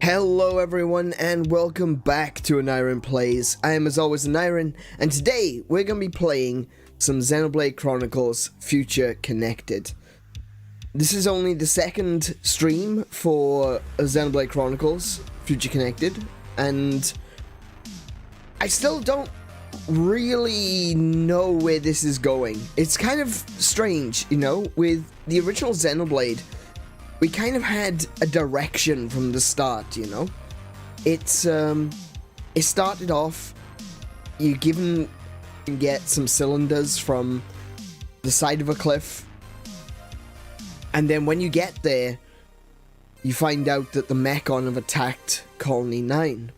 Hello everyone and welcome back to 𝗦𝘄𝗶𝘁𝗰𝗵. Plays. I am as always 𝗦𝘄𝗶, and today we're going to be playing some Xenoblade Chronicles Future Connected. This is only the second stream for Xenoblade Chronicles Future Connected, and I still don't really know where this is going. It's kind of strange, you know, with the original Xenoblade. We kind of had a direction from the start, you know? It started off, you get some cylinders from the side of a cliff, and then when you get there, you find out that the Mechon have attacked Colony 9.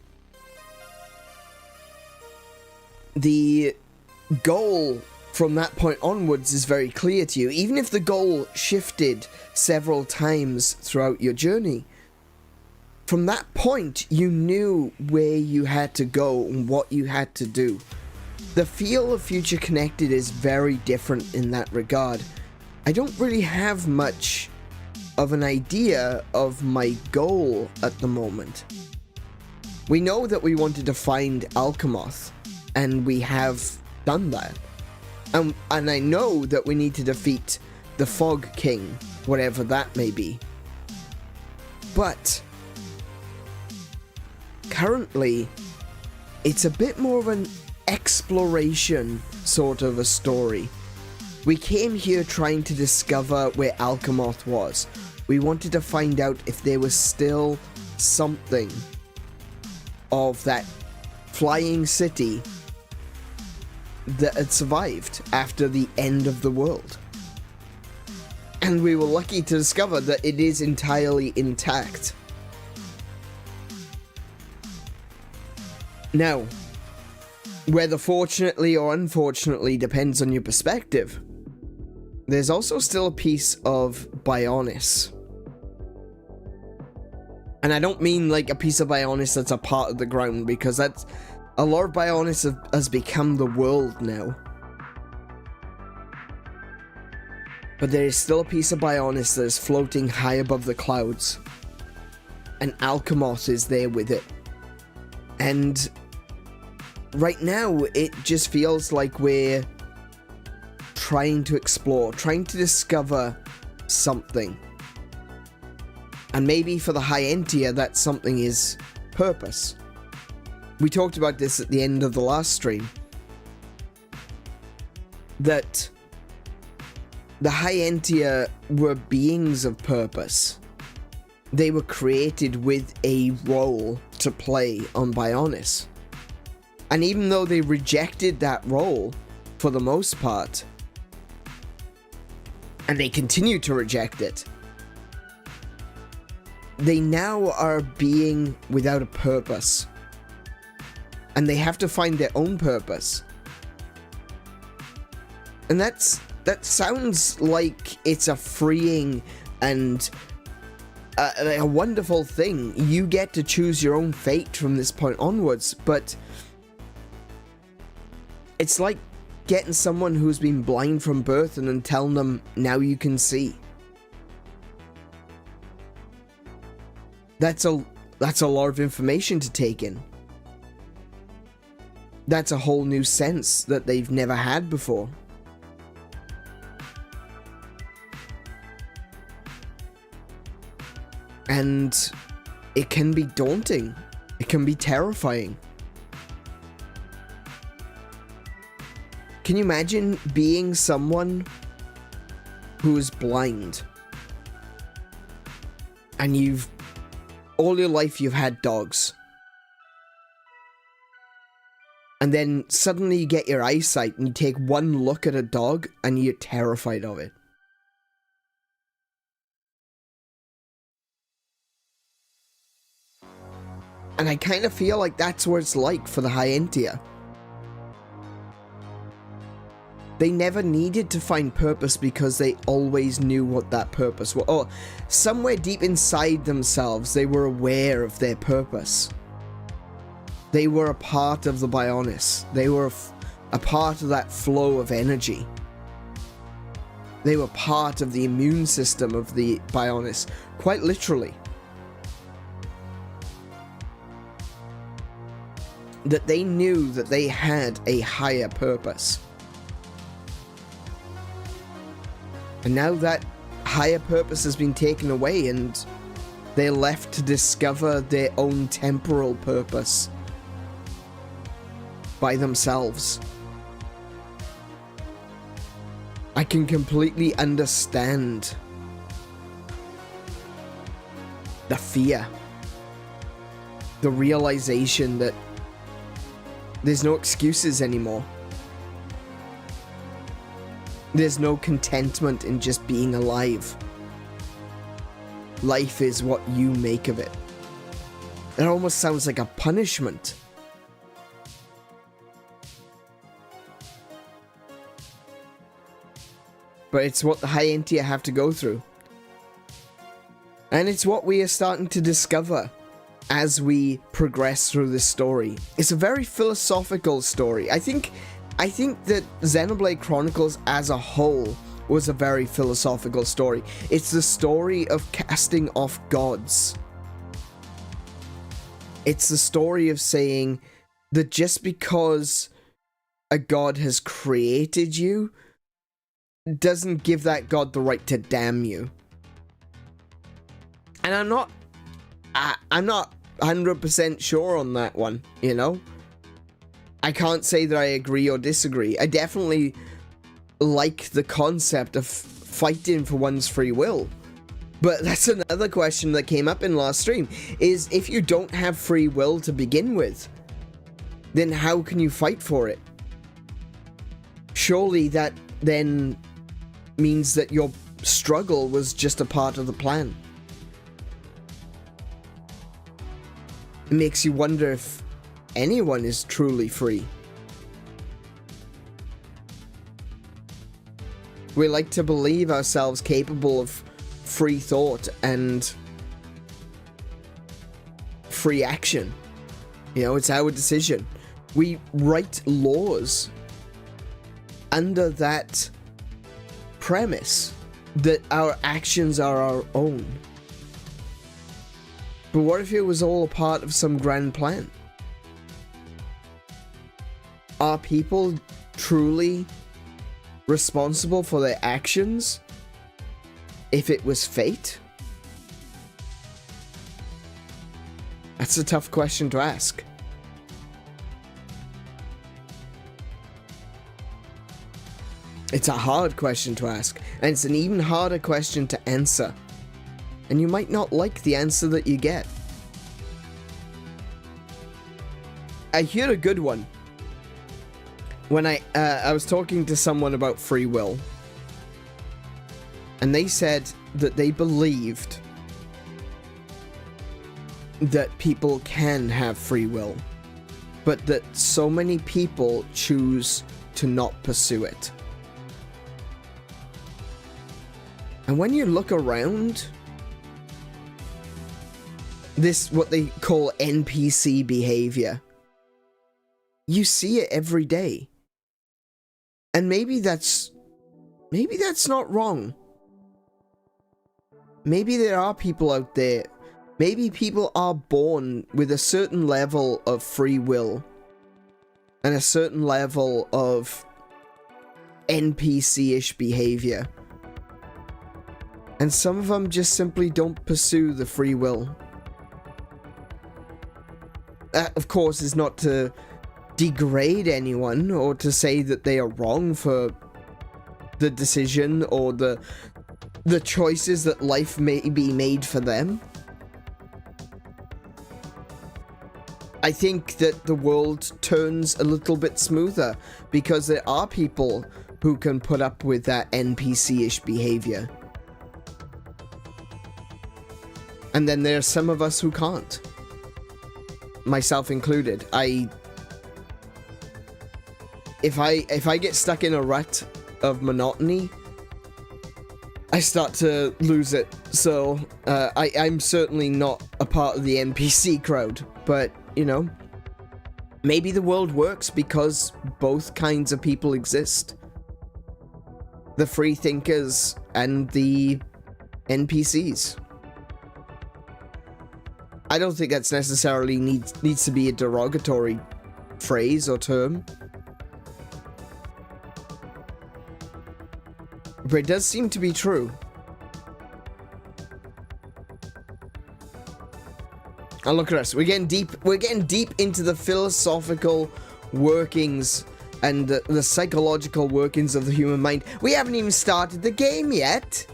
The goal from that point onwards is very clear to you, even if the goal shifted several times throughout your journey. From that point, you knew where you had to go and what you had to do. The feel of Future Connected is very different in that regard. I don't really have much of an idea of my goal at the moment. We know that we wanted to find Alcamoth, and we have done that. And I know that we need to defeat the Fog King, whatever that may be. But currently, it's a bit more of an exploration sort of a story. We came here trying to discover where Alcamoth was. We wanted to find out if there was still something of that flying city that had survived after the end of the world. And we were lucky to discover that it is entirely intact. Now, whether fortunately or unfortunately depends on your perspective, there's also still a piece of Bionis. And I don't mean like a piece of Bionis that's a part of the ground, because that's a lot of Bionis has become the world now. But there is still a piece of Bionis that is floating high above the clouds. And Alcamoth is there with it. And right now, it just feels like we're trying to explore, trying to discover something. And maybe for the 𝗦𝘄𝗶𝘁𝗰𝗵, that something is purpose. We talked about this at the end of the last stream, that the 𝗦𝘄𝗶𝘁𝗶𝘁 were beings of purpose. They were created with a role to play on Bionis. And even though they rejected that role, for the most part, and they continue to reject it, they now are a being without a purpose. And they have to find their own purpose. And that sounds like it's a freeing and a wonderful thing. You get to choose your own fate from this point onwards, but it's like getting someone who's been blind from birth and then telling them, now you can see. That's a lot of information to take in. That's a whole new sense that they've never had before. And it can be daunting. It can be terrifying. Can you imagine being someone who is blind? And all your life you've had dogs. And then suddenly you get your eyesight and you take one look at a dog and you're terrified of it. And I kind of feel like that's what it's like for the 𝗦𝘄𝗶𝘁𝗁𝘄𝗶. They never needed to find purpose because they always knew what that purpose was. Or somewhere deep inside themselves, they were aware of their purpose. They were a part of the Bionis. They were a part of that flow of energy. They were part of the immune system of the Bionis, quite literally. that they knew that they had a higher purpose. And now that higher purpose has been taken away and they're left to discover their own temporal purpose by themselves. I can completely understand the fear, the realization that there's no excuses anymore. There's no contentment in just being alive. Life is what you make of it. It almost sounds like a punishment. But it's what the Hyentia have to go through. And it's what we are starting to discover as we progress through this story. It's a very philosophical story. I think that Xenoblade Chronicles as a whole was a very philosophical story. It's the story of casting off gods. It's the story of saying that just because a god has created you doesn't give that god the right to damn you. And I'm not 100% sure on that one, you know? I can't say that I agree or disagree. I definitely like the concept of fighting for one's free will. But that's another question that came up in last stream, is if you don't have free will to begin with, then how can you fight for it? Surely that then means that your struggle was just a part of the plan. It makes you wonder if anyone is truly free. We like to believe ourselves capable of free thought and free action. You know, it's our decision. We write laws under that premise that our actions are our own. But what if it was all a part of some grand plan? Are people truly responsible for their actions if it was fate? That's a tough question to ask. It's a hard question to ask, and it's an even harder question to answer. And you might not like the answer that you get. I heard a good one when I was talking to someone about free will, and they said that they believed that people can have free will, but that so many people choose to not pursue it. And when you look around, this, what they call NPC behavior, you see it every day. And maybe that's not wrong. Maybe there are people out there, maybe people are born with a certain level of free will and a certain level of NPC-ish behavior. And some of them just simply don't pursue the free will. That, of course, is not to degrade anyone or to say that they are wrong for the decision or the choices that life may be made for them. I think that the world turns a little bit smoother because there are people who can put up with that NPC-ish behavior. And then there are some of us who can't. Myself included. If I get stuck in a rut of monotony, I start to lose it. So I'm certainly not a part of the NPC crowd. But, you know, maybe the world works because both kinds of people exist. The free thinkers and the NPCs. I don't think that's necessarily needs to be a derogatory phrase or term. But it does seem to be true. And look at us. We're getting deep into the philosophical workings and the psychological workings of the human mind. We haven't even started the game yet.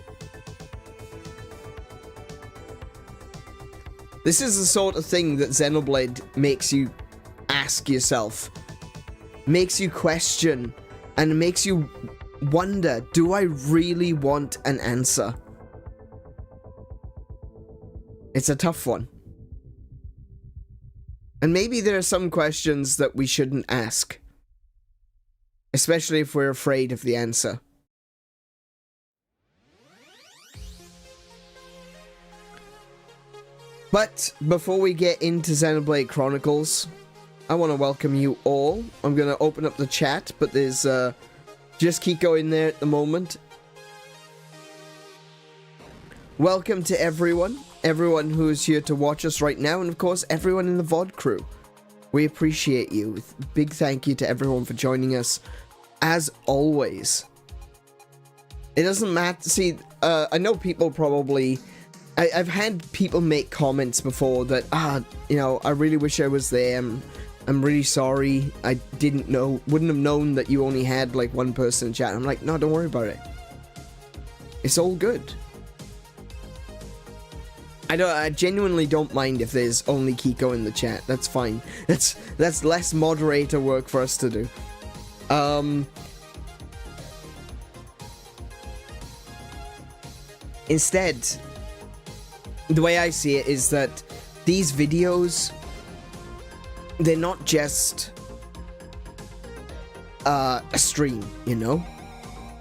This is the sort of thing that Xenoblade makes you ask yourself, makes you question, and makes you wonder, do I really want an answer? It's a tough one. And maybe there are some questions that we shouldn't ask, especially if we're afraid of the answer. But before we get into Xenoblade Chronicles, I want to welcome you all. I'm going to open up the chat, but there's just Kiko in there at the moment. Welcome to everyone who's here to watch us right now, and of course everyone in the VOD crew. We appreciate you. Big thank you to everyone for joining us, as always. It doesn't matter. See, I know people probably... I've had people make comments before that, you know, I really wish I was there. I'm really sorry. I wouldn't have known that you only had like one person in chat. I'm like, no, don't worry about it. It's all good. I genuinely don't mind if there's only Kiko in the chat. That's fine. That's less moderator work for us to do. Instead, the way I see it is that these videos, they're not just a stream, you know?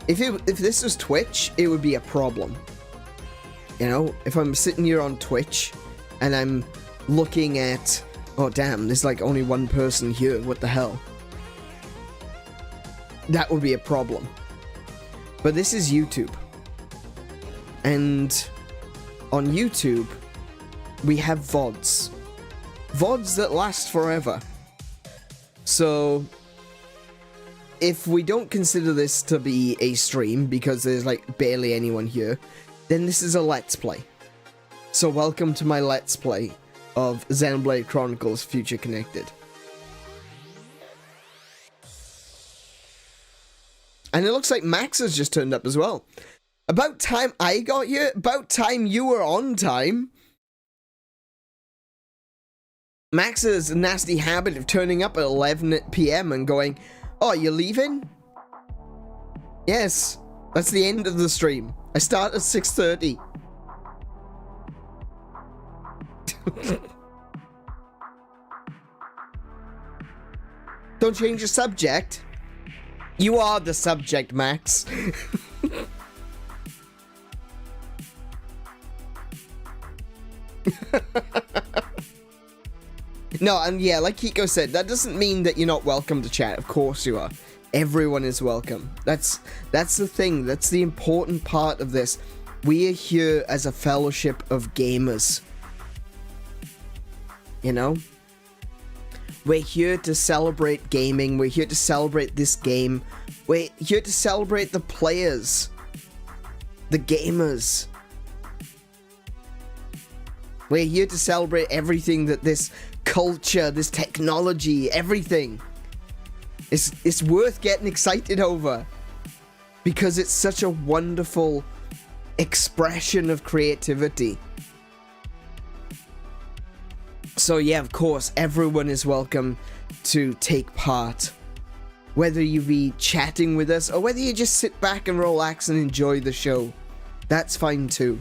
If this was Twitch, it would be a problem. You know, if I'm sitting here on Twitch and I'm looking at, oh damn, there's like only one person here, what the hell? That would be a problem. But this is YouTube. And on YouTube, we have VODs. VODs that last forever. So, if we don't consider this to be a stream, because there's like barely anyone here, then this is a Let's Play. So welcome to my Let's Play of Xenoblade Chronicles Future Connected. And it looks like Max has just turned up as well. About time I got you. About time you were on time. Max has a nasty habit of turning up at 11 PM and going, oh, you're leaving? Yes, that's the end of the stream. I start at 6:30. Don't change your subject. You are the subject, Max. No, and yeah, like Kiko said, that doesn't mean that you're not welcome to chat. Of course you are. Everyone is welcome. That's the thing. That's the important part of this. We are here as a fellowship of gamers. You know? We're here to celebrate gaming. We're here to celebrate this game. We're here to celebrate the players. The gamers. We're here to celebrate everything that this culture, this technology, everything. It's worth getting excited over. Because it's such a wonderful expression of creativity. So yeah, of course, everyone is welcome to take part. Whether you be chatting with us or whether you just sit back and relax and enjoy the show. That's fine too.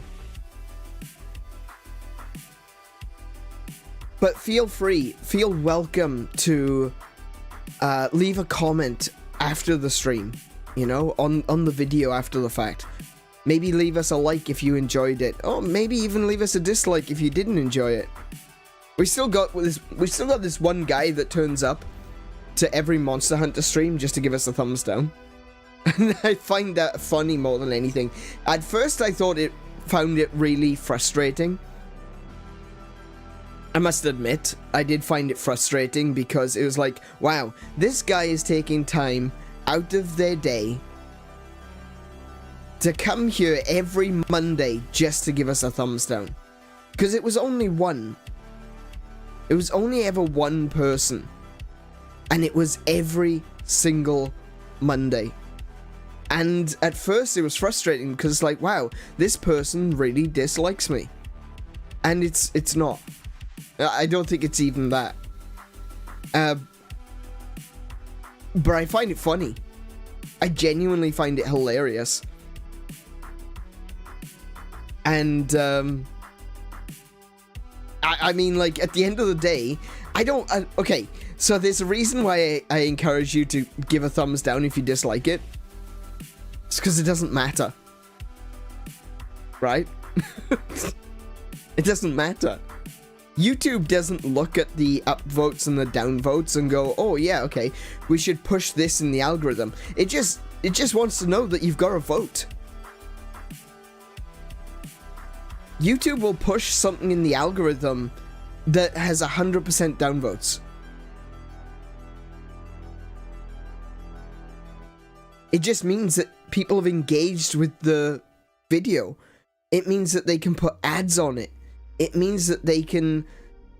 But feel free, feel welcome to leave a comment after the stream, you know, on the video after the fact. Maybe leave us a like if you enjoyed it, or maybe even leave us a dislike if you didn't enjoy it. We still got this one guy that turns up to every Monster Hunter stream just to give us a thumbs down. And I find that funny more than anything. At first I found it really frustrating. I must admit, I did find it frustrating because it was like, wow, this guy is taking time out of their day to come here every Monday just to give us a thumbs down. Because it was only one. It was only ever one person. And it was every single Monday. And at first it was frustrating because it's like, wow, this person really dislikes me. And it's not. I don't think it's even that. But I find it funny. I genuinely find it hilarious. And I mean, like, at the end of the day, okay, so there's a reason why I encourage you to give a thumbs down if you dislike it. It's because it doesn't matter. Right? It doesn't matter. YouTube doesn't look at the upvotes and the downvotes and go, oh yeah, okay, we should push this in the algorithm. It just wants to know that you've got a vote. YouTube will push something in the algorithm that has 100% downvotes. It just means that people have engaged with the video. It means that they can put ads on it. It means that they can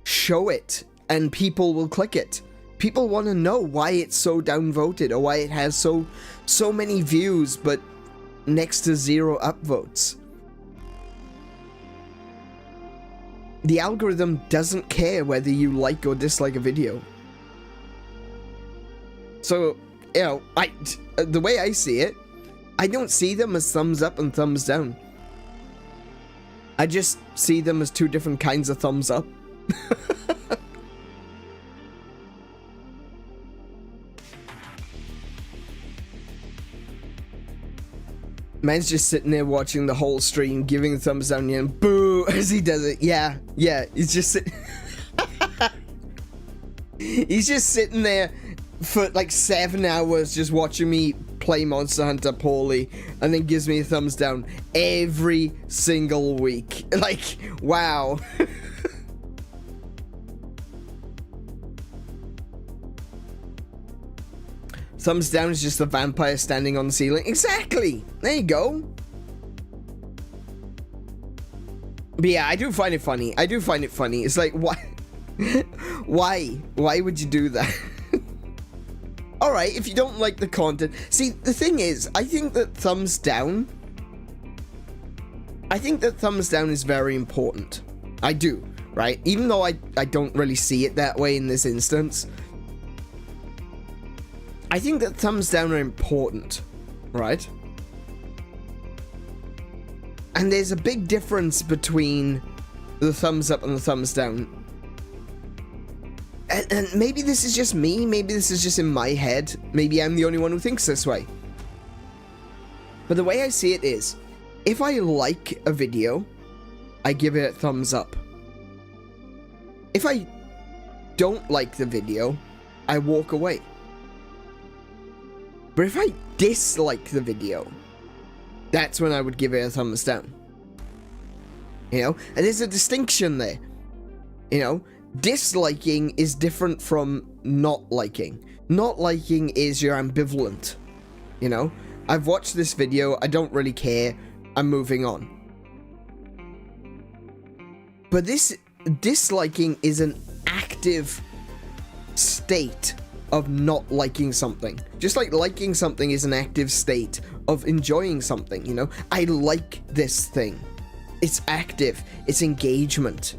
show it and people will click it. People want to know why it's so downvoted or why it has so many views but next to 0 upvotes. The algorithm doesn't care whether you like or dislike a video. So, you know, the way I see it, I don't see them as thumbs up and thumbs down. I just see them as two different kinds of thumbs up. Man's just sitting there watching the whole stream, giving a thumbs down and boo as he does it. Yeah, he's just sitting. He's just sitting there for like 7 hours just watching me play Monster Hunter poorly and then gives me a thumbs down every single week. Like, wow. Thumbs down is just a vampire standing on the ceiling. Exactly. There you go. But yeah, I do find it funny. I do find it funny. It's like, why? Why would you do that? Alright, if you don't like the content. See, the thing is, I think that thumbs down is very important. I do, right? Even though I don't really see it that way in this instance. I think that thumbs down are important, right? And there's a big difference between the thumbs up and the thumbs down. And maybe this is just me, maybe this is just in my head, maybe I'm the only one who thinks this way. But the way I see it is, if I like a video, I give it a thumbs up. If I don't like the video, I walk away. But if I dislike the video, that's when I would give it a thumbs down. You know? And there's a distinction there. You know? Disliking is different from not liking. Not liking is you're ambivalent. You know? I've watched this video, I don't really care, I'm moving on. But this disliking is an active state of not liking something. Just like liking something is an active state of enjoying something, you know? I like this thing. It's active. It's engagement.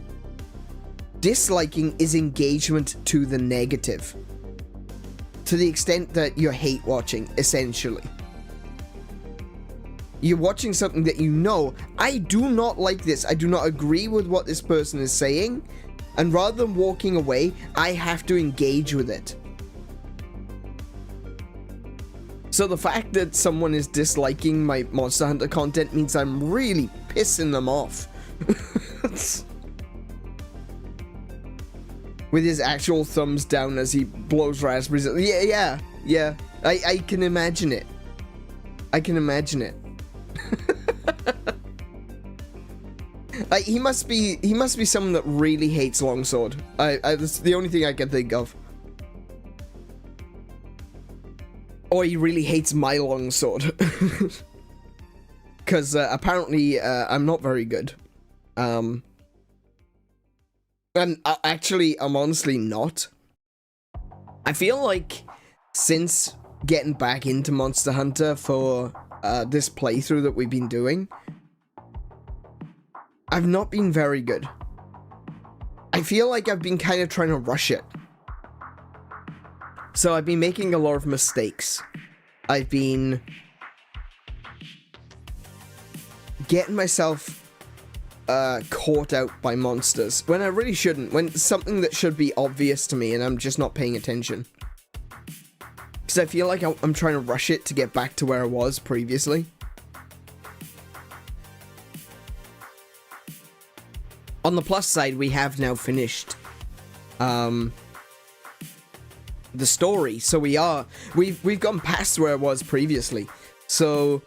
Disliking is engagement to the negative. To the extent that you're hate watching, essentially. You're watching something that you know, I do not like this. I do not agree with what this person is saying. And rather than walking away, I have to engage with it. So the fact that someone is disliking my Monster Hunter content means I'm really pissing them off. With his actual thumbs down as he blows raspberries. Yeah. I can imagine it. Like, he must be someone that really hates longsword. That's the only thing I can think of. Or he really hates my longsword. Because apparently I'm not very good. And actually, I'm honestly not. I feel like since getting back into Monster Hunter for this playthrough that we've been doing, I've not been very good. I feel like I've been kind of trying to rush it. So I've been making a lot of mistakes. I've been getting myself caught out by monsters when I really shouldn't, when it's something that should be obvious to me and I'm just not paying attention. Because I feel like I'm trying to rush it to get back to where I was previously. On the plus side, we have now finished the story, so we've gone past where I was previously. So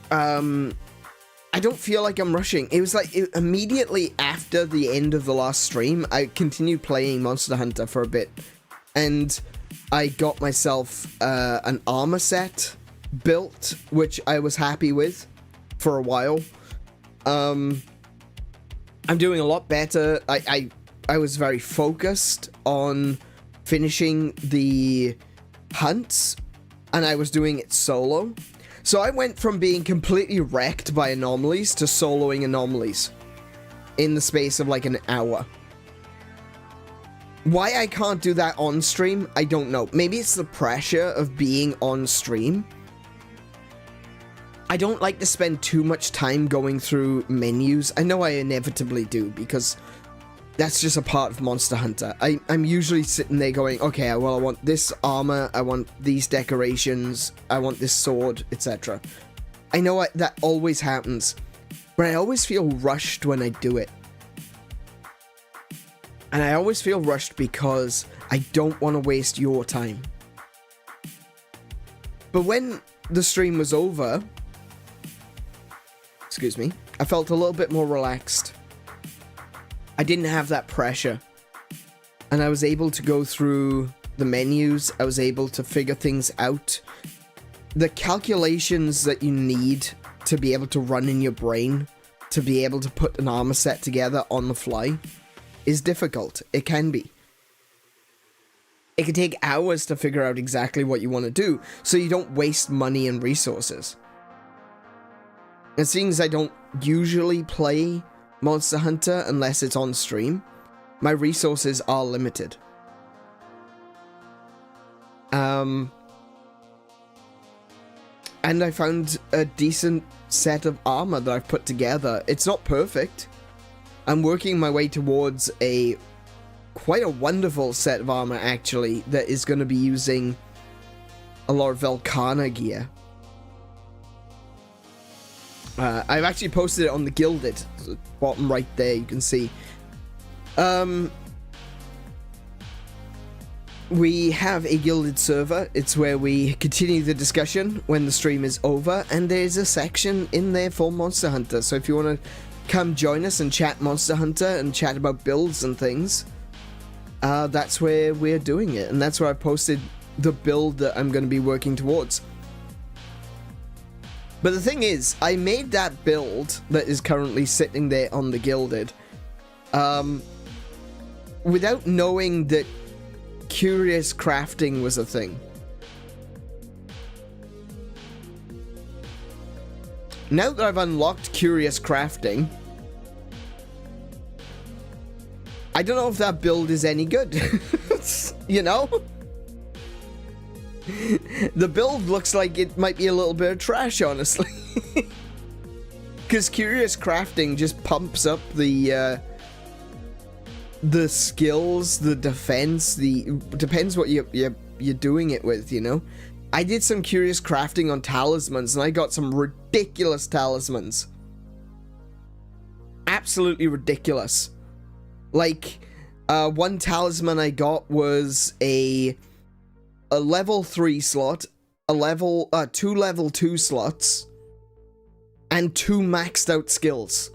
I don't feel like I'm rushing. It was like immediately after the end of the last stream, I continued playing Monster Hunter for a bit, and I got myself an armor set built, which I was happy with for a while. I'm doing a lot better. I was very focused on finishing the hunts, and I was doing it solo. So I went from being completely wrecked by anomalies to soloing anomalies in the space of like an hour. Why I can't do that on stream, I don't know. Maybe it's the pressure of being on stream. I don't like to spend too much time going through menus. I know I inevitably do, because that's just a part of Monster Hunter. I'm usually sitting there going, okay, well, I want this armor, I want these decorations, I want this sword, etc. I know that always happens, but I always feel rushed when I do it. And I always feel rushed because I don't want to waste your time. But when the stream was over, excuse me, I felt a little bit more relaxed. I didn't have that pressure, and I was able to go through the menus. I was able to figure things out. The calculations that you need to be able to run in your brain, to be able to put an armor set together on the fly, is difficult. It can be. It can take hours to figure out exactly what you want to do, so you don't waste money and resources. And seeing as I don't usually play Monster Hunter unless it's on stream, my resources are limited. And I found a decent set of armor that I've put together. It's not perfect. I'm working my way towards quite a wonderful set of armor, actually, that is going to be using a lot of Velkhana gear. I've actually posted it on the Gilded, bottom right there, you can see. We have a Gilded server. It's where we continue the discussion when the stream is over, and there's a section in there for Monster Hunter. So if you want to come join us and chat Monster Hunter and chat about builds and things, that's where we're doing it, and that's where I posted the build that I'm going to be working towards. But the thing is, I made that build that is currently sitting there on the Gilded without knowing that curious crafting was a thing. Now that I've unlocked curious crafting, I don't know if that build is any good. You know? The build looks like it might be a little bit of trash, honestly. Because curious crafting just pumps up the skills, the defense, depends what you're doing it with, you know? I did some curious crafting on talismans, and I got some ridiculous talismans. Absolutely ridiculous. Like, one talisman I got was a level 3 slot, two level 2 slots, and 2 maxed out skills.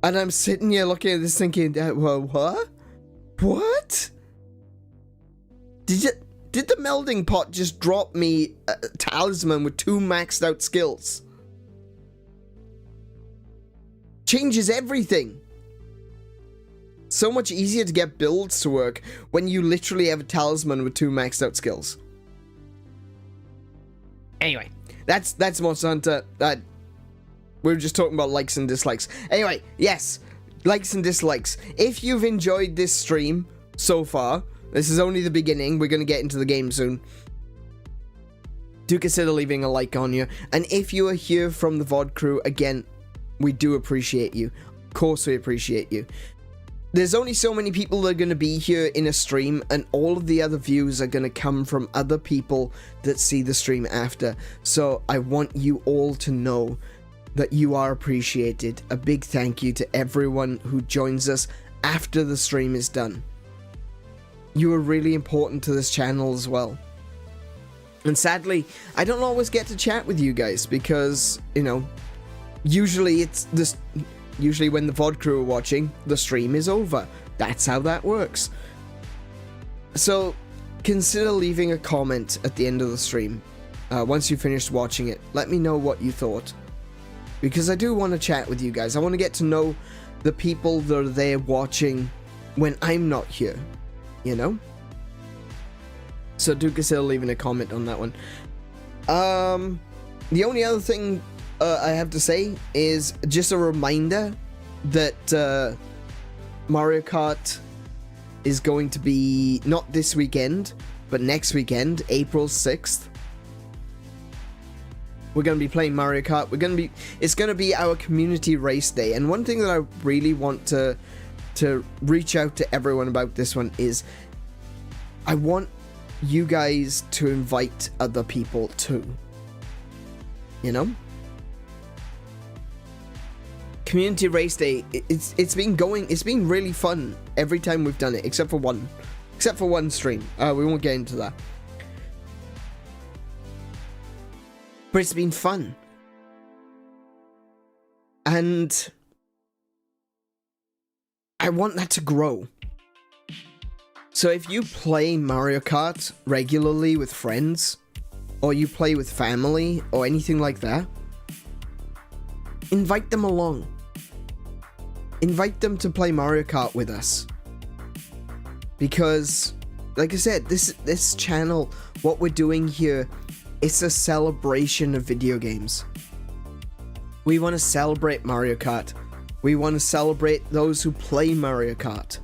And I'm sitting here looking at this thinking, well, what? What? Did the melding pot just drop me a talisman with 2 maxed out skills? Changes everything. So much easier to get builds to work when you literally have a talisman with 2 maxed out skills. Anyway, that's Monster Hunter. We were just talking about likes and dislikes. Anyway, yes, likes and dislikes. If you've enjoyed this stream so far, this is only the beginning. We're going to get into the game soon. Do consider leaving a like on you. And if you are here from the VOD crew, again, we do appreciate you. Of course we appreciate you. There's only so many people that are going to be here in a stream, and all of the other views are going to come from other people that see the stream after. So I want you all to know that you are appreciated. A big thank you to everyone who joins us after the stream is done. You are really important to this channel as well. And sadly, I don't always get to chat with you guys because, you know, usually it's this. Usually when the VOD crew are watching, the stream is over. That's how that works. So consider leaving a comment at the end of the stream. Once you finished watching it, let me know what you thought. Because I do want to chat with you guys. I want to get to know the people that are there watching when I'm not here. You know? So do consider leaving a comment on that one. The only other thing I have to say is just a reminder that Mario Kart is going to be not this weekend, but next weekend, April 6th. We're going to be playing Mario Kart. It's going to be our community race day. And one thing that I really want to reach out to everyone about this one is I want you guys to invite other people too. You know? Community race day, it's been really fun every time we've done it, except for one stream. We won't get into that, but it's been fun, and I want that to grow. So if you play Mario Kart regularly with friends, or you play with family or anything like that, invite them along. Invite them to play Mario Kart with us. Because, like I said, this channel, what we're doing here, it's a celebration of video games. We want to celebrate Mario Kart. We want to celebrate those who play Mario Kart.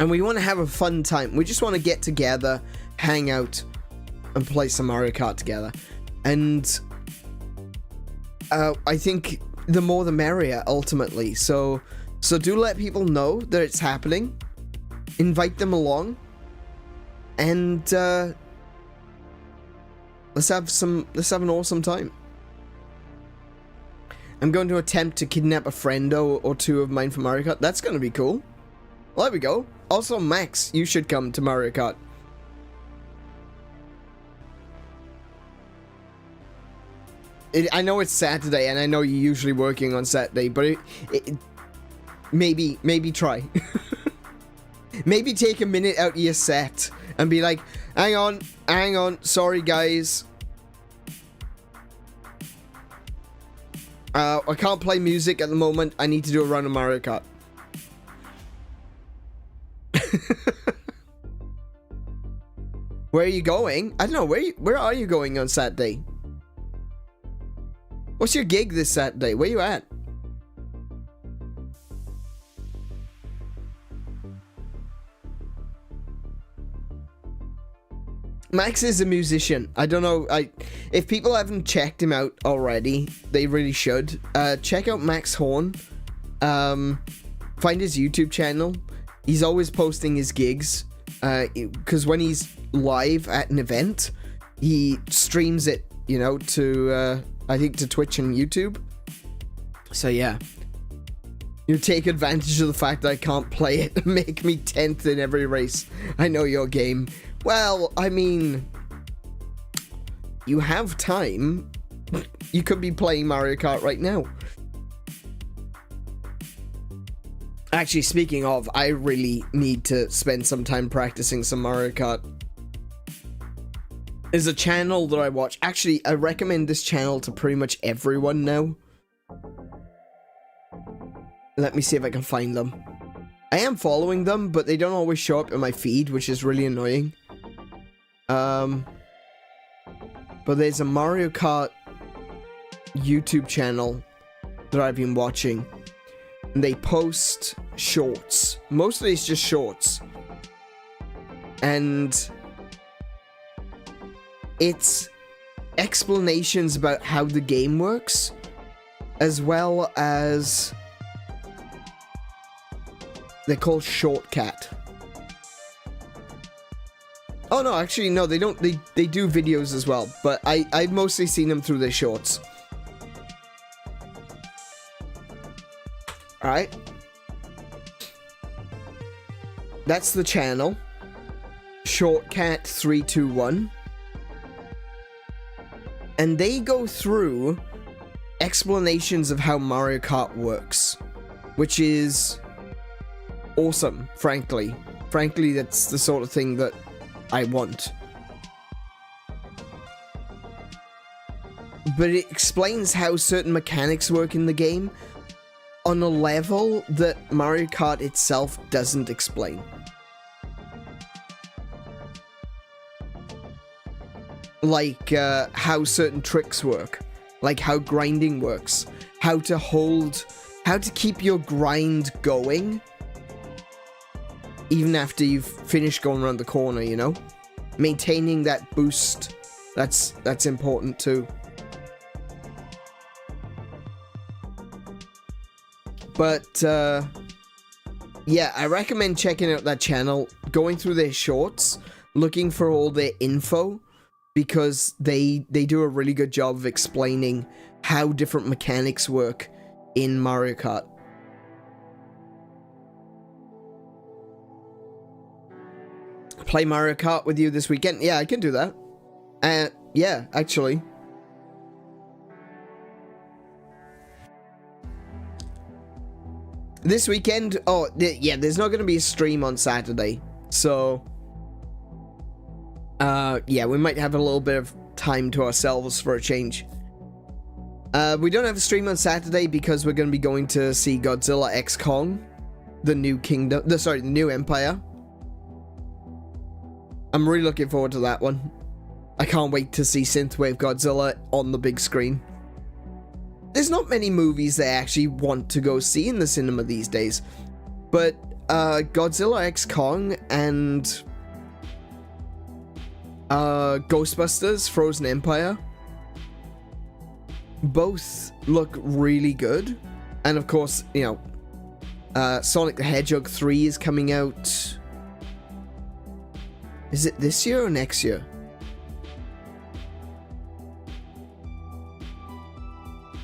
And we want to have a fun time. We just want to get together, hang out, and play some Mario Kart together. And I think the more the merrier, ultimately. So do let people know that it's happening. Invite them along. And let's have an awesome time. I'm going to attempt to kidnap a friend or two of mine for Mario Kart. That's going to be cool. Well, there we go. Also, Max, you should come to Mario Kart. I know it's Saturday, and I know you're usually working on Saturday, but maybe try. Maybe take a minute out of your set and be like, hang on, sorry guys. I can't play music at the moment. I need to do a run of Mario Kart. Where are you going? I don't know. Where are you going on Saturday? What's your gig this Saturday? Where you at? Max is a musician. I don't know. If people haven't checked him out already, they really should. Check out Max Horn. Find his YouTube channel. He's always posting his gigs. Because when he's live at an event, he streams it, you know, to I think to Twitch and YouTube. So yeah, you take advantage of the fact that I can't play it and make me 10th in every race. I know your game. Well, I mean, you have time, you could be playing Mario Kart right now. Actually, speaking of, I really need to spend some time practicing some Mario Kart. There's a channel that I watch. Actually, I recommend this channel to pretty much everyone now. Let me see if I can find them. I am following them, but they don't always show up in my feed, which is really annoying. But there's a Mario Kart YouTube channel that I've been watching. And they post shorts. Mostly it's just shorts. And it's explanations about how the game works, as well as they're called Shortcut. Oh no, actually no, they don't. They do videos as well, but I've mostly seen them through their shorts. All right, that's the channel. Shortcut 321. And they go through explanations of how Mario Kart works, which is awesome, frankly. Frankly, that's the sort of thing that I want. But it explains how certain mechanics work in the game on a level that Mario Kart itself doesn't explain. Like how certain tricks work, like how grinding works, how to keep your grind going even after you've finished going around the corner, you know? Maintaining that boost, that's important too. But yeah, I recommend checking out that channel, going through their shorts, looking for all their info, because they do a really good job of explaining how different mechanics work in Mario Kart. Play Mario Kart with you this weekend? Yeah, I can do that. Yeah, actually. This weekend? Oh, yeah, there's not going to be a stream on Saturday. So, yeah, we might have a little bit of time to ourselves for a change. We don't have a stream on Saturday because we're going to be going to see Godzilla X Kong, the new kingdom, the new empire. I'm really looking forward to that one. I can't wait to see Synthwave Godzilla on the big screen. There's not many movies that I actually want to go see in the cinema these days, but Godzilla X Kong and Ghostbusters Frozen Empire both look really good. And of course, you know, Sonic the Hedgehog 3 is coming out. Is it this year or next year?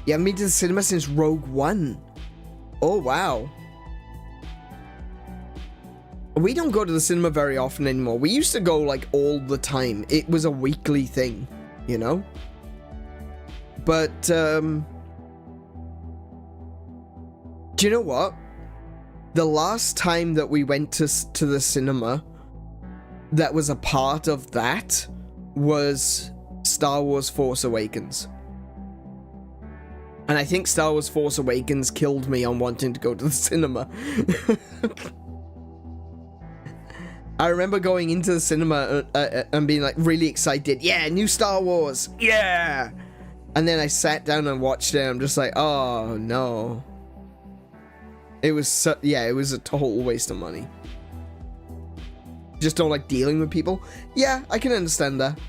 You haven't been to the cinema since Rogue One. Oh, wow. We don't go to the cinema very often anymore. We used to go, like, all the time. It was a weekly thing, you know? But, do you know what? The last time that we went to the cinema that was a part of that was Star Wars Force Awakens. And I think Star Wars Force Awakens killed me on wanting to go to the cinema. I remember going into the cinema and being like really excited. Yeah, new Star Wars. Yeah. And then I sat down and watched it. And I'm just like, oh no. It was it was a total waste of money. Just don't like dealing with people. Yeah, I can understand that.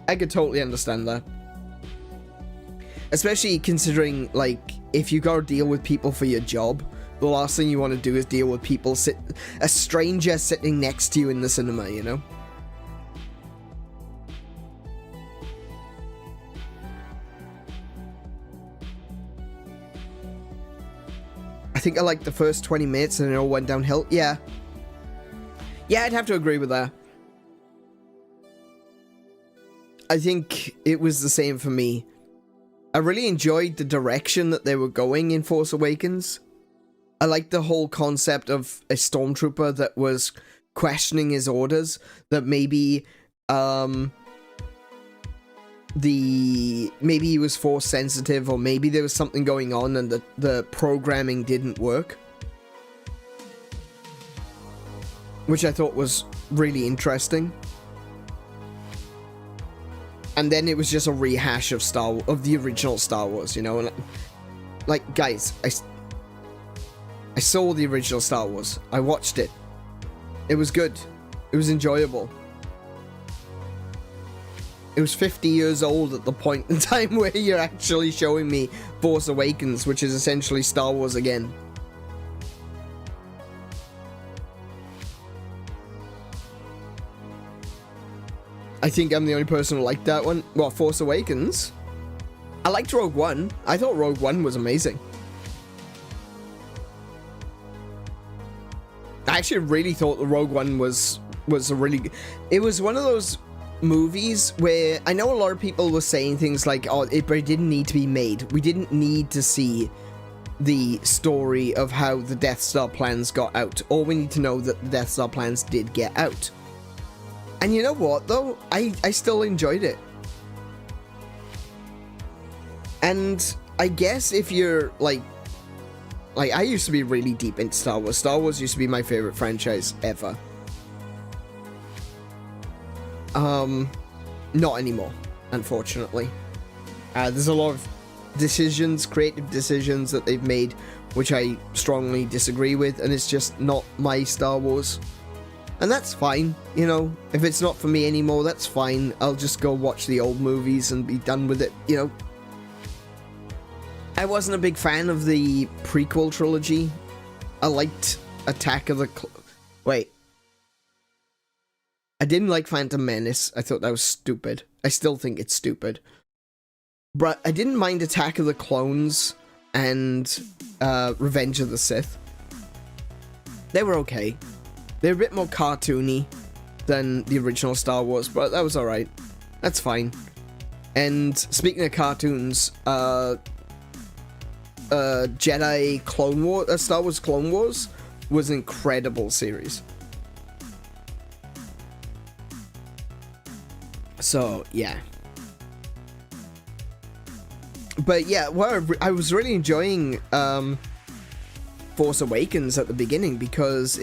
I could totally understand that. Especially considering, like, if you gotta deal with people for your job, the last thing you want to do is deal with people a stranger sitting next to you in the cinema, you know? I think I liked the first 20 minutes and it all went downhill. Yeah. Yeah, I'd have to agree with that. I think it was the same for me. I really enjoyed the direction that they were going in Force Awakens. I liked the whole concept of a stormtrooper that was questioning his orders, that maybe maybe he was force sensitive, or maybe there was something going on and the programming didn't work, which I thought was really interesting. And then it was just a rehash of the original Star Wars, you know. And like, guys, I saw the original Star Wars. I watched it. It was good. It was enjoyable. It was 50 years old at the point in time where you're actually showing me Force Awakens, which is essentially Star Wars again. I think I'm the only person who liked that one. Well, Force Awakens. I liked Rogue One. I thought Rogue One was amazing. I actually really thought the Rogue One was a really... It was one of those movies where I know a lot of people were saying things like, oh, but it didn't need to be made. We didn't need to see the story of how the Death Star plans got out. All we need to know that the Death Star plans did get out. And you know what, though? I still enjoyed it. And I guess if you're, like, I used to be really deep into Star Wars. Star Wars used to be my favorite franchise ever. Not anymore, unfortunately. There's a lot of creative decisions that they've made, which I strongly disagree with, and it's just not my Star Wars. And that's fine, you know. If it's not for me anymore, that's fine. I'll just go watch the old movies and be done with it, you know. I wasn't a big fan of the prequel trilogy. I liked Attack of the... Wait. I didn't like Phantom Menace. I thought that was stupid. I still think it's stupid. But I didn't mind Attack of the Clones and Revenge of the Sith. They were okay. They're a bit more cartoony than the original Star Wars, but that was alright. That's fine. And speaking of cartoons, Jedi Clone Wars, Star Wars Clone Wars was an incredible series. So, yeah. But yeah, well, I was really enjoying Force Awakens at the beginning because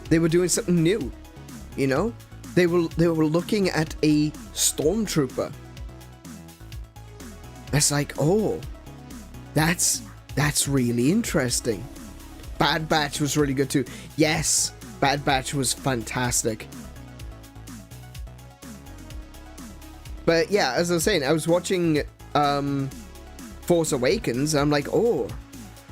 they were doing something new, you know? They were looking at a stormtrooper. It's like, oh, that's really interesting. Bad Batch was really good too. Yes, Bad Batch was fantastic. But yeah, as I was saying, I was watching Force Awakens, and I'm like, oh,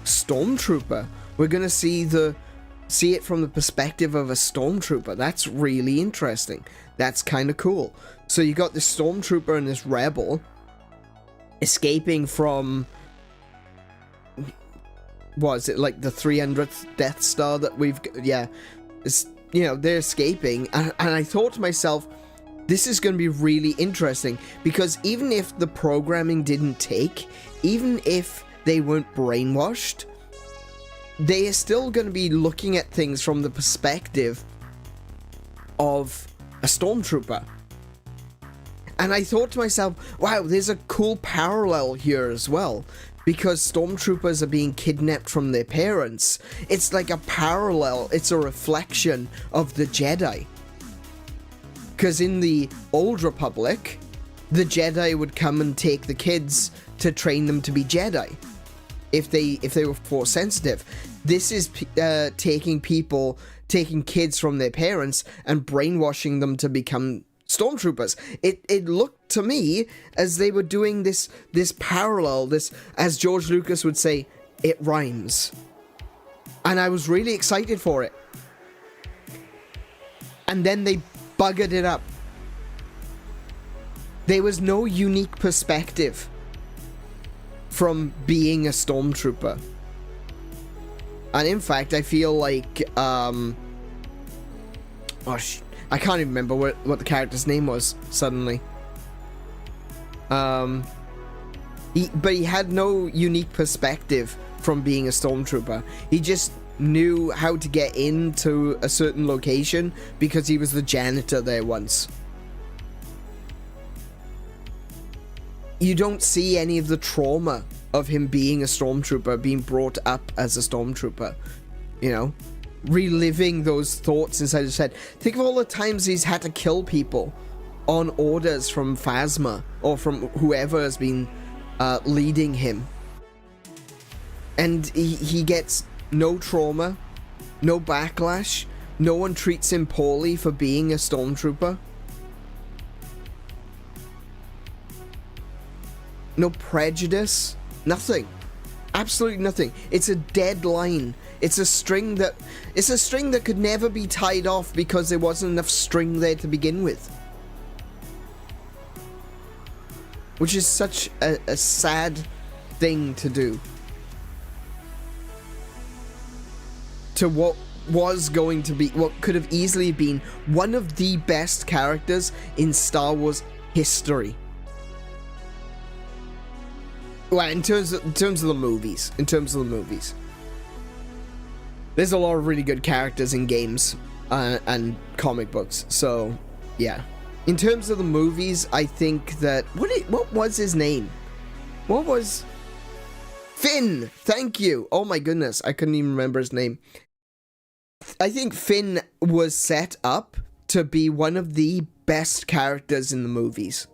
stormtrooper. We're gonna see it from the perspective of a stormtrooper. That's really interesting. That's kind of cool. So you got this stormtrooper and this rebel escaping from, what is it, like the 300th Death Star that we've, yeah, it's, you know, they're escaping, and I thought to myself, this is going to be really interesting, because even if the programming didn't take, even if they weren't brainwashed, they are still going to be looking at things from the perspective of a stormtrooper. And I thought to myself, wow, there's a cool parallel here as well, because stormtroopers are being kidnapped from their parents. It's like a parallel, it's a reflection of the Jedi. Because in the Old Republic, the Jedi would come and take the kids to train them to be Jedi. If they were Force sensitive. This is taking kids from their parents and brainwashing them to become stormtroopers. It looked to me as they were doing this parallel, this, as George Lucas would say, it rhymes. And I was really excited for it. And then they buggered it up. There was no unique perspective from being a stormtrooper. And in fact, I feel like Oh, I can't even remember what the character's name was suddenly. But he had no unique perspective from being a stormtrooper. He just knew how to get into a certain location because he was the janitor there once. You don't see any of the trauma of him being a stormtrooper, being brought up as a stormtrooper, you know, reliving those thoughts inside his head. Think of all the times he's had to kill people on orders from Phasma or from whoever has been leading him, and he gets no trauma, no backlash, no one treats him poorly for being a stormtrooper. No prejudice, nothing, absolutely nothing. It's a dead line. It's a string that could never be tied off because there wasn't enough string there to begin with. Which is such a sad thing to do. To what was going to be, what could have easily been one of the best characters in Star Wars history. Well, in terms of the movies. There's a lot of really good characters in games and comic books, so yeah. In terms of the movies, I think that what was his name? What was Finn? Thank you. Oh my goodness, I couldn't even remember his name. I think Finn was set up to be one of the best characters in the movies,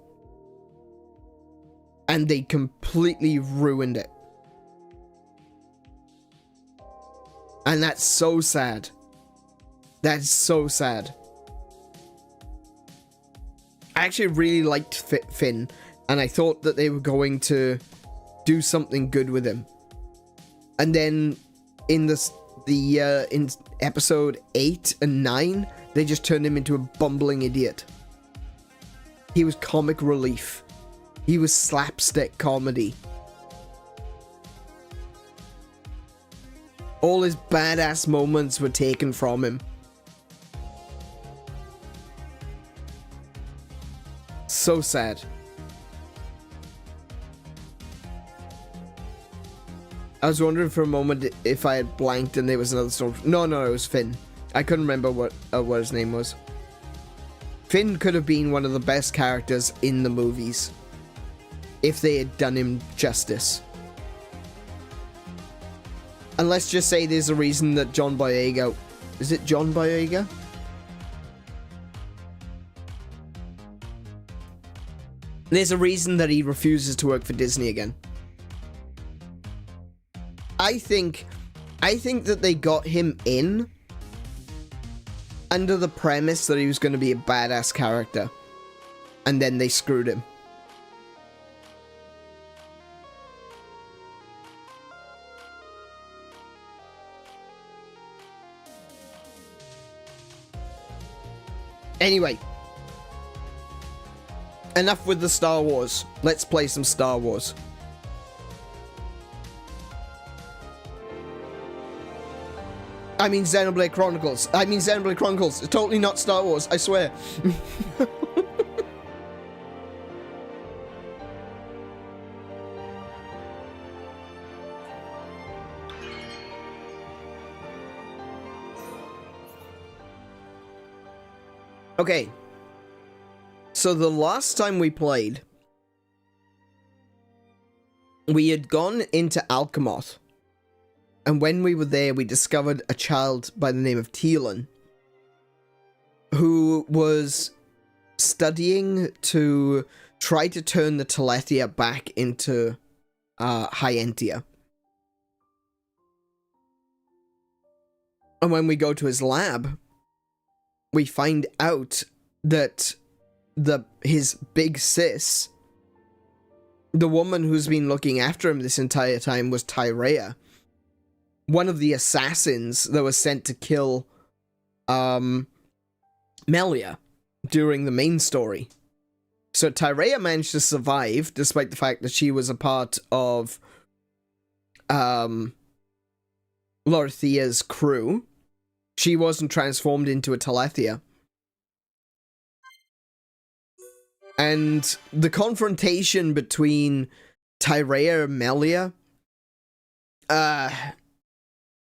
and they completely ruined it. And that's so sad. That's so sad. I actually really liked Finn, and I thought that they were going to do something good with him. And then in in episode 8 and 9, they just turned him into a bumbling idiot. He was comic relief. He was slapstick comedy. All his badass moments were taken from him. So sad. I was wondering for a moment if I had blanked and there was another storm. No, it was Finn. I couldn't remember what his name was. Finn could have been one of the best characters in the movies if they had done him justice. And let's just say there's a reason that John Boyega... Is it John Boyega? There's a reason that he refuses to work for Disney again. I think that they got him in under the premise that he was going to be a badass character. And then they screwed him. Anyway. Enough with the Star Wars. Let's play some Star Wars. I mean Xenoblade Chronicles. It's totally not Star Wars, I swear. Okay. So the last time we played, we had gone into Alcamoth. And when we were there, we discovered a child by the name of Teelan, who was studying to try to turn the Telethia back into Hyentia. And when we go to his lab, we find out that his big sis, the woman who's been looking after him this entire time, was Tyrea, one of the assassins that was sent to kill Melia during the main story. So Tyrea managed to survive despite the fact that she was a part of Lorthia's crew. She wasn't transformed into a Telethia. And the confrontation between Tyrea and Melia,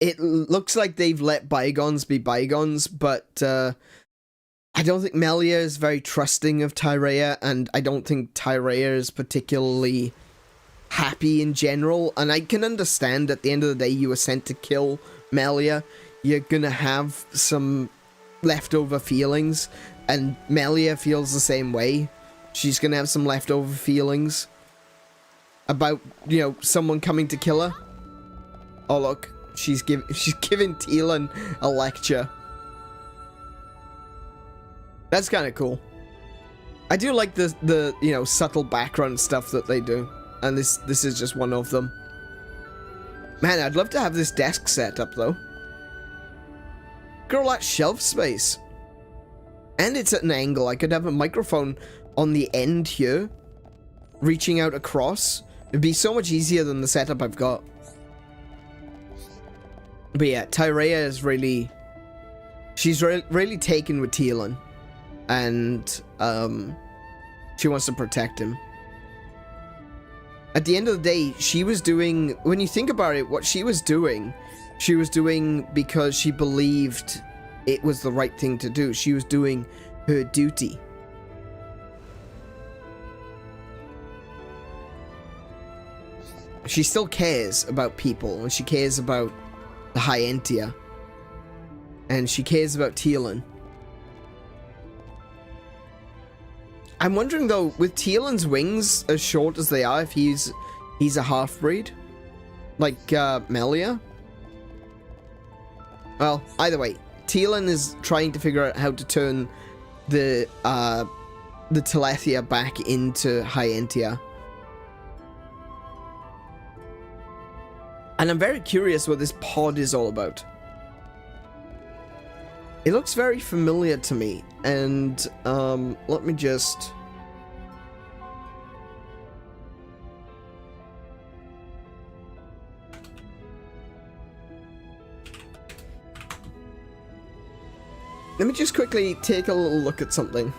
it looks like they've let bygones be bygones, but I don't think Melia is very trusting of Tyrea, and I don't think Tyrea is particularly happy in general. And I can understand at the end of the day you were sent to kill Melia. You're gonna have some leftover feelings, and Melia feels the same way. She's gonna have some leftover feelings about, you know, someone coming to kill her. Oh look, she's giving Teelan a lecture. That's kind of cool. I do like the you know, subtle background stuff that they do, and this is just one of them. Man, I'd love to have this desk set up though. Girl, that shelf space. And it's at an angle. I could have a microphone on the end here, reaching out across. It'd be so much easier than the setup I've got. But yeah, Tyrea is really... She's really taken with Teelan. And, she wants to protect him. At the end of the day, she was doing... When you think about it, what she was doing because she believed it was the right thing to do. She was doing her duty. She still cares about people, and she cares about the 𝗦𝘗𝗵𝗵. And she cares about Teelan. I'm wondering though, with Teelan's wings as short as they are, if he's a half-breed? Like, Melia? Well, either way, Teelan is trying to figure out how to turn the Telethia back into 𝗦𝘗𝗵𝗵. And I'm very curious what this pod is all about. It looks very familiar to me, and let me just... Let me just quickly take a little look at something.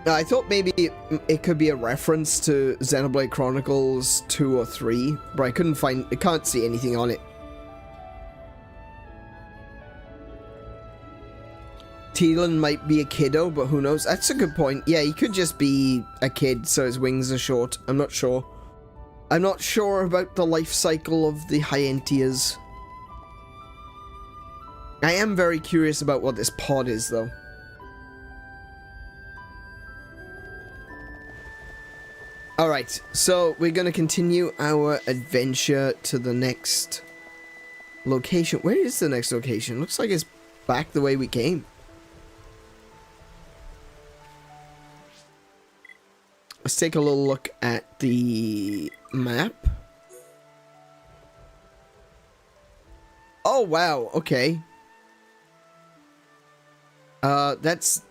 I thought maybe it could be a reference to Xenoblade Chronicles 2 or 3, but I can't see anything on it. Teelan might be a kiddo, but who knows? That's a good point. Yeah, he could just be a kid, so his wings are short. I'm not sure. I'm not sure about the life cycle of the 𝗦𝘗𝗵𝗵s. I am very curious about what this pod is, though. Alright, so we're gonna continue our adventure to the next location. Where is the next location? Looks like it's back the way we came. Let's take a little look at the map. Oh, wow, okay. That's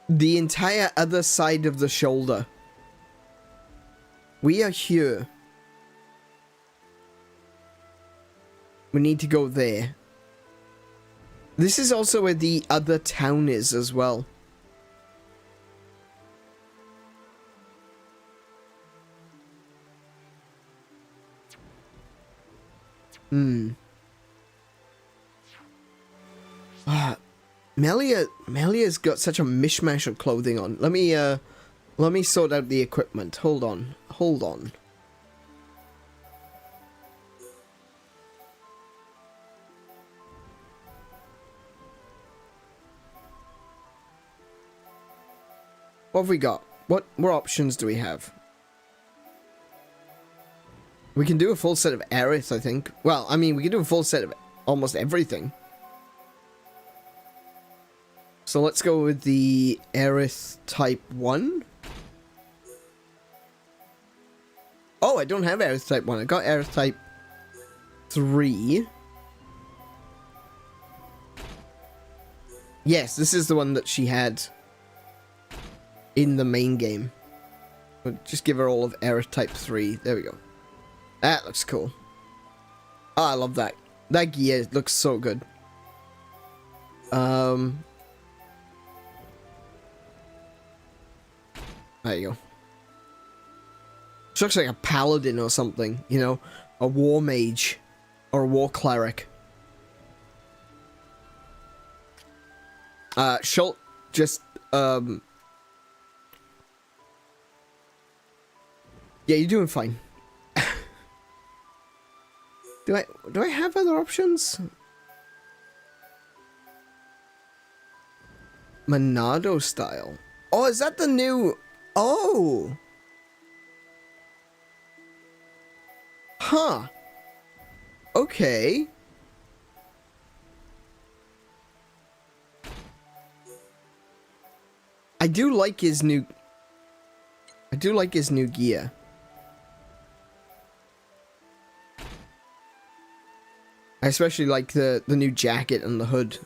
the entire other side of the shoulder. We are here. We need to go there. This is also where the other town is as well. Melia's got such a mishmash of clothing on. Let me sort out the equipment. Hold on. What have we got? What options do we have? We can do a full set of Aerith, I think. Well, I mean, we can do a full set of almost everything. So let's go with the Aerith type 1. Oh, I don't have Aerith type 1. I got Aerith type 3. Yes, this is the one that she had in the main game. But just give her all of Error Type 3. There we go. That looks cool. Oh, I love that. That gear looks so good. There you go. She looks like a paladin or something, you know, a war mage or a war cleric. Shulk just yeah, you're doing fine. do I have other options? Monado style. Oh, is that the new? Oh. Huh. Okay. I do like his new gear. I especially like the new jacket and the hood.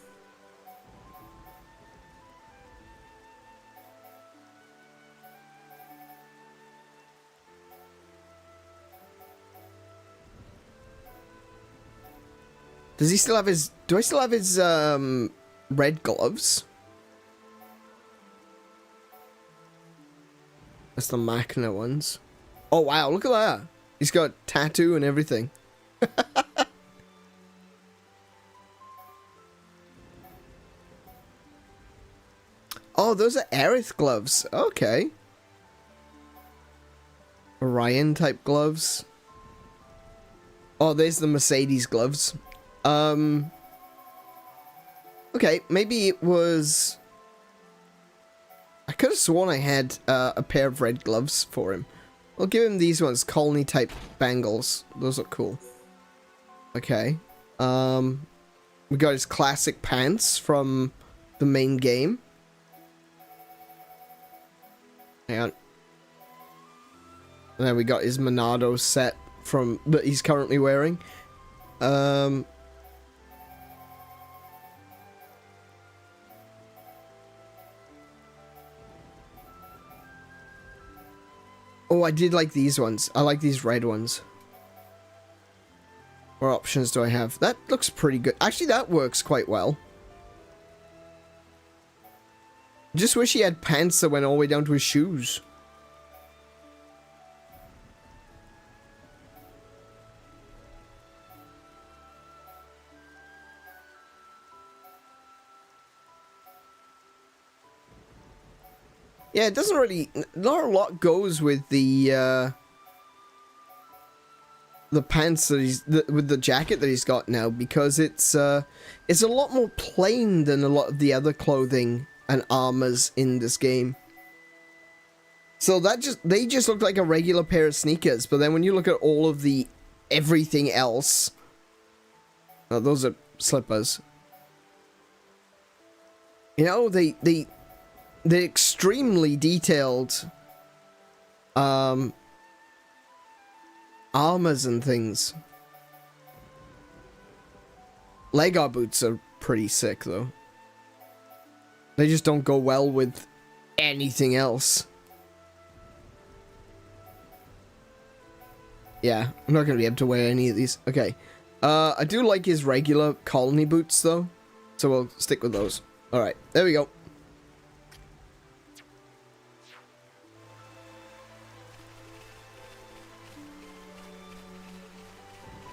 Does he still have his... Do I still have his, red gloves? That's the Machina ones. Oh, wow, look at that. He's got tattoo and everything. Oh, those are Aerith gloves. Okay. Orion type gloves. Oh, there's the Mercedes gloves. Okay, maybe it was... I could have sworn I had a pair of red gloves for him. I'll give him these ones, colony type bangles. Those look cool. Okay. We got his classic pants from the main game. Hang on. And then we got his Monado set from that he's currently wearing. Oh, I did like these ones. I like these red ones. What options do I have? That looks pretty good. Actually, that works quite well. Just wish he had pants that went all the way down to his shoes. Yeah, it doesn't really... Not a lot goes with the pants that he's... with the jacket that he's got now, because it's a lot more plain than a lot of the other clothing and armors in this game. So they just look like a regular pair of sneakers, but then when you look at all of the everything else... Oh, those are slippers. You know, they're extremely detailed armors and things. Lego boots are pretty sick though. They just don't go well with anything else. Yeah, I'm not gonna be able to wear any of these. Okay. I do like his regular colony boots though, so we'll stick with those. Alright, there we go.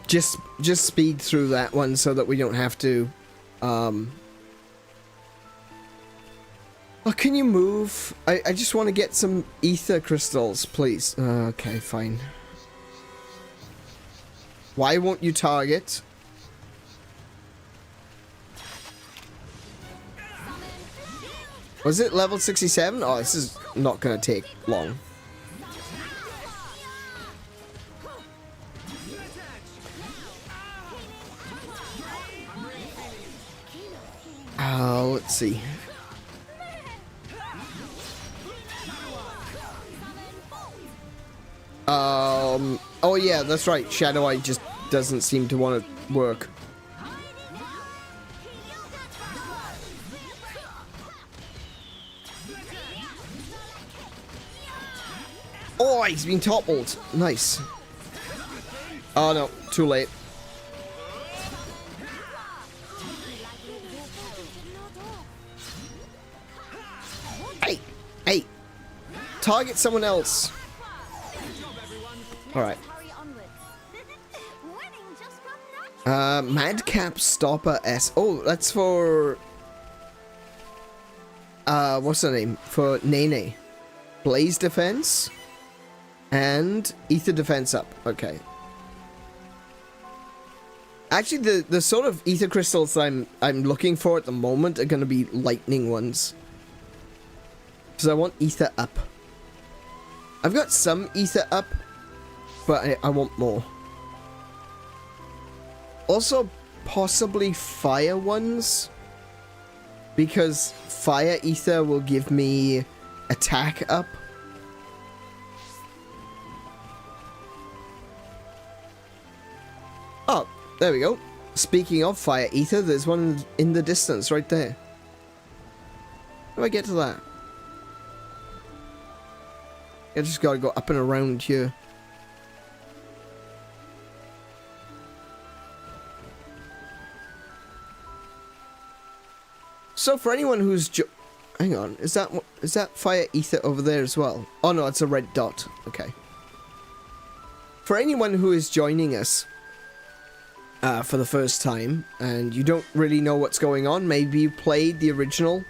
Just speed through that one so that we don't have to, Oh, can you move? I just want to get some ether crystals, please. Okay, fine. Why won't you target? Was it level 67? Oh, this is not gonna take long. Let's see. Oh yeah, that's right. Shadow Eye just doesn't seem to want to work. Oh, he's been toppled. Nice. Oh no, too late. Hey, hey, target someone else. All right. Madcap Stopper S. Oh, that's for what's her name? For Nene. Blaze defense and ether defense up. Okay. Actually, the sort of ether crystals I'm looking for at the moment are going to be lightning ones. Because I want ether up. I've got some ether up, but I want more. Also, possibly fire ones. Because fire ether will give me attack up. Oh, there we go. Speaking of fire ether, there's one in the distance right there. How do I get to that? I just gotta go up and around here. So for anyone who's hang on, is that fire ether over there as well? Oh no, it's a red dot. Okay. For anyone who is joining us for the first time and you don't really know what's going on, maybe you played the original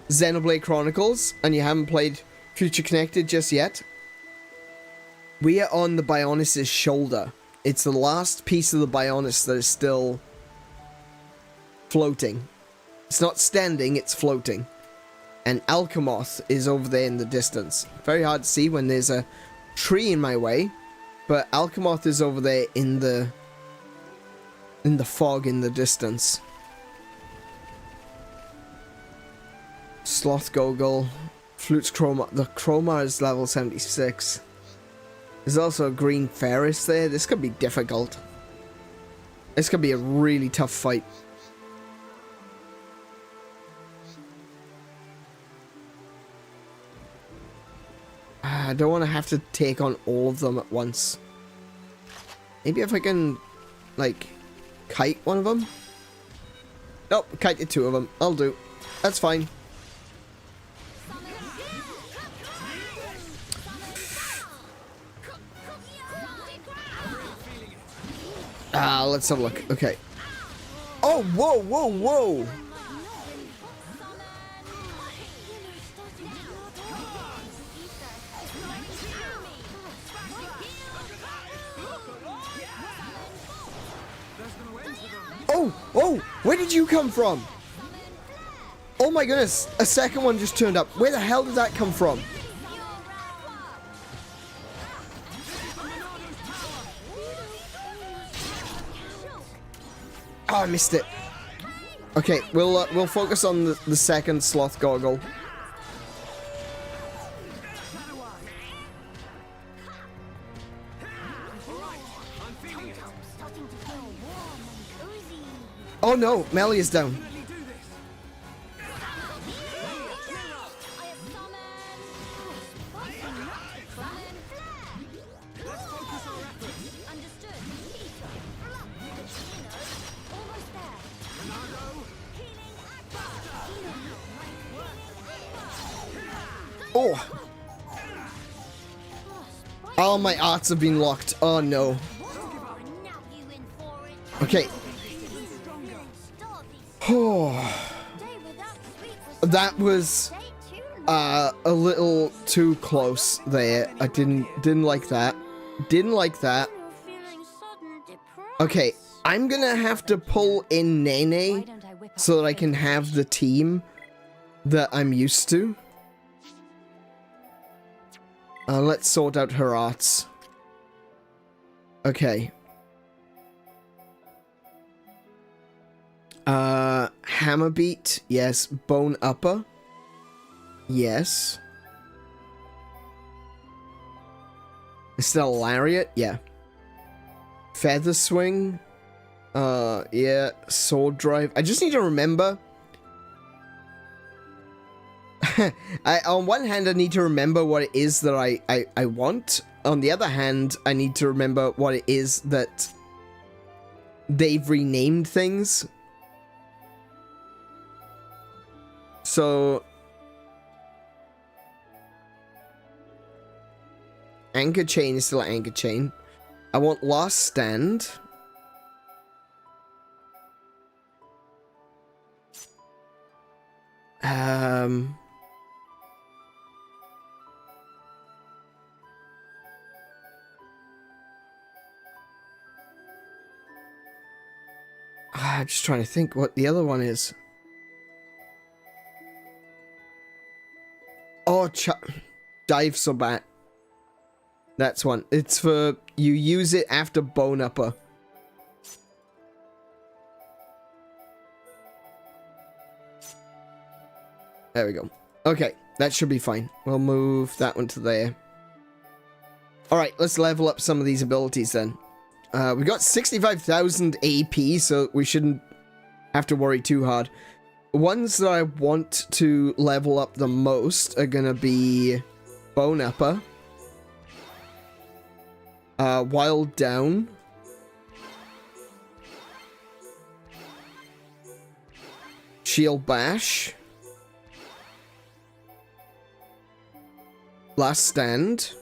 Xenoblade Chronicles and you haven't played Future Connected just yet. We are on the Bionis' shoulder. It's the last piece of the Bionis that is still floating. It's not standing, it's floating. And Alcamoth is over there in the distance. Very hard to see when there's a tree in my way, but Alcamoth is over there in the fog in the distance. Sloth Goggle, Flute's Chroma. The Chroma is level 76. There's also a green Ferris there. This could be difficult. This could be a really tough fight. I don't want to have to take on all of them at once. Maybe if I can, like, kite one of them? Nope, kited two of them. I'll do. That's fine. Let's have a look. Okay. Oh, whoa, whoa, whoa! Oh, where did you come from? Oh my goodness, a second one just turned up. Where the hell did that come from? Oh, I missed it. Okay, we'll focus on the second Sloth Goggle. Oh no, Melia's down. Oh! All my arts have been locked. Oh no. Okay. Oh. That was a little too close there. I didn't like that. Didn't like that. Okay, I'm gonna have to pull in Nene so that I can have the team that I'm used to. Let's sort out her arts. Okay. Hammer beat, yes. Bone upper, yes. Is that a lariat? Yeah. Feather swing, yeah. Sword drive. I just need to remember. On one hand, I need to remember what it is that I want. On the other hand, I need to remember what it is that they've renamed things. So... Anchor chain is still an anchor chain. I want last stand. I'm just trying to think what the other one is. Oh, dive Sabat. That's one. It's for you use it after bone upper. There we go. Okay, that should be fine. We'll move that one to there. Alright, let's level up some of these abilities then. We got 65,000 AP, so we shouldn't have to worry too hard. Ones that I want to level up the most are gonna be Bone Upper, Wild Down, Shield Bash, Last Stand,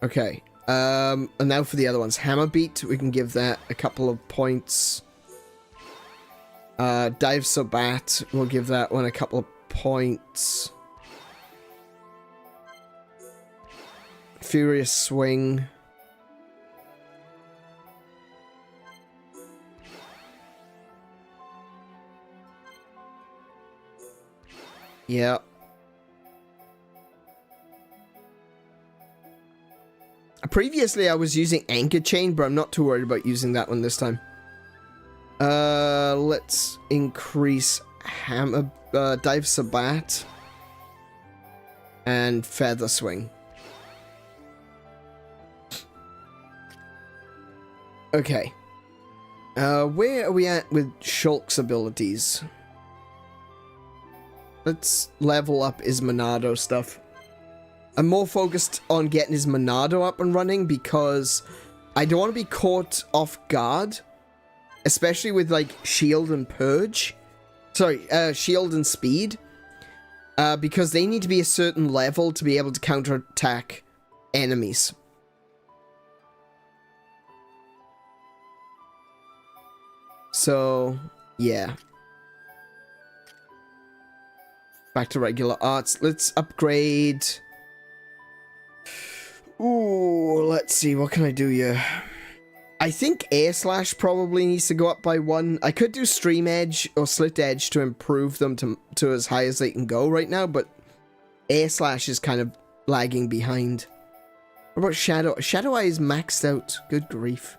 okay, and now for the other ones. Hammer Beat, we can give that a couple of points. Dive Sabat, we'll give that one a couple of points. Furious Swing. Yeah. Previously, I was using Anchor Chain, but I'm not too worried about using that one this time. Let's increase Hammer, Dive Sabat and Feather Swing. Okay. Where are we at with Shulk's abilities? Let's level up his Monado stuff. I'm more focused on getting his Monado up and running because I don't want to be caught off guard. Especially with, like, Shield and Purge. Sorry, Shield and Speed. Because they need to be a certain level to be able to counterattack enemies. So, yeah. Back to regular arts. Let's upgrade. Ooh, let's see. What can I do here? I think Air Slash probably needs to go up by 1. I could do Stream Edge or Slit Edge to improve them to as high as they can go right now, but Air Slash is kind of lagging behind. What about Shadow? Shadow Eye is maxed out. Good grief.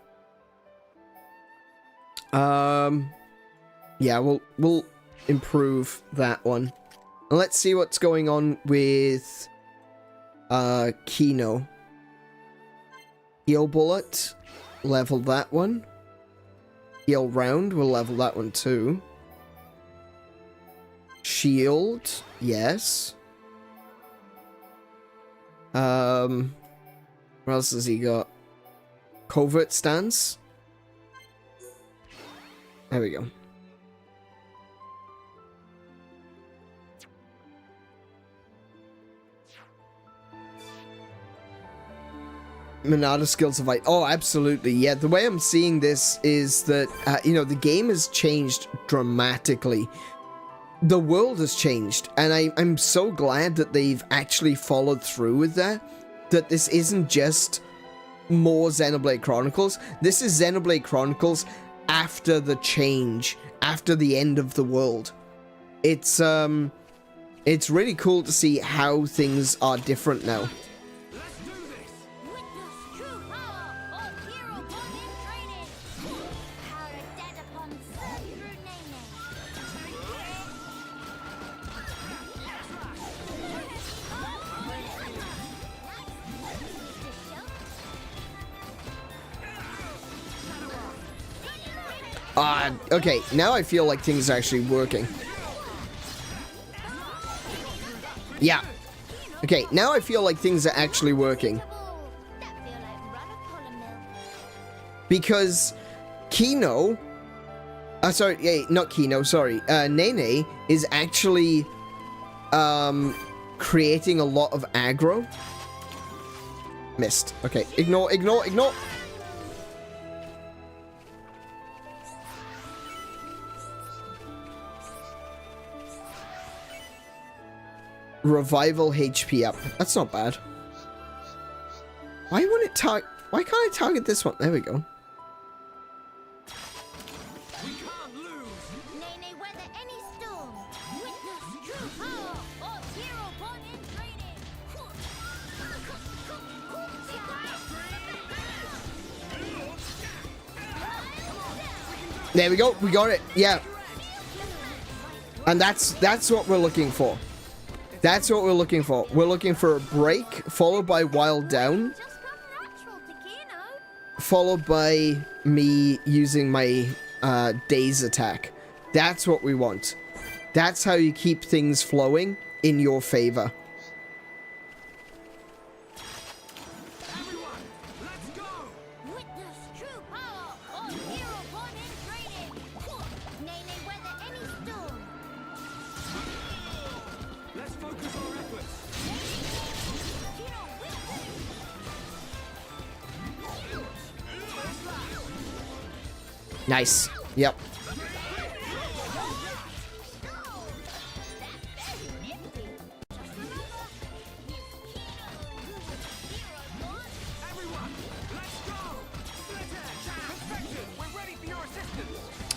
Yeah, we'll improve that one. And let's see what's going on with Kino. Heal Bullet, level that one. Heal Round, we'll level that one too. Shield, yes. What else has he got? Covert Stance. There we go. Monado skills of light. Oh, absolutely. Yeah, the way I'm seeing this is that, you know, the game has changed dramatically. The world has changed, and I'm so glad that they've actually followed through with that. That this isn't just more Xenoblade Chronicles. This is Xenoblade Chronicles after the change, after the end of the world. It's really cool to see how things are different now. Ah, okay, now I feel like things are actually working. Yeah. Okay, now I feel like things are actually working. Because Kino... sorry, yeah, not Kino, sorry. Nene is actually creating a lot of aggro. Missed. Okay, ignore, ignore, ignore. Revival HP up. That's not bad. Why won't it target? Why can't I target this one? There we go. We can't lose. Nene, weather any storm. Witness true power. _born in training. There we go. We got it. Yeah. And that's what we're looking for. That's what we're looking for. We're looking for a break, followed by Wild Down, followed by me using my Daze attack. That's what we want. That's how you keep things flowing in your favor. Everyone, let's go. Witness true power. _born in training. Nene, weather any storm. Let's focus our efforts. Nice. Yep.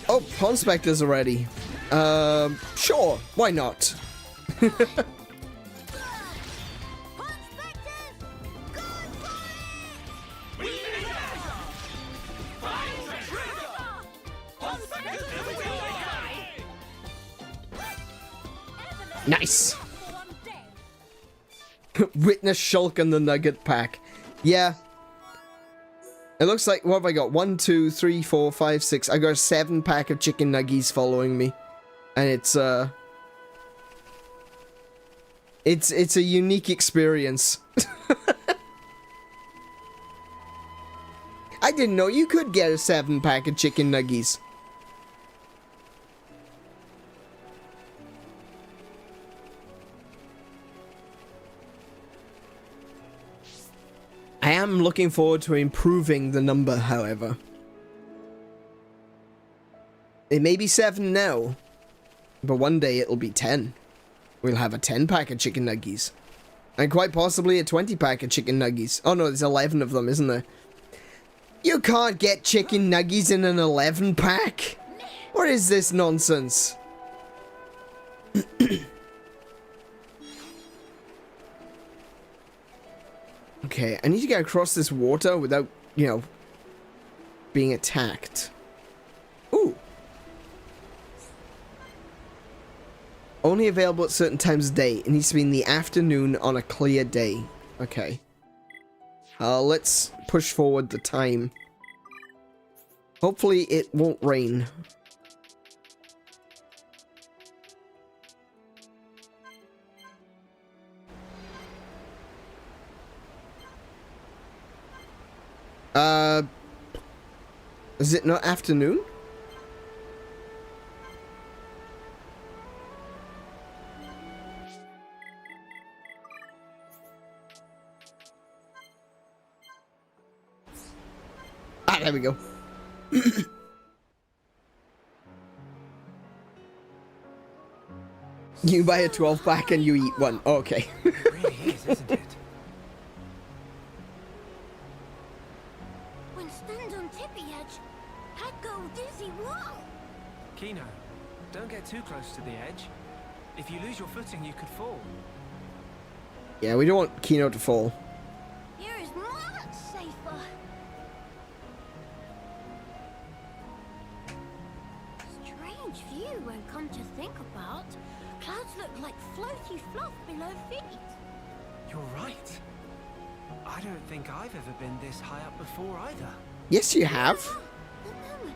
Oh, Pawn Specters are ready. Sure. Why not? Nice. Witness Shulk and the Nugget Pack. Yeah. It looks like, what have I got? 1, 2, 3, 4, 5, 6. I got a 7-pack of chicken nuggies following me. And it's a unique experience. I didn't know you could get a 7-pack of chicken nuggies. I am looking forward to improving the number, however. It may be 7 now, but one day it'll be 10. We'll have a 10-pack of chicken nuggies. And quite possibly a 20-pack of chicken nuggies. Oh no, there's 11 of them, isn't there? You can't get chicken nuggies in an 11-pack! What is this nonsense? Okay, I need to get across this water without, you know, being attacked. Ooh. Only available at certain times of day. It needs to be in the afternoon on a clear day. Okay. Let's push forward the time. Hopefully it won't rain. Is it not afternoon? Ah, there we go. You buy a 12-pack and you eat one. Oh, okay. It really is, isn't it? When stand on tippy edge, I'd go dizzy. Whoa! Kino, don't get too close to the edge. If you lose your footing, you could fall. Yeah, we don't want Kino to fall. Here is much safer. Strange view when come to think about. Clouds look like floaty fluff below feet. You're right. I don't think I've ever been this high up before either. Yes, you have. A moment.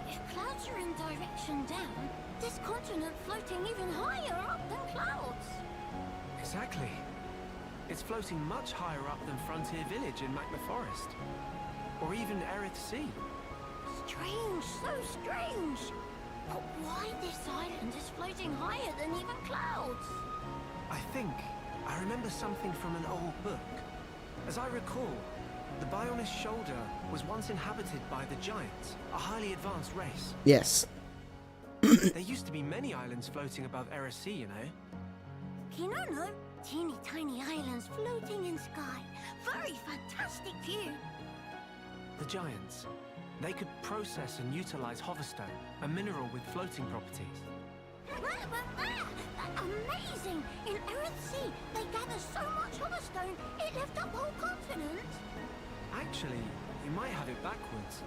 If clouds same direction down, this continent floating even higher up than clouds. Exactly. It's floating much higher up than Frontier Village in Magma Forest. Or even Erith Sea. Strange, so strange. But why this island is floating higher than even clouds? I remember something from an old book. As I recall, the Bionis shoulder was once inhabited by the Giants, a highly advanced race. Yes. There used to be many islands floating above Erith Sea, you know. Kinono, teeny tiny islands floating in sky. Very fantastic view. The Giants. They could process and utilize hoverstone, a mineral with floating properties. Amazing! In Erith Sea, they gather so much hoverstone, it left up whole continent. Actually, you might have it backwards.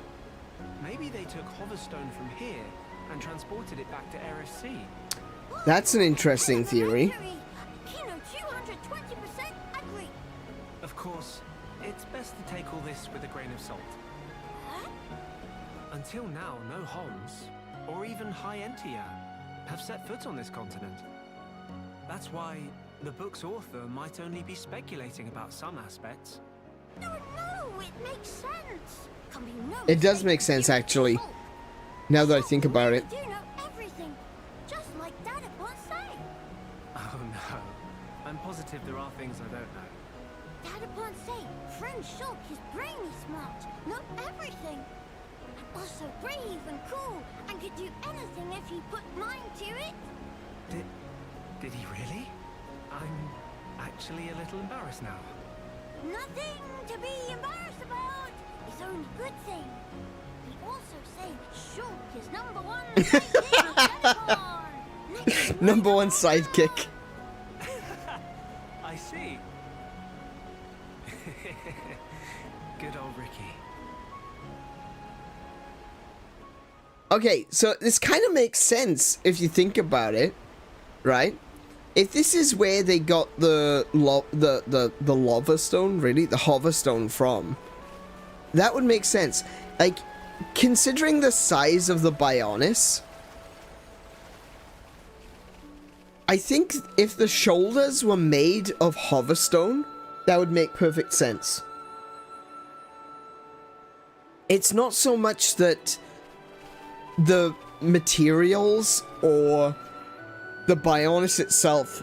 Maybe they took hoverstone from here and transported it back to Erith Sea. That's an interesting theory. Kino 220% agree. Of course, it's best to take all this with a grain of salt. Huh? Until now, no Homs, or even High Entia, have set foot on this continent. That's why the book's author might only be speculating about some aspects. No, it makes sense. Can be no It does mistake make sense, theory at actually, all. now that I think about it. You know everything, just like Dad once say. Oh no, I'm positive there are things I don't know. Dad once say, friend Shulk is brainy smart, know everything. And also brave and cool, and could do anything if he put mind to it. Did he really? I'm actually a little embarrassed now. Nothing to be embarrassed about. It's only good thing. He also say Shulk is number one sidekick of Teleporn. Next to Number one Wonder sidekick. I see. Good old Ricky. Okay, so this kind of makes sense if you think about it, right? If this is where they got the lava stone, really, the hover stone from, that would make sense. Like, considering the size of the Bionis, I think if the shoulders were made of hoverstone, that would make perfect sense. It's not so much that the materials or the Bionis itself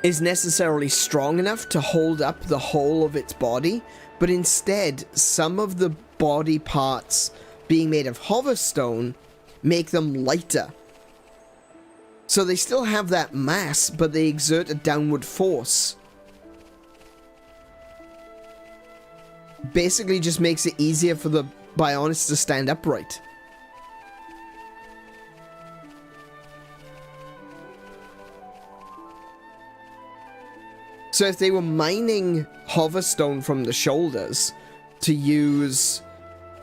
is necessarily strong enough to hold up the whole of its body, but instead some of the body parts being made of hoverstone make them lighter. So they still have that mass, but they exert a downward force. Basically just makes it easier for the Bionis to stand upright. So if they were mining hoverstone from the shoulders to use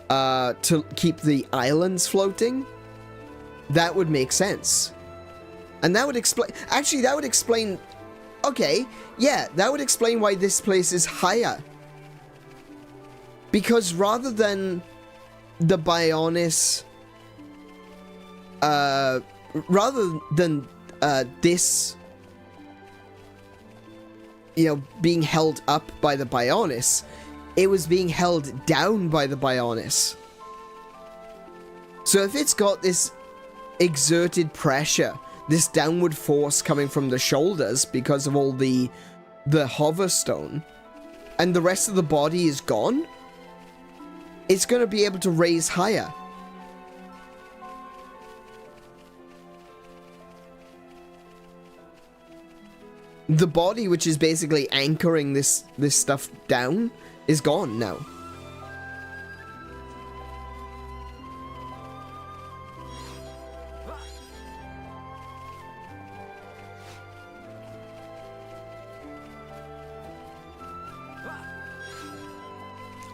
to keep the islands floating, that would make sense. And that would explain... Actually, that would explain... Okay, yeah, that would explain why this place is higher. Because rather than the Bionis... rather than this... you know, being held up by the Bionis, it was being held down by the Bionis. So if it's got this exerted pressure, this downward force coming from the shoulders because of all the hoverstone, and the rest of the body is gone, it's going to be able to raise higher. The body, which is basically anchoring this stuff down, is gone now.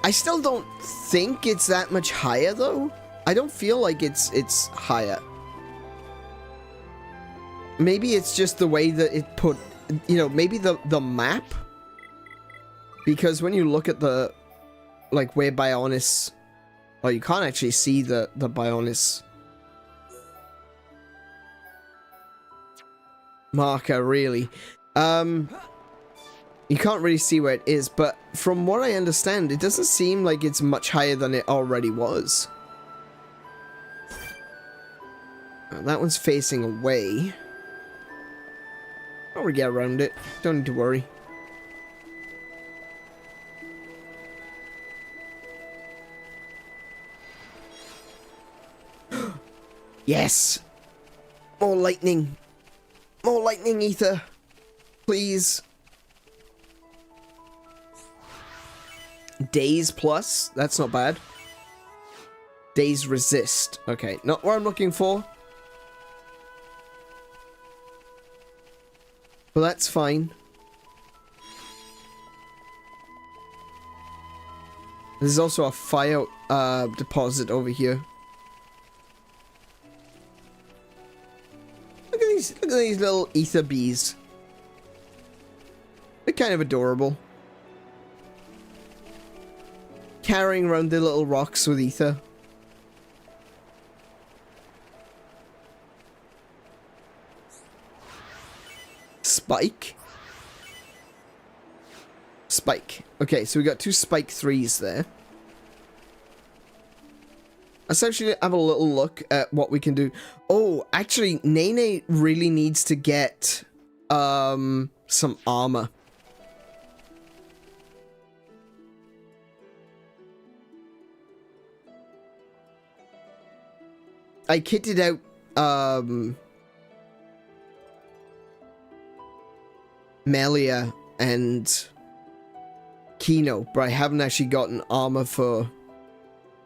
I still don't think it's that much higher, though. I don't feel like it's higher. Maybe it's just the way that it put... You know, maybe the map, because when you look at the, like, where Bionis, well, you can't actually see the Bionis marker, really. You can't really see where it is, but from what I understand, it doesn't seem like it's much higher than it already was. That one's facing away. I'll get around it. Don't need to worry. Yes! More lightning! More lightning ether! Please! Daze plus? That's not bad. Daze resist. Okay, not what I'm looking for. But that's fine. There's also a fire deposit over here. Look at these little ether bees. They're kind of adorable. Carrying around the little rocks with ether. Spike? Spike. Okay, so we got 2 spike 3s there. Let's actually have a little look at what we can do. Oh, actually, Nene really needs to get some armor. I kitted out Melia and Kino, but I haven't actually gotten armor for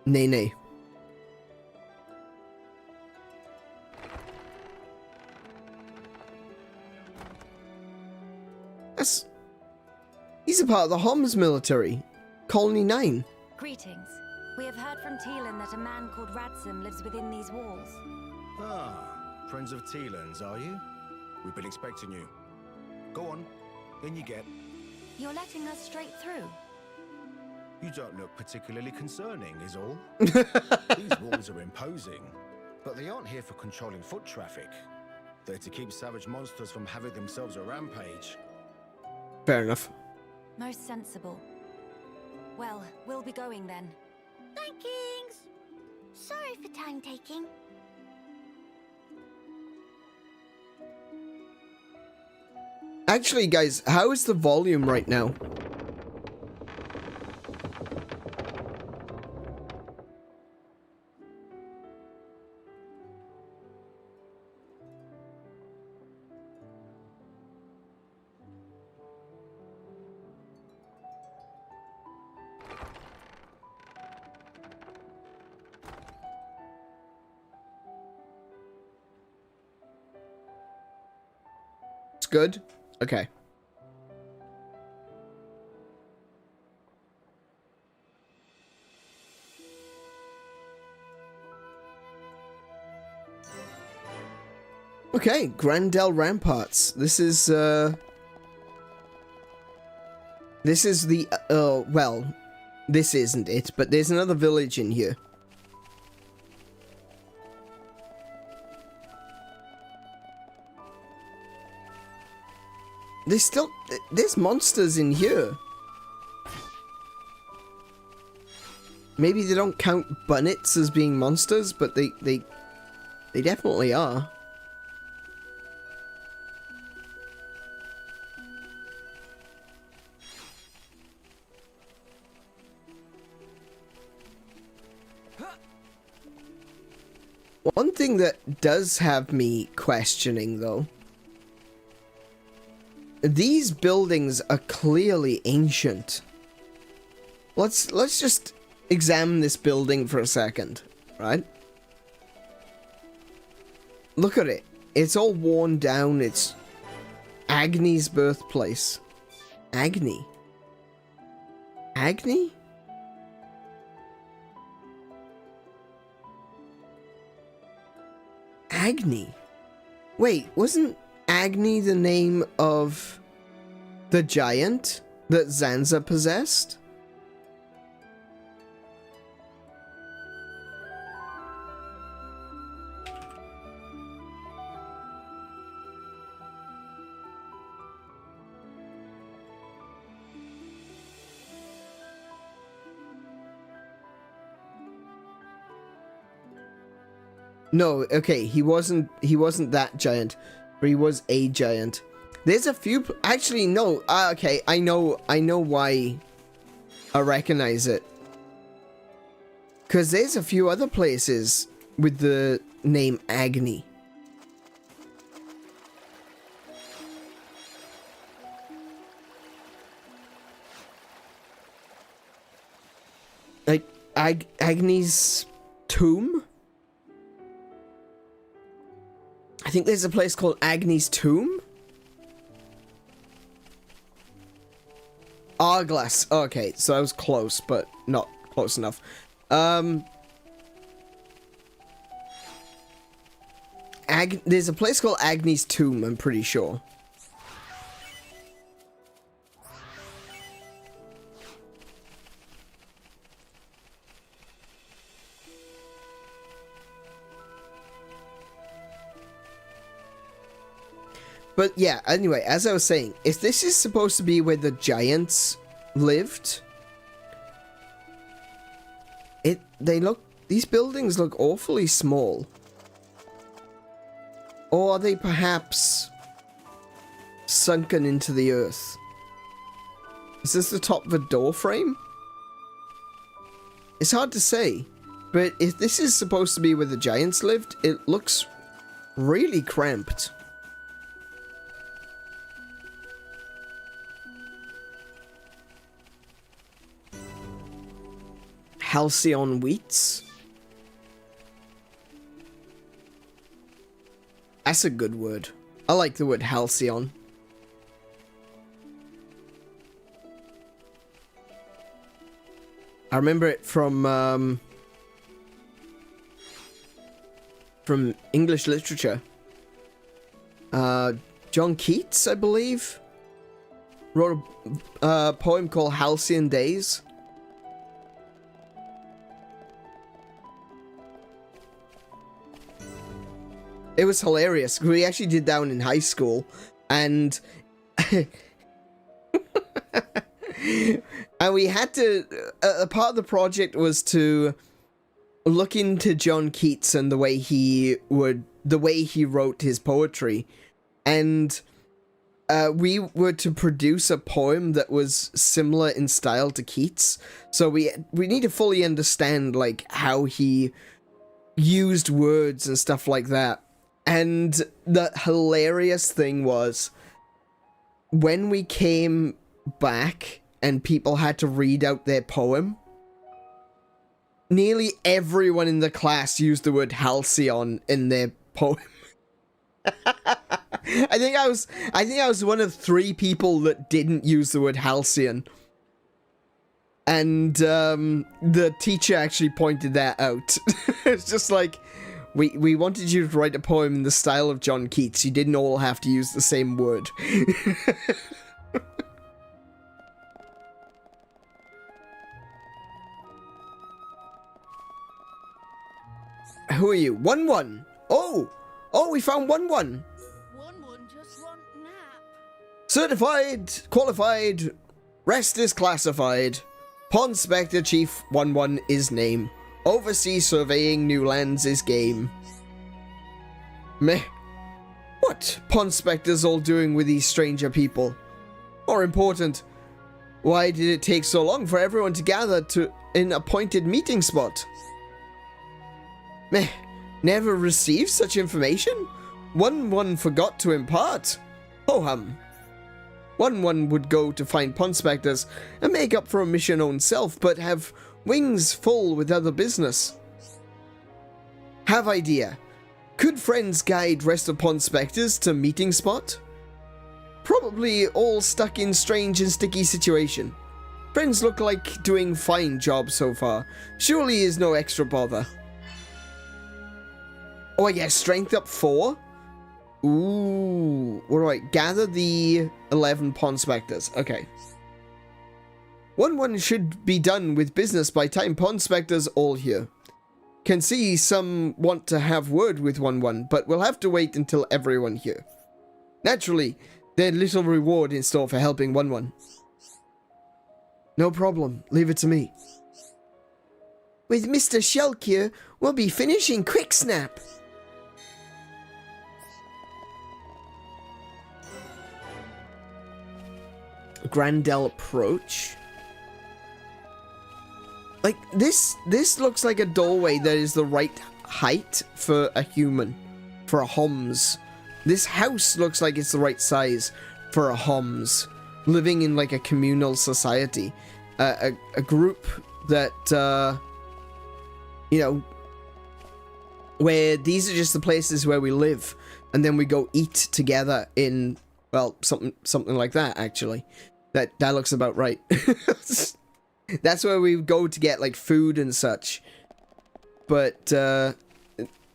Nene. He's a part of the Homs military. Colony 9. Greetings. We have heard from Teelan that a man called Radzim lives within these walls. Ah, friends of Teelan's, are you? We've been expecting you. Go on, in you get. You're letting us straight through. You don't look particularly concerning, is all. These walls are imposing, but they aren't here for controlling foot traffic. They're to keep savage monsters from having themselves a rampage. Fair enough. Most sensible. Well, we'll be going then. Thankings. Sorry for time taking. Actually, guys, how is the volume right now? It's good? Okay. Okay, Grandel Ramparts. This is the, well, this isn't it, but there's another village in here. There's monsters in here. Maybe they don't count bunnets as being monsters, but they definitely are. One thing that does have me questioning, though, these buildings are clearly ancient. Let's just examine this building for a second, right? Look at it. It's all worn down. It's Agni's birthplace. Agni? Agni? Agni? Wait, wasn't Agni the name of the giant that Zanza possessed? No, okay, he wasn't that giant, but he was a giant. There's a few, actually, no, okay, I know why I recognize it. Because there's a few other places with the name Agni. Like, Agni's tomb? I think there's a place called Agni's tomb? Arglass. Okay, so I was close, but not close enough. There's a place called Agni's tomb, I'm pretty sure. But yeah, anyway, as I was saying, if this is supposed to be where the giants lived, these buildings look awfully small. Or are they perhaps sunken into the earth? Is this the top of a door frame? It's hard to say, but if this is supposed to be where the giants lived, it looks really cramped. Halcyon wheats. That's a good word. I like the word halcyon. I remember it from English literature. John Keats, I believe, wrote a poem called Halcyon Days. It was hilarious. We actually did that one in high school, and and we had to. A part of the project was to look into John Keats and the way he wrote his poetry, and we were to produce a poem that was similar in style to Keats. So we need to fully understand like how he used words and stuff like that. And the hilarious thing was, when we came back and people had to read out their poem, nearly everyone in the class used the word halcyon in their poem. I think I was one of 3 people that didn't use the word halcyon. And the teacher actually pointed that out. It's just like, we wanted you to write a poem in the style of John Keats. You didn't all have to use the same word. Who are you? 1-1. Oh, we found 1-1. 1-1 just want nap. Certified, qualified, rest is classified. Pond Spectre Chief 1-1 is name. Overseas surveying new lands is game. Meh. What Pond Spectre's all doing with these stranger people? More important, why did it take so long for everyone to gather to an appointed meeting spot? Meh. Never received such information? 1-1 forgot to impart. Ho-hum. 1-1 would go to find Pond Spectres and make up for a mission own self, but have wings full with other business. Have idea. Could friends guide rest of Pond Spectres to meeting spot? Probably all stuck in strange and sticky situation. Friends look like doing fine job so far. Surely is no extra bother. Oh, I guess strength up 4? Ooh. Alright, gather the 11 Pond Spectres. Okay. 1-1 should be done with business by time Pond Spectres all here. Can see some want to have word with 1-1, but we'll have to wait until everyone here. Naturally, there's little reward in store for helping 1-1. No problem, leave it to me. With Mr. Shulk here, we'll be finishing quick snap. Grandel approach. Like, this looks like a doorway that is the right height for a human, for a Homs. This house looks like it's the right size for a Homs, living in like a communal society, a group that, you know, where these are just the places where we live, and then we go eat together in, well, something like that. Actually, that looks about right. That's where we go to get like food and such. But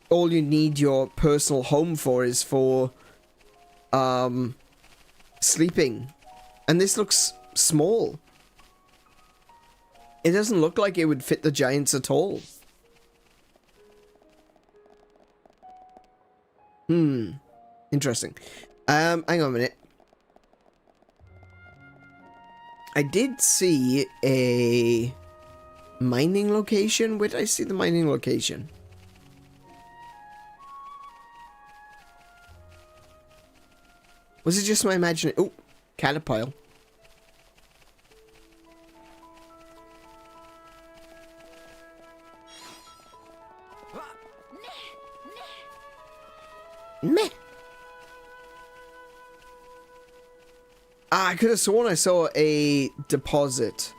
all you need your personal home for is for sleeping. And this looks small. It doesn't look like it would fit the giants at all. Interesting. Hang on a minute. I did see a mining location. Where did I see the mining location? Was it just my imagination? Oh, caterpillar. Meh. I could have sworn I saw a deposit.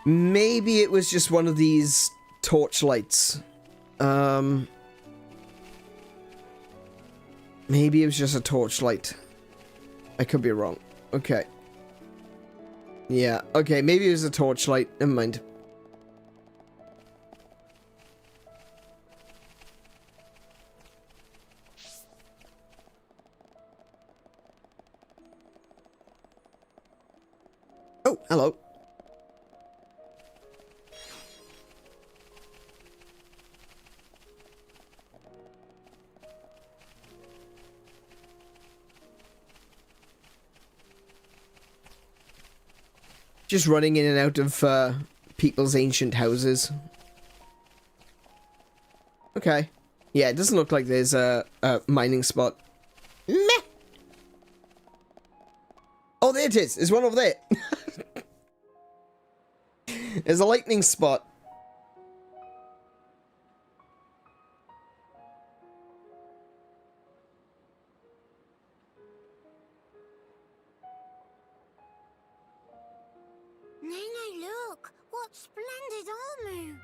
Maybe it was just one of these torchlights. Maybe it was just a torchlight. I could be wrong. Okay. Yeah, okay, maybe it was a torchlight. Never mind. Oh, hello. Just running in and out of people's ancient houses. Okay. Yeah, it doesn't look like there's a mining spot. Meh. Oh, there it is. There's one over there. There's a lightning spot. Nene, look! What splendid armor!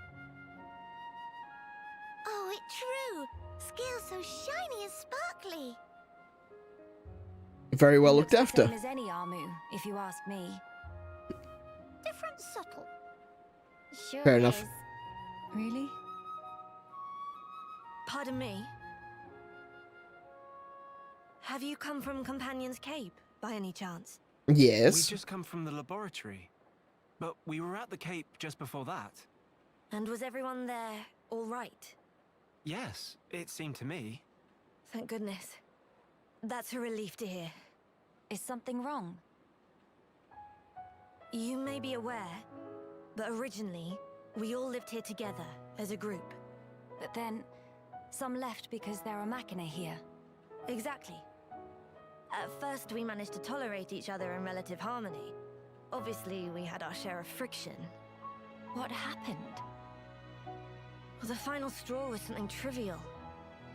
Oh, it's true! Scales so shiny and sparkly! Very well Looks looked after. the same as any Armu, if you ask me. Different subtle. Sure Fair enough. is. Really? Pardon me? Have you come from Companion's Cape, by any chance? Yes. We just come from the laboratory. But we were at the Cape just before that. And was everyone there all right? Yes, it seemed to me. Thank goodness. That's a relief to hear. Is something wrong? You may be aware, but originally, we all lived here together, as a group. But then, some left because there are Machina here. Exactly. At first, we managed to tolerate each other in relative harmony. Obviously, we had our share of friction. What happened? Well, the final straw was something trivial.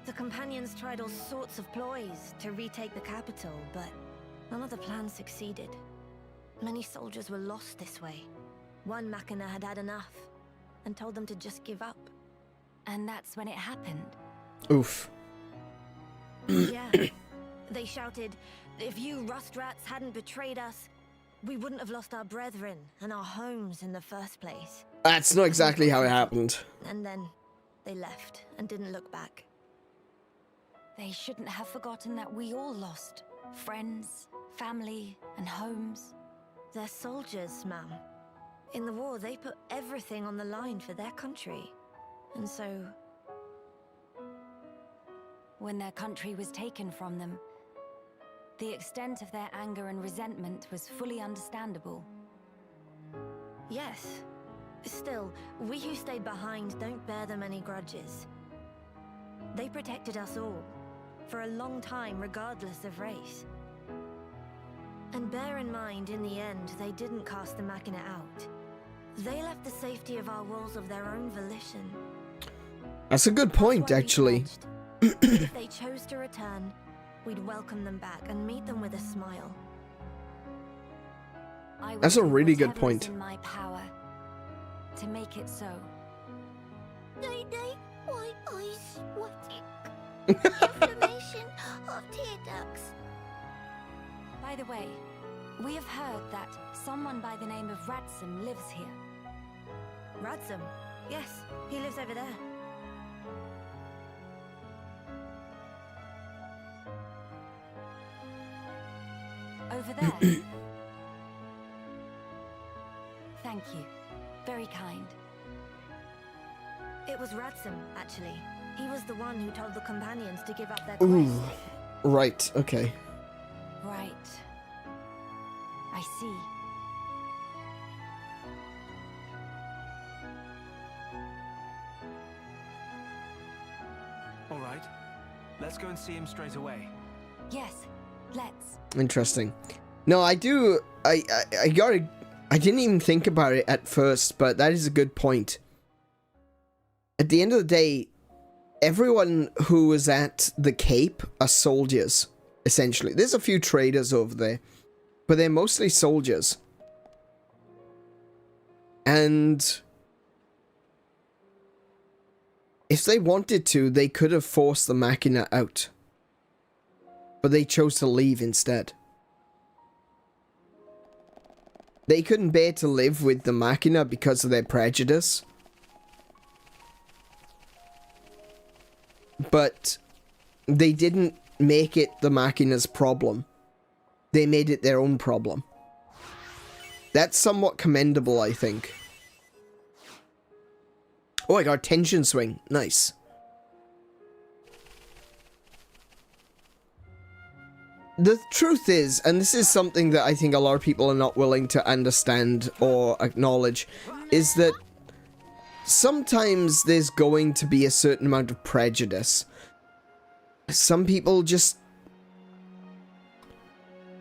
The Companions tried all sorts of ploys to retake the capital, but none of the plans succeeded. Many soldiers were lost this way. One Machina had had enough, and told them to just give up. And that's when it happened. Oof. Yeah. They shouted, if you rust rats hadn't betrayed us, we wouldn't have lost our brethren and our homes in the first place. That's not exactly how it happened. And then they left and didn't look back. They shouldn't have forgotten that we all lost. Friends, family, and homes. They're soldiers, ma'am. In the war, they put everything on the line for their country. And so... When their country was taken from them, the extent of their anger and resentment was fully understandable. yes. Still, we who stayed behind don't bear them any grudges. They protected us all. for a long time regardless of race. And bear in mind, in the end, they didn't cast the Machina out. They left the safety of our walls of their own volition. That's a good point, actually. If they chose to return, we'd welcome them back and meet them with a smile. I will That's a do really good whatever is point. in my power to make it so. Day, why eyes sweating? Inflammation of tear ducts. By the way, we have heard that someone by the name of Radsum lives here. Radsum? Yes, he lives over there. Over there? Thank you. Very kind. It was Radsum, actually. He was the one who told the companions to give up their quest. Ooh. Right, okay. Right. I see. All right. Let's go and see him straight away. Yes, let's. Interesting. No, I do. I didn't even think about it at first, but that is a good point. At the end of the day, everyone who was at the Cape are soldiers, essentially. There's a few traders over there, but they're mostly soldiers. And if they wanted to, they could have forced the Machina out. But they chose to leave instead. They couldn't bear to live with the Machina because of their prejudice. But they didn't make it the Machina's problem. They made it their own problem. That's somewhat commendable, I think. Oh, I got a tension swing. Nice. The truth is, and this is something that I think a lot of people are not willing to understand or acknowledge, is that sometimes there's going to be a certain amount of prejudice. Some people just,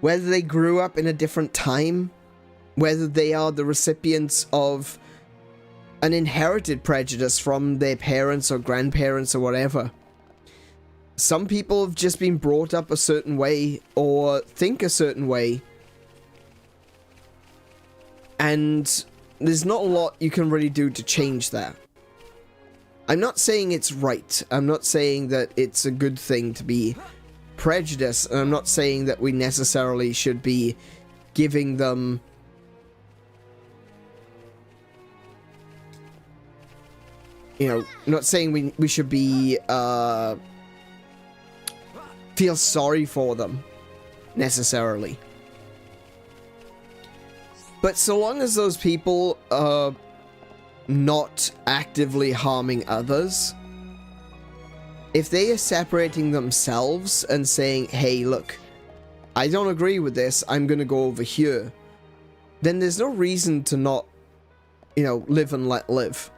whether they grew up in a different time, whether they are the recipients of an inherited prejudice from their parents or grandparents or whatever. Some people have just been brought up a certain way or think a certain way. And there's not a lot you can really do to change that. I'm not saying it's right. I'm not saying that it's a good thing to be prejudiced. And I'm not saying that we necessarily should be giving them not saying we should be feel sorry for them necessarily. But so long as those people are not actively harming others, if they are separating themselves and saying, hey, look, I don't agree with this, I'm gonna go over here, then there's no reason to not, live and let live.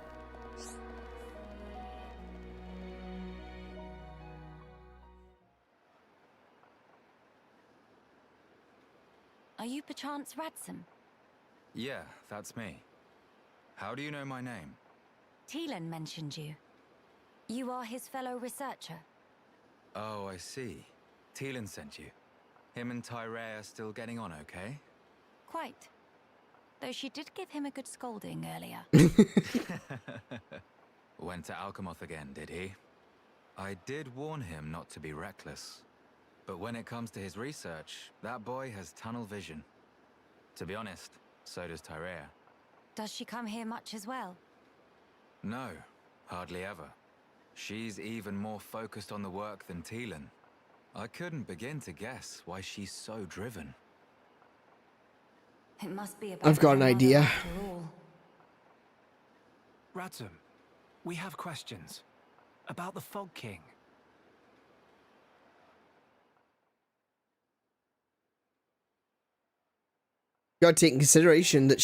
Are you perchance Radsum? Yeah, that's me. How do you know my name? Teelan mentioned you. You are his fellow researcher. Oh, I see. Teelan sent you. Him and Tyree are still getting on okay? Quite. Though she did give him a good scolding earlier. Went to Alcamoth again, did he? I did warn him not to be reckless. But when it comes to his research, that boy has tunnel vision. To be honest, so does Tyree. Does she come here much as well? No, hardly ever. She's even more focused on the work than Teelan. I couldn't begin to guess why she's so driven. It must be about I've got an her mother idea. after all. Radsum, we have questions. About the Fog King. Gotta take in consideration that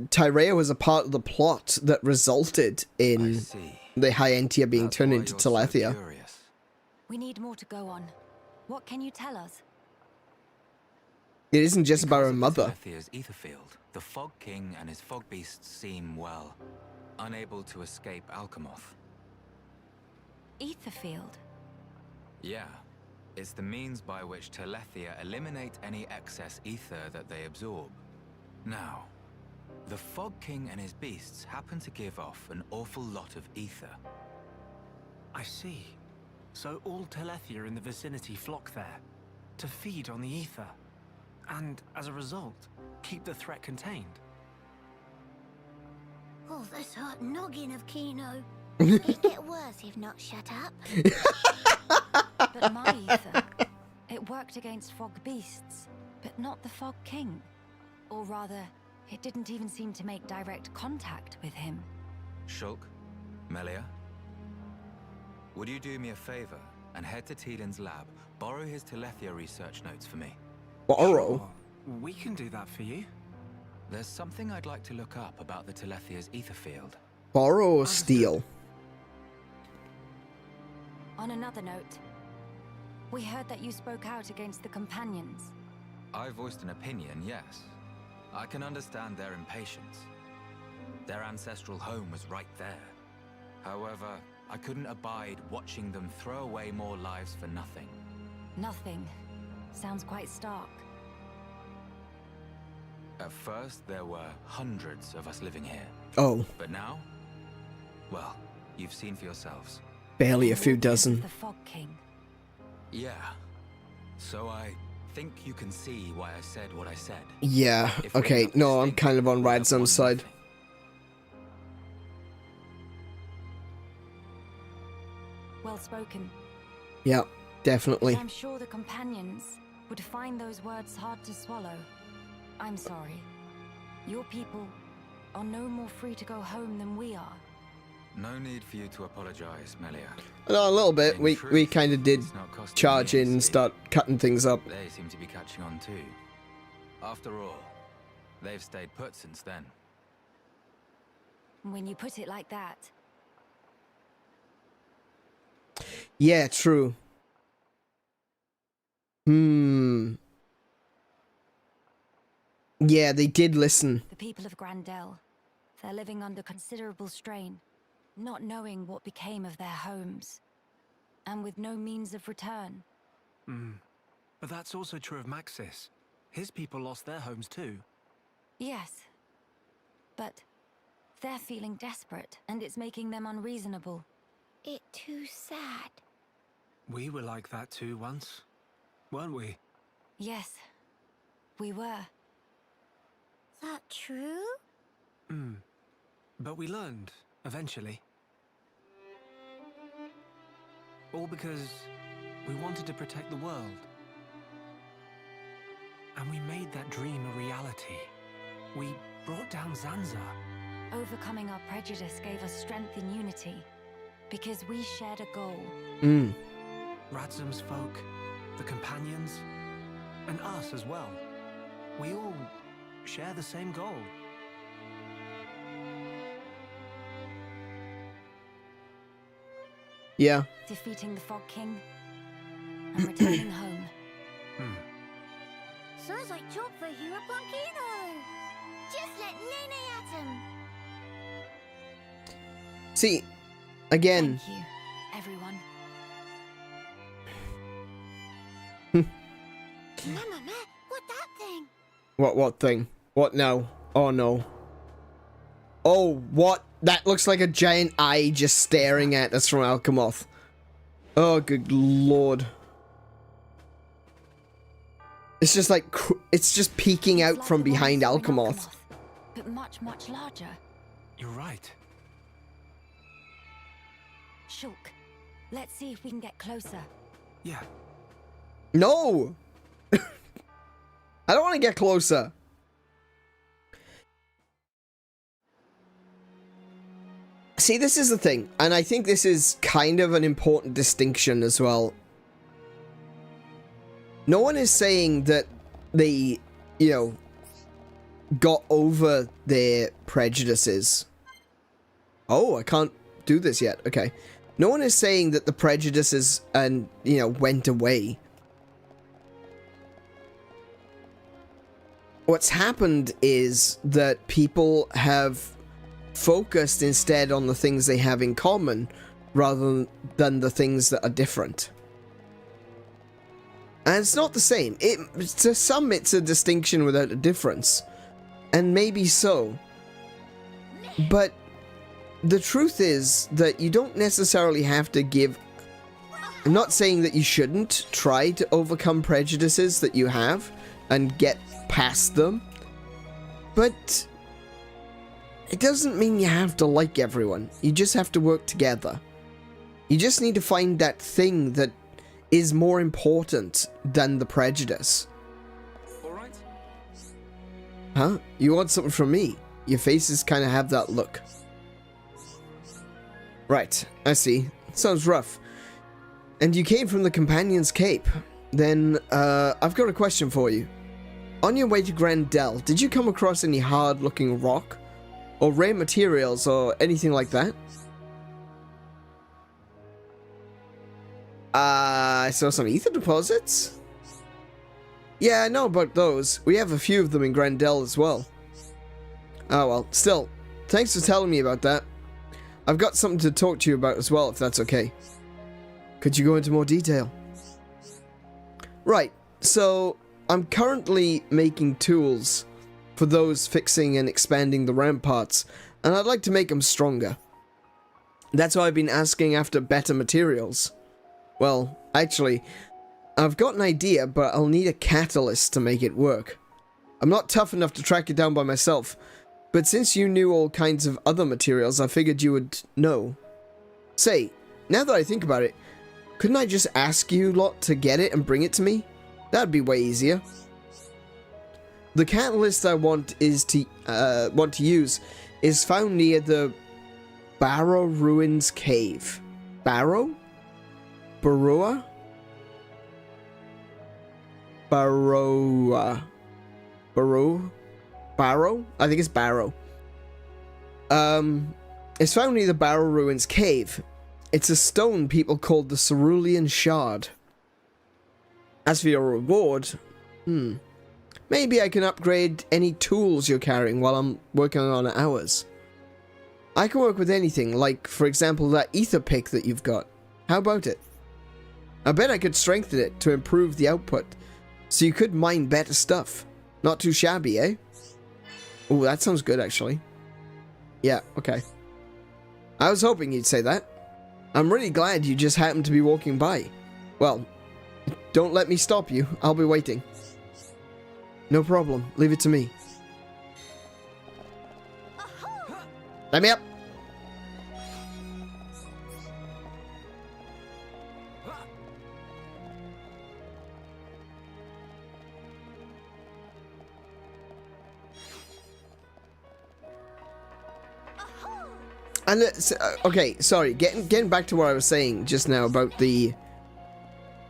Tyree was a part of the plot that resulted I in see. the Hyentia being That's turned why into you're so Telethia. curious. We need more to go on. What can you tell us? It isn't just about Because her of mother. the Telethia's ether field, the Fog King and his fog beasts seem, well, unable to escape Alcamoth. Ether field. Yeah. It's the means by which Telethia eliminate any excess ether that they absorb. Now, the Fog King and his beasts happen to give off an awful lot of ether. I see. So all Telethia in the vicinity flock there to feed on the ether, and as a result, keep the threat contained. Oh, this hurt noggin of Kino. It'd get worse if not shut up. But my ether, it worked against fog beasts, but not the Fog King. Or rather, it didn't even seem to make direct contact with him. Shulk, Melia, would you do me a favor and head to Tielin's lab, borrow his Telethia research notes for me? Borrow? Sure, we can do that for you. There's something I'd like to look up about the Telethia's ether field. Borrow or steal? On another note, we heard that you spoke out against the companions. I voiced an opinion, yes. I can understand their impatience. Their ancestral home was right there. However, I couldn't abide watching them throw away more lives for nothing. Nothing. Sounds quite stark. At first, there were hundreds of us living here. Oh, But now, well, you've seen for yourselves. barely a few All because of dozen. The Fog King. Yeah. So I think you can see why I said what I said. Yeah, If we okay, have no, I'm distinct, kind of on we have Radzam's won side. nothing. Well spoken. Yeah, definitely. I'm sure the companions would find those words hard to swallow. I'm sorry. Your people are no more free to go home than we are. No need for you to apologize, Melia. No, a little bit. In We truth, kind of did it's not costing charge me, in and see. start cutting things up. They seem to be catching on too. After all, they've stayed put since then. When you put it like that, Yeah, true. Yeah, they did listen. the people of Grandel, they're living under considerable strain, not knowing what became of their homes, and with no means of return. But that's also true of Maxis. His people lost their homes too. Yes, but they're feeling desperate, and it's making them unreasonable. It too sad. We were like that too once, weren't we? Yes, we were. That true? But we learned, eventually. All because we wanted to protect the world. And we made that dream a reality. We brought down Zanza. Overcoming our prejudice gave us strength in unity, because we shared a goal. Radzam's folk, the companions, and us as well. We all share the same goal. Yeah. Defeating the Fog King and returning home. Sounds like job for 𝗂𝗄𝗄𝗃𝗃. Just let Nene at him. See, again, Thank you, everyone. Mama, what that thing? what thing? What now? Oh no. Oh, what? That looks like a giant eye just staring at us from Alcamoth. Oh, good lord. It's just like, it's just peeking It's out like from the one behind we saw in Alcamoth. but much, much larger. You're right. Shulk, let's see if we can get closer. Yeah. No! I don't want to get closer. See, this is the thing, and I think this is kind of an important distinction as well. No one is saying that they, you know, got over their prejudices. Oh, I can't do this yet. Okay. No one is saying that the prejudices and, you know, went away. what's happened is that people have focused instead on the things they have in common rather than the things that are different. And it's not the same. To some, it's a distinction without a difference. And maybe so. But the truth is that you don't necessarily have to give... I'm not saying that you shouldn't try to overcome prejudices that you have and get past them. But it doesn't mean you have to like everyone. You just have to work together. You just need to find that thing that is more important than the prejudice. All right. Huh? You want something from me? Your faces kind of have that look. Right, I see. Sounds rough. And you came from the Companion's Cape. Then, I've got a question for you. On your way to Grand Dell, did you come across any hard-looking rock? Or rare materials, or anything like that? I saw some ether deposits. Yeah, I know about those. We have a few of them in Grand Dell as well. Oh well, still, thanks for telling me about that. I've got something to talk to you about as well, if that's okay. Could you go into more detail? Right, so I'm currently making tools for those fixing and expanding the ramparts, and I'd like to make them stronger. That's why I've been asking after better materials. Well, actually, I've got an idea, but I'll need a catalyst to make it work. I'm not tough enough to track it down by myself, but since you knew all kinds of other materials, I figured you would know. Say, now that I think about it, couldn't I just ask you lot to get it and bring it to me? That'd be way easier. The catalyst I want to use is found near the Barrow Ruins Cave. Barrow? Barrow? Barrow? Barrow? I think it's Barrow. It's found near the Barrow Ruins Cave. It's a stone people called the Cerulean Shard. As for your reward, maybe I can upgrade any tools you're carrying while I'm working on ours. I can work with anything, like, for example, that ether pick that you've got. How about it? I bet I could strengthen it to improve the output, so you could mine better stuff. Not too shabby, eh? Ooh, that sounds good, actually. Yeah, okay. I was hoping you'd say that. I'm really glad you just happened to be walking by. Well, don't let me stop you. I'll be waiting. No problem. Leave it to me. Let me up. And okay, sorry, getting back to what I was saying just now about the,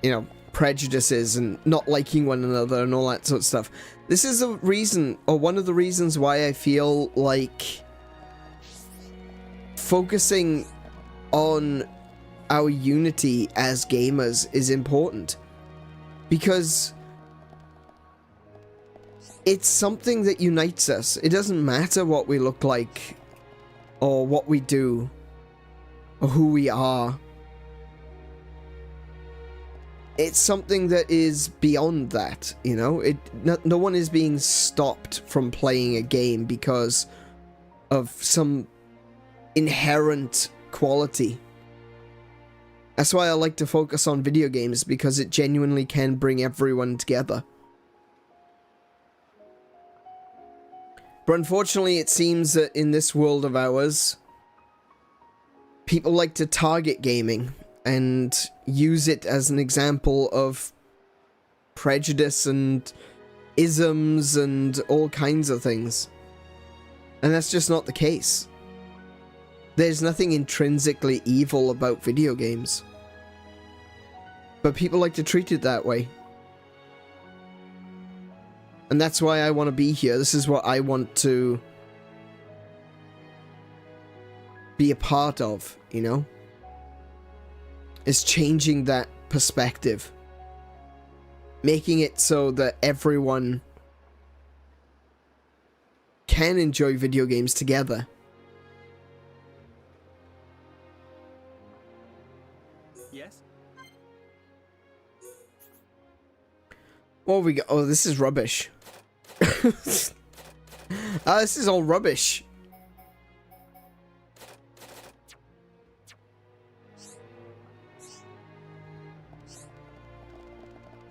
you know, prejudices and not liking one another and all that sort of stuff. This is a reason, or one of the reasons why I feel like focusing on our unity as gamers is important. Because it's something that unites us. It doesn't matter what we look like, or what we do, or who we are. It's something that is beyond that, you know? No one is being stopped from playing a game because of some inherent quality. That's why I like to focus on video games, because it genuinely can bring everyone together. But unfortunately, it seems that in this world of ours, people like to target gaming and use it as an example of prejudice and isms and all kinds of things. And that's just not the case. There's nothing intrinsically evil about video games. But people like to treat it that way. And that's why I want to be here. This is what I want to be a part of, you know? Is changing that perspective. Making it so that everyone can enjoy video games together. Yes? What have we got? Oh, this is rubbish. This is all rubbish.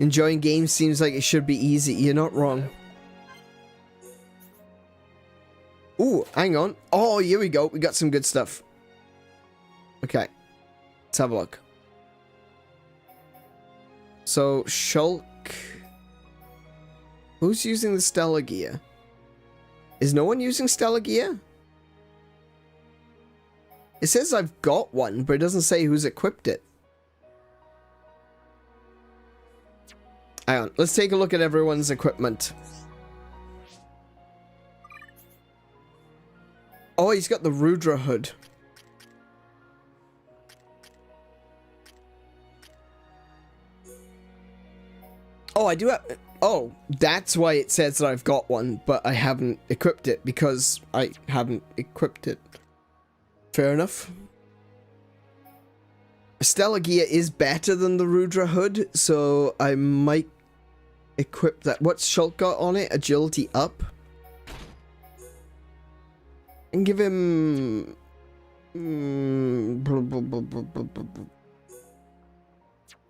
Enjoying games seems like it should be easy. You're not wrong. Ooh, hang on. Oh, here we go. We got some good stuff. Okay. Let's have a look. So, Shulk. Who's using the Stellar Gear? Is no one using Stellar Gear? It says I've got one, but it doesn't say who's equipped it. Hang on. Let's take a look at everyone's equipment. Oh, he's got the Rudra hood. Oh, I do have... Oh, that's why it says that I've got one, but I haven't equipped it, because I haven't equipped it. Fair enough. Stellar Gear is better than the Rudra hood, so I might equip that. What's Shulk got on it? Agility up. And give him...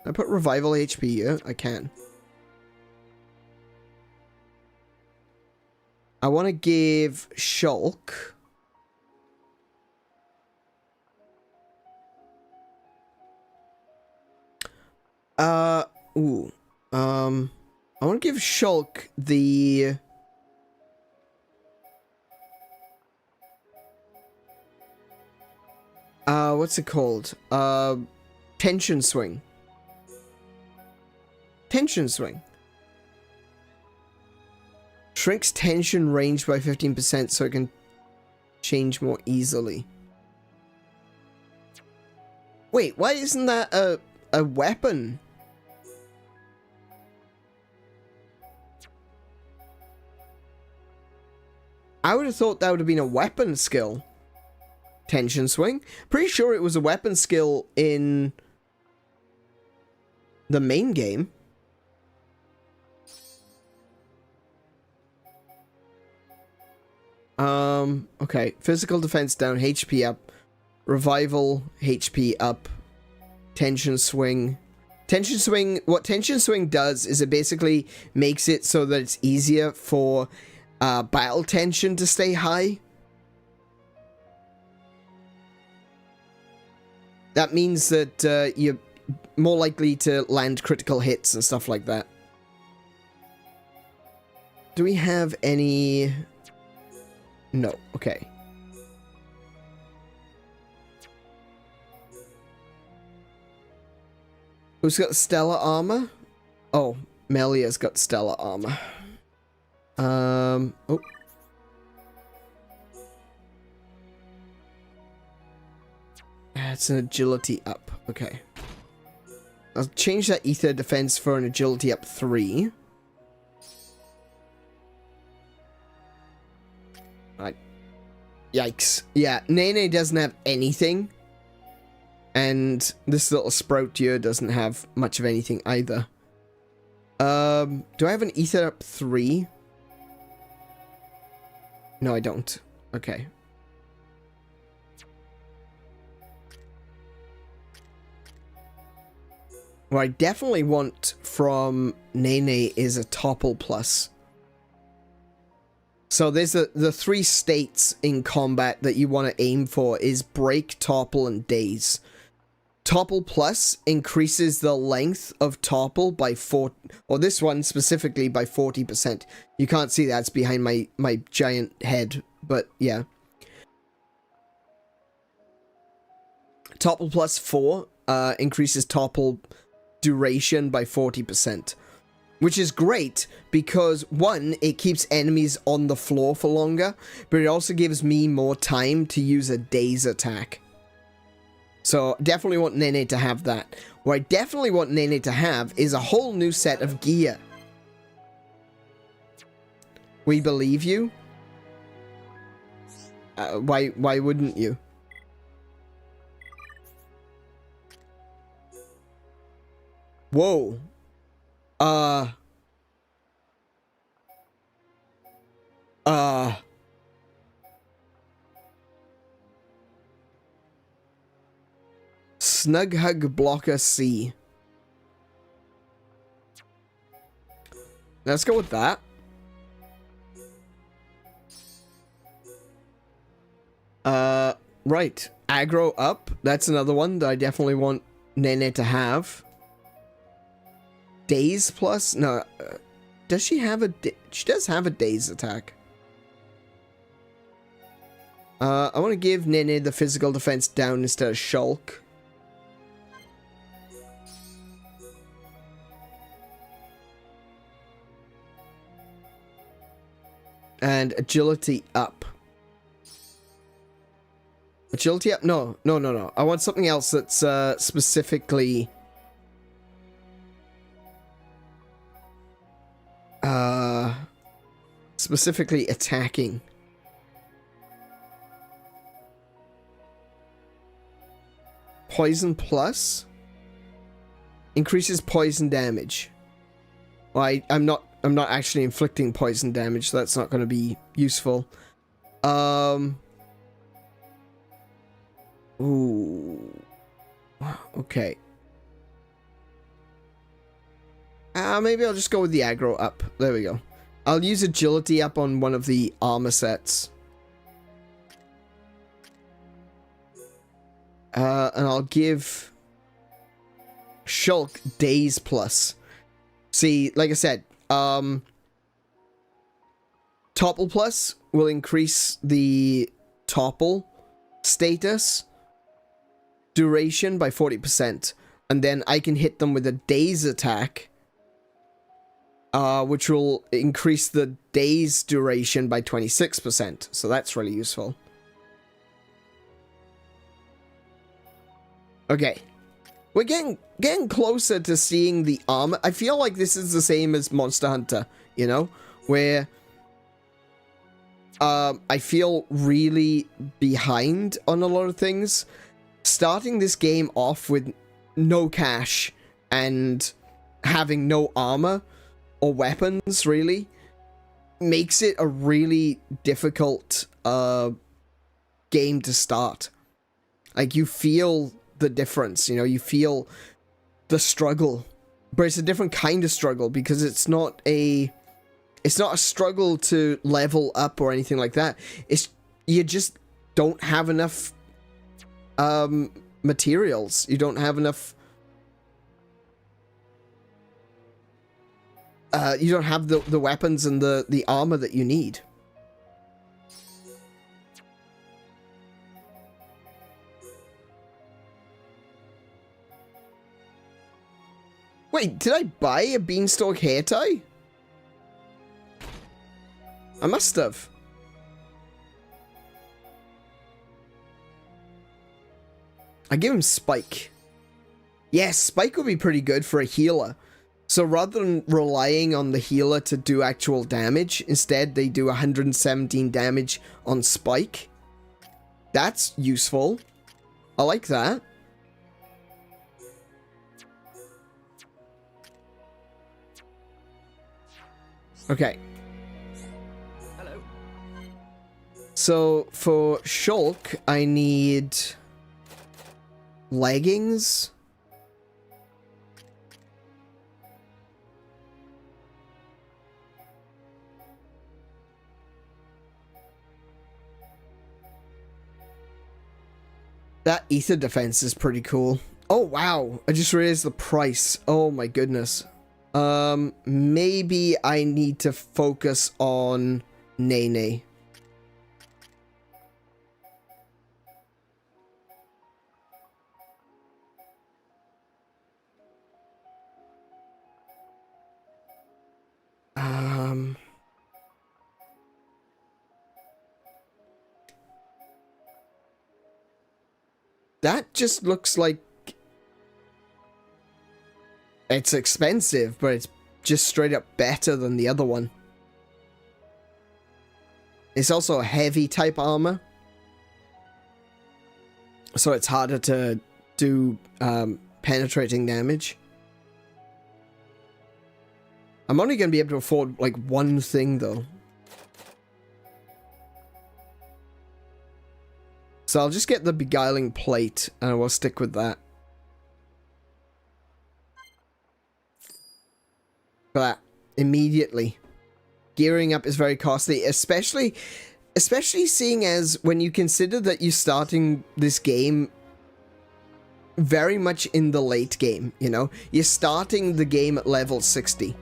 I put revival HP here? I can. I want to give Shulk... I want to give Shulk the... what's it called? Tension Swing. Tension Swing. Shrinks tension range by 15% so it can change more easily. Wait, why isn't that a weapon? I would have thought that would have been a weapon skill. Tension Swing. Pretty sure it was a weapon skill in the main game. Okay. Physical defense down, HP up. Revival, HP up. Tension Swing. Tension Swing, what Tension Swing does is it basically makes it so that it's easier for battle tension to stay high. That means that you're more likely to land critical hits and stuff like that. Do we have any... No, okay. Who's got stellar armor? Oh, Melia's got stellar armor. Oh. It's an agility up. Okay. I'll change that ether defense for an agility up 3. Right. Yikes. Yeah, Nene doesn't have anything. And this little sprout here doesn't have much of anything either. Do I have an ether up 3? No, I don't. Okay. What I definitely want from Nene is a topple plus. So there's the 3 states in combat that you want to aim for is break, topple, and daze. Topple plus increases the length of topple by 4, or this one specifically by 40%. You can't see that, it's behind my giant head, but yeah. Topple plus 4 increases topple duration by 40%. Which is great because, one, it keeps enemies on the floor for longer, but it also gives me more time to use a daze attack. So, definitely want Nene to have that. What I definitely want Nene to have is a whole new set of gear. We believe you. Why wouldn't you? Whoa. Snug Hug Blocker C. Let's go with that. Right. Aggro up. That's another one that I definitely want Nene to have. Daze plus? No. Does she have a... She does have a Daze attack. I want to give Nene the physical defense down instead of Shulk. And agility up. Agility up? No. I want something else that's specifically... specifically attacking. Poison plus? Increases poison damage. Well, I'm not actually inflicting poison damage, so that's not going to be useful. Ooh. Okay. Maybe I'll just go with the aggro up. There we go. I'll use agility up on one of the armor sets. And I'll give Shulk Daze plus. See, like I said, Topple plus will increase the Topple status duration by 40%. And then I can hit them with a Daze attack, which will increase the Daze duration by 26%. So that's really useful. Okay. We're getting closer to seeing the armor. I feel like this is the same as Monster Hunter, you know? Where I feel really behind on a lot of things. Starting this game off with no cash and having no armor or weapons, really, makes it a really difficult game to start. Like, you feel the difference, you know, you feel the struggle, but it's a different kind of struggle because it's not a struggle to level up or anything like that. It's, you just don't have enough materials. You don't have enough you don't have the weapons and the armor that you need. Wait, did I buy a beanstalk hair tie? I must have. I give him Spike. Yes, Spike would be pretty good for a healer. So rather than relying on the healer to do actual damage, instead they do 117 damage on Spike. That's useful. I like that. Okay. Hello. So for Shulk, I need leggings. That ether defense is pretty cool. Oh wow, I just realized the price. Oh my goodness. Maybe I need to focus on Nene. That just looks like it's expensive, but it's just straight up better than the other one. It's also a heavy type armor, so it's harder to do penetrating damage. I'm only going to be able to afford like one thing though. So I'll just get the beguiling plate and we'll stick with that. For that immediately. Gearing up is very costly, especially seeing as when you consider that you're starting this game very much in the late game, you know? You're starting the game at level 60.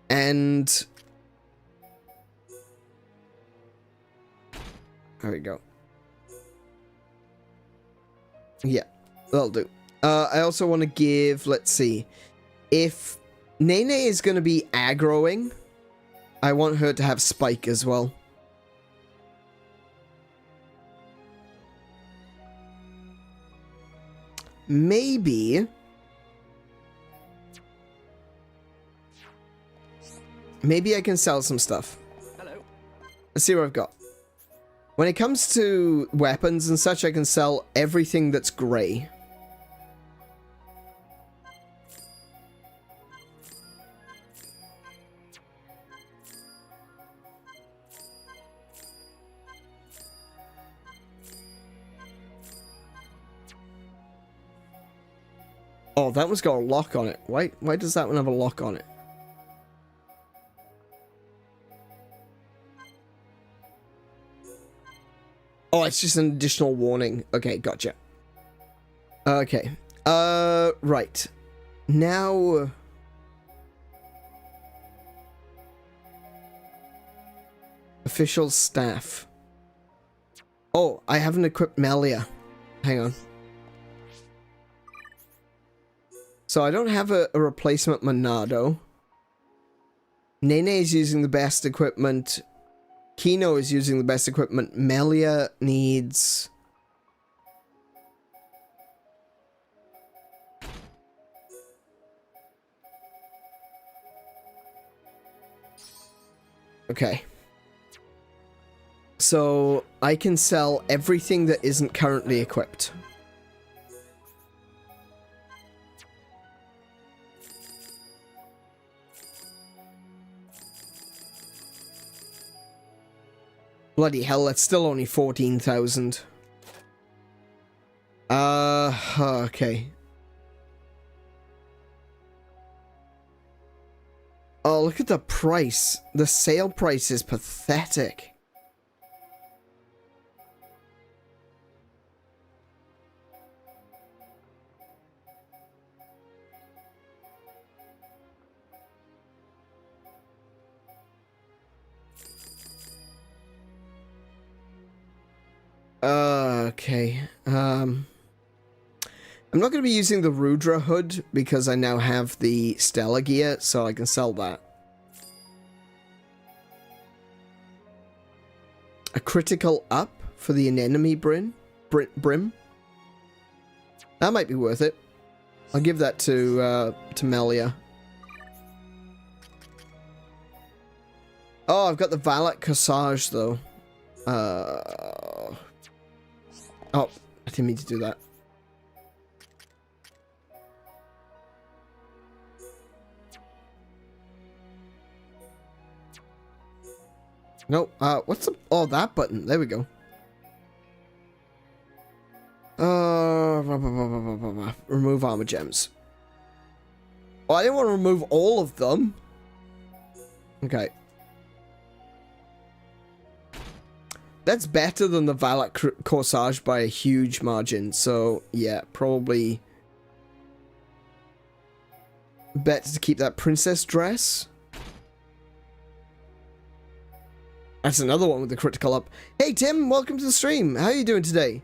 And there we go. Yeah, that'll do. I also want to give, let's see, if Nene is going to be aggroing, I want her to have Spike as well. Maybe I can sell some stuff. Hello. Let's see what I've got. When it comes to weapons and such, I can sell everything that's grey. Oh, that one's got a lock on it. Why does that one have a lock on it? Oh, it's just an additional warning. Okay, gotcha. Okay. Right. Now... official staff. Oh, I haven't equipped Melia. Hang on. So I don't have a replacement Monado. Nene is using the best equipment. Kino is using the best equipment. Melia needs... okay. So I can sell everything that isn't currently equipped. Bloody hell, that's still only 14,000. Okay. Oh, look at the price. The sale price is pathetic. Okay. I'm not going to be using the Rudra hood because I now have the Stellar gear, so I can sell that. A critical up for the anemone brim. That might be worth it. I'll give that to Melia. Oh, I've got the Valet Corsage though. Oh, I didn't mean to do that. No, what's the... oh, that button. There we go. Remove armor gems. Oh, I didn't want to remove all of them. Okay. That's better than the Valet Corsage by a huge margin, so yeah, probably better to keep that princess dress. That's another one with the critical up. Hey Tim, welcome to the stream. How are you doing today?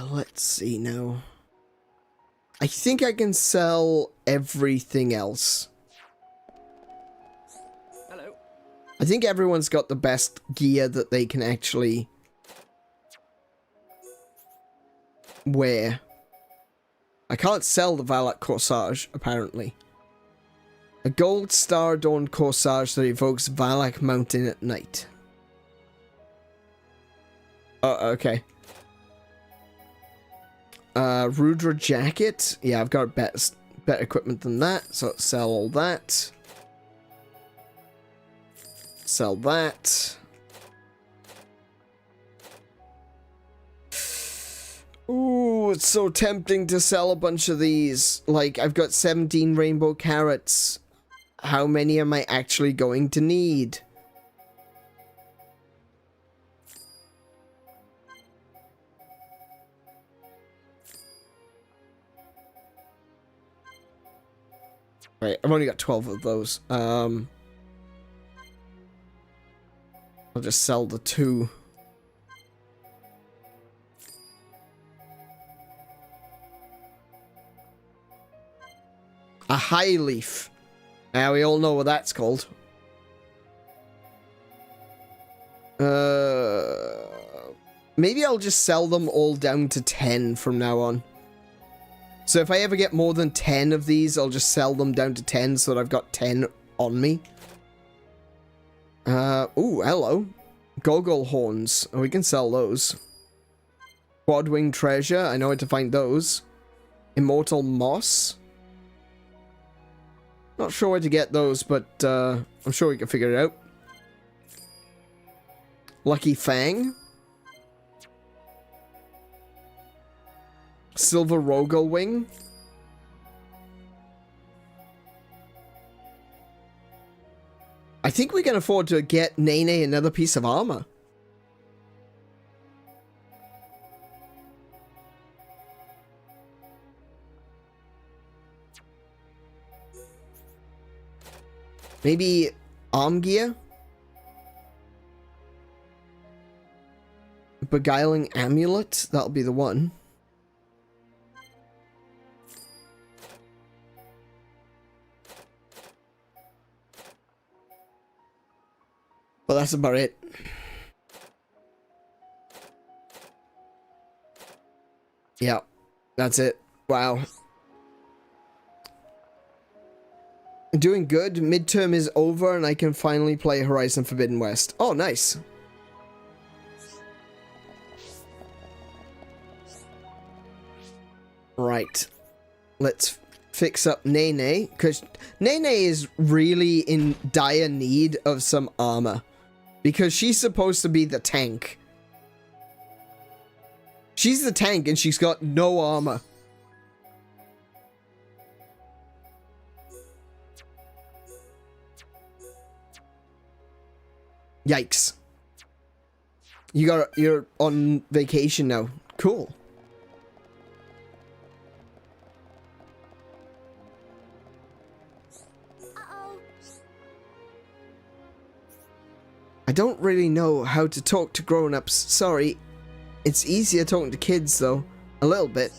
Let's see now. I think I can sell everything else. Hello. I think everyone's got the best gear that they can actually wear. I can't sell the Valak corsage, apparently. A gold star-adorned corsage that evokes Valak Mountain at night. Oh, okay. Rudra jacket. Yeah, I've got better equipment than that, so let's sell all that. Sell that. Ooh, it's so tempting to sell a bunch of these. Like, I've got 17 rainbow carrots. How many am I actually going to need? Right, I've only got 12 of those. I'll just sell the 2. A high leaf. Now we all know what that's called. Maybe I'll just sell them all down to 10 from now on. So if I ever get more than 10 of these, I'll just sell them down to 10 so that I've got 10 on me. Ooh, hello. Goggle horns. Oh, we can sell those. Quad-wing treasure. I know where to find those. Immortal moss. Not sure where to get those, but I'm sure we can figure it out. Lucky Fang. Silver Rogel Wing. I think we can afford to get Nene another piece of armor. Maybe arm gear? Beguiling amulet? That'll be the one. But that's about it. Yeah, that's it. Wow. Doing good. Midterm is over and I can finally play Horizon Forbidden West. Oh, nice. Right. Let's fix up Nene, because Nene is really in dire need of some armor. Because she's supposed to be the tank. She's the tank and she's got no armor. Yikes. You're on vacation now. Cool. I don't really know how to talk to grown-ups. Sorry. It's easier talking to kids, though. A little bit.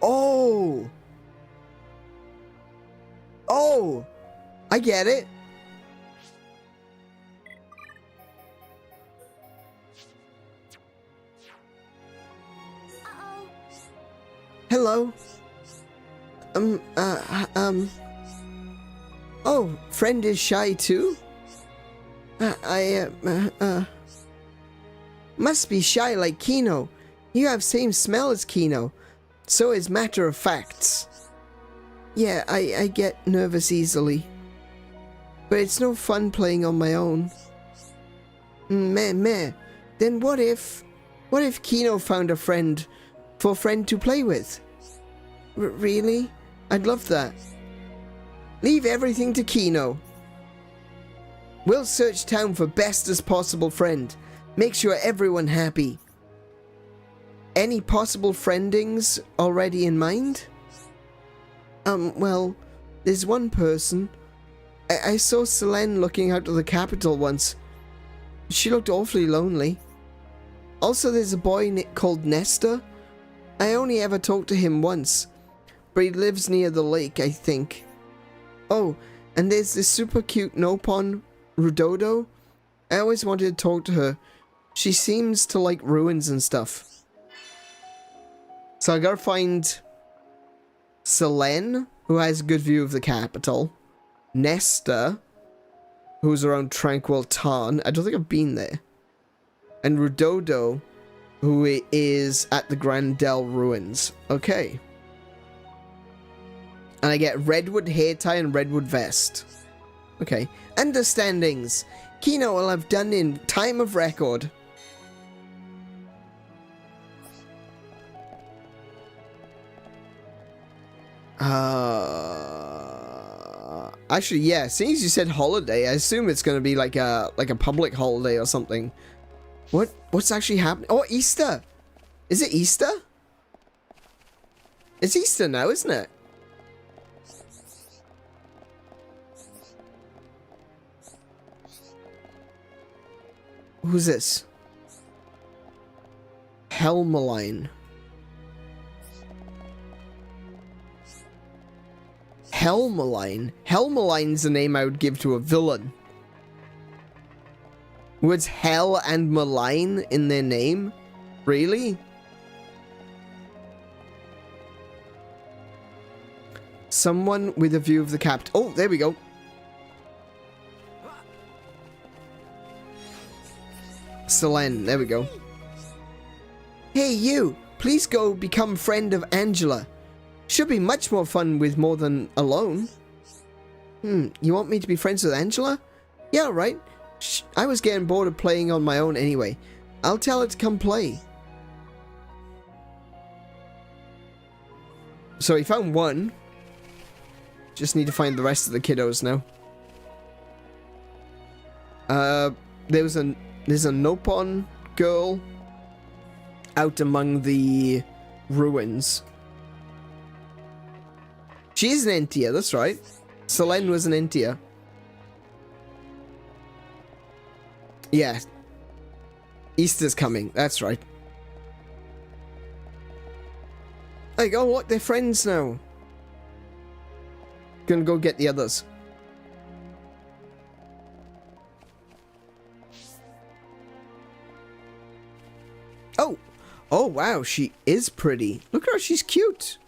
Oh! Oh! I get it. Hello. Oh, friend is shy too? Must be shy like Kino. You have same smell as Kino. So is matter of facts. Yeah, I get nervous easily. But it's no fun playing on my own. Meh. Then what if Kino found a friend to play with? Really? I'd love that. Leave everything to Kino. We'll search town for bestest possible friend. Make sure everyone happy. Any possible friendings already in mind? Well, there's one person. I saw Selene looking out of the capital once. She looked awfully lonely. Also, there's a boy called Nestor. I only ever talked to him once, but he lives near the lake, I think. Oh, and there's this super cute Nopon, Rudodo. I always wanted to talk to her, She seems to like ruins and stuff. So I gotta find Selene, who has a good view of the capital. Nesta, who's around Tranquil Tarn. I don't think I've been there. And Rudodo, who is at the Grandel ruins. Okay. And I get Redwood hair tie and Redwood vest. Okay. Understandings. Kino will have done in time of record. Actually, yeah, seeing as you said holiday, I assume it's gonna be like a public holiday or something. What's actually happening? Oh, Easter! Is it Easter? It's Easter now, isn't it? Who's this? Helmeline. Helmeline? Helmeline's the name I would give to a villain. Words hell and malign in their name? Really? Someone with a view of the capital. Oh, there we go. Selene, there we go. Hey you, please go become friend of Angela. Should be much more fun with more than alone. You want me to be friends with Angela? Yeah, right. I was getting bored of playing on my own anyway. I'll tell her to come play. So he found one. Just need to find the rest of the kiddos now. There's a Nopon girl out among the ruins. She's an Entia, that's right. Selene was an Entia. Yeah. Easter's coming, that's right. There you go, look, they're friends now. Gonna go get the others. Oh! Oh wow, she is pretty. Look at her, she's cute.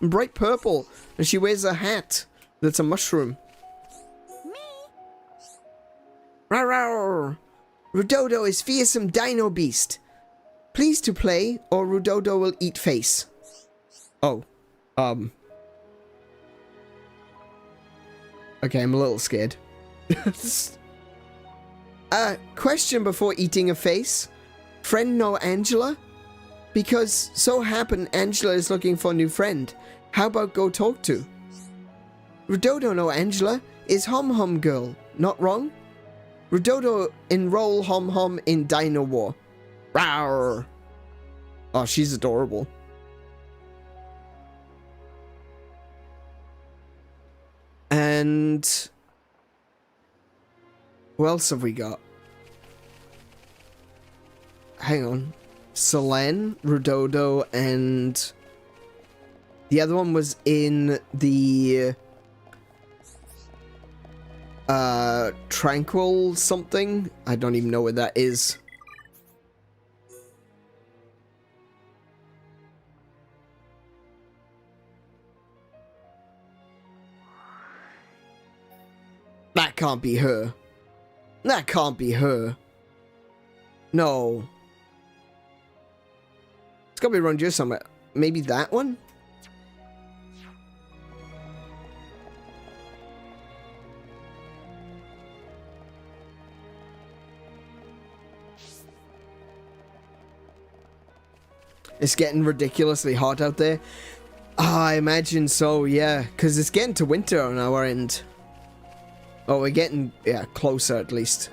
Bright purple. And she wears a hat that's a mushroom. Me? Rawr! Rudodo is fearsome dino beast. Please to play, or Rudodo will eat face. Oh. Okay, I'm a little scared. Question before eating a face. Friend know Angela? Because so happen Angela is looking for a new friend. How about go talk to? Rudodo know Angela is Hom Hom girl. Not wrong? Rudodo enroll Hom Hom in Dino War. Rawr! Oh, she's adorable. And who else have we got? Hang on. Selene, Rudodo, and the other one was in the Tranquil something. I don't even know what that is. That can't be her. That can't be her. No. It's gotta be around here somewhere. Maybe that one? It's getting ridiculously hot out there. I imagine so, yeah. Because it's getting to winter on our end. Oh, we're getting, yeah, closer at least.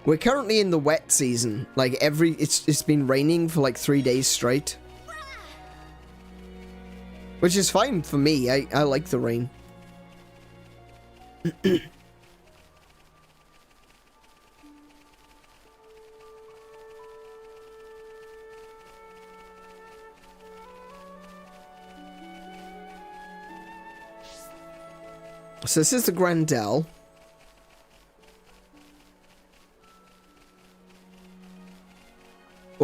We're currently in the wet season. Like, it's been raining for like 3 days straight. Which is fine for me. I like the rain. So this is the Grandel.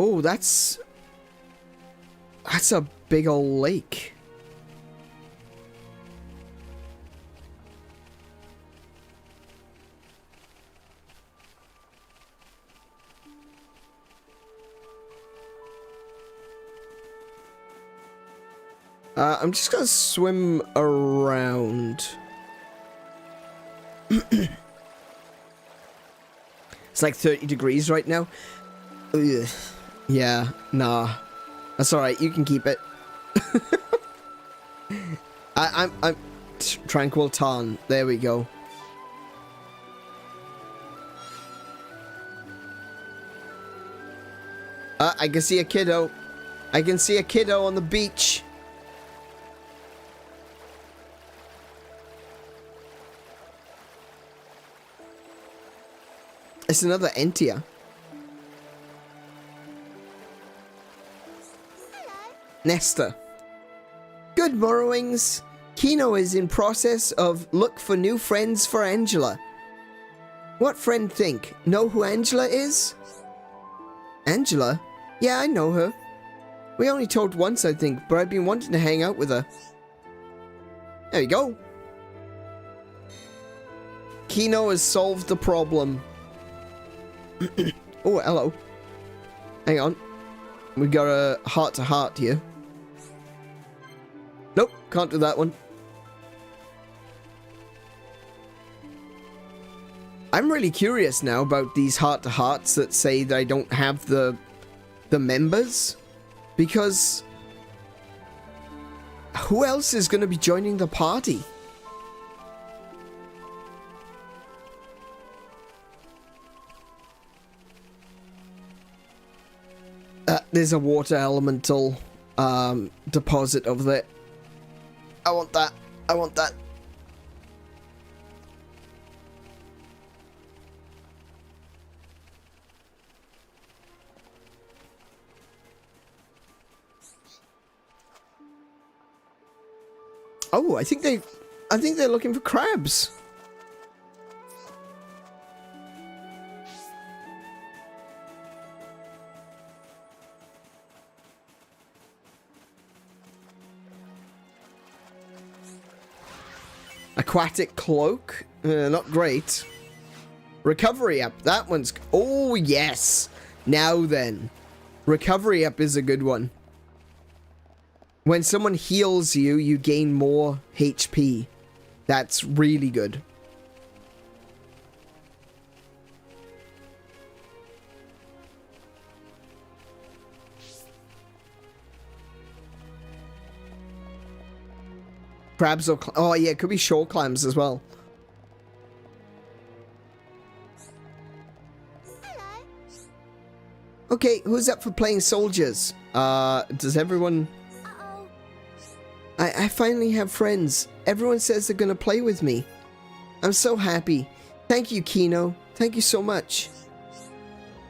Oh, that's a big old lake. I'm just gonna swim around. It's like 30 degrees right now. Ugh. Yeah, nah. That's alright, you can keep it. I'm Tranquil Tarn. There we go. I can see a kiddo. I can see a kiddo on the beach. It's another Entia. Nesta. Good morrowings. Kino is in process of look for new friends for Angela. What friend think? Know who Angela is? Angela? Yeah, I know her. We only talked once, I think, but I've been wanting to hang out with her. There you go. Kino has solved the problem. Oh, hello. Hang on. We got a heart-to-heart here. Nope, can't do that one. I'm really curious now about these heart-to-hearts that say that I don't have the members. Because who else is going to be joining the party? There's a water elemental deposit over there. I want that. I want that. Oh, I think they're looking for crabs. Aquatic cloak, not great. Recovery up, that one's... Oh, yes. Now then. Recovery up is a good one. When someone heals you, you gain more HP. That's really good. Crabs or... Oh, yeah, it could be shore clams as well. Hello. Okay, who's up for playing soldiers? Does everyone... Uh-oh. I finally have friends. Everyone says they're gonna play with me. I'm so happy. Thank you, Kino. Thank you so much.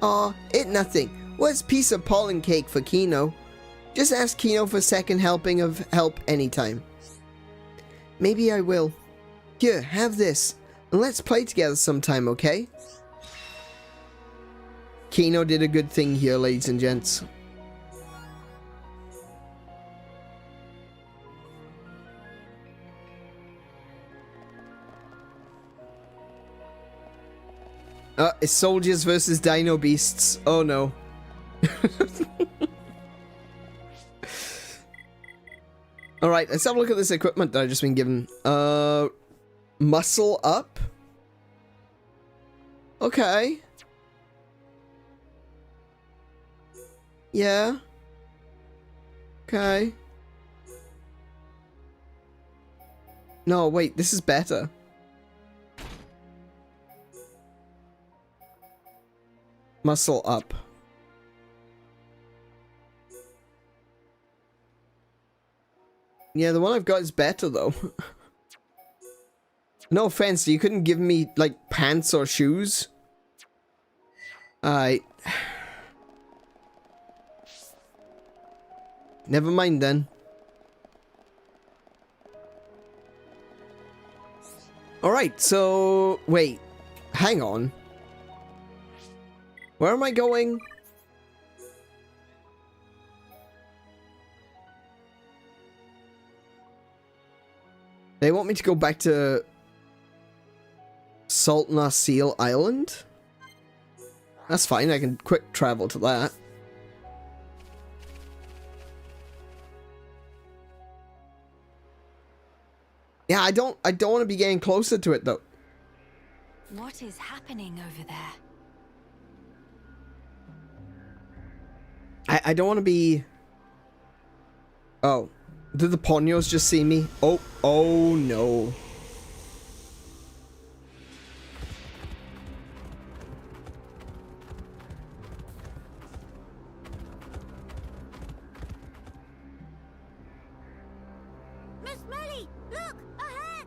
Aw, it nothing. What's piece of pollen cake for Kino? Just ask Kino for second helping of help anytime. Maybe I will. Here, have this. And let's play together sometime, okay? Kino did a good thing here, ladies and gents. It's soldiers versus dino beasts. Oh no. Alright, let's have a look at this equipment that I've just been given. Muscle up. Okay. Yeah. Okay. No, wait, this is better. Muscle up. Yeah, the one I've got is better though. No offense, you couldn't give me like pants or shoes? Alright. Never mind then. Alright, so wait. Hang on. Where am I going? They want me to go back to sultan Island? That's fine, I can quick travel to that. Yeah, I don't want to be getting closer to it though. What is happening over there? I don't want to be... Oh. Did the Ponyos just see me? Oh, oh no. Miss Melly, look ahead.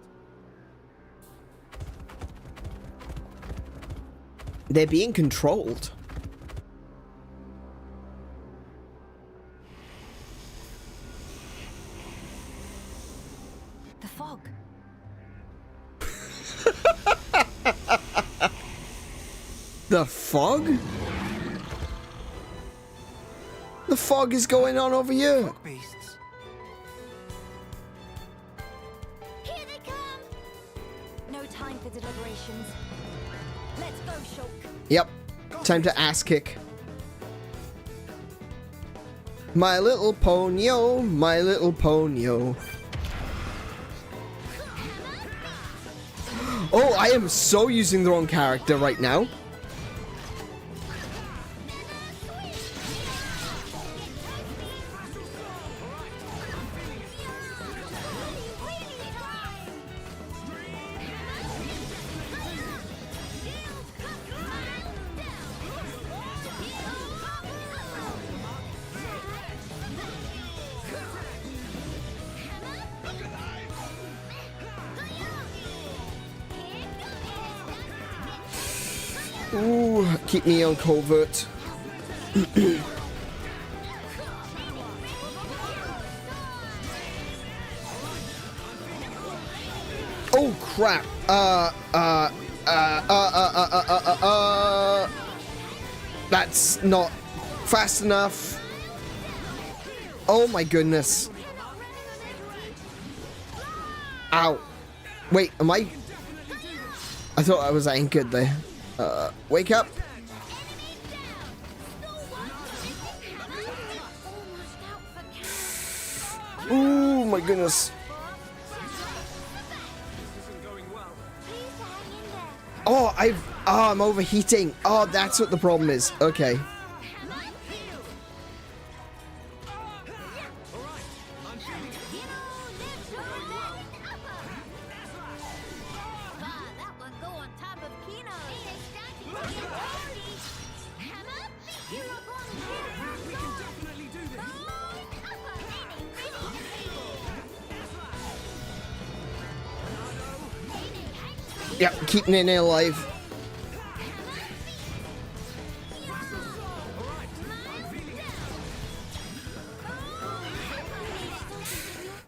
They're being controlled. The fog. The fog? The fog is going on over here. Fog beasts. Here they come. No time for deliberations. Let's go, Shulk. Yep. Time to ass kick. My little ponyo, my little ponyo. Oh, I am so using the wrong character right now. Ooh, keep me on covert. Oh crap. That's not fast enough. Oh my goodness. Ow. Wait, am I thought I was anchored there. Wake up. Oh my goodness. Oh, I'm overheating. Oh, that's what the problem is. Okay. Yep, keeping it alive.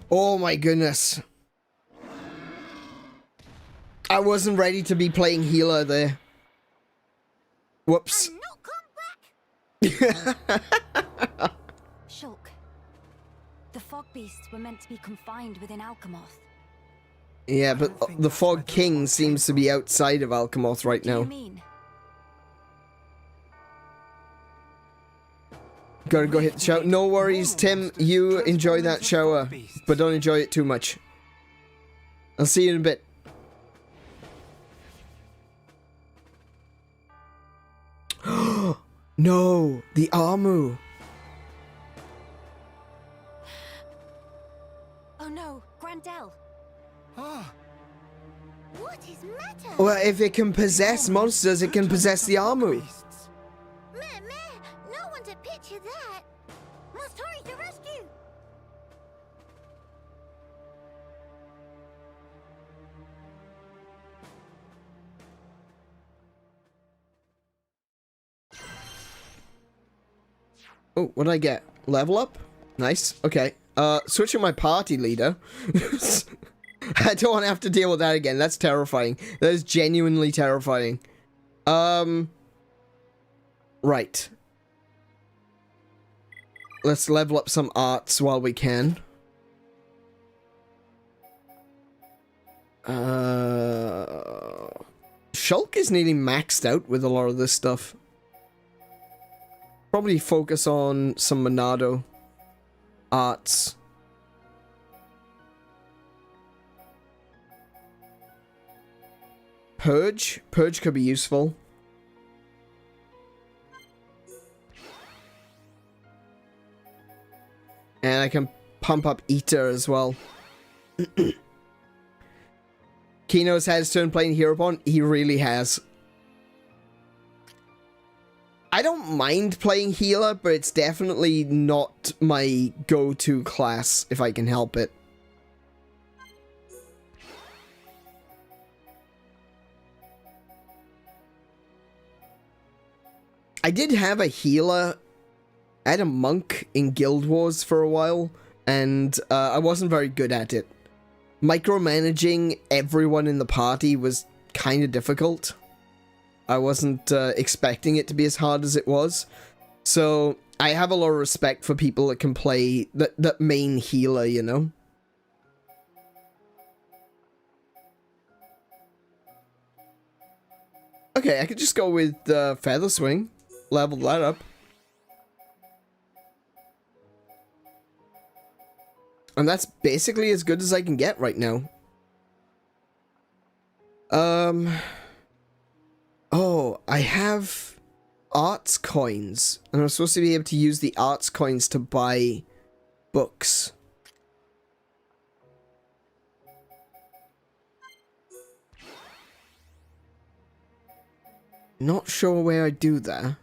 Oh my goodness. I wasn't ready to be playing healer there. Whoops. Shulk. The fog beasts were meant to be confined within Alcamoth. Yeah, but the Fog King seems to be outside of Alcamoth right What do you now. mean? Gotta go hit the shower. No worries, Tim. You enjoy that shower, but don't enjoy it too much. I'll see you in a bit. No, the Armu. Oh no, Grandel. What is matter? Well, if it can possess monsters, it can possess the Armu. Meh, no one to picture that. Must hurry to rescue. Oh, what did I get? Level up? Nice. Okay. Switching my party leader. I don't want to have to deal with that again. That's terrifying. That is genuinely terrifying. Right. Let's level up some arts while we can. Shulk is nearly maxed out with a lot of this stuff. Probably focus on some Monado arts. Purge could be useful. And I can pump up Eater as well. Kino's had his turn playing Hierophant. He really has. I don't mind playing healer, but it's definitely not my go-to class if I can help it. I did have a healer. I had a monk in Guild Wars for a while, and I wasn't very good at it. Micromanaging everyone in the party was kind of difficult. I wasn't expecting it to be as hard as it was. So I have a lot of respect for people that can play that main healer, you know? Okay, I could just go with Feather Swing. Level that up. And that's basically as good as I can get right now. Oh, I have arts coins. And I'm supposed to be able to use the arts coins to buy books. Not sure where I do that.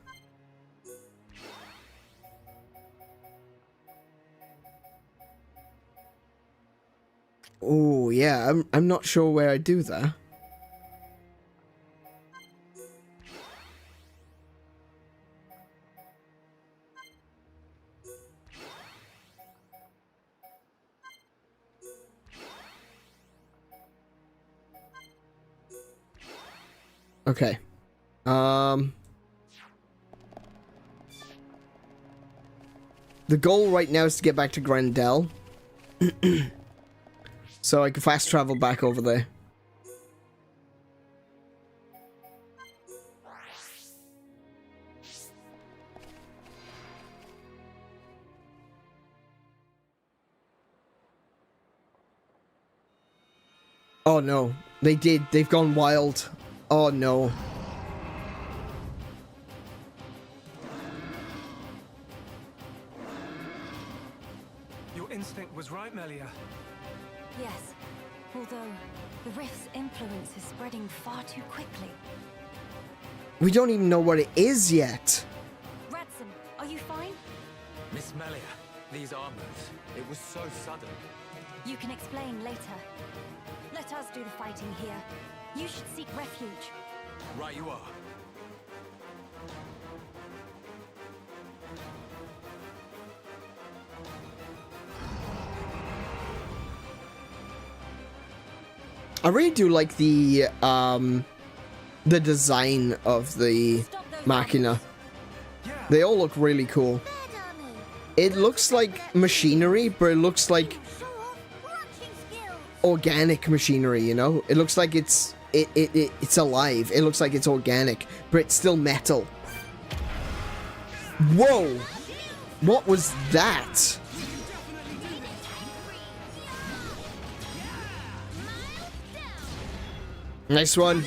Oh, yeah, I'm not sure where I do that. Okay. The goal right now is to get back to Grendel. So I can fast travel back over there. Oh no, they did. They've gone wild. Oh no. Your instinct was right, Melia. Yes, although the rift's influence is spreading far too quickly. We don't even know what it is yet. Ransom, are you fine? Miss Melia, these armors, it was so sudden. You can explain later. Let us do the fighting here. You should seek refuge. Right you are. I really do like the design of the Machina. They all look really cool. It looks like machinery, but it looks like organic machinery, you know? It looks like it's alive. It looks like it's organic, but it's still metal. Whoa! What was that? Nice one.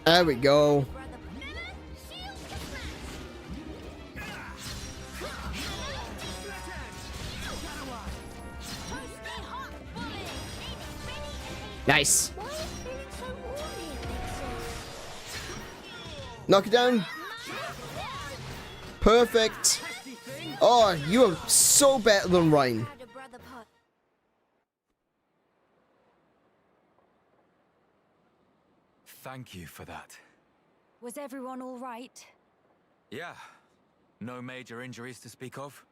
There we go. Nice. Knock it down. Perfect. Oh, you are so better than Ryan. Thank you for that. Was everyone all right? Yeah. No major injuries to speak of.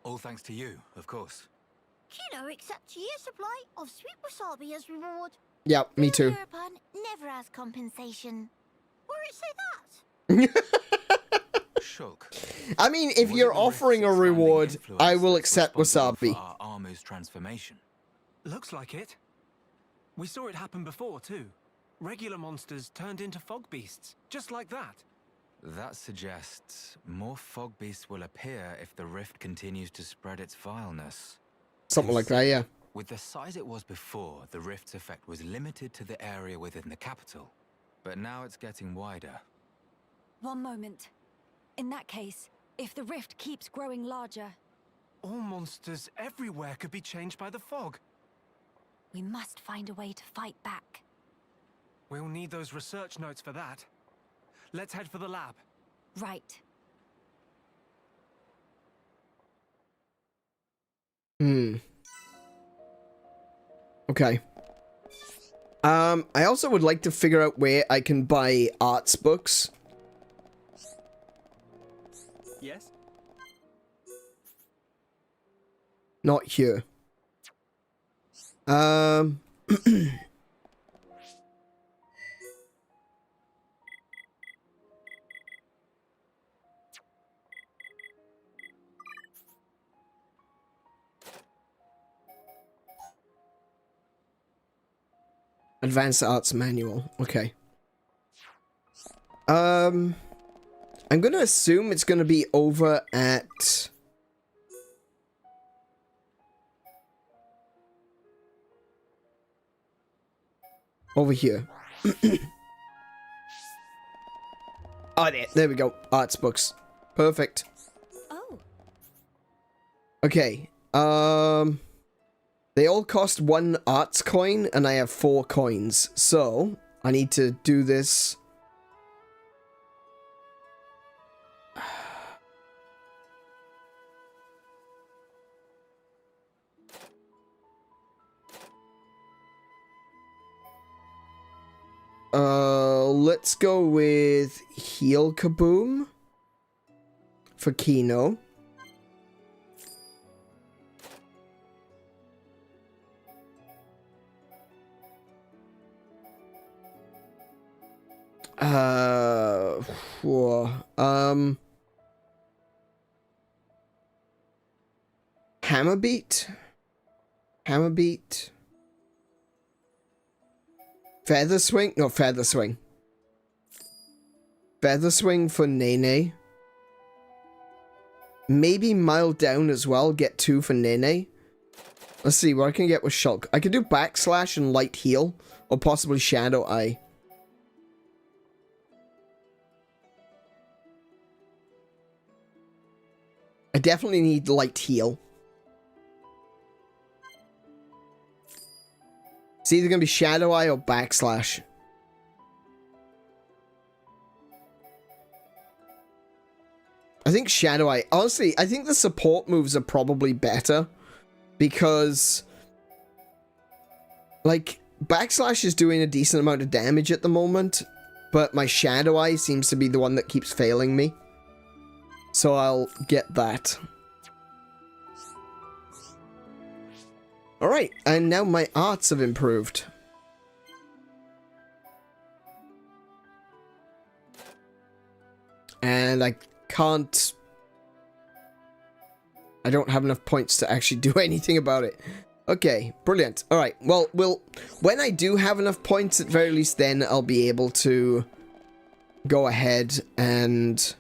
All thanks to you, of course. Kino accepts a year's supply of sweet wasabi as reward. Yeah, me too. European never has compensation. Where it say that? Shulk. I mean, if was it you're the offering a rift's expanding reward, influence I will that's accept responsible wasabi. for our Armu's transformation? Looks like it. We saw it happen before, too. Regular monsters turned into fog beasts, just like that. That suggests more fog beasts will appear if the rift continues to spread its vileness. Something like that, yeah. With the size it was before, the rift's effect was limited to the area within the capital. But now it's getting wider. One moment. In that case, if the rift keeps growing larger, All monsters everywhere could be changed by the fog. we must find a way to fight back. We'll need those research notes for that. Let's head for the lab. Right. Okay. I also would like to figure out where I can buy arts books. Yes? Not here. Advanced Arts Manual. Okay. I'm gonna assume it's gonna be over at... over here. Oh, there we go. Arts books. Perfect. Oh, Okay. They all cost 1 arts coin, and I have 4 coins. So, I need to do this. Let's go with 𝗬𝗄𝗁𝗵 for Kino. Hammerbeat. Feather Swing? No, Feather Swing. Feather Swing for Nene. Maybe Mild Down as well. Get 2 for Nene. Let's see what I can get with Shulk. I could do Backslash and Light Heal. Or possibly Shadow Eye. I definitely need Light Heal. It's either going to be Shadow Eye or Backslash. I think Shadow Eye... Honestly, I think the support moves are probably better. Because... like, Backslash is doing a decent amount of damage at the moment. But my Shadow Eye seems to be the one that keeps failing me. So I'll get that. Alright, and now my arts have improved. And I can't... I don't have enough points to actually do anything about it. Okay, brilliant. Alright, well, when I do have enough points, at very least then I'll be able to go ahead and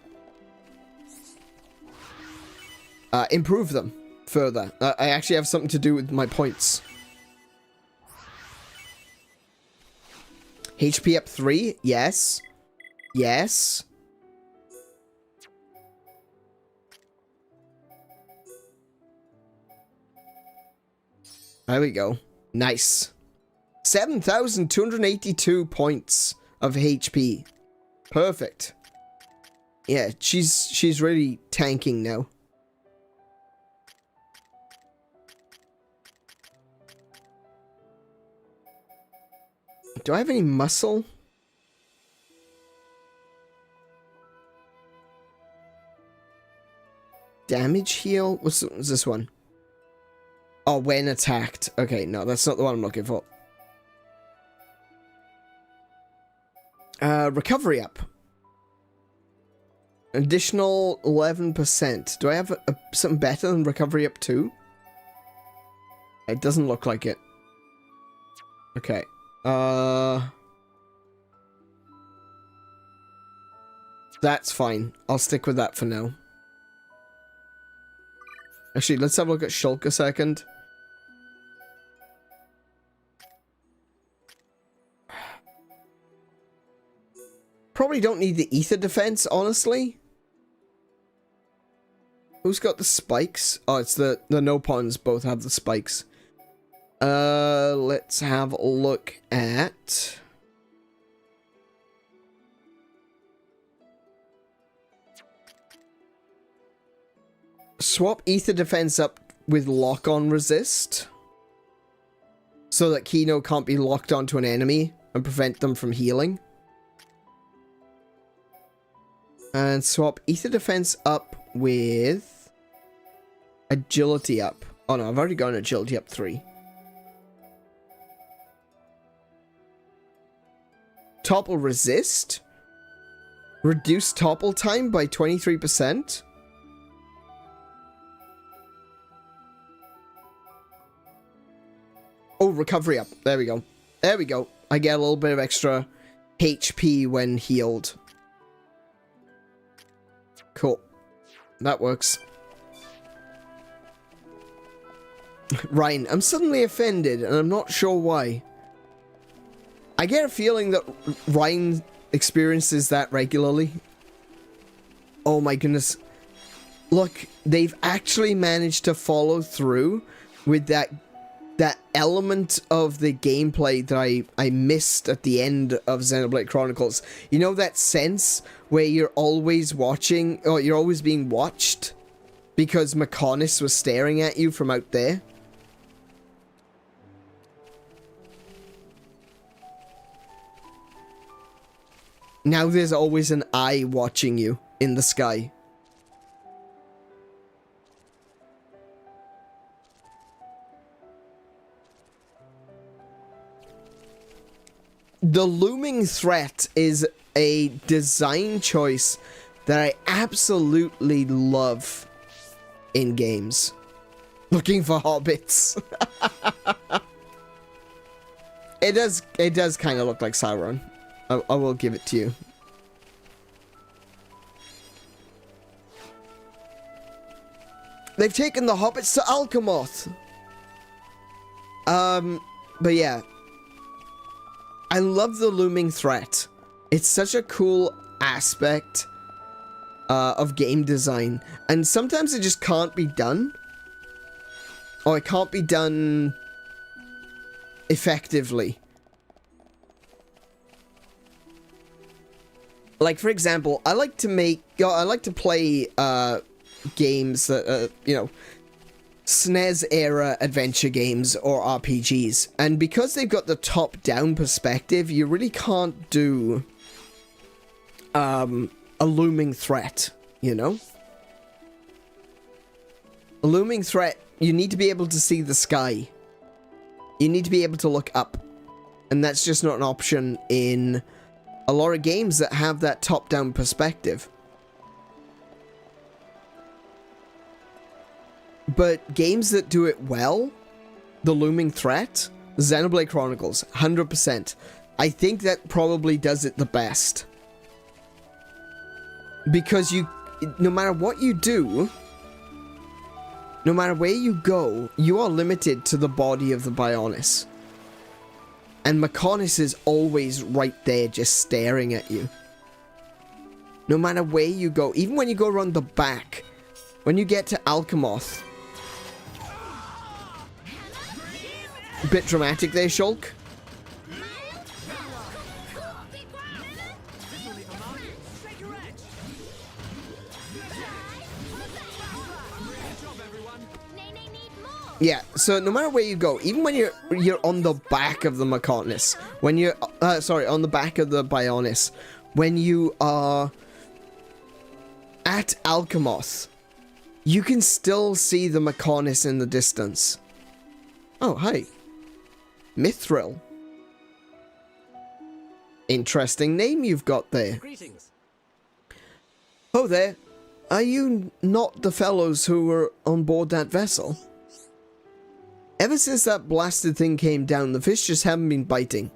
improve them further. I actually have something to do with my points. HP up 3? Yes. Yes. There we go. Nice. 7,282 points of HP. Perfect. Yeah, she's really tanking now. Do I have any muscle? Damage heal? What's this one? Oh, when attacked. Okay, no, that's not the one I'm looking for. Recovery up. Additional 11%. Do I have something better than recovery up 2? It doesn't look like it. Okay. That's fine. I'll stick with that for now. Actually, let's have a look at Shulk a second. Probably don't need the ether defense, honestly. Who's got the spikes? Oh, it's the no-pawns both have the spikes. Let's have a look at... Swap ether defense up with lock-on resist. So that Kino can't be locked onto an enemy and prevent them from healing. And swap ether defense up with... agility up. Oh no, I've already got agility up 3. Topple resist. Reduce topple time by 23%. Oh, recovery up. There we go. There we go. I get a little bit of extra HP when healed. Cool. That works. Ryan, I'm suddenly offended, and I'm not sure why. I get a feeling that Ryan experiences that regularly. Oh my goodness. Look, they've actually managed to follow through with that element of the gameplay that I missed at the end of Xenoblade Chronicles. You know that sense where you're always watching, or you're always being watched because Mechonis was staring at you from out there? Now there's always an eye watching you in the sky. The looming threat is a design choice that I absolutely love in games. Looking for hobbits. It does kind of look like Sauron. I will give it to you. They've taken the hobbits to Alcamoth. But yeah. I love the looming threat. It's such a cool aspect of game design. And sometimes it just can't be done. Or it can't be done effectively. Like, for example, I like to play games that, you know, SNES era adventure games or RPGs, and because they've got the top-down perspective, you really can't do a looming threat, you know? A looming threat, you need to be able to see the sky. You need to be able to look up, and that's just not an option in a lot of games that have that top-down perspective. But games that do it well, the looming threat, Xenoblade Chronicles, 100%. I think that probably does it the best. Because no matter what you do, no matter where you go, you are limited to the body of the Bionis. And Mechonis is always right there, just staring at you. No matter where you go, even when you go around the back, when you get to Alcamoth. Bit dramatic there, Shulk. Yeah, so no matter where you go, even when you're on the back of the Mechonis, when you're on the back of the Bionis, when you are at Alcamoth, you can still see the Mechonis in the distance. Oh, hi. Mithril. Interesting name you've got there. Greetings. Oh there. Are you not the fellows who were on board that vessel? Ever since that blasted thing came down, the fish just haven't been biting.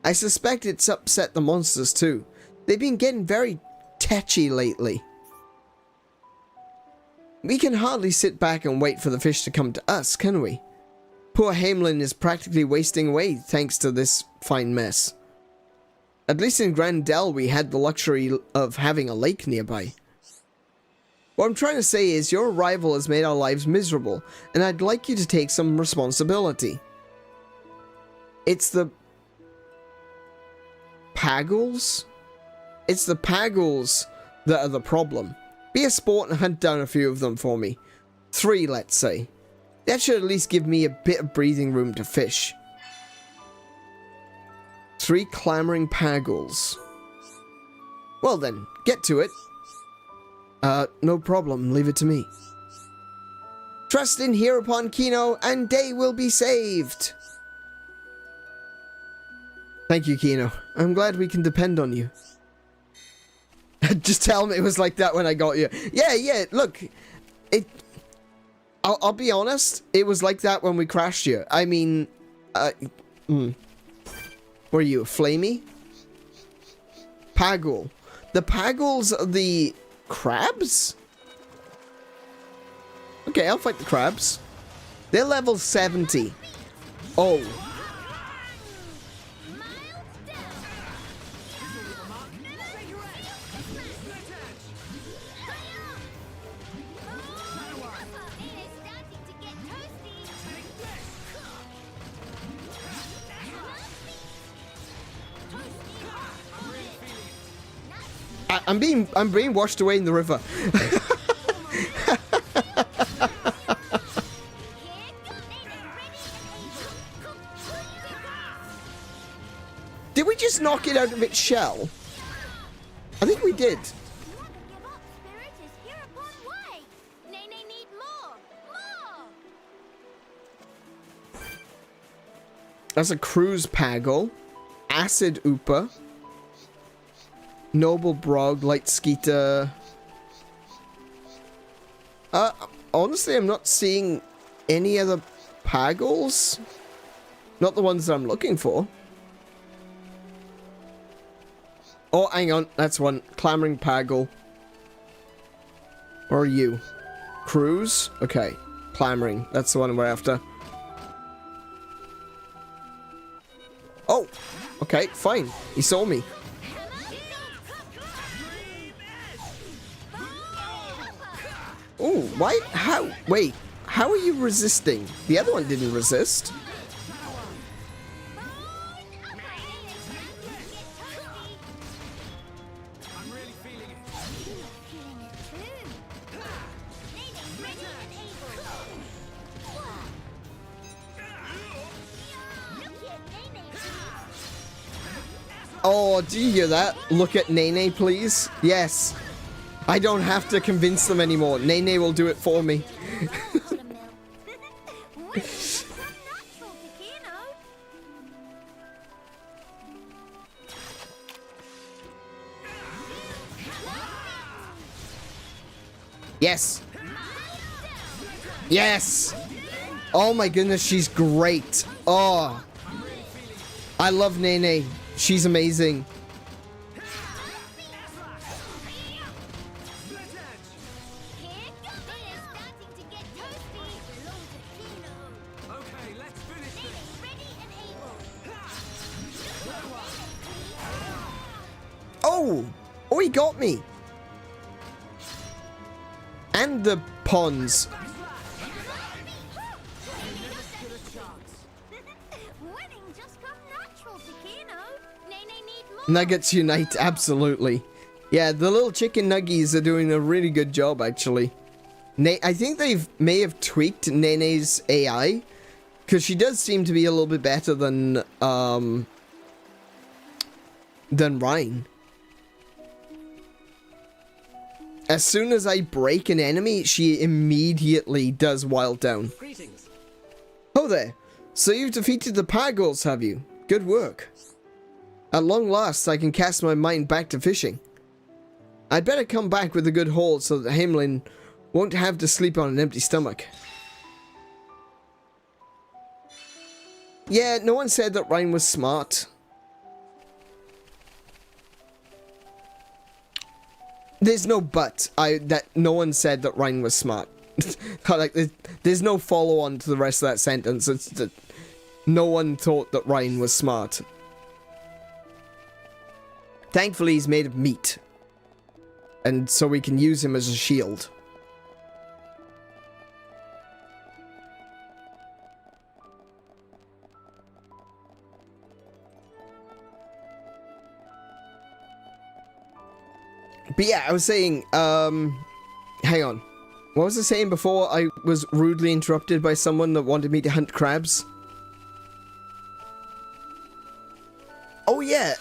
I suspect it's upset the monsters too. They've been getting very tetchy lately. We can hardly sit back and wait for the fish to come to us, can we? Poor 𝗏𝗻 is practically wasting away thanks to this fine mess. At least in Grandel we had the luxury of having a lake nearby. What I'm trying to say is your arrival has made our lives miserable, and I'd like you to take some responsibility. It's the Paggles? It's the Paggles that are the problem. Be a sport and hunt down a few of them for me. 3, let's say. That should at least give me a bit of breathing room to fish. 3 clamoring Paggles. Well then, get to it. No problem. Leave it to me. Trust in 𝗏𝗄𝗁𝗵 and day will be saved. Thank you, Kino. I'm glad we can depend on you. Just tell me it was like that when I got you. Yeah, look. I'll be honest. It was like that when we crashed you. I mean, Were you a flamey? Paggle. The Paggles are the crabs? Okay, I'll fight the crabs. They're level 70. Oh. I'm being washed away in the river. Did we just knock it out of its shell? I think we did. That's a cruise Paggle, acid Oopa, noble Brog, light Skeeter. Honestly, I'm not seeing any other Paggles. Not the ones that I'm looking for. Oh, hang on. That's one. Clamoring Paggle. Where are you? Cruise? Okay. Clamoring. That's the one we're after. Oh! Okay, fine. He saw me. Oh, why? How? Wait. How are you resisting? The other one didn't resist. Oh, do you hear that? Look at 𝗏𝗏, please. Yes. I don't have to convince them anymore. 𝗏𝗏 will do it for me. Yes. Yes. Oh my goodness, she's great. Oh. I love 𝗏𝗏. She's amazing. Oh! Oh, he got me. And the pawns. Nuggets unite, absolutely. Yeah, the little chicken nuggies are doing a really good job, actually. I think they may have tweaked 𝗏𝗏's AI, because she does seem to be a little bit better than Rein. As soon as I break an enemy, she immediately does wild down. Greetings. Oh there. So you've defeated the Pargles, have you? Good work. At long last, I can cast my mind back to fishing. I'd better come back with a good haul so that Hamelin won't have to sleep on an empty stomach. Yeah, no one said that Ryan was smart. There's no but. That no one said that Ryan was smart. Like, there's no follow-on to the rest of that sentence. It's that no one thought that Ryan was smart. Thankfully, he's made of meat. And so we can use him as a shield. But yeah, I was saying, hang on. What was I saying before I was rudely interrupted by someone that wanted me to hunt crabs? Oh yeah,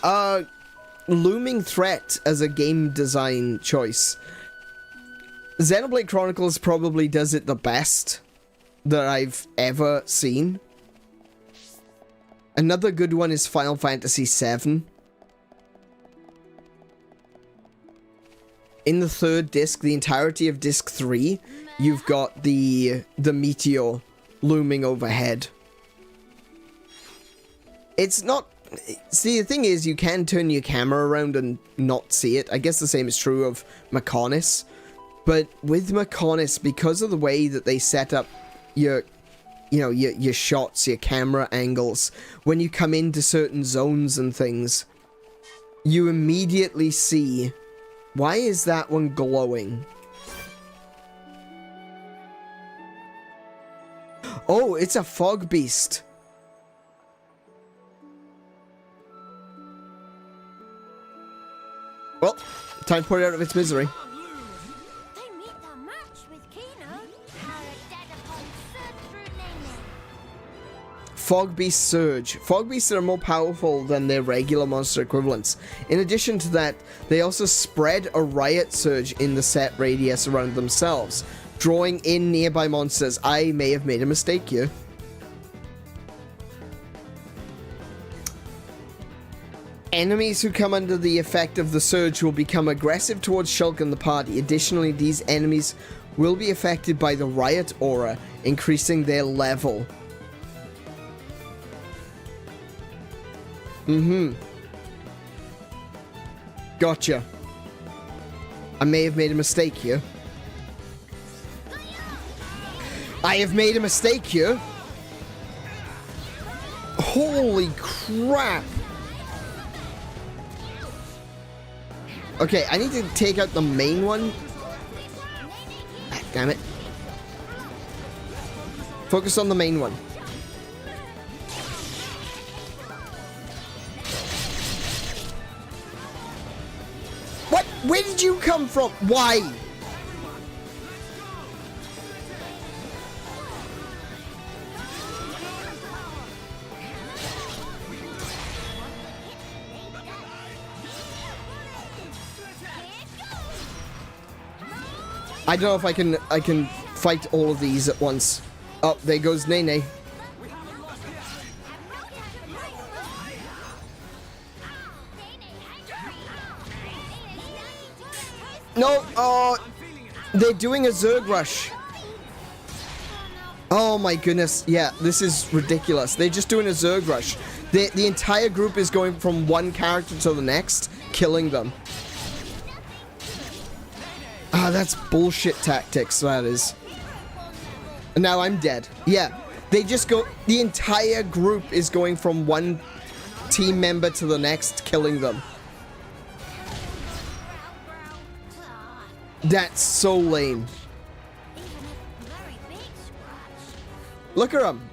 looming threat as a game design choice. Xenoblade Chronicles probably does it the best that I've ever seen. Another good one is Final Fantasy VII. In the third disc, the entirety of disc 3, you've got the meteor looming overhead. It's not... See, the thing is, you can turn your camera around and not see it. I guess the same is true of Meconis. But with Meconis, because of the way that they set up your shots, your camera angles, when you come into certain zones and things, you immediately see... Why is that one glowing? Oh, it's a fog beast. Well, time to put it out of its misery. They meet their match with Kino. How a dead upon surge through Nene. Fog Beast Surge. Fog Beasts are more powerful than their regular monster equivalents. In addition to that, they also spread a riot surge in the set radius around themselves, drawing in nearby monsters. I may have made a mistake here. Enemies who come under the effect of the surge will become aggressive towards Shulk and the party. Additionally, these enemies will be affected by the riot aura, increasing their level. Gotcha. I may have made a mistake here. I have made a mistake here. Holy crap. Okay, I need to take out the main one. Ah, damn it. Focus on the main one. What? Where did you come from? Why? I don't know if I can fight all of these at once. Oh, there goes Nene. No, they're doing a Zerg rush. Oh my goodness, yeah, this is ridiculous. They're just doing a Zerg rush. The entire group is going from one character to the next, killing them. Ah, that's bullshit tactics, that is. And now I'm dead. Yeah, they just go... The entire group is going from one team member to the next, killing them. That's so lame. Look at him.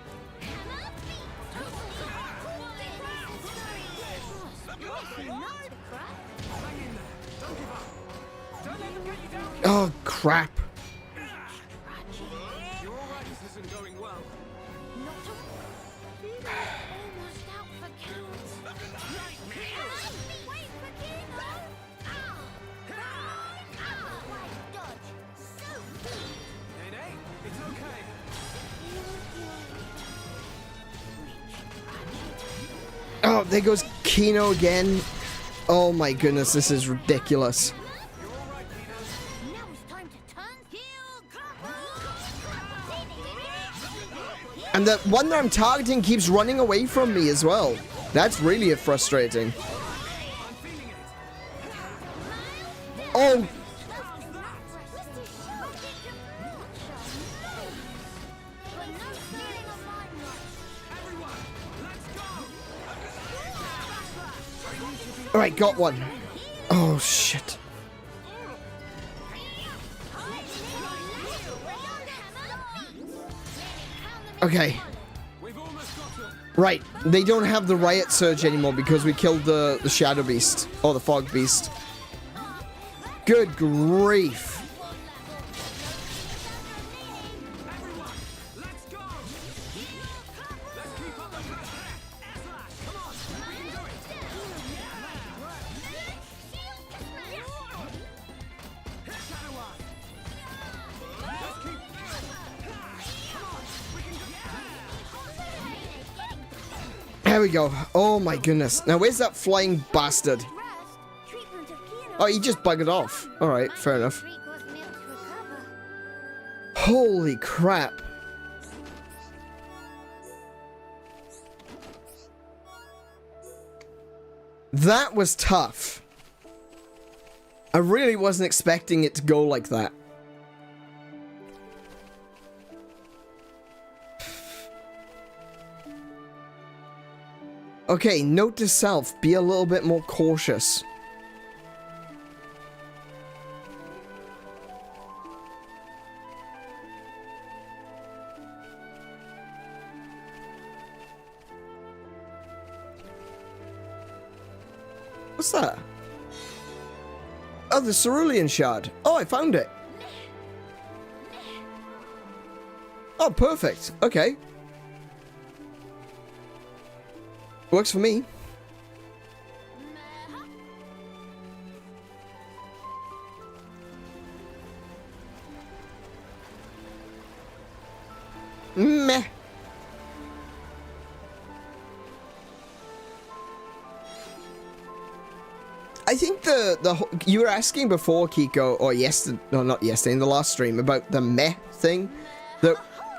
Oh, crap. Oh, there goes Kino again. Oh my goodness, this is ridiculous. Now it's time to turn heel. And the one that I'm targeting keeps running away from me as well. That's really frustrating. Oh! Alright, got one. Oh, shit. Okay. Right, they don't have the riot surge anymore because we killed the shadow beast. Or the fog beast. Good grief. There we go. Oh my goodness. Now where's that flying bastard? Oh, he just buggered off. Alright, fair enough. Holy crap. That was tough. I really wasn't expecting it to go like that. Okay, note to self, be a little bit more cautious. What's that? Oh, the cerulean shard. Oh, I found it. Oh, perfect. Okay. Works for me. Meh. I think you were asking before, Kiko, or yesterday, no, not yesterday, in the last stream, about the meh thing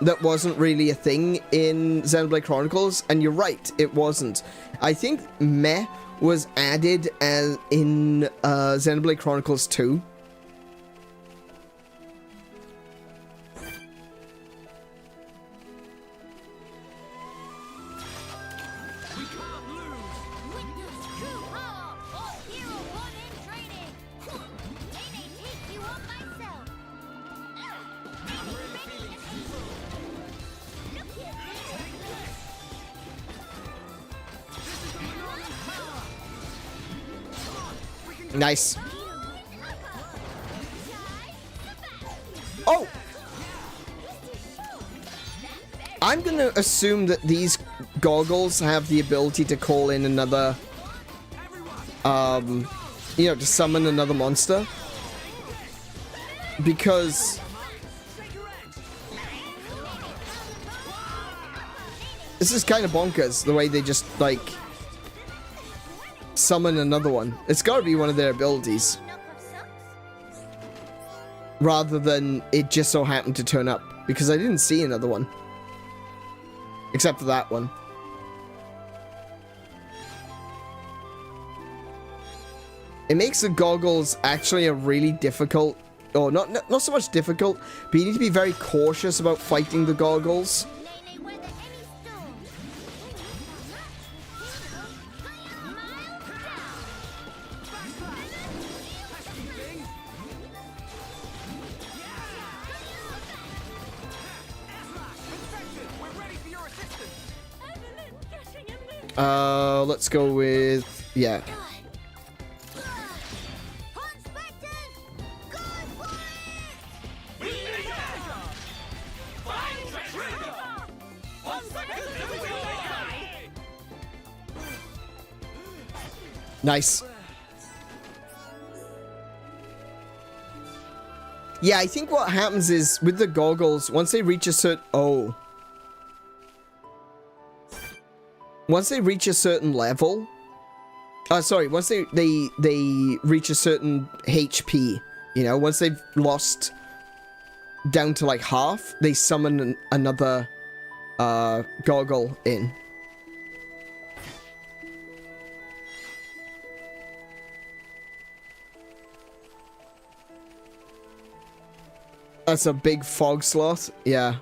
that wasn't really a thing in Xenoblade Chronicles, and you're right, it wasn't. I think meh was added as in Xenoblade Chronicles 2. Nice. Oh! I'm gonna assume that these goggles have the ability to call in another, you know, to summon another monster. Because this is kind of bonkers, the way they just, like, summon another one. It's gotta be one of their abilities. Rather than it just so happened to turn up. Because I didn't see another one. Except for that one. It makes the goggles actually a really difficult... or not so much difficult, but you need to be very cautious about fighting the goggles. Let's go with... yeah. Nice. Yeah, I think what happens is, with the goggles, once they reach a certain... oh. once they reach a certain level, sorry, once they reach a certain HP, you know, once they've lost down to like half, they summon another goggle in. That's a big fog sloth, yeah.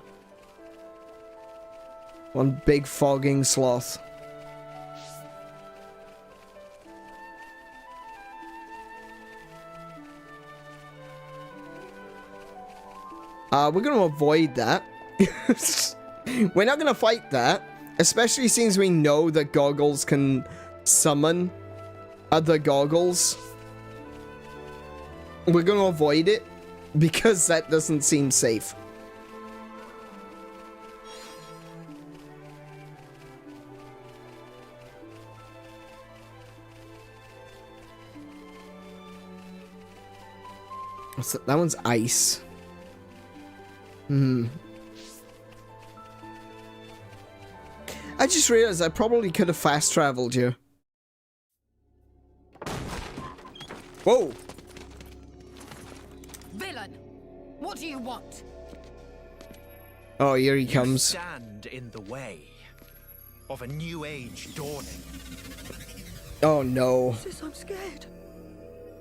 One big fogging sloth. We're gonna avoid that. We're not gonna fight that, especially since we know that goggles can summon other goggles. We're gonna avoid it because that doesn't seem safe. What's that? That one's ice. I just realized I probably could have fast traveled you. Whoa! Villain! What do you want? Oh, here he comes. Stand in the way of a new age dawning. Oh no. Sis, I'm scared.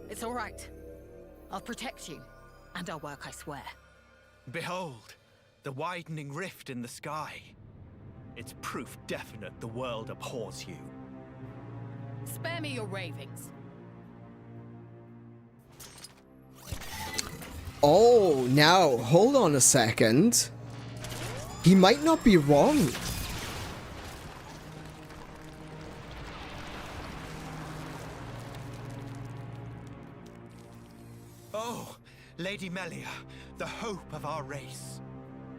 It's all right. I'll protect you. And I'll work, I swear. Behold, the widening rift in the sky. It's proof definite the world abhors you. Spare me your ravings. Oh, now, hold on a second. He might not be wrong. Oh, Lady Melia, the hope of our race.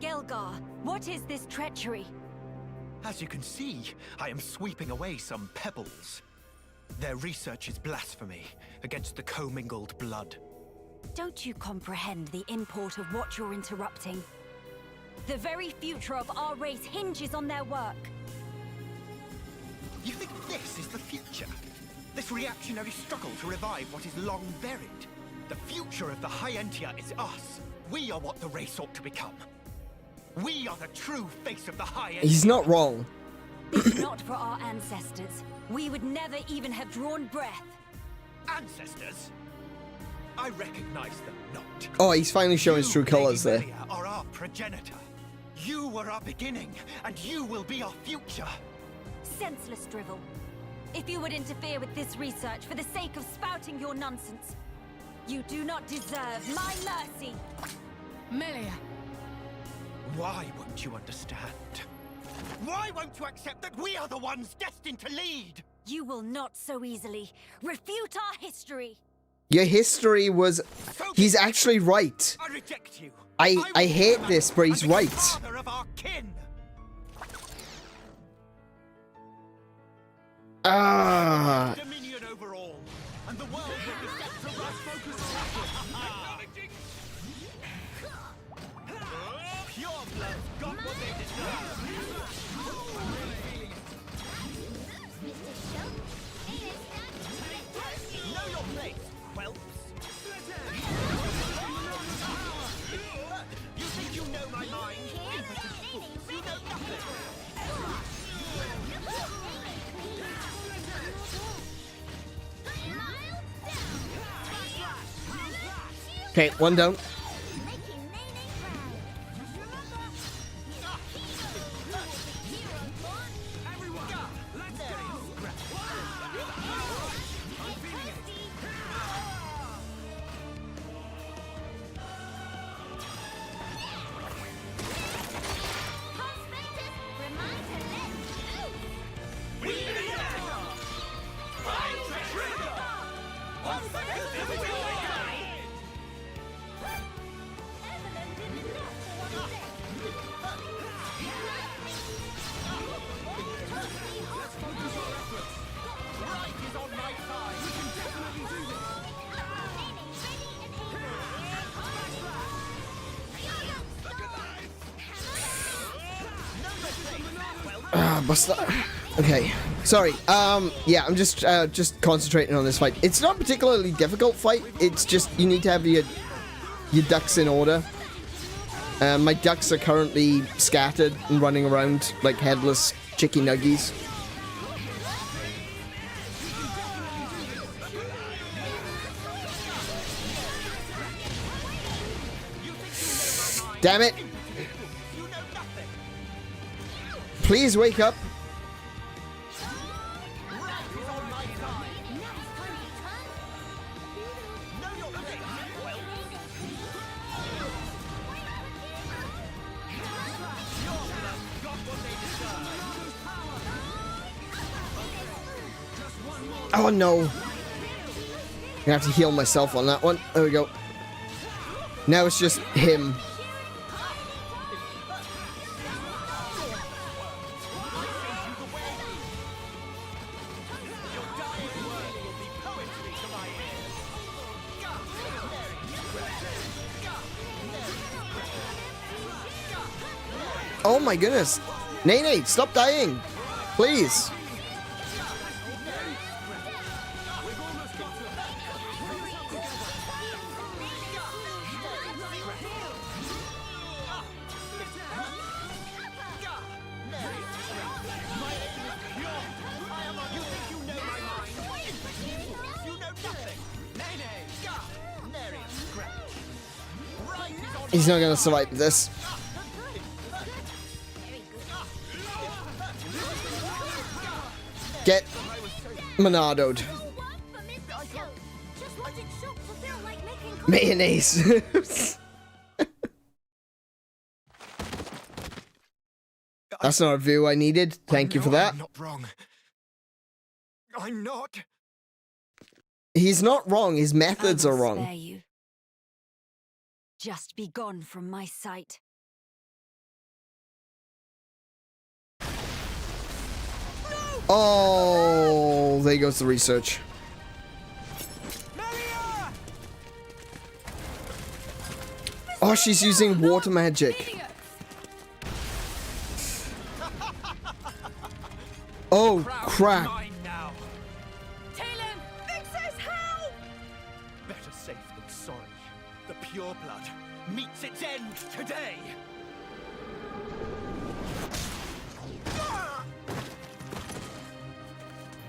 Gelgar, what is this treachery? As you can see, I am sweeping away some pebbles. Their research is blasphemy against the commingled blood. Don't you comprehend the import of what you're interrupting? The very future of our race hinges on their work. You think this is the future? This reactionary struggle to revive what is long buried? The future of the High-Entia is us. We are what the race ought to become. We are the true face of the High-Entia. He's not wrong. If not for our ancestors, we would never even have drawn breath. Ancestors? I recognize them not. Oh, he's finally showing his true colors there. Melia are our progenitor. You were our beginning, and you will be our future. Senseless drivel. If you would interfere with this research for the sake of spouting your nonsense, you do not deserve my mercy. Melia. Why won't you understand? Why won't you accept that we are the ones destined to lead? You will not so easily refute our history. Your history was... He's actually right. I reject you. I hate this, but he's right. Father of our kin. Ah. Dominion over all, and the world will be set to rest. Focus on pure blood got what they deserve. Know your place, whelps. You think you know my mind? You know nothing. Okay, one down. Basta. Okay, sorry. Yeah, I'm just concentrating on this fight. It's not a particularly difficult fight. It's just you need to have your ducks in order. My ducks are currently scattered and running around like headless chicky nuggies. Damn it! Please wake up. Oh no! I'm gonna have to heal myself on that one. There we go. Now it's just him. Oh my goodness! Nene, stop dying! Please! He's not gonna survive this. Get monadoed. Mayonnaise. That's not a view I needed. Thank you for that. I'm not wrong. I'm not. He's not wrong. His methods are wrong. Spare you. Just be gone from my sight. Oh, there goes the research. Oh, she's using water magic. Oh, crap. Better safe than sorry. The pure blood meets its end today.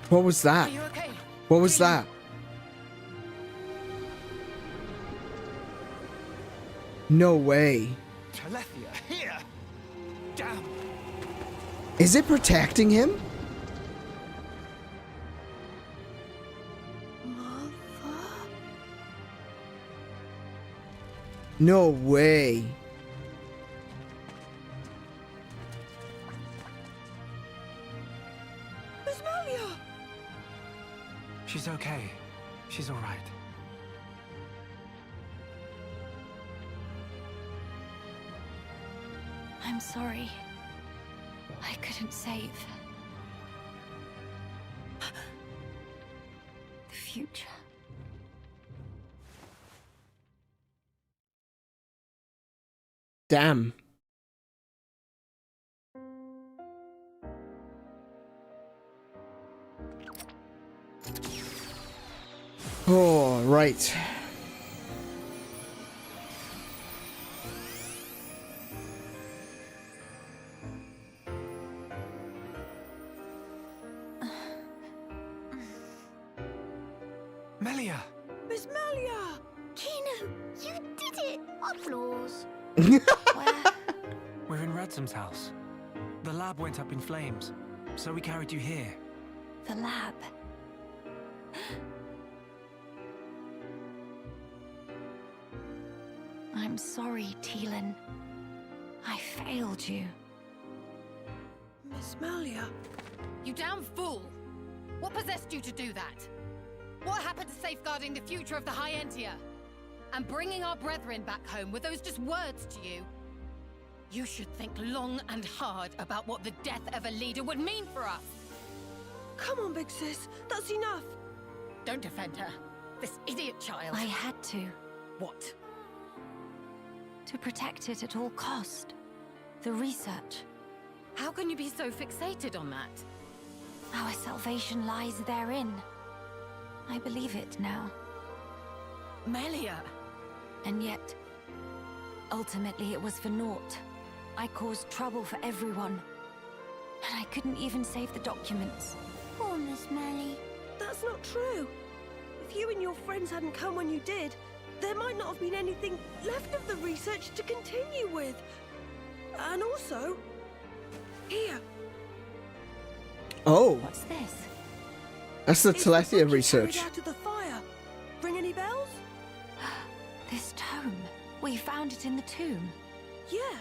What was that? Are you okay? What was that? No way. Telethia, here! Damn! Is it protecting him? No way. She's okay. She's all right. I'm sorry. I couldn't save the future. Damn. Oh, right. Melia! Miss Melia! Kino, you did it! Applause. Where? We're in Ransom's house. The lab went up in flames, so we carried you here. The lab. I'm sorry, Teelan. I failed you. Miss Melia. You damn fool! What possessed you to do that? What happened to safeguarding the future of the High-Entia? And bringing our brethren back home, were those just words to you? You should think long and hard about what the death of a leader would mean for us! Come on, big sis. That's enough. Don't defend her. This idiot child. I had to. What? To protect it at all cost. The research. How can you be so fixated on that? Our salvation lies therein. I believe it now. Melia! And yet, ultimately it was for naught. I caused trouble for everyone. And I couldn't even save the documents. Poor Miss Melly. That's not true. If you and your friends hadn't come when you did, there might not have been anything left of the research to continue with. And also, here. Oh, What's this? that's the It's the book Telethia you research. carried out of the fire. Ring any bells? This tome. We found it in the tomb. Yeah.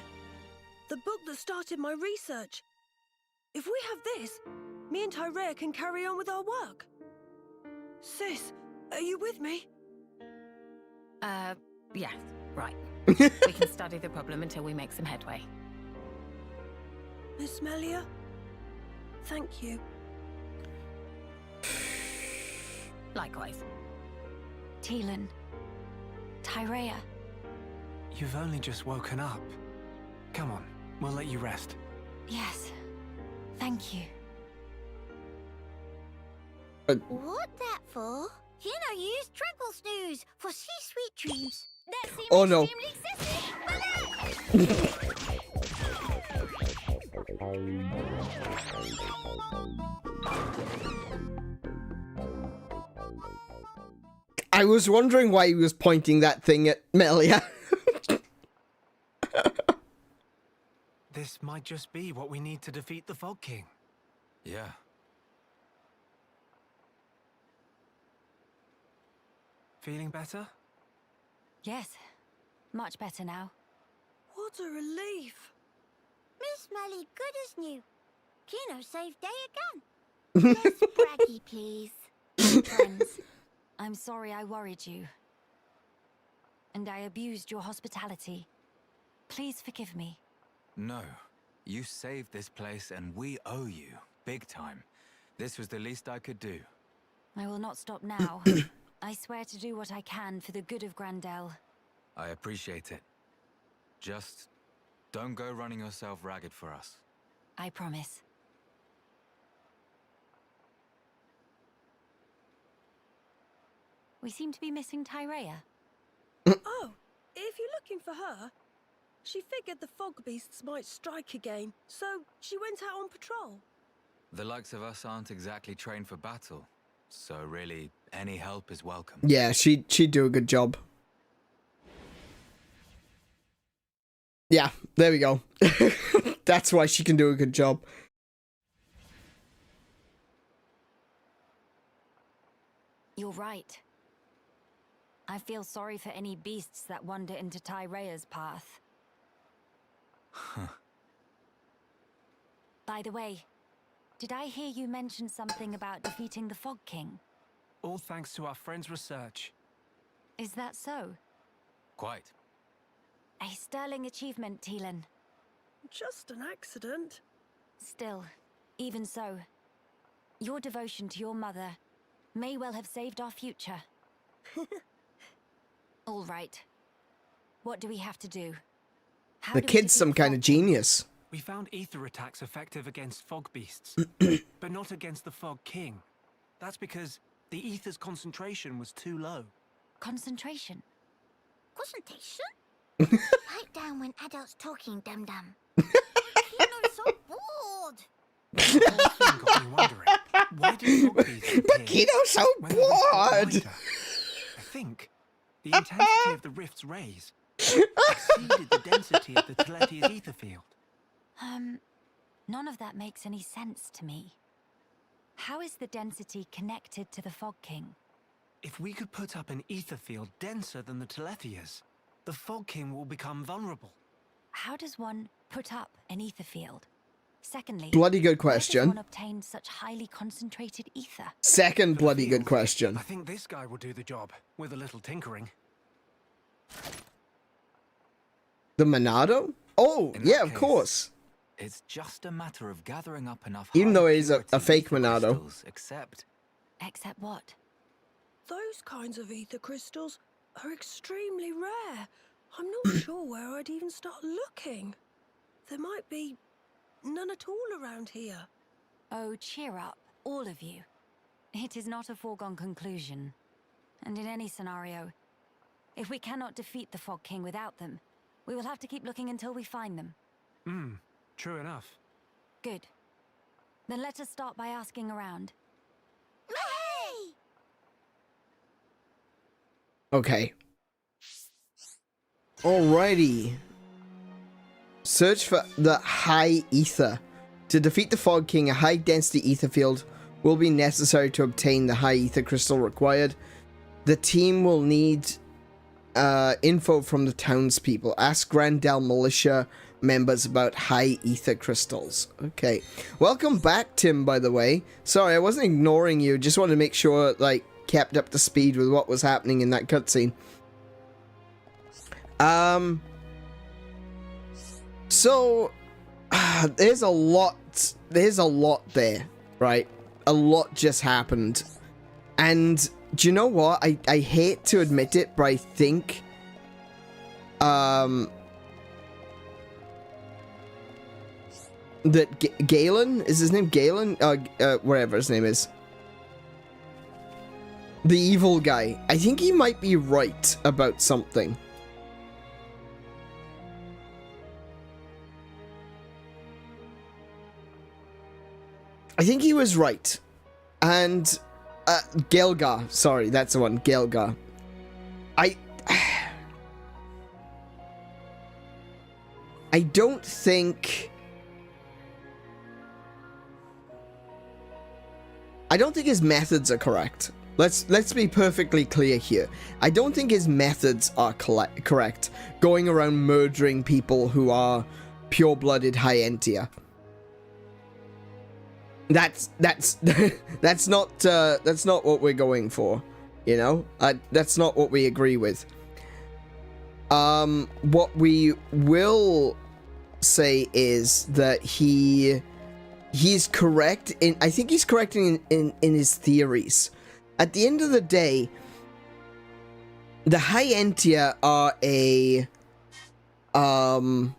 The book that started my research. If we have this, me and Tyrea can carry on with our work. Sis, are you with me? Yes, right. We can study the problem until we make some headway. Miss Melia? Thank you. Likewise. Teelan. Tyrea. You've only just woken up. Come on, we'll let you rest. Yes. Thank you. What that for? You know, use Tranquil Snooze for sweet dreams. That seems Oh, no. extremely excessive. I was wondering why he was pointing that thing at Melia. This might just be what we need to defeat the Fog King. Yeah. Feeling better? Yes. Much better now. What a relief. Miss Melly, good as new. Kino saved day again. Less braggy, please. Friends, I'm sorry I worried you. And I abused your hospitality. Please forgive me. No. You saved this place and we owe you. Big time. This was the least I could do. I will not stop now. I swear to do what I can for the good of Grandel. I appreciate it. Just don't go running yourself ragged for us. I promise. We seem to be missing Tyrea. Oh, if you're looking for her, she figured the fog beasts might strike again, so she went out on patrol. The likes of us aren't exactly trained for battle, so really, any help is welcome. Yeah, she'd do a good job. Yeah, there we go. That's why she can do a good job. You're right. I feel sorry for any beasts that wander into Tyrea's path. By the way, did I hear you mention something about defeating the Fog King? All thanks to our friend's research. Is that so? Quite. A sterling achievement, Teelan. Just an accident. Still, even so, your devotion to your mother may well have saved our future. All right. What do we have to do? How The do we kid's some defeat kind of Fog King? genius. We found ether attacks effective against fog beasts, but not against the Fog King. That's because the ether's concentration was too low. Concentration. Concentration? Pipe down when adults talking, dum-dum. Kino's so bored. The whole thing got me wondering, why did fog beasts But appear Kino's so when the rift got bored. wider? I think the intensity of the rift's rays exceeded the density of the Telethia's ether field. None of that makes any sense to me. How is the density connected to the Fog King? If we could put up an ether field denser than the Telethia's, the Fog King will become vulnerable. How does one put up an ether field? Secondly, Bloody good where does question. one obtain such highly concentrated ether? Second For the bloody good field, question. I think this guy will do the job, with a little tinkering. The Monado? Oh, In yeah, that of case, course. It's just a matter of gathering up enough Even though high it is a purity fake ether Monado. crystals, except Except what? Those kinds of ether crystals are extremely rare. I'm not sure where I'd even start looking. There might be none at all around here. Oh, cheer up. all of you. It is not a foregone conclusion. And in any scenario, if we cannot defeat the Fog King without them, we will have to keep looking until we find them. True enough. Good. Then let us start by asking around. Hey! Okay. Alrighty. Search for the High Ether. To defeat the Fog King, a high-density ether field will be necessary to obtain the High Ether crystal required. The team will need info from the townspeople. Ask Grandel militia members about High Ether crystals. Okay. Welcome back, Tim, by the way. Sorry, I wasn't ignoring you. Just wanted to make sure, like, kept up to speed with what was happening in that cutscene. So, there's a lot there, right? A lot just happened. And, do you know what? I hate to admit it, but I think, that Galen? Is his name Galen? Whatever his name is. The evil guy. I think he might be right about something. I think he was right. And, Gelgar. Sorry, that's the one. Gelgar. I don't think... I don't think his methods are correct. Let's be perfectly clear here. I don't think his methods are correct. Going around murdering people who are pure-blooded High-Entia. That's that's not what we're going for, you know. That's not what we agree with. What we will say is that he's correct in. I think he's correct in his theories. At the end of the day, the High-Entia are a how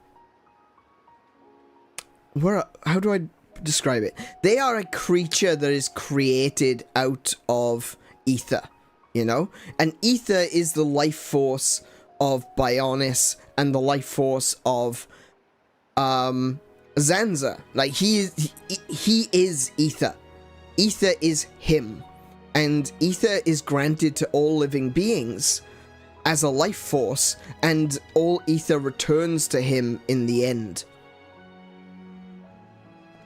do I describe it? They are a creature that is created out of ether, you know? And ether is the life force of Bionis and the life force of Zanza. Like, he is ether. Ether is him. And ether is granted to all living beings as a life force, and all ether returns to him in the end.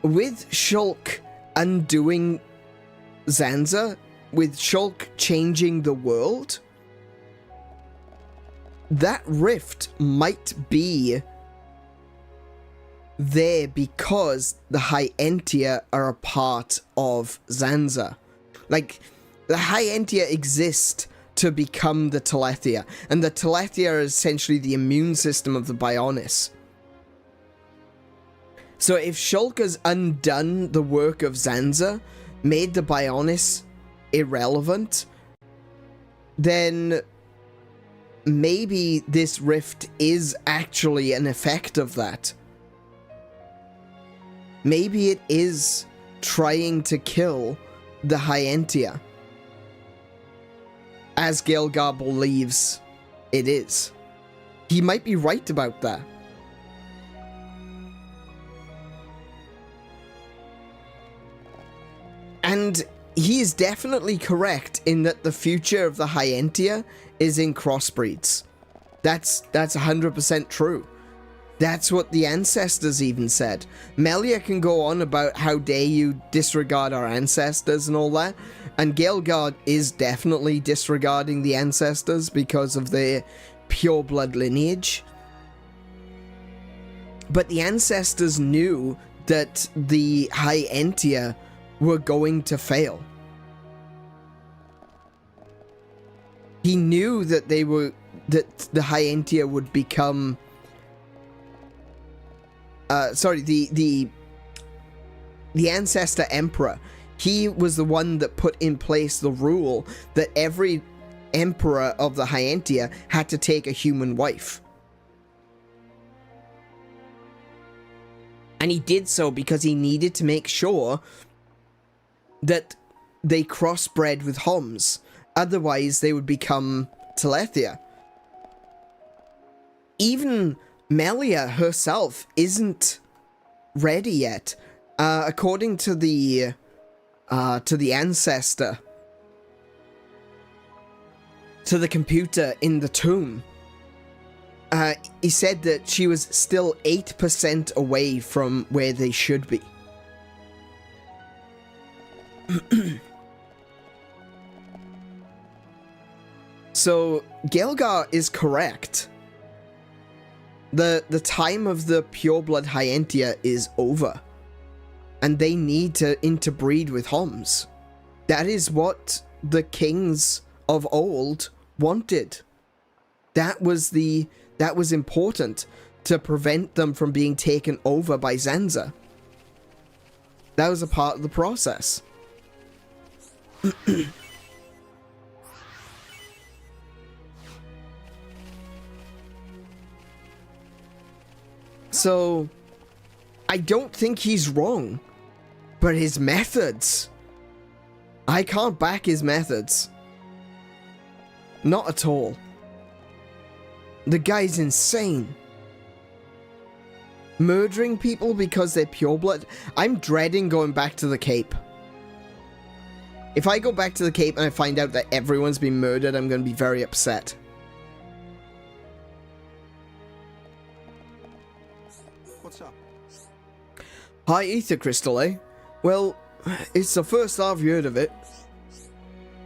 With Shulk undoing Zanza, with Shulk changing the world, that rift might be there because the High-Entia are a part of Zanza. Like, the High-Entia exist to become the Telethia, and the Telethia are essentially the immune system of the Bionis. So if Shulk has undone the work of Zanza, made the Bionis irrelevant, then maybe this rift is actually an effect of that. Maybe it is trying to kill the High-Entia, as Gelgar believes it is. He might be right about that. And he is definitely correct in that the future of the High-Entia is in crossbreeds. That's 100% true. That's what the ancestors even said. Melia can go on about how dare you disregard our ancestors and all that. And Gelgar is definitely disregarding the ancestors because of their pure blood lineage. But the ancestors knew that the High-Entia were going to fail. He knew that the High-Entia would become the ancestor emperor. He was the one that put in place the rule that every emperor of the High-Entia had to take a human wife. And he did so because he needed to make sure that they crossbred with Homs. Otherwise, they would become Telethia. Even Melia herself isn't ready yet. According to the ancestor, to the computer in the tomb, he said that she was still 8% away from where they should be. So, Gelgar is correct. The time of the pureblood Hyentia is over. And they need to interbreed with Homs. That is what the kings of old wanted. That was important to prevent them from being taken over by Zanza. That was a part of the process. So, I don't think he's wrong, but his methods, I can't back his methods. Not at all. The guy's insane. Murdering people because they're pureblood. I'm dreading going back to the Cape. If I go back to the Cape and I find out that everyone's been murdered, I'm going to be very upset. What's up? Hi, Ether Crystal, eh? Well, it's the first I've heard of it.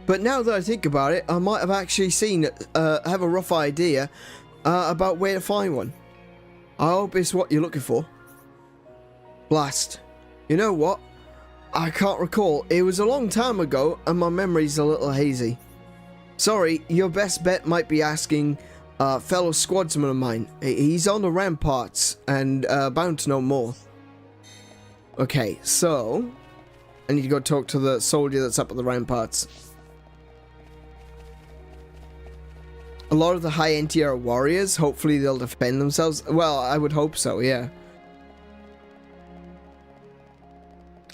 But now that I think about it, I might have actually seen it, have a rough idea about where to find one. I hope it's what you're looking for. Blast. You know what? I can't recall. It was a long time ago, and my memory's a little hazy. Sorry, your best bet might be asking a fellow squadsman of mine. He's on the ramparts, and bound to know more. Okay, so I need to go talk to the soldier that's up at the ramparts. A lot of the Hyentia are warriors. Hopefully they'll defend themselves. Well, I would hope so, yeah.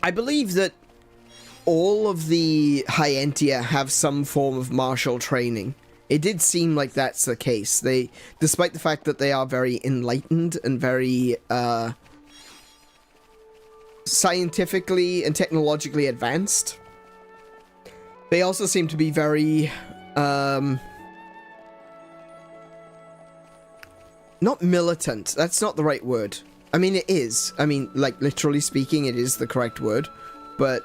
I believe that all of the Hyentia have some form of martial training. It did seem like that's the case. They, despite the fact that they are very enlightened and very scientifically and technologically advanced, they also seem to be very not militant. That's not the right word. I mean, it is. I mean, like, literally speaking, it is the correct word. But,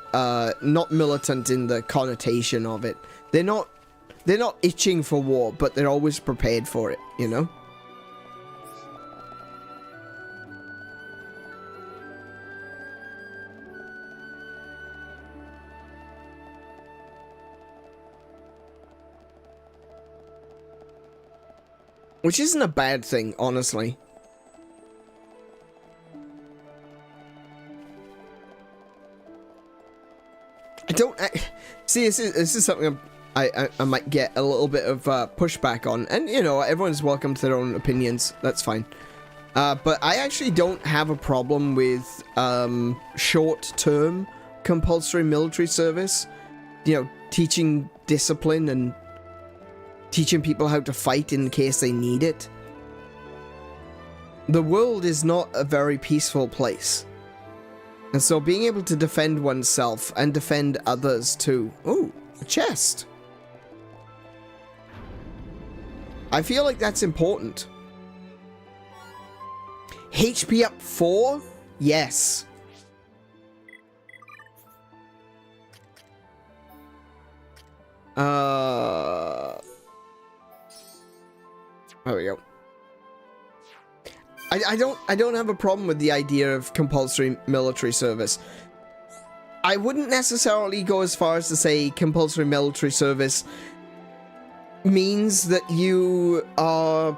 not militant in the connotation of it. They're not itching for war, but they're always prepared for it, you know? Which isn't a bad thing, honestly. I don't... see, this is something I might get a little bit of pushback on. And, you know, everyone's welcome to their own opinions. That's fine. But I actually don't have a problem with short-term compulsory military service. You know, teaching discipline and teaching people how to fight in case they need it. The world is not a very peaceful place. And so being able to defend oneself and defend others too. Ooh, a chest. I feel like that's important. HP up 4? Yes. There we go. I don't have a problem with the idea of compulsory military service. I wouldn't necessarily go as far as to say compulsory military service means that you are,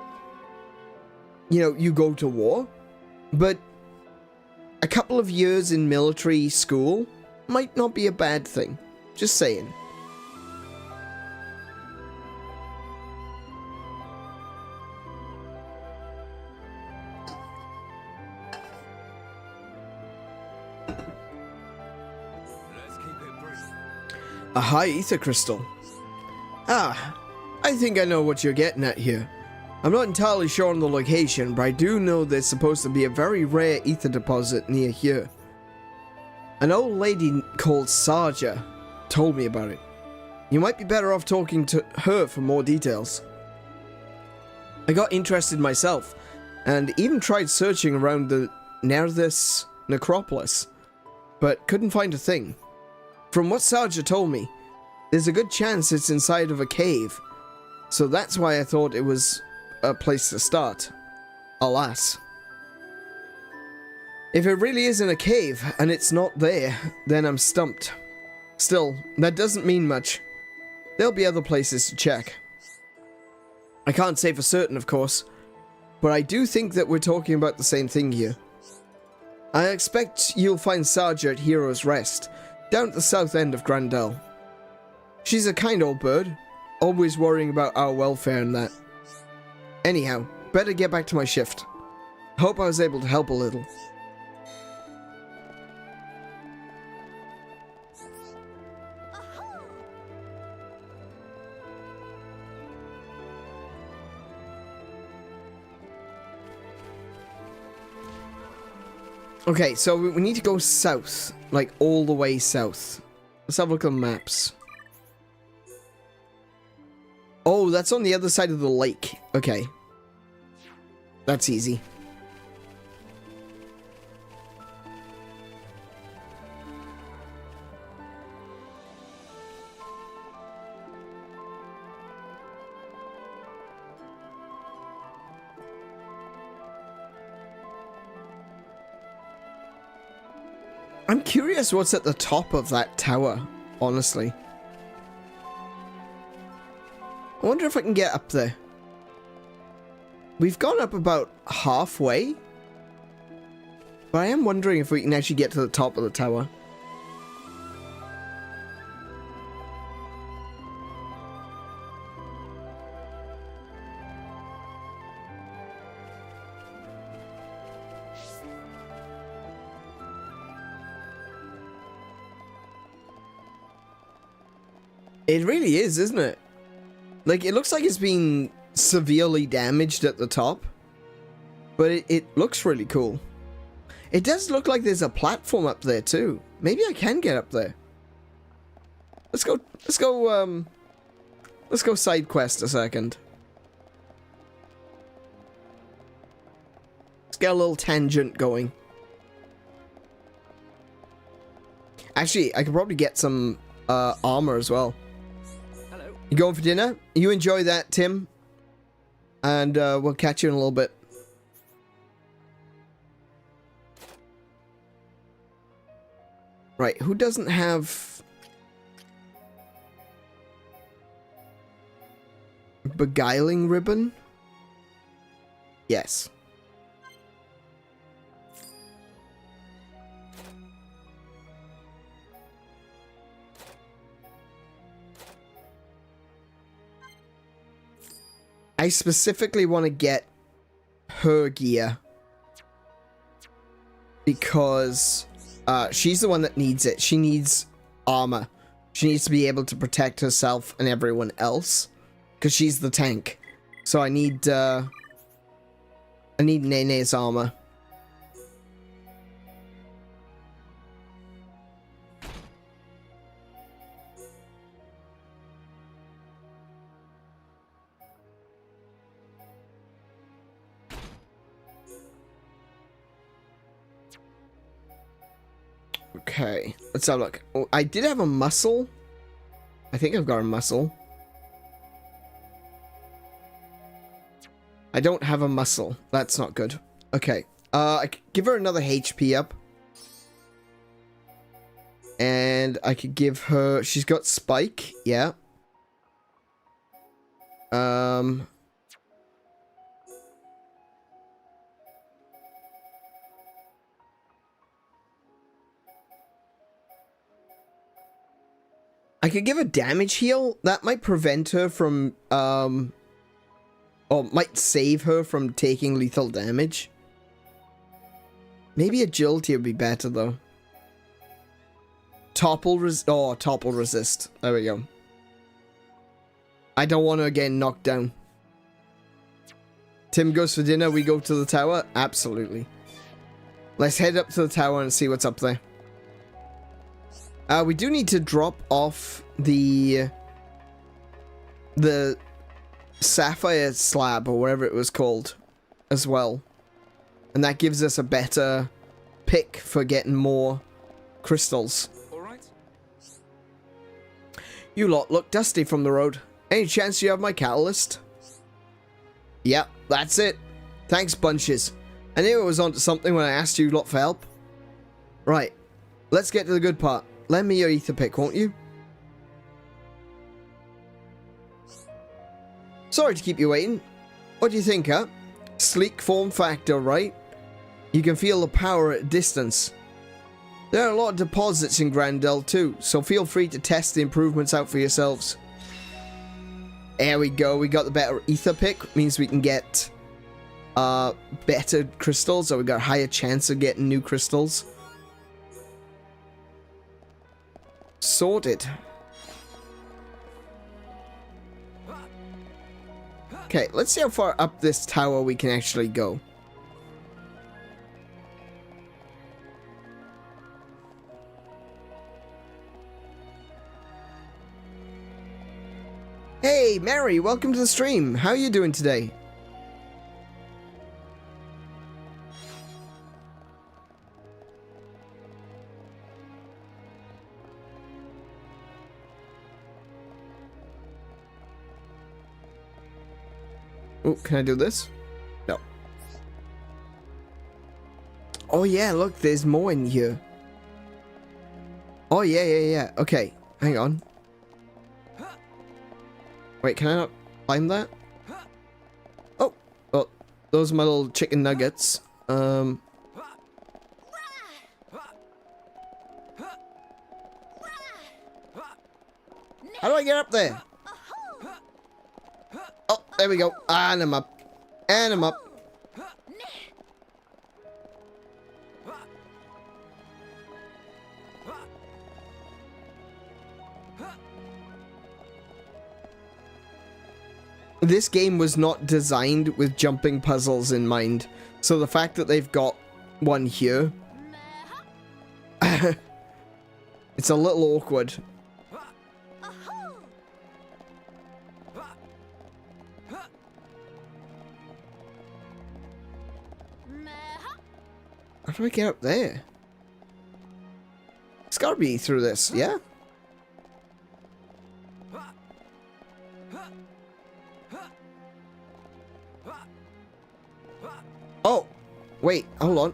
you know, you go to war, but a couple of years in military school might not be a bad thing. Just saying. Let's keep it brief. A high ether crystal. Ah, I think I know what you're getting at here. I'm not entirely sure on the location, but I do know there's supposed to be a very rare ether deposit near here. An old lady called Sarja told me about it. You might be better off talking to her for more details. I got interested myself, and even tried searching around the Nerdis necropolis, but couldn't find a thing. From what Sarja told me, there's a good chance it's inside of a cave, so that's why I thought it was a place to start. Alas. If it really is in a cave, and it's not there, then I'm stumped. Still, that doesn't mean much. There'll be other places to check. I can't say for certain, of course, but I do think that we're talking about the same thing here. I expect you'll find Sarja at Hero's Rest, down at the south end of Grandel. She's a kind old bird, always worrying about our welfare and that. Anyhow, better get back to my shift. Hope I was able to help a little. Okay, so we need to go south, like all the way south. Let's have a look at the maps. Oh, that's on the other side of the lake. Okay. That's easy. I'm curious what's at the top of that tower, honestly. I wonder if I can get up there. We've gone up about halfway, but I am wondering if we can actually get to the top of the tower. It really is, isn't it? Like, it looks like it's been severely damaged at the top, but it looks really cool. It does look like there's a platform up there too. Maybe I can get up there. Let's go side quest a second. Let's get a little tangent going. Actually, I could probably get some armor as well. You going for dinner? You enjoy that, Tim. And we'll catch you in a little bit. Right, who doesn't have beguiling ribbon? Yes. I specifically want to get her gear because she's the one that needs it. She needs armor. She needs to be able to protect herself and everyone else because she's the tank. So I need Nene's armor. Okay, let's have a look. Oh, I did have a muscle. I think I've got a muscle. I don't have a muscle. That's not good. Okay, I could give her another HP up. And I could give her... She's got Spike, yeah. I could give a damage heal. That might prevent her from, or might save her from taking lethal damage. Maybe agility would be better, though. Topple resist. There we go. I don't want to get knocked down. Tim goes for dinner, we go to the tower? Absolutely. Let's head up to the tower and see what's up there. We do need to drop off the sapphire slab, or whatever it was called, as well. And that gives us a better pick for getting more crystals. Alright. You lot look dusty from the road. Any chance you have my catalyst? Yep, that's it. Thanks, bunches. I knew I was onto something when I asked you lot for help. Right, let's get to the good part. Lend me your ether pick, won't you? Sorry to keep you waiting. What do you think, huh? Sleek form factor, right? You can feel the power at a distance. There are a lot of deposits in Grandel too, so feel free to test the improvements out for yourselves. There we go, we got the better ether pick, means we can get better crystals, or we got a higher chance of getting new crystals. Sorted. Okay, let's see how far up this tower we can actually go. Hey, Mary, welcome to the stream. How are you doing today? Oh, can I do this? No. Oh yeah, look, there's more in here. Oh yeah. Okay, hang on. Wait, can I not climb that? Oh, well, those are my little chicken nuggets. How do I get up there? Oh, there we go. And I'm up. And I'm up. This game was not designed with jumping puzzles in mind, so the fact that they've got one here, it's a little awkward. How do I get up there? It's gotta be through this, yeah? Oh, wait, hold on.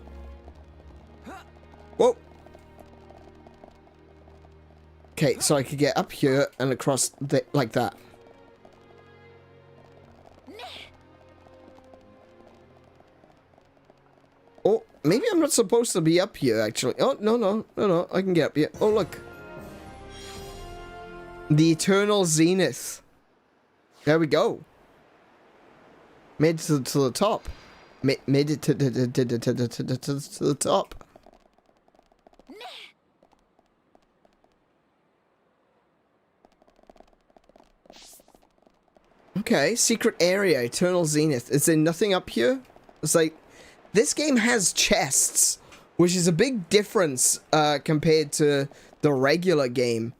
Whoa. Okay, so I could get up here and across the, like that. Oh, maybe I'm not supposed to be up here, actually. Oh, no, I can get up here. Oh, look. The Eternal Zenith. There we go. Made it to the top. Made it to the top. Okay, secret area, Eternal Zenith. Is there nothing up here? It's like, this game has chests, which is a big difference compared to the regular game.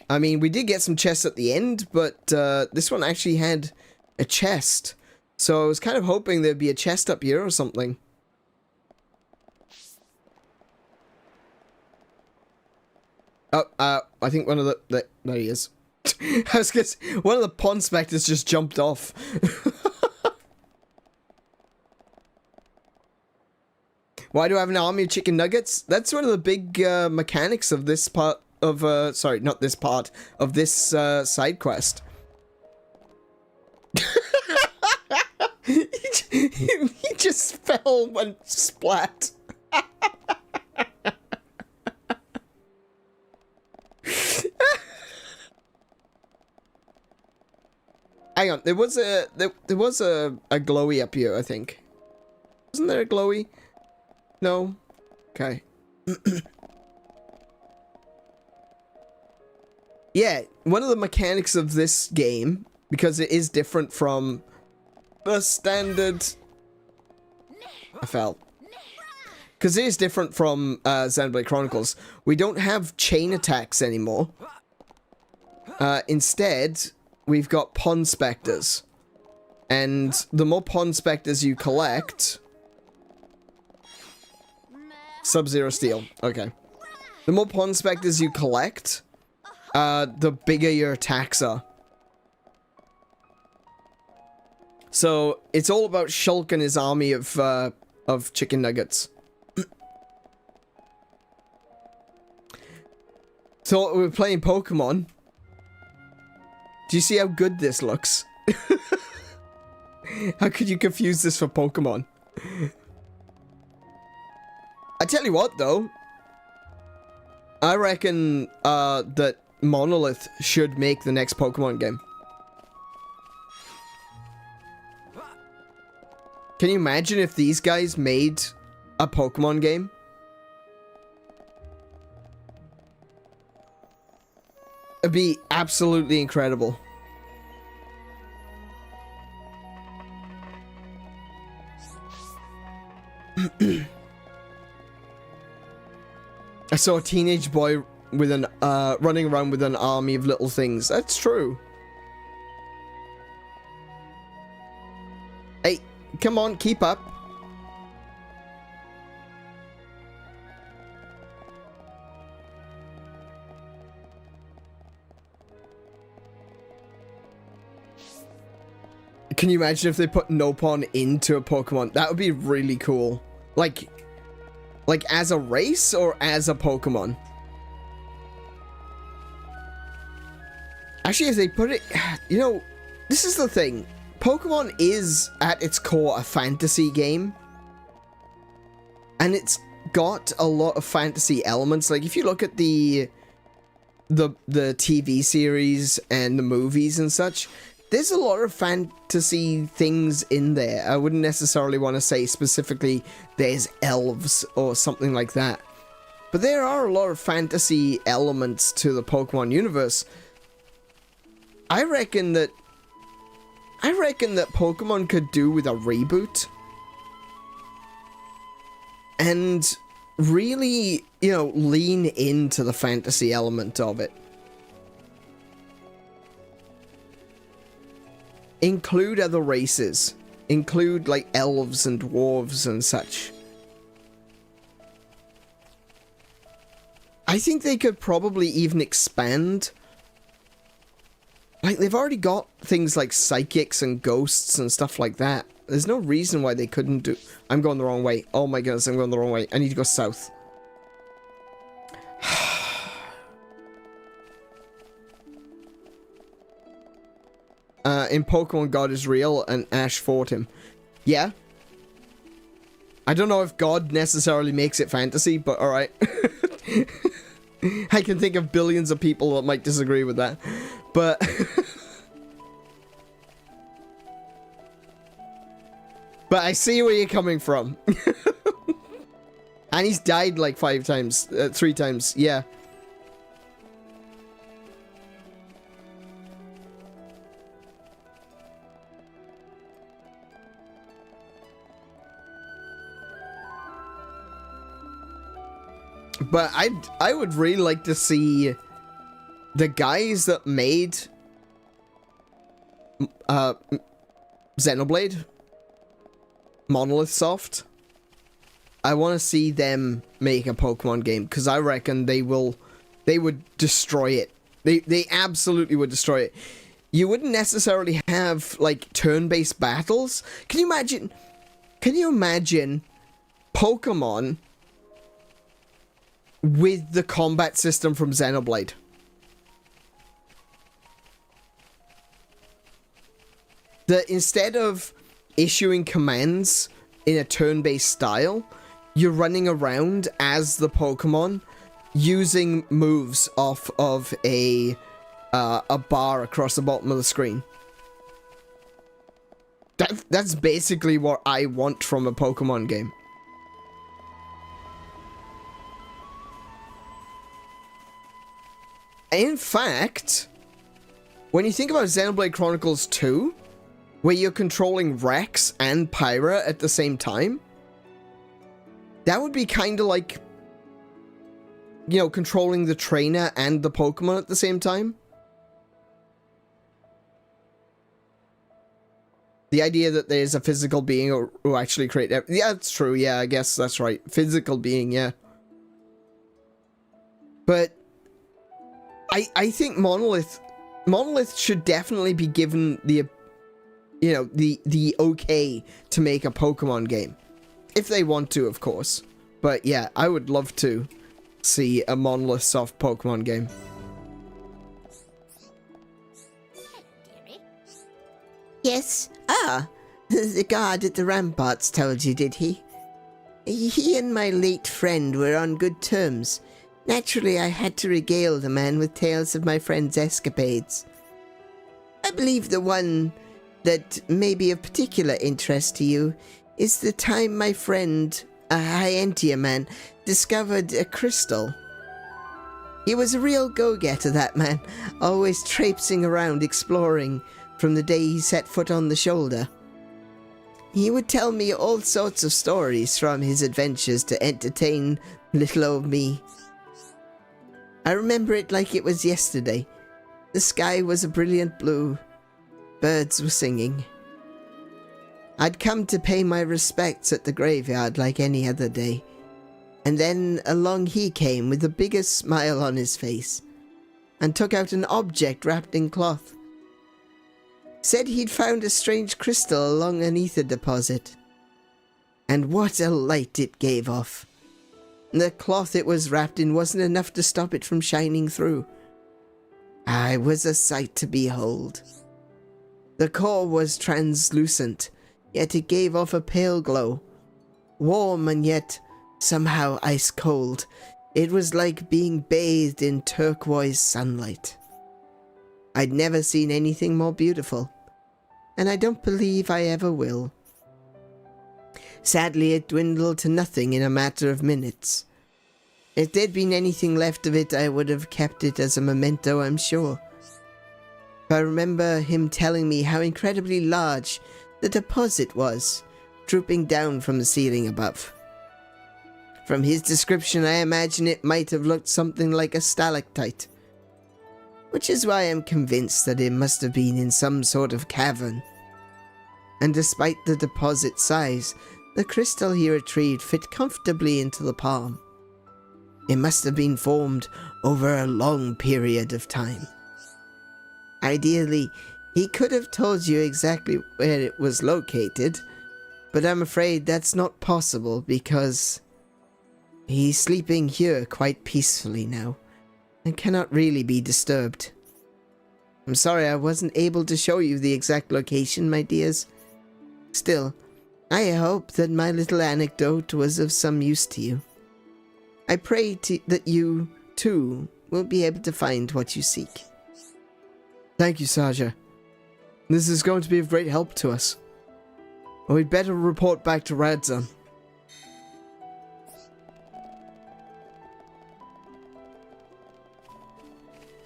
I mean, we did get some chests at the end, but this one actually had a chest. So I was kind of hoping there'd be a chest up here or something. Oh, I think one of the there he is. I was gonna say, one of the pond specters just jumped off. Why do I have an army of chicken nuggets? That's one of the big mechanics of this part of sorry, not this part of this side quest. He just fell and went splat. Hang on, there was a glowy up here, I think. Wasn't there a glowy? No. Okay. yeah, one of the mechanics of this game, because it is different from the standard... I fell. Because it is different from Xenoblade Chronicles. We don't have chain attacks anymore. Instead, we've got Pond Spectres. And the more Pond Spectres you collect... Sub-Zero Steel. Okay. The more Pond Spectres you collect, the bigger your attacks are. So, it's all about Shulk and his army of chicken nuggets. So, we're playing Pokemon. Do you see how good this looks? How could you confuse this for Pokemon? I tell you what, though. I reckon that Monolith should make the next Pokemon game. Can you imagine if these guys made a Pokemon game? It'd be absolutely incredible. I saw a teenage boy with an running around with an army of little things. That's true. Hey, come on, keep up. Can you imagine if they put Nopon into a Pokemon? That would be really cool. Like as a race or as a Pokemon? Actually, if they put it... You know, this is the thing. Pokemon is, at its core, a fantasy game. And it's got a lot of fantasy elements. Like, if you look at the TV series and the movies and such... There's a lot of fantasy things in there. I wouldn't necessarily want to say specifically there's elves or something like that. But there are a lot of fantasy elements to the Pokemon universe. I reckon that Pokemon could do with a reboot. And really, you know, lean into the fantasy element of it. Include other races. Include, like, elves and dwarves and such. I think they could probably even expand. Like, they've already got things like psychics and ghosts and stuff like that. There's no reason why they couldn't do... I'm going the wrong way. Oh my goodness, I'm going the wrong way. I need to go south. In Pokemon God is real and Ash fought him. Yeah. I don't know if God necessarily makes it fantasy, but alright. I can think of billions of people that might disagree with that. But... but I see where you're coming from. And he's died like 3 times, yeah. But I would really like to see the guys that made Xenoblade, Monolith Soft. I want to see them make a Pokemon game because I reckon they would destroy it. They absolutely would destroy it. You wouldn't necessarily have like turn-based battles. Can you imagine Pokemon with the combat system from Xenoblade? That instead of issuing commands in a turn-based style, you're running around as the Pokemon using moves off of a bar across the bottom of the screen. That's basically what I want from a Pokemon game. In fact, when you think about Xenoblade Chronicles 2, where you're controlling Rex and Pyra at the same time, that would be kind of like, you know, controlling the trainer and the Pokemon at the same time. The idea that there's a physical being who actually create... Yeah, that's true. Yeah, I guess that's right. Physical being, yeah. But I think Monolith should definitely be given the, you know, the okay to make a Pokemon game. If they want to, of course. But yeah, I would love to see a Monolith soft Pokemon game. Yes. Ah, the guard at the ramparts told you, did he? He and my late friend were on good terms. Naturally, I had to regale the man with tales of my friend's escapades. I believe the one that may be of particular interest to you is the time my friend, a 𝗦𝘄𝗶𝘁𝗰𝗵 man, discovered a crystal. He was a real go-getter, that man, always traipsing around exploring from the day he set foot on the shoulder. He would tell me all sorts of stories from his adventures to entertain little old me. I remember it like it was yesterday. The sky was a brilliant blue. Birds were singing. I'd come to pay my respects at the graveyard like any other day. And then along he came with the biggest smile on his face and took out an object wrapped in cloth. Said he'd found a strange crystal along an ether deposit. And what a light it gave off. The cloth it was wrapped in wasn't enough to stop it from shining through. It was a sight to behold. The core was translucent, yet it gave off a pale glow. Warm and yet somehow ice cold. It was like being bathed in turquoise sunlight. I'd never seen anything more beautiful, and I don't believe I ever will. Sadly, it dwindled to nothing in a matter of minutes. If there'd been anything left of it, I would have kept it as a memento, I'm sure. I remember him telling me how incredibly large the deposit was, drooping down from the ceiling above. From his description, I imagine it might have looked something like a stalactite, which is why I'm convinced that it must have been in some sort of cavern. And despite the deposit size, the crystal he retrieved fit comfortably into the palm. It must have been formed over a long period of time. Ideally, he could have told you exactly where it was located, but I'm afraid that's not possible because he's sleeping here quite peacefully now and cannot really be disturbed. I'm sorry I wasn't able to show you the exact location, my dears. Still, I hope that my little anecdote was of some use to you. I pray that you, too, will be able to find what you seek. Thank you, Saja. This is going to be of great help to us. We'd better report back to Radzone.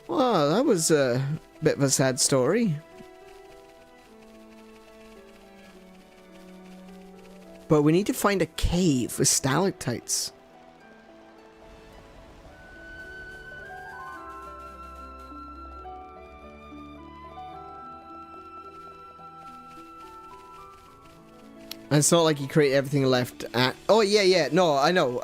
Well, that was a bit of a sad story. But we need to find a cave with stalactites. And it's not like you create everything left at... Oh, yeah, no, I know.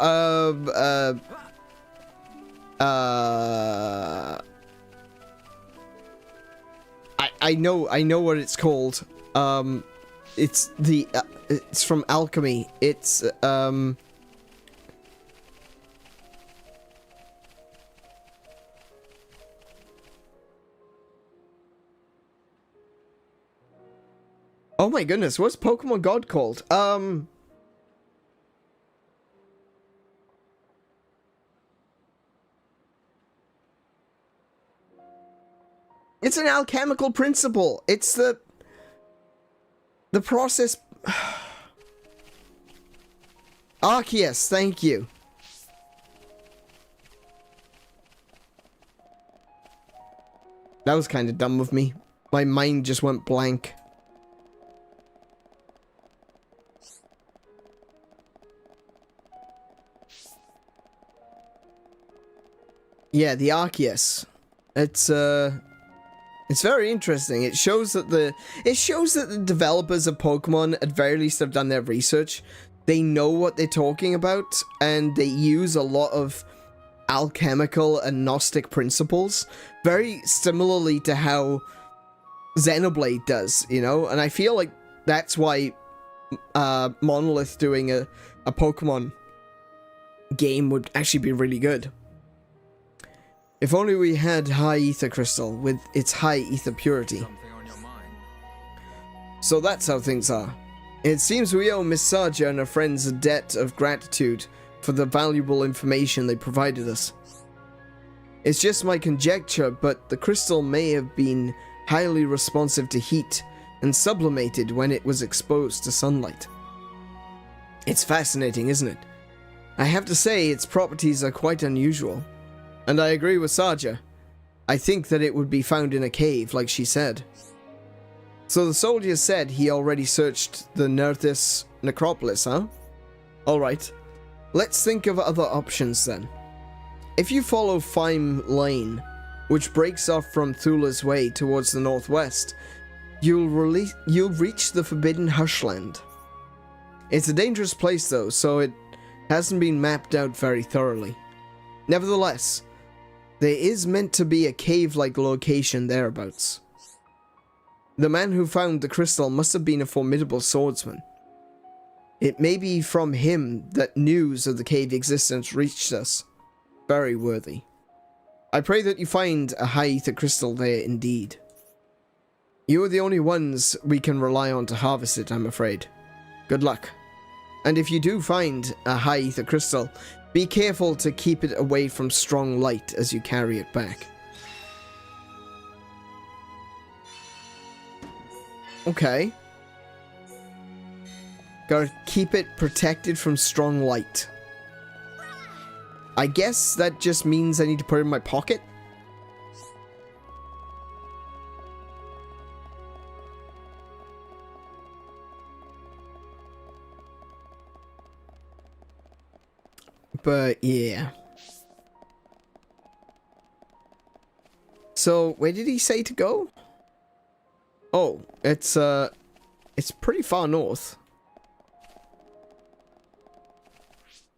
I know what it's called. It's the... it's from alchemy. It's, Oh my goodness, what's Pokemon God called? It's an alchemical principle. It's the process... Arceus, thank you. That was kind of dumb of me. My mind just went blank. Yeah, the Arceus. It's very interesting. It shows that the developers of Pokemon at very least have done their research. They know what they're talking about, and they use a lot of alchemical and Gnostic principles, very similarly to how Xenoblade does, you know? And I feel like that's why Monolith doing a Pokemon game would actually be really good. If only we had High Ether Crystal with its high ether purity. Something on your mind? So that's how things are. It seems we owe Miss Sarja and her friends a debt of gratitude for the valuable information they provided us. It's just my conjecture, but the crystal may have been highly responsive to heat and sublimated when it was exposed to sunlight. It's fascinating, isn't it? I have to say its properties are quite unusual. And I agree with Sarja. I think that it would be found in a cave, like she said. So the soldier said he already searched the 𝗦𝘄𝗶𝘁𝗰𝗵 necropolis, huh? Alright. Let's think of other options then. If you follow 𝗬𝗵 Lane, which breaks off from Thula's Way towards the northwest, you'll reach the Forbidden Hushland. It's a dangerous place though, so it hasn't been mapped out very thoroughly. Nevertheless, there is meant to be a cave-like location thereabouts. The man who found the crystal must have been a formidable swordsman. It may be from him that news of the cave existence reached us. Very worthy. I pray that you find a high ether crystal there indeed. You are the only ones we can rely on to harvest it, I'm afraid. Good luck. And if you do find a high ether crystal, be careful to keep it away from strong light as you carry it back. Okay. Gotta keep it protected from strong light. I guess that just means I need to put it in my pocket? But yeah. So where did he say to go? Oh, it's pretty far north.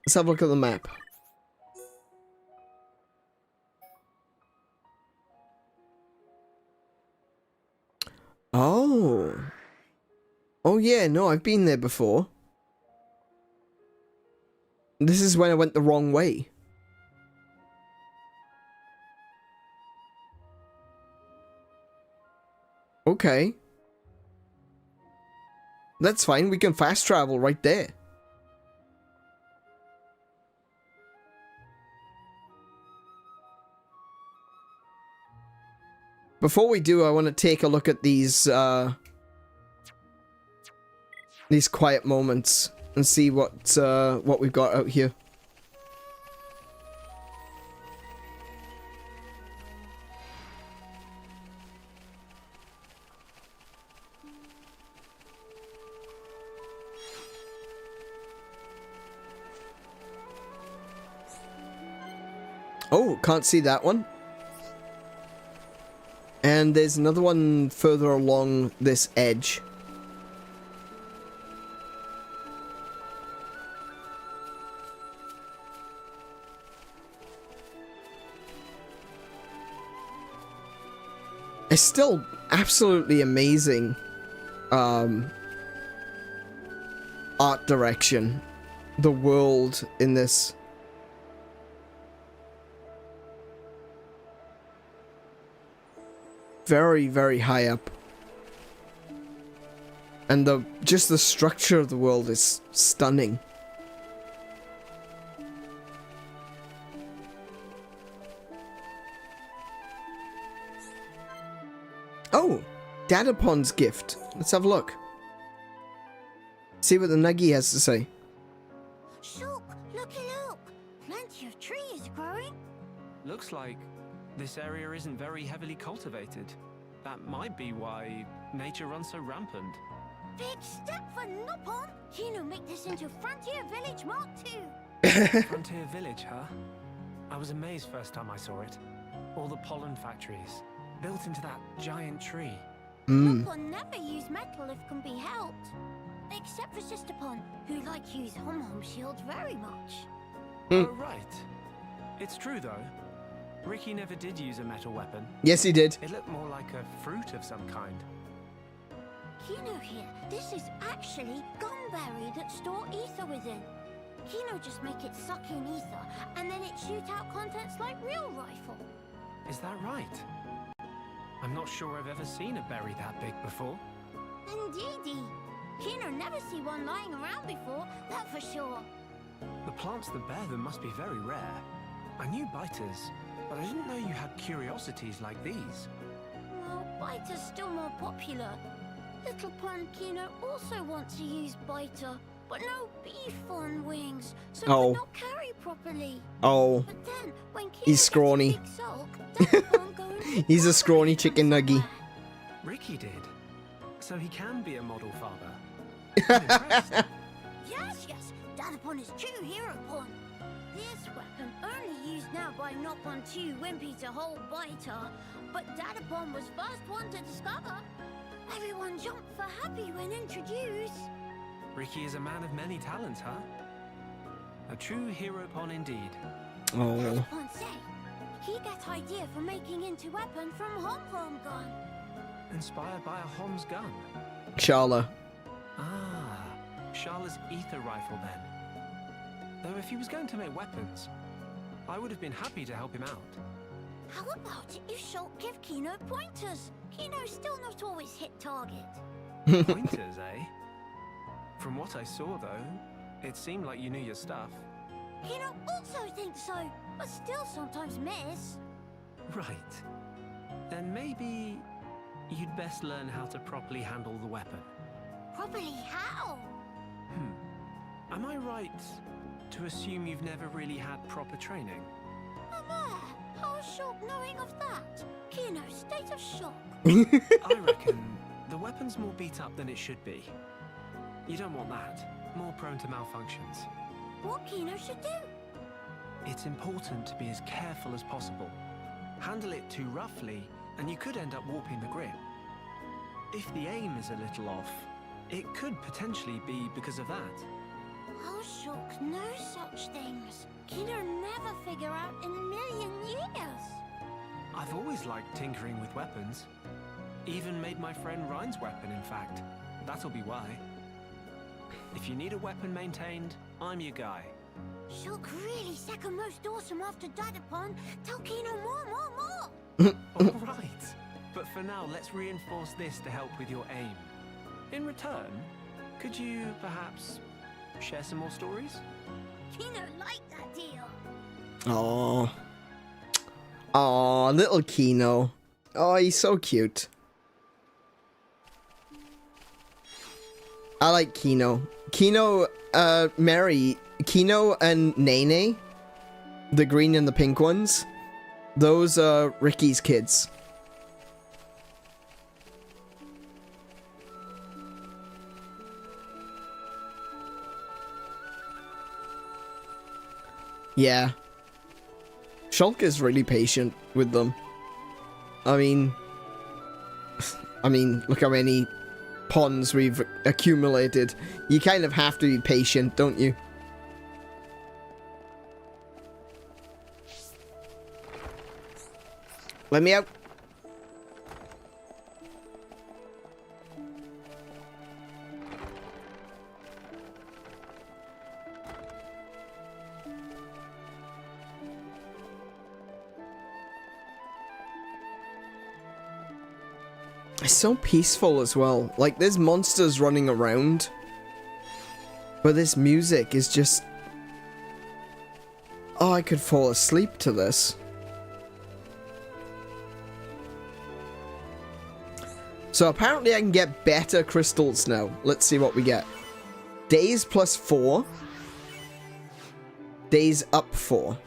Let's have a look at the map. Oh. Oh yeah, no, I've been there before. This is when I went the wrong way. Okay. That's fine, we can fast travel right there. Before we do, I want to take a look at these quiet moments and see what we've got out here. Oh, can't see that one. And there's another one further along this edge. It's still absolutely amazing art direction. The world in this. Very, very high up. And just the structure of the world is stunning. Oh, Datapon's gift. Let's have a look. See what the Nuggy has to say. Shulk, looky look! Plenty of trees growing. Looks like This area isn't very heavily cultivated. That might be why nature runs so rampant. Big step for Noppon. Kino make this into Frontier Village Mark II. Frontier Village, huh? I was amazed first time I saw it. All the pollen factories, built into that giant tree. Noppon never use metal if can be helped. Except for Sisterpon, who like use hom-hom shields very much. Oh, right. It's true, though. Ricky never did use a metal weapon. Yes, he did. It looked more like a fruit of some kind. Kino here, this is actually gumberry that store ether within. Kino just make it suck in ether, and then it shoot out contents like real rifle. Is that right? I'm not sure I've ever seen a berry that big before. Indeedy. Kino never see one lying around before, that for sure. The plants that bear them must be very rare. I knew biters, but I didn't know you had curiosities like these. Well, biter's still more popular. Little Pon Kino also wants to use biter, but no beef on wings, so Oh. could not carry properly. Oh, But then, when Kino he's scrawny. gets a big sulk, Daddy Pon go and He's a scrawny from chicken nugget. somewhere. Ricky did. So he can be a model father. I'm impressed. Yes, Dadapon is true hero pon. This weapon only used now by Noppon 2 Wimpy to hold biter, but Dadapon was first one to discover. Everyone jumped for happy when introduced. Ricky is a man of many talents, huh? A true hero pon indeed. Oh, Dadapon say he get idea for making into weapon from hom-hom gun. Inspired by a Hom's gun. Charla. Ah, Charla's ether rifle then. Though if he was going to make weapons, I would have been happy to help him out. How about if Shulk give Kino pointers? Kino still not always hit target. Pointers, eh? From what I saw, though, it seemed like you knew your stuff. Kino also thinks so, but still sometimes miss. Right. Then maybe you'd best learn how to properly handle the weapon. Properly how? Am I right to assume you've never really had proper training? Mama, how is Shulk knowing of that? Kino, state of shock. I reckon the weapon's more beat up than it should be. You don't want that. More prone to malfunctions. What Kino should do? It's important to be as careful as possible. Handle it too roughly, and you could end up warping the grip. If the aim is a little off, it could potentially be because of that. How Shulk knows such things? Kino never figure out in a million years. I've always liked tinkering with weapons. Even made my friend Ryan's weapon, in fact. That'll be why. If you need a weapon maintained, I'm your guy. Shulk really second most awesome after Dadapon. Tell Kino more. All right. But for now, let's reinforce this to help with your aim. In return, could you perhaps share some more stories? Kino like that deal. oh, oh, little Kino. Oh, he's so cute. I like Kino. Kino, Mary, Kino and Nene, the green and the pink ones, those are Ricky's kids. Yeah. Shulk is really patient with them. I mean, look how many pawns we've accumulated. You kind of have to be patient, don't you? Let me out. It's so peaceful as well. Like, there's monsters running around, but this music is just... Oh, I could fall asleep to this. So apparently I can get better crystals now. Let's see what we get. Days plus 4. Days up 4.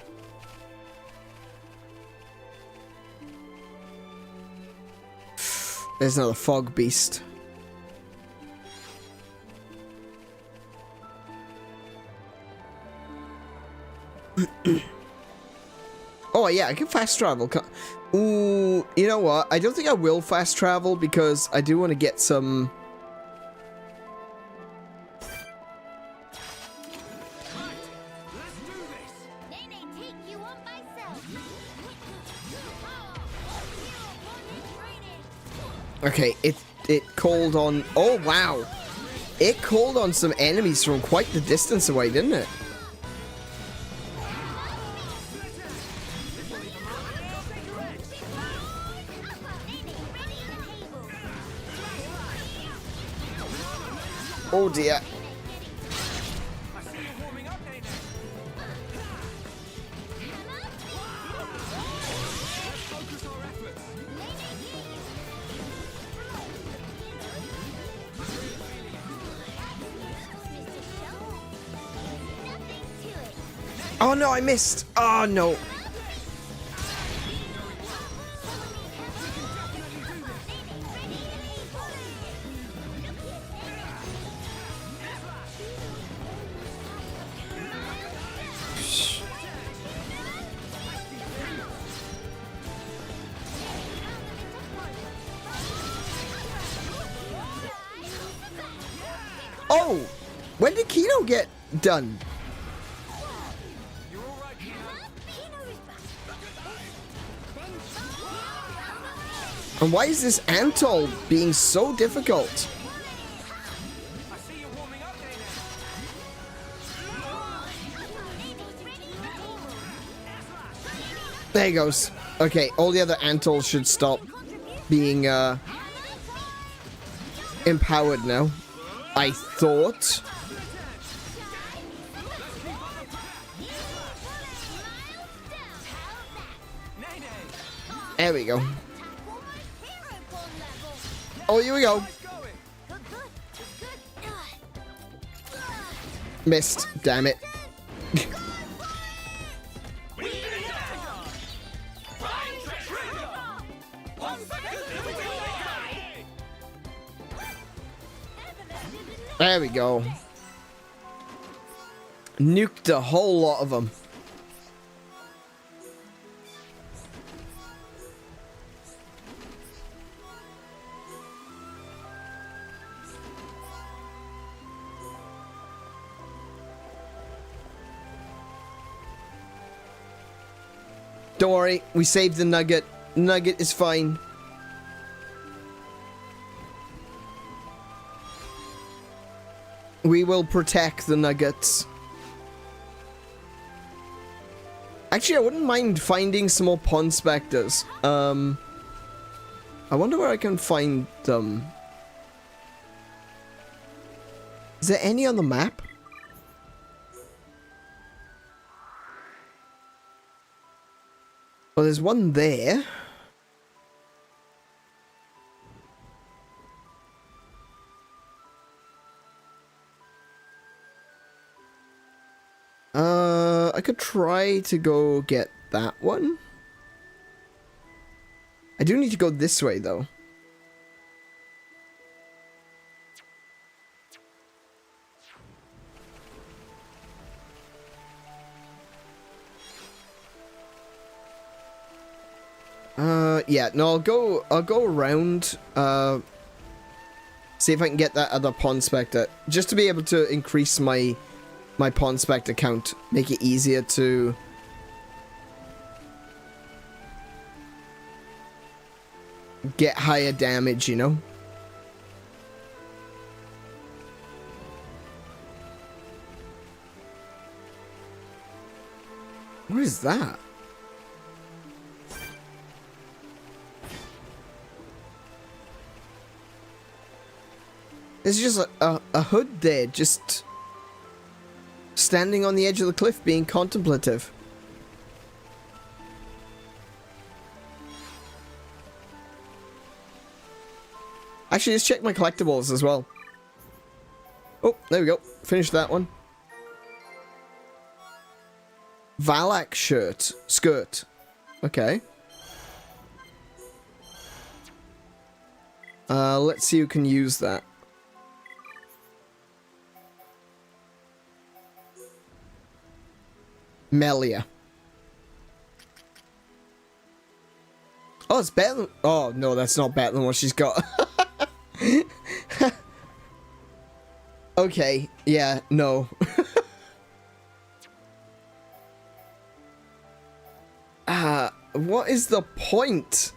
There's another fog beast. Oh yeah, I can fast travel. Ooh, you know what? I don't think I will fast travel because I do want to get some... Okay, it called on... Oh wow! It called on some enemies from quite the distance away, didn't it? Oh dear. Oh no, I missed. Oh no. Oh, when did Kino get done? And why is this Antol being so difficult? There he goes. Okay, all the other Antols should stop being empowered now. I thought. There we go. Oh, here we go. Missed. Damn it. There we go. Nuked a whole lot of them. Don't worry, we saved the nugget. Nugget is fine. We will protect the nuggets. Actually, I wouldn't mind finding some more pond specters. I wonder where I can find them. Is there any on the map? Well, there's one there. I could try to go get that one. I do need to go this way, though. Yeah, no, I'll go around, see if I can get that other Pond Spectre, just to be able to increase my Pond Spectre count, make it easier to... get higher damage, you know? What is that? There's just a hood there, just standing on the edge of the cliff being contemplative. Actually, let's check my collectibles as well. Oh, there we go. Finished that one. Valak skirt. Okay. Let's see who can use that. Melia. Oh, it's better than... Oh, no, that's not better than what she's got. Okay, yeah, no. What is the point?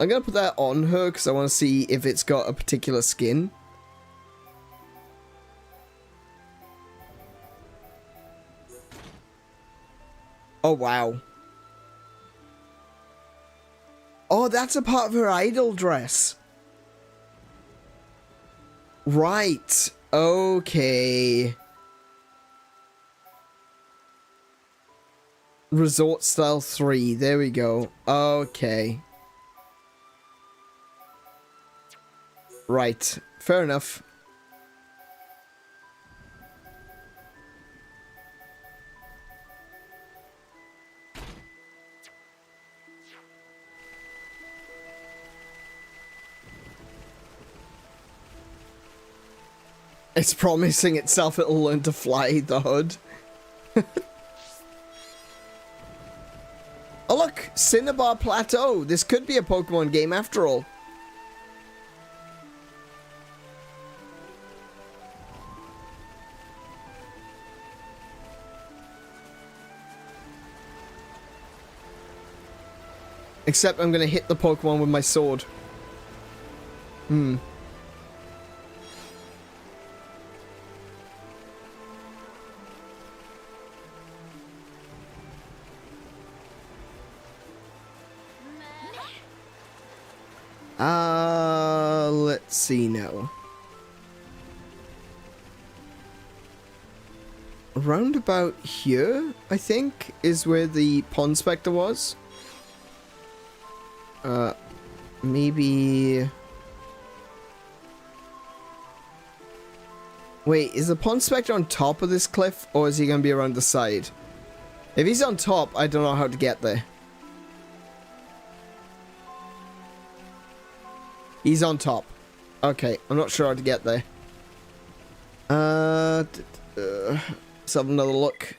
I'm gonna put that on her because I want to see if it's got a particular skin. Oh, wow. Oh, that's a part of her idol dress. Right. Okay. Resort Style 3. There we go. Okay. Right. Fair enough. It's promising itself it'll learn to fly, the hood. Oh look! Cinnabar Plateau! This could be a Pokemon game after all. Except I'm gonna hit the Pokemon with my sword. Let's see now. Around about here, I think, is where the Pond Spectre was. Maybe... Wait, is the Pond Spectre on top of this cliff, or is he gonna be around the side? If he's on top, I don't know how to get there. He's on top. Okay, I'm not sure how to get there. Let's have another look.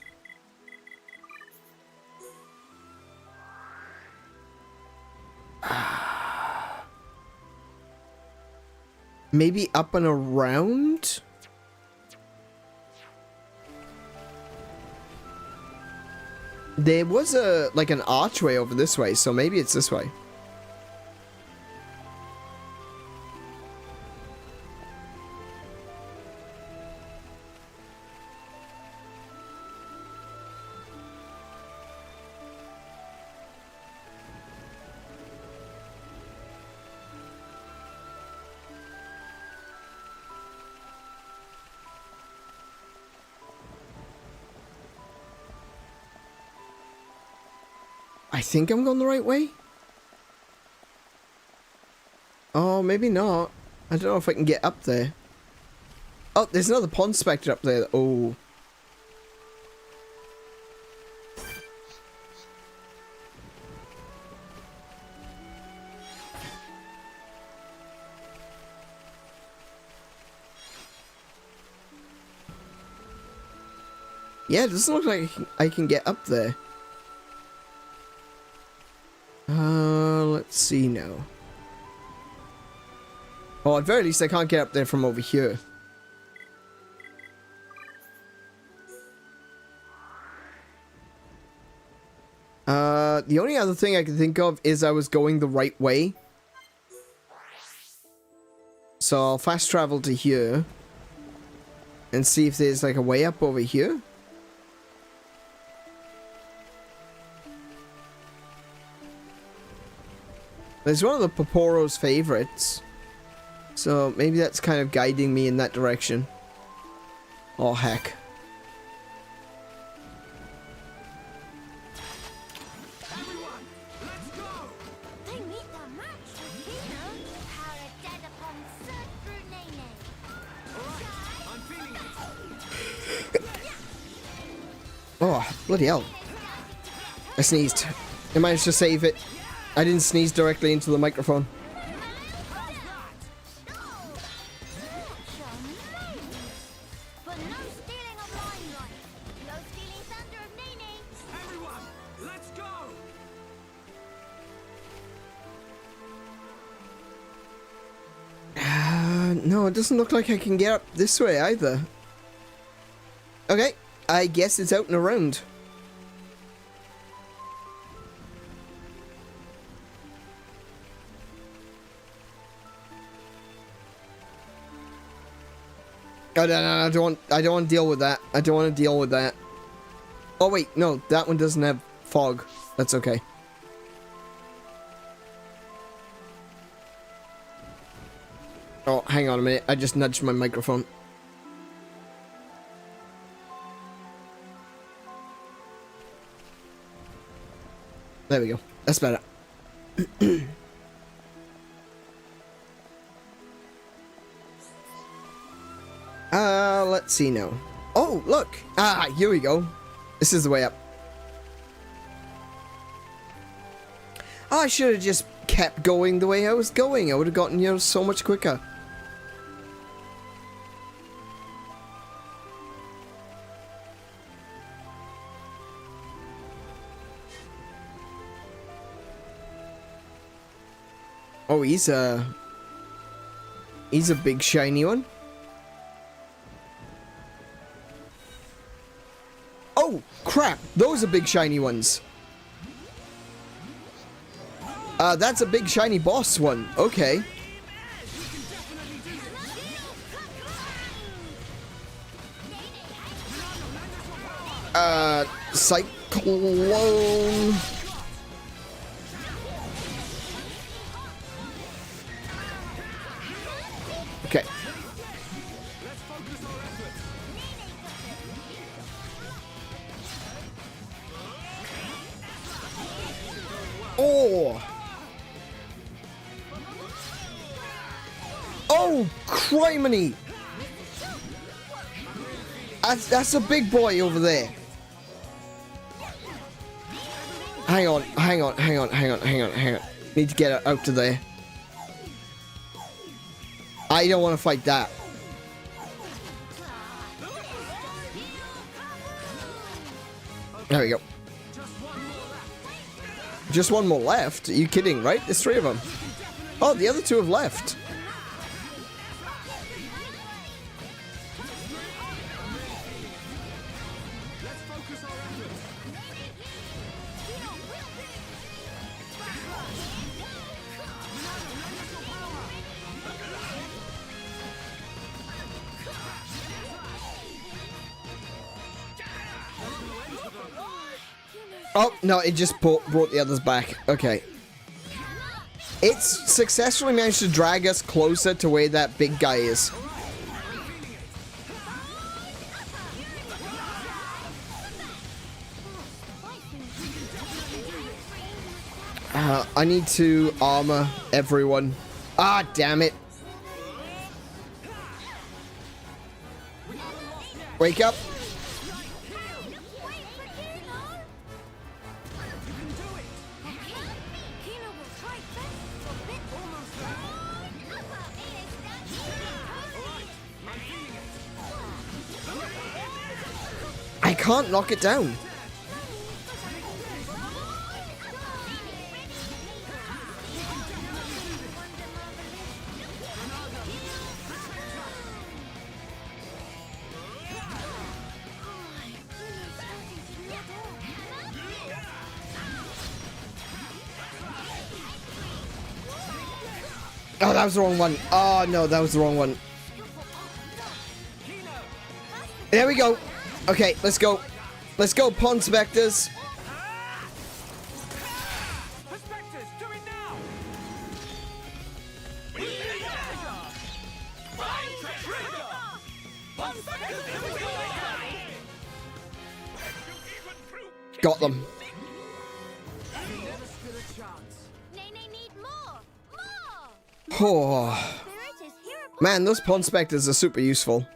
Maybe up and around? There was like an archway over this way, so maybe it's this way. I think I'm going the right way. Oh, maybe not. I don't know if I can get up there. Oh, there's another Pond Spectre up there. Oh. Yeah, it doesn't look like I can get up there. Let's see now. Oh, at very least I can't get up there from over here. The only other thing I can think of is I was going the right way. So I'll fast travel to here and see if there's like a way up over here. There's one of the Poporo's favorites. So maybe that's kind of guiding me in that direction. Oh, heck. Everyone, let's go! They meet their match, you know. How a dead upon third through Nene. Alright, I'm feeling it. Oh, bloody hell. I sneezed. I managed to save it. I didn't sneeze directly into the microphone. No, it doesn't look like I can get up this way either. Okay, I guess it's out and around. Oh, no, I don't want to deal with that. I don't want to deal with that. Oh wait, no, that one doesn't have fog. That's okay. Oh, hang on a minute. I just nudged my microphone. There we go. That's better. Let's see now. Oh, look. Ah, here we go. This is the way up. Oh, I should have just kept going the way I was going. I would have gotten here so much quicker. Oh, he's a big shiny one. Oh, crap. Those are big shiny ones. That's a big shiny boss one. Okay. Cyclone. Okay. Oh! Oh, criminy! That's a big boy over there. Hang on. Need to get it out of there. I don't want to fight that. There we go. Just one more left? Are you kidding, right? There's 3 of them. Oh, the other 2 have left. Oh, no, it just brought the others back. Okay. It's successfully managed to drag us closer to where that big guy is. I need to armor everyone. Ah, damn it. Wake up. I can't knock it down. Oh, that was the wrong one. Oh, no, that was the wrong one. There we go. Okay, let's go. Let's go, Pond Spectres. Got them. Oh. Man, those Pond Spectres are super useful.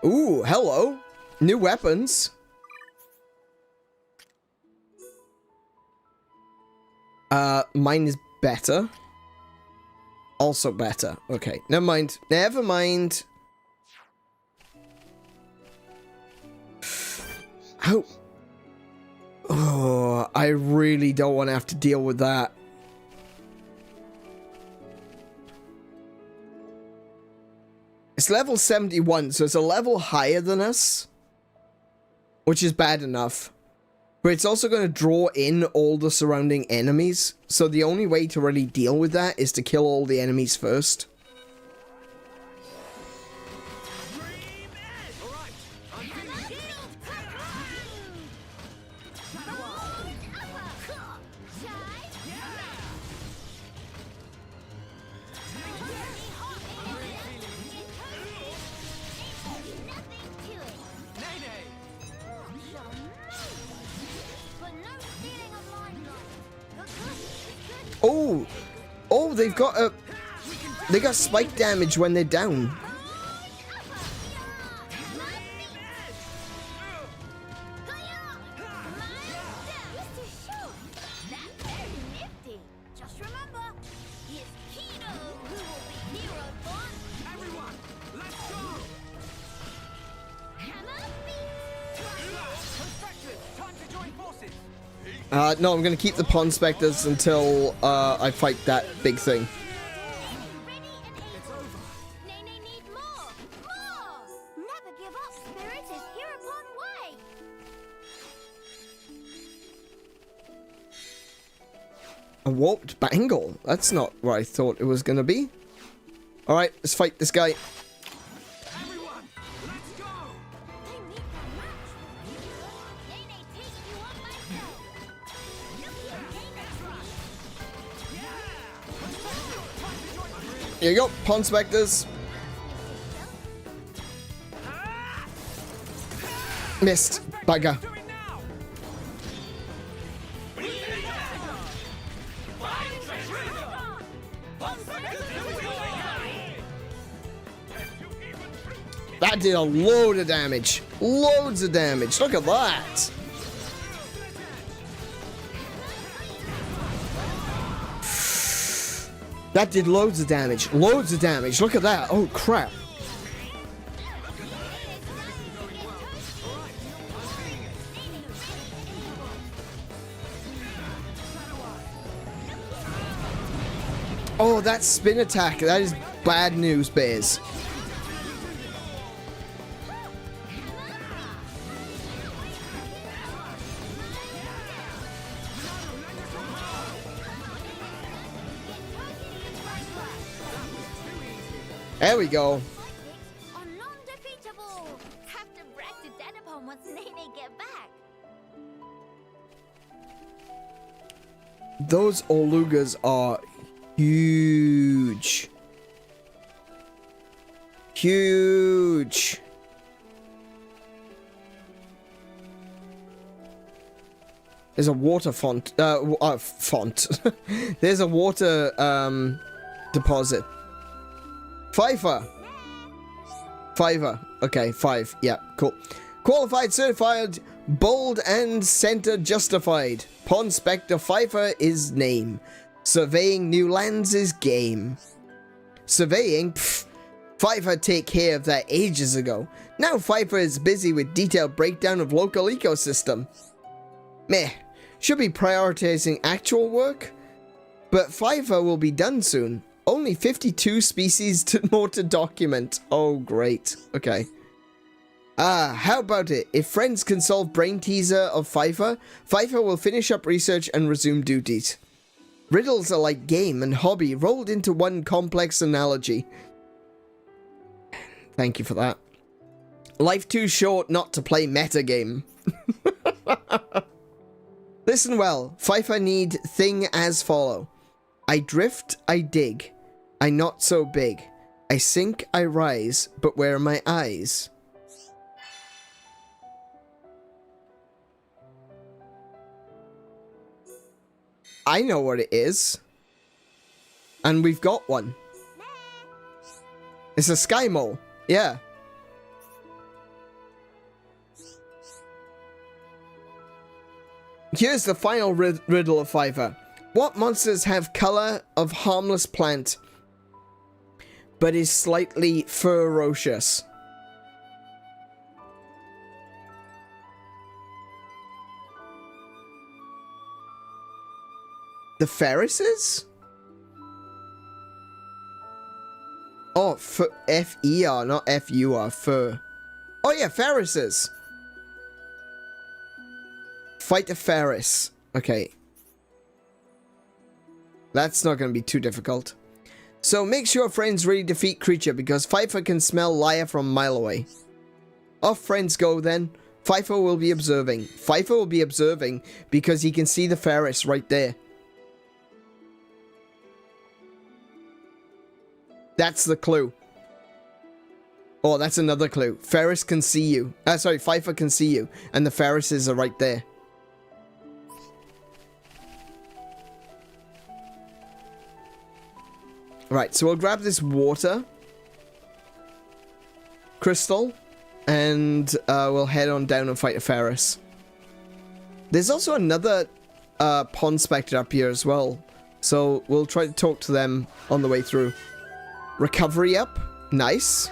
Ooh, hello. New weapons. Mine is better. Also better. Okay, never mind. Never mind. Oh, I really don't want to have to deal with that. It's level 71, so it's a level higher than us, which is bad enough. But it's also going to draw in all the surrounding enemies, so the only way to really deal with that is to kill all the enemies first. Oh, oh, they've got a, they got spike damage when they're down. No, I'm going to keep the Pond Spectres until I fight that big thing. A warped bangle? That's not what I thought it was going to be. Alright, let's fight this guy. Here you go, Pond Spectres. Missed, bugger. That did a load of damage. Loads of damage. Look at that. That did loads of damage. Loads of damage. Look at that. Oh, crap. Oh, that spin attack. That is bad news, bears. There we go. Are non-defeatable. Have to brag to Dadapon once Nene get back. Those Olugas are huge. Huge. There's a water font. Font. There's a water deposit. Fiver. Okay, 5. Yeah, cool. Qualified, certified, bold, and center justified. Pond Spectre Fiver is name. Surveying new lands is game. Surveying? Pfft. Fiver take care of that ages ago. Now Fiver is busy with detailed breakdown of local ecosystem. Meh. Should be prioritizing actual work. But Fiver will be done soon. Only 52 species more to document. Oh, great. Okay. How about it? If friends can solve brain teaser of Fiver, Fiver will finish up research and resume duties. Riddles are like game and hobby rolled into one complex analogy. Thank you for that. Life too short not to play metagame. Listen well. Fiver need thing as follow. I drift, I dig. I not so big. I sink, I rise, but where are my eyes? I know what it is. And we've got one. It's a sky mole. Yeah. Here's the final riddle of Fiver. What monsters have color of harmless plant, but is slightly ferocious? The Ferrises? Oh, F-E-R, not F-U-R, fur. Oh yeah, Ferrises. Fight a Ferris. Okay. That's not going to be too difficult. So make sure friends really defeat creature because Pfeiffer can smell liar from a mile away. Off friends go then. Pfeiffer will be observing. Pfeiffer will be observing because he can see the Ferris right there. That's the clue. Oh, that's another clue. Ferris can see you. Sorry, Pfeiffer can see you. And the Ferrises are right there. Right, so we'll grab this water crystal. And we'll head on down and fight a Ferris. There's also another pond spectre up here as well. So we'll try to talk to them on the way through. Recovery up. Nice.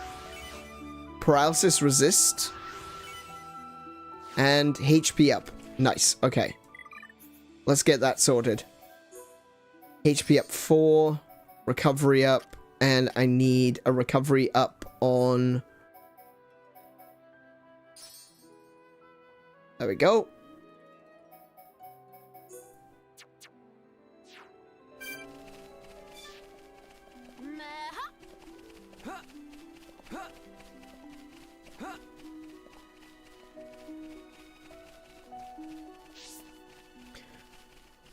Paralysis resist. And HP up. Nice. Okay. Let's get that sorted. HP up 4. Recovery up. And I need a recovery up on... There we go.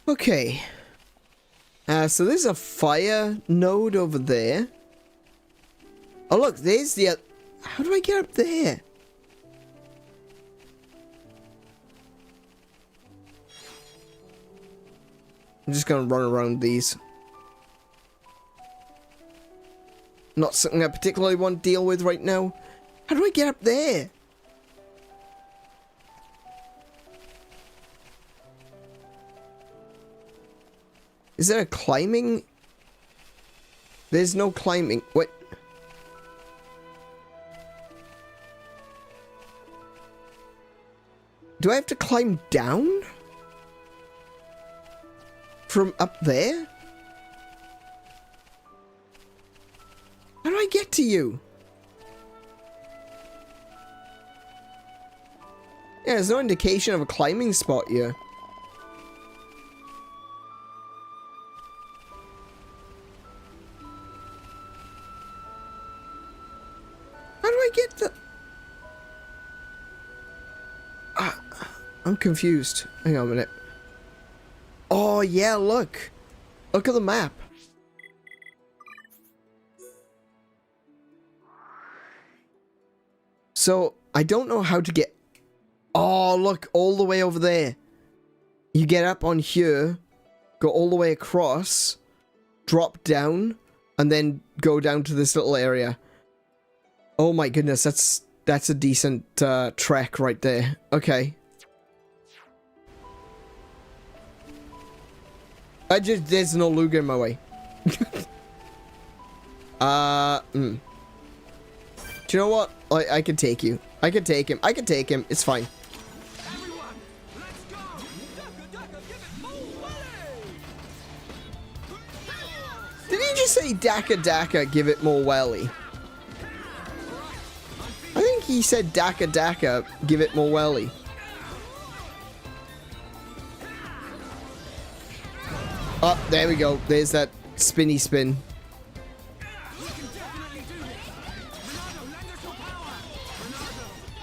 Okay. So there's a fire node over there. Oh look, there's the... How do I get up there? I'm just gonna run around these. Not something I particularly want to deal with right now. How do I get up there? Is there a climbing? There's no climbing. What? Do I have to climb down? From up there? How do I get to you? Yeah, there's no indication of a climbing spot here. How do I get the... I'm confused. Hang on a minute. Oh, yeah, look. Look at the map. So, I don't know how to get... Oh, look, all the way over there. You get up on here, go all the way across, drop down, and then go down to this little area. Oh my goodness, that's a decent trek right there. Okay. There's no Luger in my way. Do you know what? I can take you. I can take him. I can take him. It's fine. Everyone, let's go! Did he just say Daka Daka, give it more welly? I think he said Daka Daka, give it more welly. Oh, there we go. There's that spinny spin.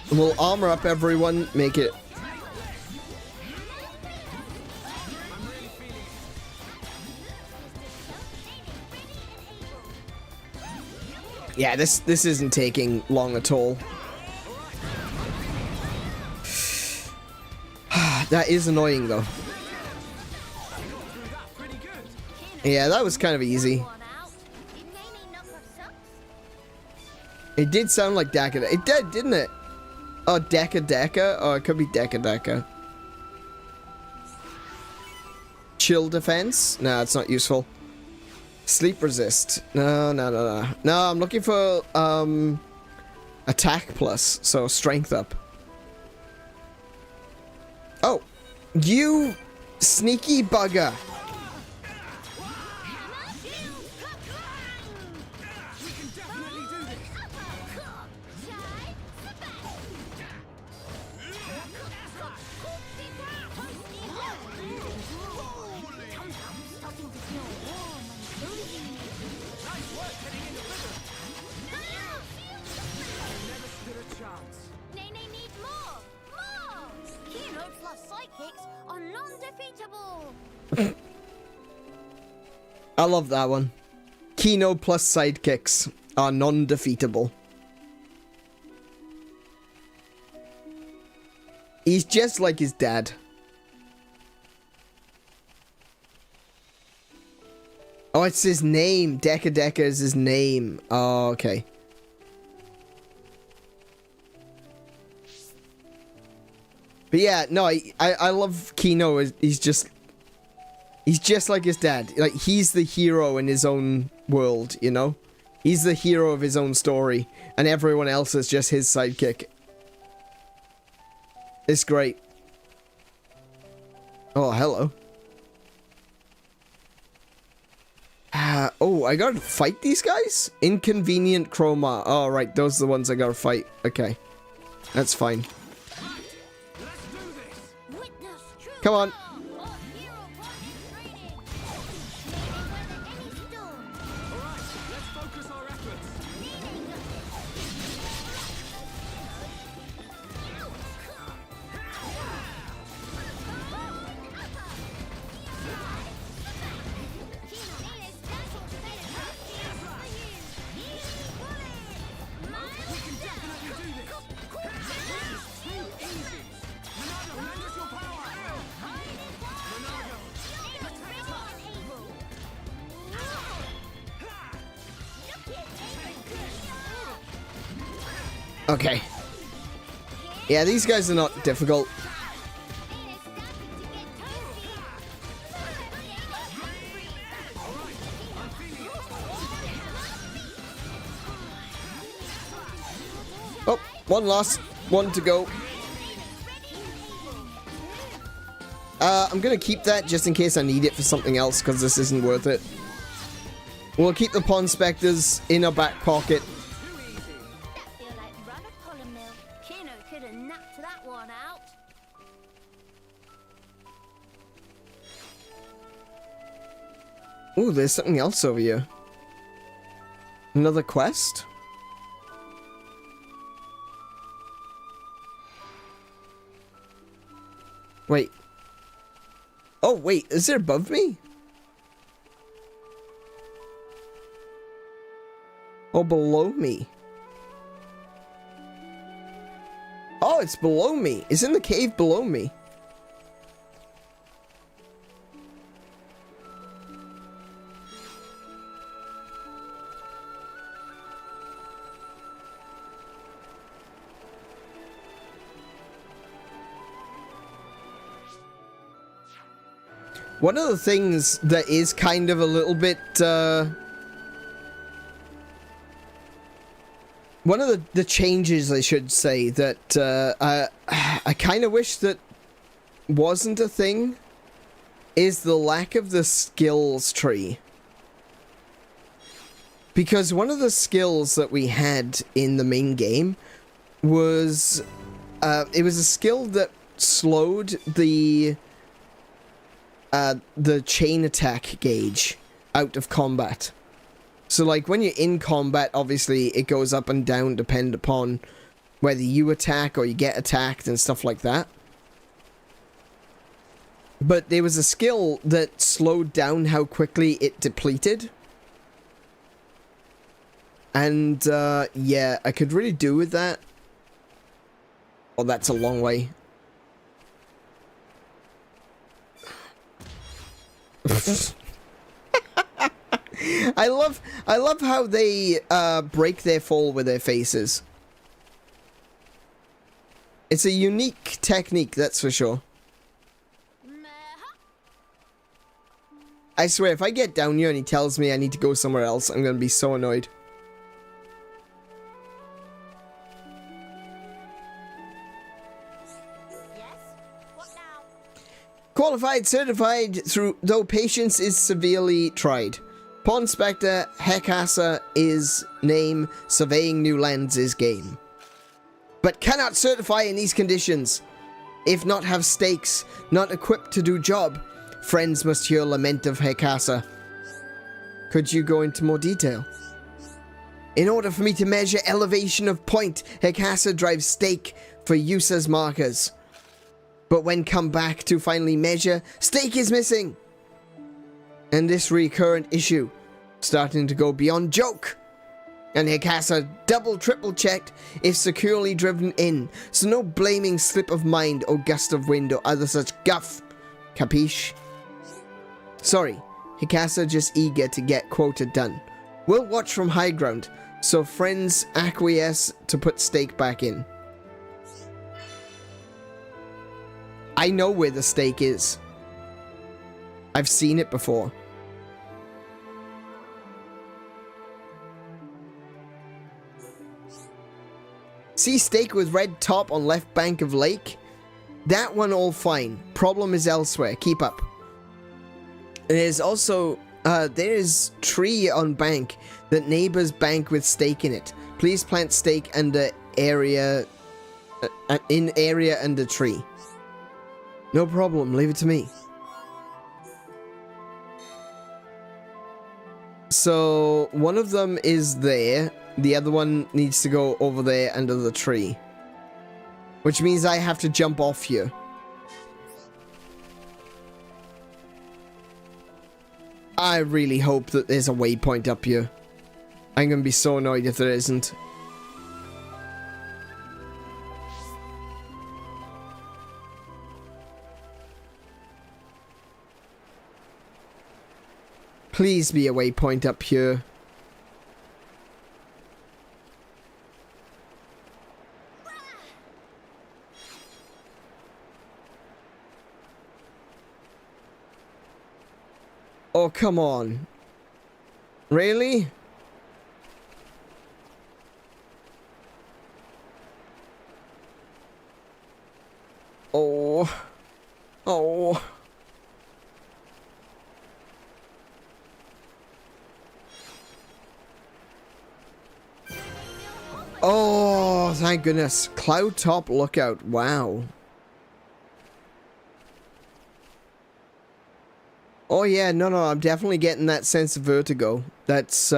And we'll armor up everyone, make it... Yeah, this isn't taking long at all. That is annoying, though. Yeah, that was kind of easy. It did sound like Daka. It did, didn't it? Oh, Daka Daka? Oh, it could be Daka Daka. Chill defense? No, it's not useful. Sleep resist. No. No, I'm looking for attack plus, so strength up. Oh, you sneaky bugger. I love that one. Kino plus sidekicks are non-defeatable. He's just like his dad. Oh, it's his name. Deca Deca is his name. Oh, okay. But yeah, no, I love Kino. He's just like his dad. Like, he's the hero in his own world, you know? He's the hero of his own story, and everyone else is just his sidekick. It's great. Oh, hello. Oh, I gotta fight these guys? 𝗦𝘄𝗶𝘁𝗰𝗵. Oh, right, those are the ones I gotta fight. Okay. That's fine. Come on. Okay. Yeah, these guys are not difficult. Oh, one last one to go. I'm gonna keep that just in case I need it for something else, because this isn't worth it. We'll keep the Pond Spectres in our back pocket. Ooh, there's something else over here. Another quest? Wait. Oh, wait, is it above me? Or below me? Oh, it's below me. It's in the cave below me. One of the things that is kind of a little bit, one of the changes, I should say, that I kind of wish that wasn't a thing, is the lack of the skills tree. Because one of the skills that we had in the main game was, it was a skill that slowed the chain attack gauge out of combat. So, like, when you're in combat, obviously, it goes up and down depending upon whether you attack or you get attacked and stuff like that. But there was a skill that slowed down how quickly it depleted. And, yeah, I could really do with that. Oh, that's a long way. I love how they break their fall with their faces. It's a unique technique, that's for sure. I swear, if I get down here and he tells me I need to go somewhere else, I'm gonna be so annoyed. Qualified, certified, though patience is severely tried. Pond Spectre, Hekasa is name, surveying new lands is game. But cannot certify in these conditions. If not have stakes, not equipped to do job, friends must hear lament of Hekasa. Could you go into more detail? In order for me to measure elevation of point, Hekasa drives stake for use as markers. But when come back to finally measure, stake is missing. And this recurrent issue starting to go beyond joke. And Hikasa triple checked if securely driven in, so no blaming slip of mind or gust of wind or other such guff. Capiche? Sorry, Hikasa just eager to get quota done. We'll watch from high ground, so friends acquiesce to put stake back in. I know where the stake is. I've seen it before. See stake with red top on left bank of lake? That one all fine. Problem is elsewhere. Keep up. There's also, there is tree on bank that neighbors bank with stake in it. Please plant stake under area, in area under tree. No problem. Leave it to me. So, one of them is there. The other one needs to go over there under the tree. Which means I have to jump off here. I really hope that there's a waypoint up here. I'm gonna be so annoyed if there isn't. Please be a waypoint up here. Oh, come on. Really? Oh. Oh. Oh, thank goodness. Cloud top lookout. Wow. Oh yeah, no, I'm definitely getting that sense of vertigo. That's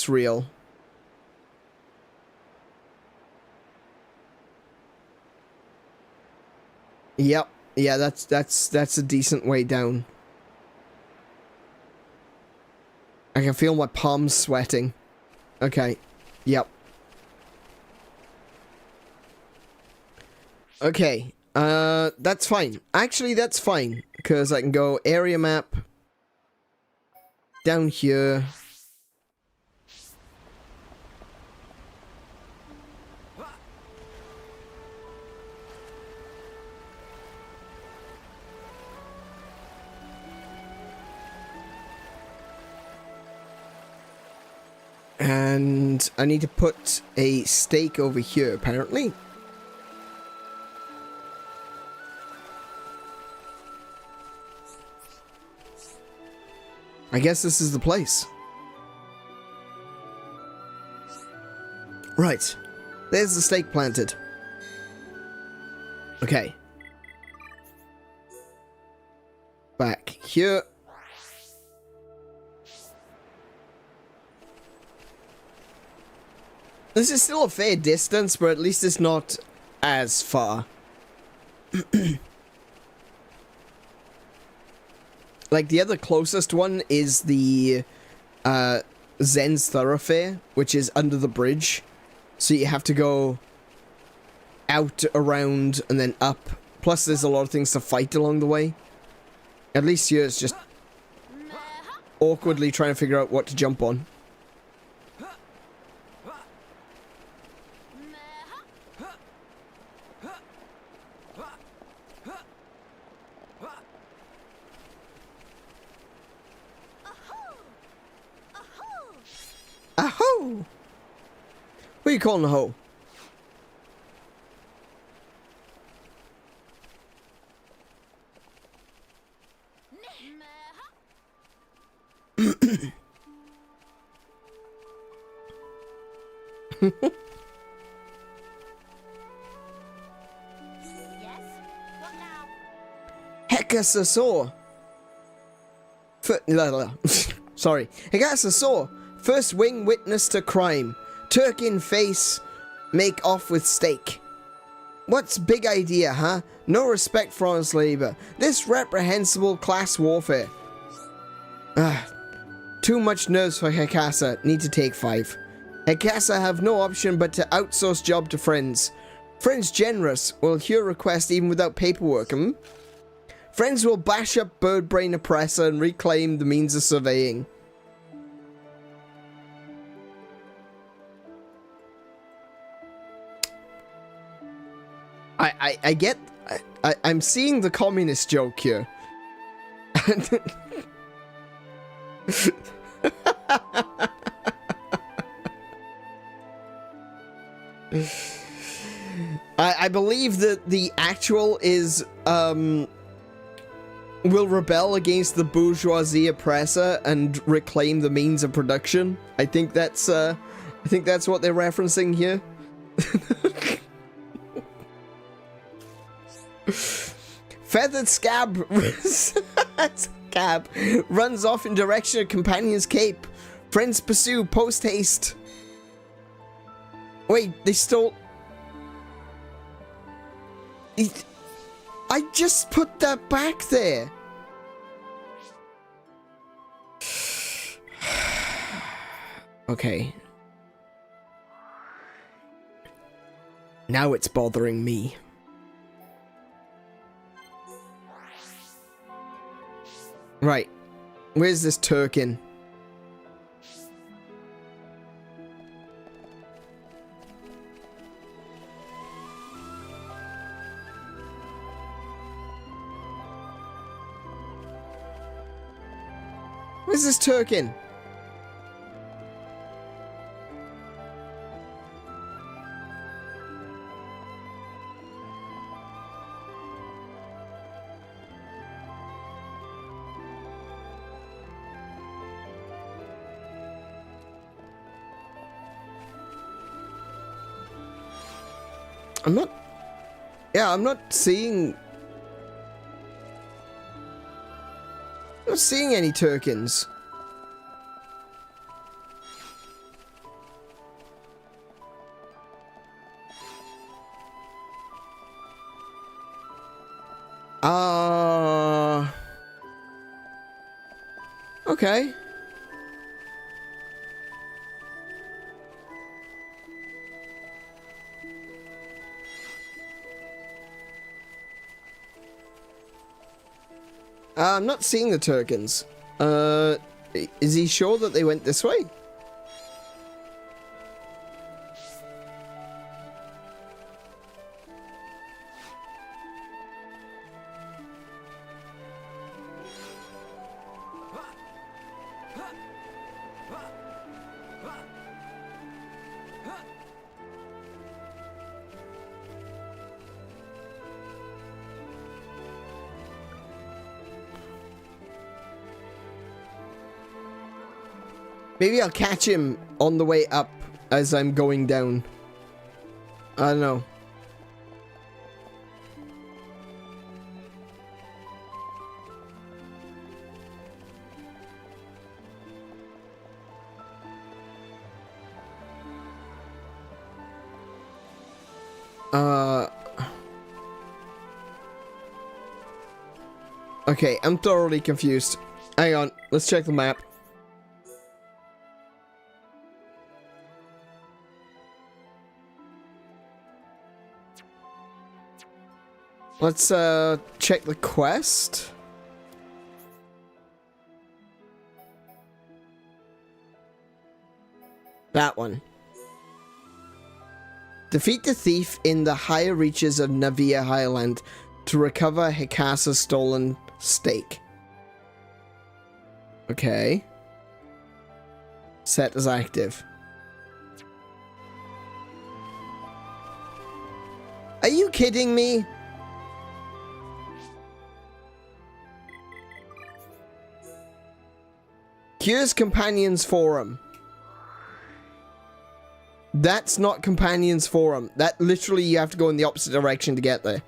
real. Yep. Yeah, that's a decent way down. I can feel my palms sweating. Okay. Yep. Okay. That's fine. Actually, that's fine. Because I can go area map. Down here. And I need to put a stake over here, apparently. I guess this is the place. Right. There's the stake planted. Okay. Back here. This is still a fair distance, but at least it's not as far. Like, the other closest one is the Zen's Thoroughfare, which is under the bridge. So you have to go out, around, and then up. Plus, there's a lot of things to fight along the way. At least here it's just awkwardly trying to figure out what to jump on. A hoe? What are you calling a hoe? Hekasasaur. Sorry. Hekasasaur. First wing witness to crime. Turk in face. Make off with stake. What's big idea, huh? No respect for honest labor. This reprehensible class warfare. Too much nerves for Hekasa. Need to take 5. Hekasa have no option but to outsource job to friends. Friends generous will hear request even without paperwork. Friends will bash up bird brain oppressor and reclaim the means of surveying. I get... I'm seeing the communist joke here. I believe that the actual is, will rebel against the bourgeoisie oppressor and reclaim the means of production. I think that's what they're referencing here. Feathered Scab runs off in direction of Companion's Cape. Friends pursue post haste. Wait, they stole... I just put that back there. Okay. Now it's bothering me. Right. Where's this Turkin? Where's this Turkin? I'm not seeing... I'm not seeing any Turkins. Okay. I'm not seeing the Turkins. Is he sure that they went this way? Maybe I'll catch him on the way up as I'm going down. I don't know. Okay, I'm thoroughly confused. Hang on, let's check the map. Let's check the quest. That one. Defeat the thief in the higher reaches of Navia Highland to recover Hekasa's stolen stake. Okay. Set as active. Are you kidding me? Here's Companions Forum. That's not Companions Forum. That literally you have to go in the opposite direction to get there.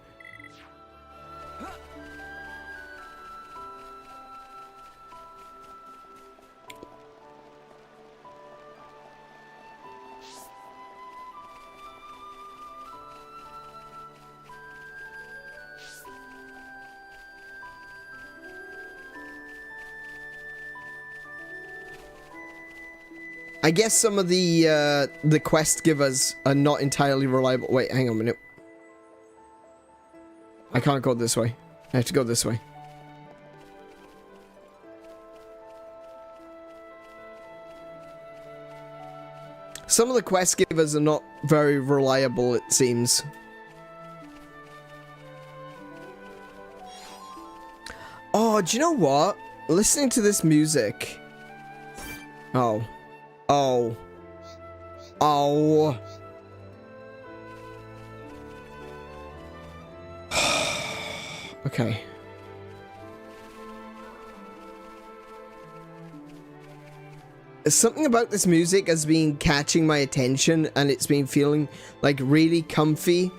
I guess some of the quest givers are not entirely reliable. Wait, hang on a minute. I can't go this way. I have to go this way. Some of the quest givers are not very reliable, it seems. Oh, do you know what? Listening to this music. Oh. Oh. Oh. Okay. Something about this music has been catching my attention, and it's been feeling like really comfy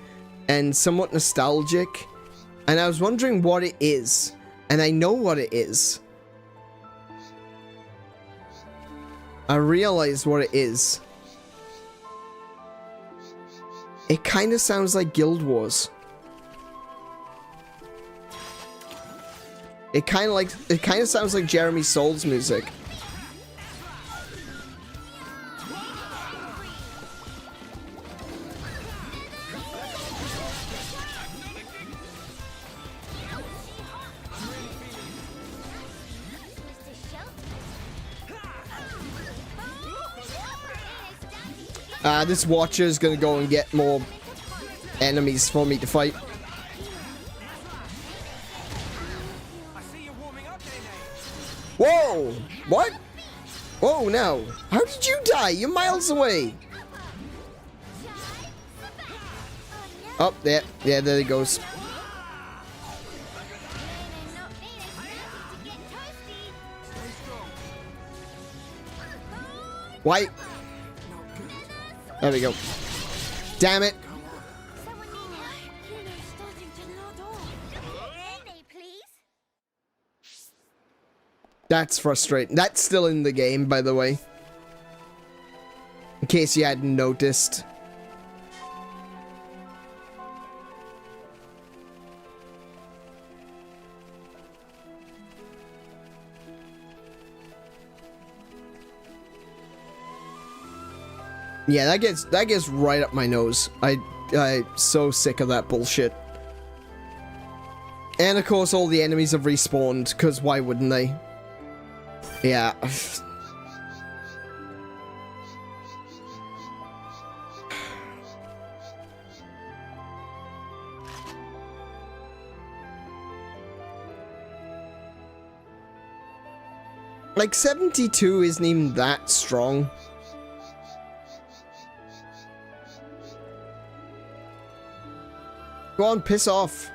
and somewhat nostalgic. And I was wondering what it is. And I know what it is. I realized what it is. It kind of sounds like Guild Wars. It kind of sounds like Jeremy Soul's music. This Watcher is gonna go and get more enemies for me to fight. Whoa! What? Whoa, no. How did you die? You're miles away. Oh, there. Yeah, there it goes. Why? There we go. Damn it. That's frustrating. That's still in the game, by the way. In case you hadn't noticed. Yeah, that gets right up my nose. I'm so sick of that bullshit. And of course all the enemies have respawned, because why wouldn't they? Yeah. Like 72 isn't even that strong. Go on, piss off.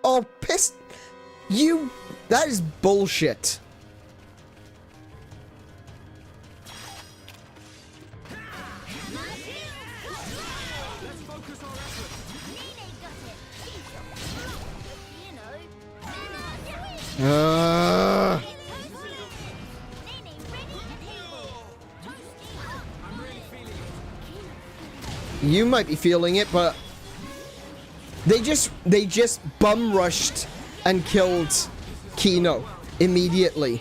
Oh, piss... You... That is bullshit. You might be feeling it, but they just bum rushed and killed Kino immediately.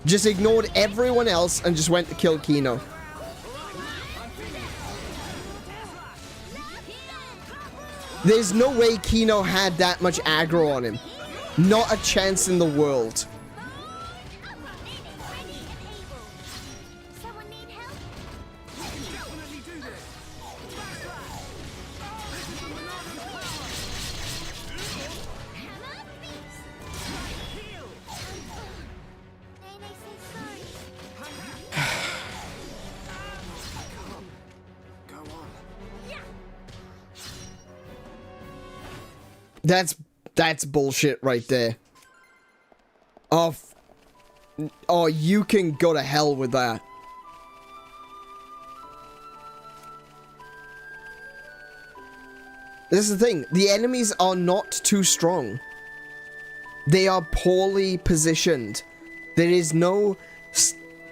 Just ignored everyone else and just went to kill Kino. There's no way Kino had that much aggro on him. Not a chance in the world. That's bullshit right there. Oh, you can go to hell with that. This is the thing. The enemies are not too strong. They are poorly positioned. There is no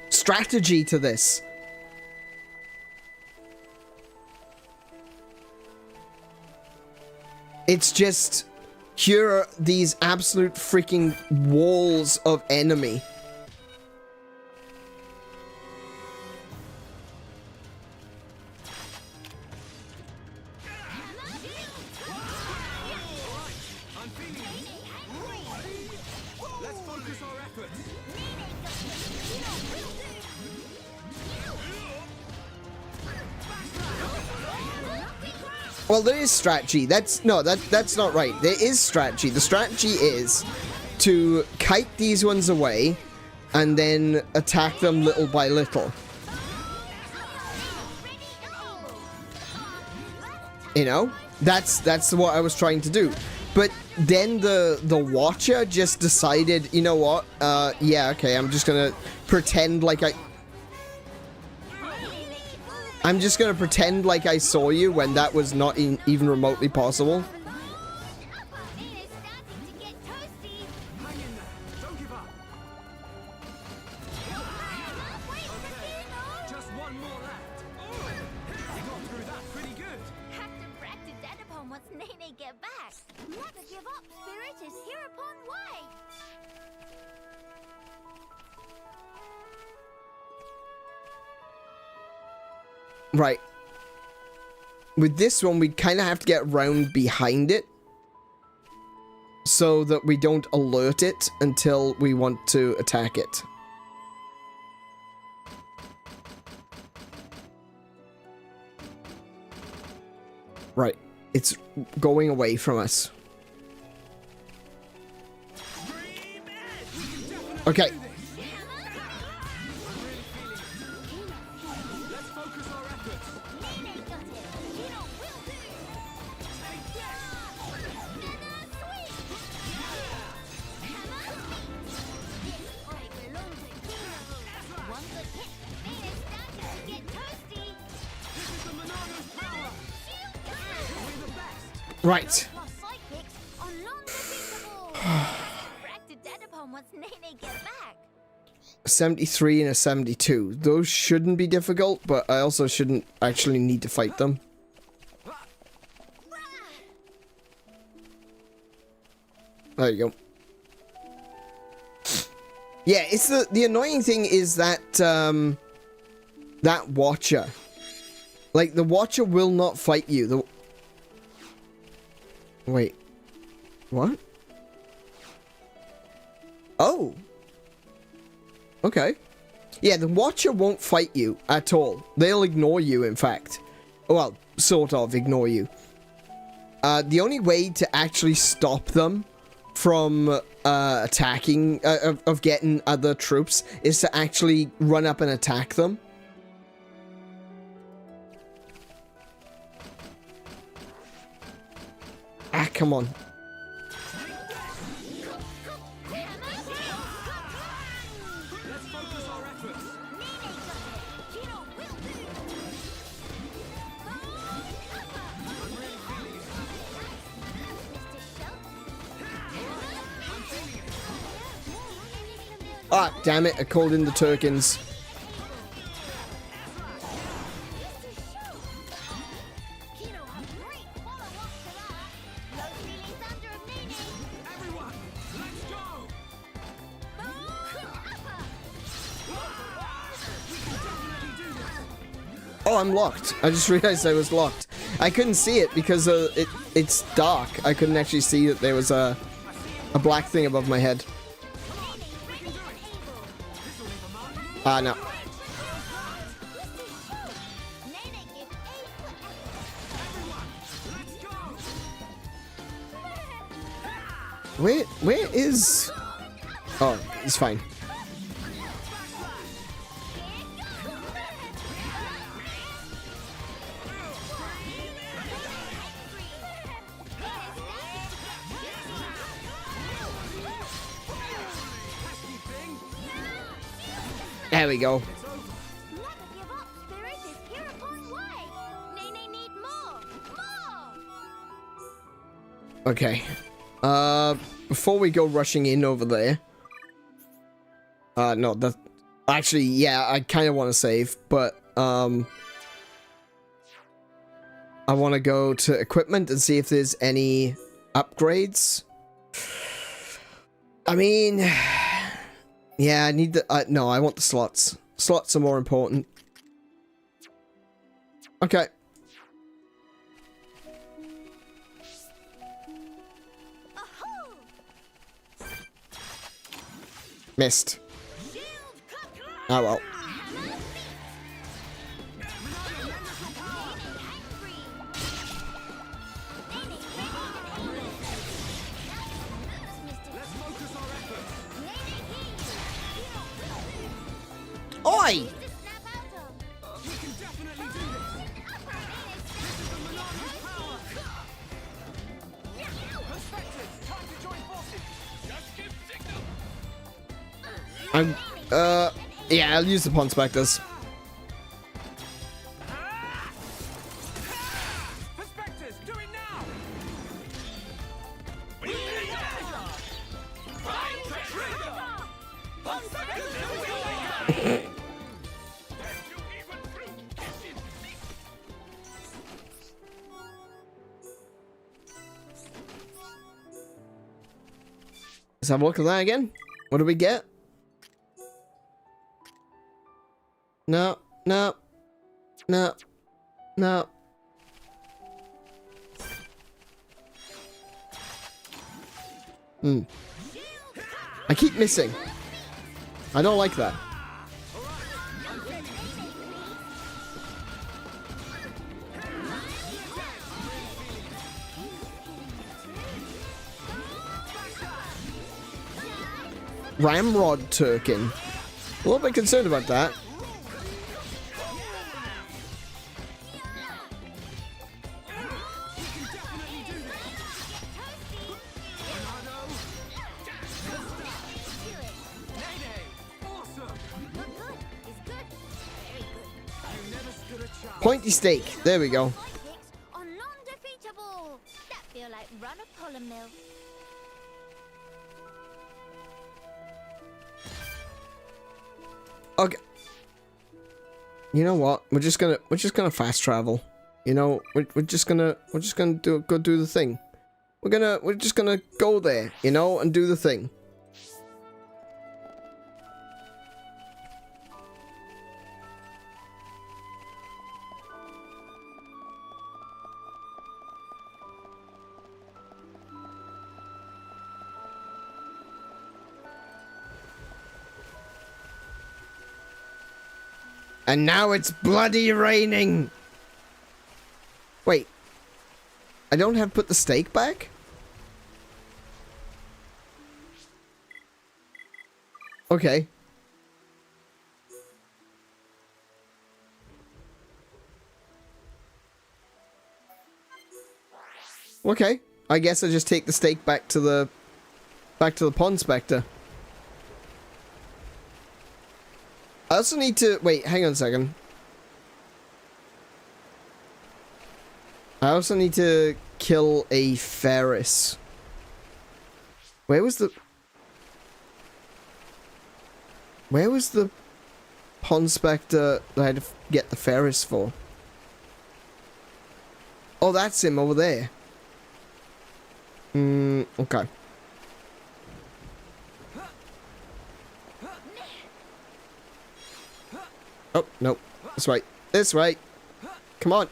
strategy to this. It's just Here are these absolute freaking walls of enemy. Well, there is strategy. That's not right. There is strategy. The strategy is to kite these ones away and then attack them little by little. You know? That's what I was trying to do. But then the Watcher just decided, you know what? Yeah, okay, I'm just gonna pretend like I'm just gonna pretend like I saw you when that was not even remotely possible. Just one more left. You got through that pretty good. Have to practice that upon once Nene get back. Never give up, spirit is hereupon way. Right. With this one, we kind of have to get round behind it so that we don't alert it until we want to attack it. Right. It's going away from us. Okay. Right. 73 and a 72. Those shouldn't be difficult, but I also shouldn't actually need to fight them. There you go. Yeah, it's the annoying thing is that that Watcher. Like, the Watcher will not fight you. Wait. What? Oh. Okay. Yeah, the Watcher won't fight you at all. They'll ignore you, in fact. Well, sort of ignore you. The only way to actually stop them from attacking, of getting other troops, is to actually run up and attack them. Ah, come on. Ah, damn it, I called in the Turkins. Oh, I'm locked. I just realized I was locked. I couldn't see it because it's dark. I couldn't actually see that there was a black thing above my head. Ah, no. Where is... Oh, it's fine. There we go. Okay. Before we go rushing in over there. No, that... Actually, yeah, I kind of want to save, but, I want to go to equipment and see if there's any Upgrades? I mean... Yeah, I need the... no, I want the slots. Slots are more important. Okay. Missed. Oh well. Oi! I'm, yeah, I'll use the Pawn Spectres. Let's have a look at that again. What do we get? No, no, no, no. I keep missing. I don't like that. Ramrod Turkin. A little bit concerned about that. Pointy steak. There we go. Are non-defeatable. That feel like run a pollen mill. Okay. You know what? We're just gonna fast travel. You know, we're just gonna go do the thing. We're just gonna go there, you know, and do the thing. And now it's bloody raining. Wait. I don't have put the steak back? Okay. Okay. I guess I just take the steak back to the Pawn Spectre. I also need to... Wait, hang on a second. I also need to kill a Ferris. Where was the Pawn Spectre that I had to get the Ferris for? Oh, that's him over there. Okay. Oh, no. This way. This way. Come on.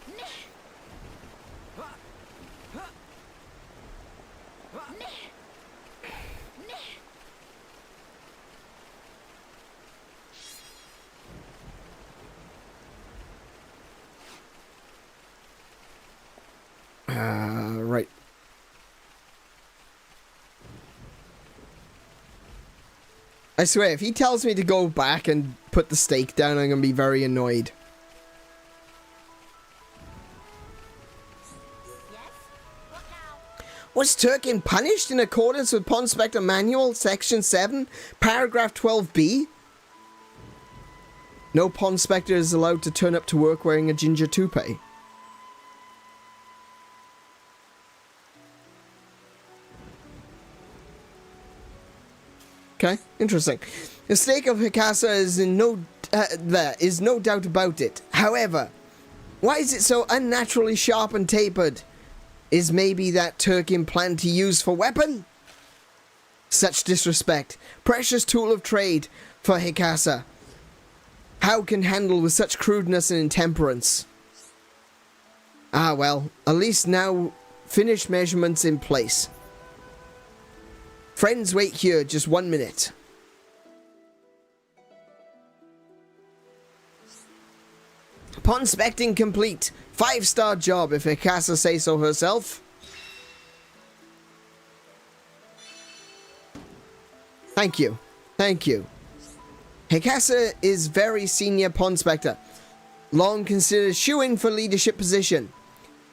Right. I swear, if he tells me to go back and put the stake down, I'm gonna be very annoyed. Was Turkin punished in accordance with Pawn Spectre Manual, Section 7, Paragraph 12b? No Pawn Spectre is allowed to turn up to work wearing a ginger toupee. Okay, interesting. The stake of Hikasa is there is no doubt about it. However, why is it so unnaturally sharp and tapered? Is maybe that Turkin planned to use for weapon? Such disrespect. Precious tool of trade for Hikasa. How can handle with such crudeness and intemperance? Ah well, at least now finished measurements in place. Friends, wait here just 1 minute. Upon inspecting complete. 5-star job if Hikasa say so herself. Thank you. Thank you. Hikasa is very senior pond inspector. Long considered shoo-in for leadership position.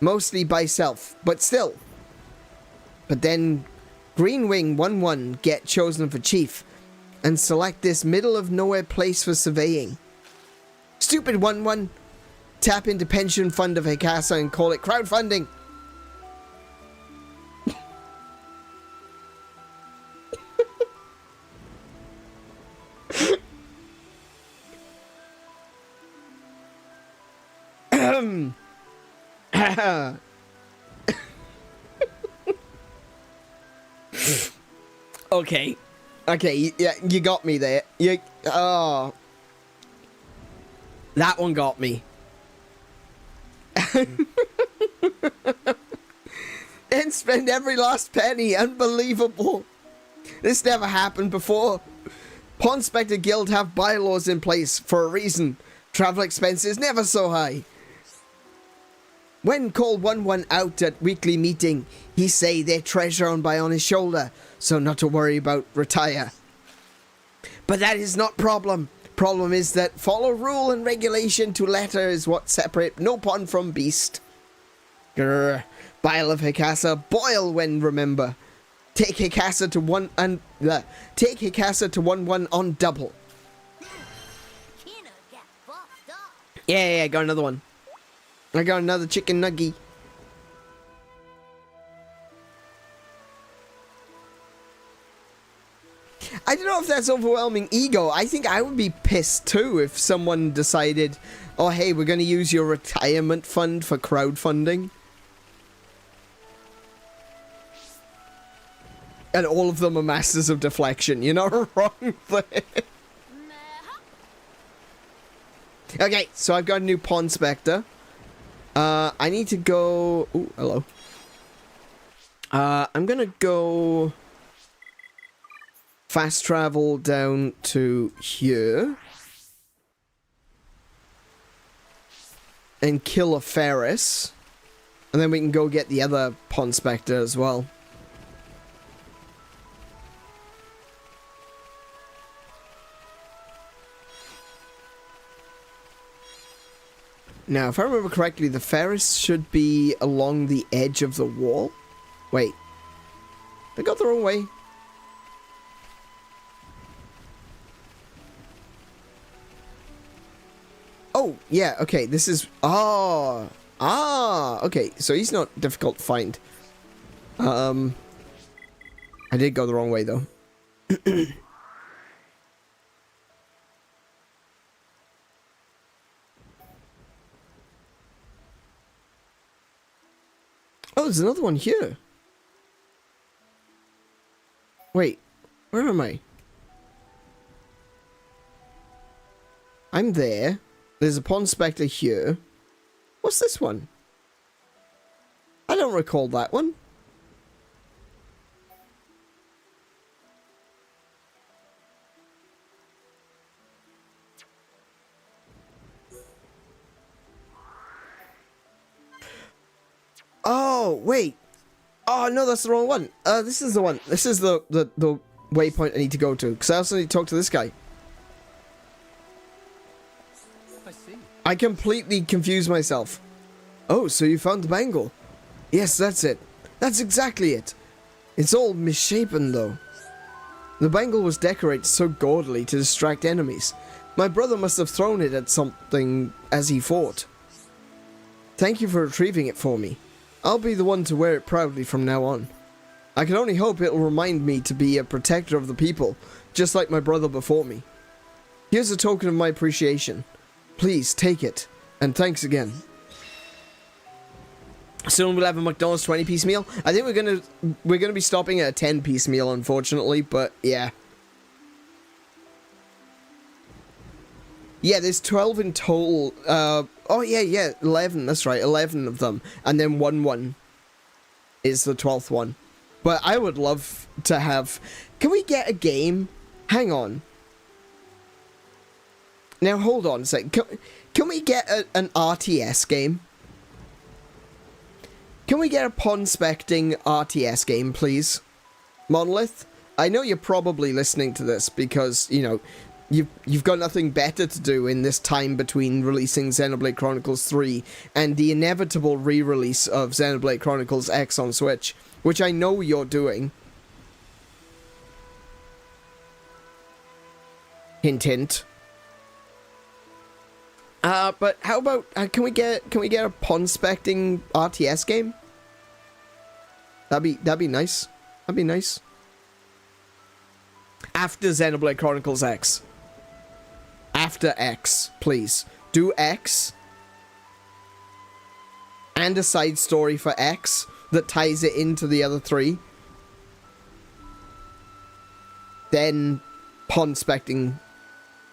Mostly by self, but still. But then Green Wing 1-1 get chosen for chief. And select this middle of nowhere place for surveying. Stupid 1-1. Tap into pension fund of Hikasa and call it crowdfunding. Okay. Okay, yeah, you got me there. Oh. That one got me. And spend every last penny. Unbelievable. This never happened before. Pond Inspector Guild have bylaws in place for a reason. Travel expenses never so high. When call 1-1 out at weekly meeting, he say their treasure on Bionis' shoulder, so not to worry about retire. But that is not problem. Problem is that follow rule and regulation to letter is what separate no pond from beast. Grr. Bile of Hikasa, boil when remember. Take Hikasa to 1-1 on double. Yeah, I got another one. I got another chicken nugget. I don't know if that's overwhelming ego. I think I would be pissed too if someone decided, oh hey, we're going to use your retirement fund for crowdfunding. And all of them are masters of deflection. You're not wrong there. Okay, so I've got a new Pond Inspector. I need to go... Ooh, hello. I'm gonna go... fast travel down to here. And kill a Ferris. And then we can go get the other Pond Inspector as well. Now, if I remember correctly, the Ferris should be along the edge of the wall. Wait. I got the wrong way. Oh, yeah, okay, this is... okay, so he's not difficult to find. I did go the wrong way, though. Oh, there's another one here. Wait, where am I? I'm there. There's a Pond Inspector here. What's this one? I don't recall that one. Oh, wait. Oh, no, that's the wrong one. This is the one. This is the waypoint I need to go to. Because I also need to talk to this guy. I see. I completely confused myself. Oh, so you found the bangle. Yes, that's it. That's exactly it. It's all misshapen, though. The bangle was decorated so gaudily to distract enemies. My brother must have thrown it at something as he fought. Thank you for retrieving it for me. I'll be the one to wear it proudly from now on. I can only hope it'll remind me to be a protector of the people, just like my brother before me. Here's a token of my appreciation. Please take it, and thanks again. Soon we'll have a McDonald's 20-piece meal. I think we're gonna be stopping at a 10-piece meal, unfortunately, but yeah. Yeah, there's 12 in total. Oh yeah, 11, that's right, 11 of them. And then 1-1 is the 12th one. But I would love to have... Can we get a game? Hang on. Now, hold on a second. Can we get an RTS game? Can we get a pon-specting RTS game, please? Monolith? I know you're probably listening to this because, you know, you've got nothing better to do in this time between releasing Xenoblade Chronicles 3 and the inevitable re-release of Xenoblade Chronicles X on Switch, which I know you're doing. Hint, hint. But how about can we get a pon-specting RTS game? That'd be nice. That'd be nice. After Xenoblade Chronicles X. After X, please. Do X. And a side story for X that ties it into the other 3. Then pon-specting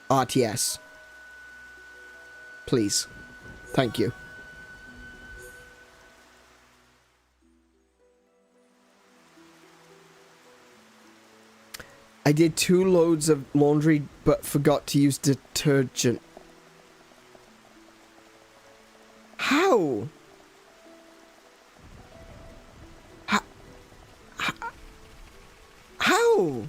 RTS. Please. Thank you. I did 2 loads of laundry but forgot to use detergent. How? How?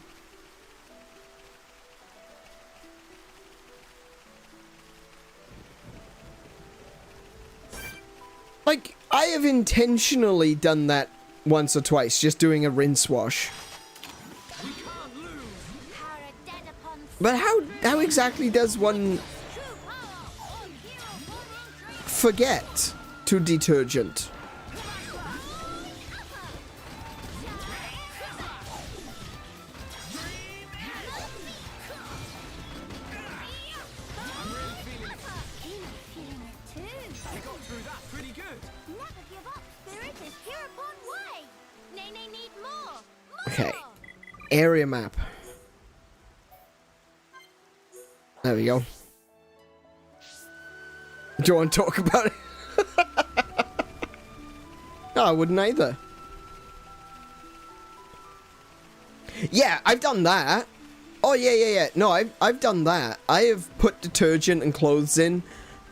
Like, I have intentionally done that once or twice, just doing a rinse wash. But how exactly does one forget to detergent? Okay, area map. There we go. Do you want to talk about it? No, I wouldn't either. Yeah, I've done that. Oh, yeah. No, I've done that. I have put detergent and clothes in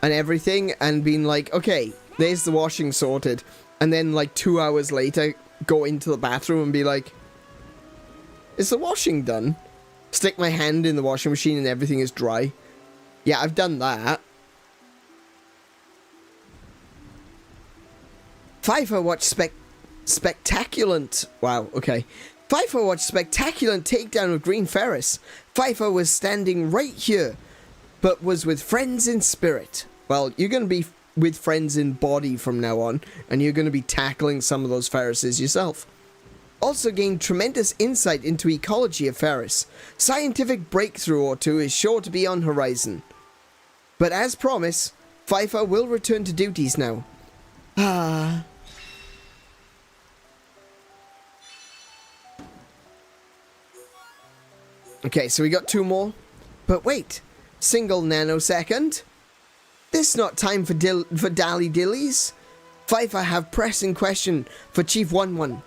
and everything and been like, okay, there's the washing sorted. And then, like, 2 hours later, go into the bathroom and be like, is the washing done? Stick my hand in the washing machine and everything is dry. Yeah, I've done that. FIFA watched spectaculant. Wow, okay. FIFA watched spectacular takedown of Green Ferris. FIFA was standing right here, but was with friends in spirit. Well, you're going to be with friends in body from now on, and you're going to be tackling some of those Ferrises yourself. Also gained tremendous insight into ecology of Ferris. Scientific breakthrough or two is sure to be on horizon. But as promised, FIFA will return to duties now. Okay, so we got 2 more. But wait, single nanosecond. This not time for dally-dillies. FIFA have pressing question for Chief 1-1.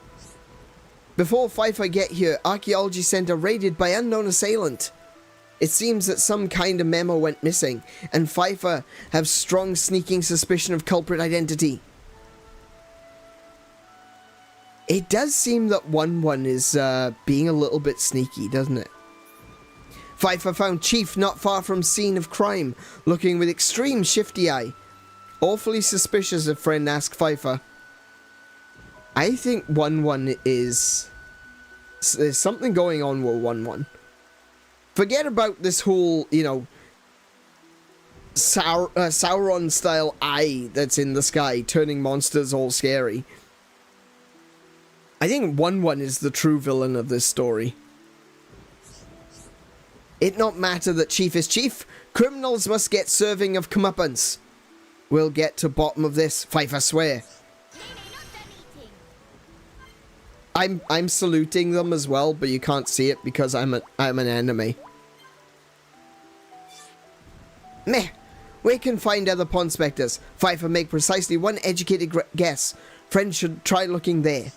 Before FIFA get here, Archaeology Center raided by unknown assailant. It seems that some kind of memo went missing, and FIFA have strong sneaking suspicion of culprit identity. It does seem that 1-1 is being a little bit sneaky, doesn't it? FIFA found Chief not far from scene of crime, looking with extreme shifty eye. Awfully suspicious if friend asked FIFA. I think 1-1 is... There's something going on with 1-1. Forget about this whole, you know, Sauron-style eye that's in the sky, turning monsters all scary. I think 1-1 is the true villain of this story. It not matter that Chief is Chief, criminals must get serving of comeuppance. We'll get to bottom of this, FIFA swear. I'm saluting them as well, but you can't see it because I'm an enemy. Meh. We can find other pond specters. Pfeiffer make precisely one educated guess. Friends should try looking there.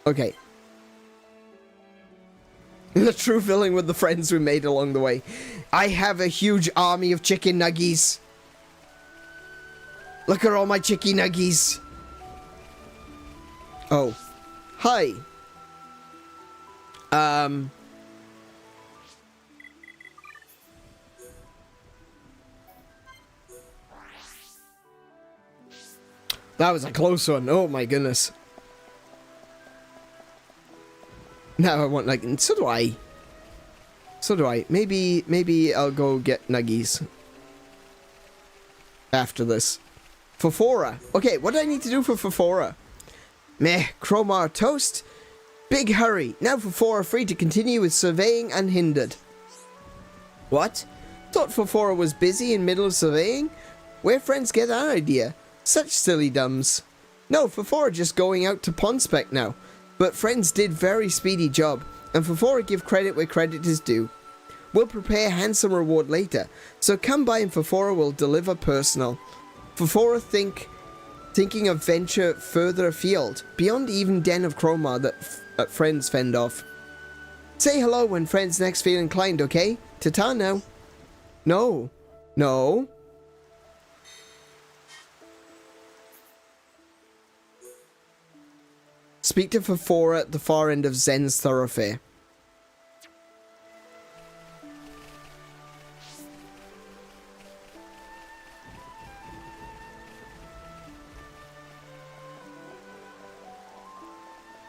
Okay. The true feeling with the friends we made along the way. I have a huge army of chicken nuggies. Look at all my chicken nuggies. Oh. Hi. That was a close one. Oh my goodness. Now I want like, so do I. So do I. Maybe I'll go get nuggies after this. Fafora. Okay, what do I need to do for Fafora? Meh, Chromar toast. Big hurry. Now Fafora free to continue with surveying unhindered. What? Thought Fafora was busy in middle of surveying? Where friends get that idea? Such silly dumbs. No, Fafora just going out to Pondspec now. But friends did very speedy job, and Fafora give credit where credit is due. We'll prepare handsome reward later, so come by and Fafora will deliver personal. Fafora thinking of venture further afield, beyond even Den of Chromar that friends fend off. Say hello when friends next feel inclined, okay? Ta-ta now. No. No. Speak to Fafora at the far end of Zen's thoroughfare.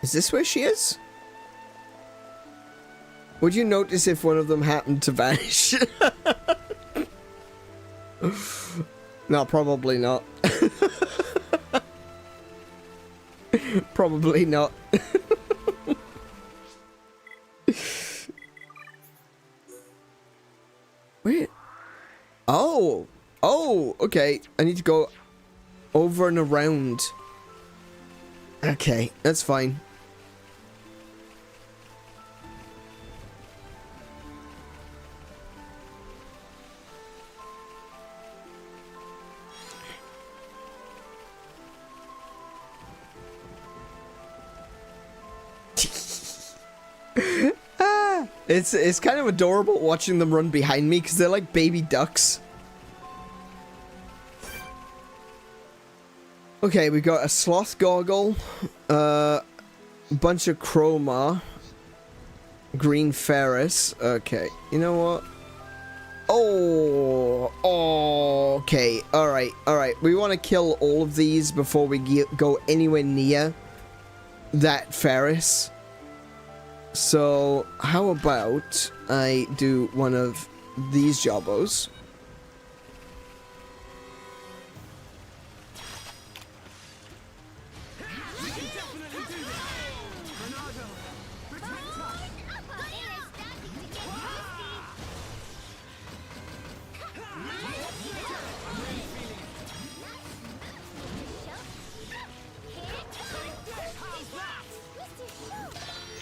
Is this where she is? Would you notice if one of them happened to vanish? No, probably not. Probably not. Where? Oh! Oh! Okay. I need to go over and around. Okay, that's fine. It's kind of adorable watching them run behind me because they're like baby ducks. Okay, we got a sloth goggle, a bunch of chroma, green ferris. Okay, you know what? Oh, okay, all right. We want to kill all of these before we go anywhere near that ferris. So, how about I do one of these jobbos?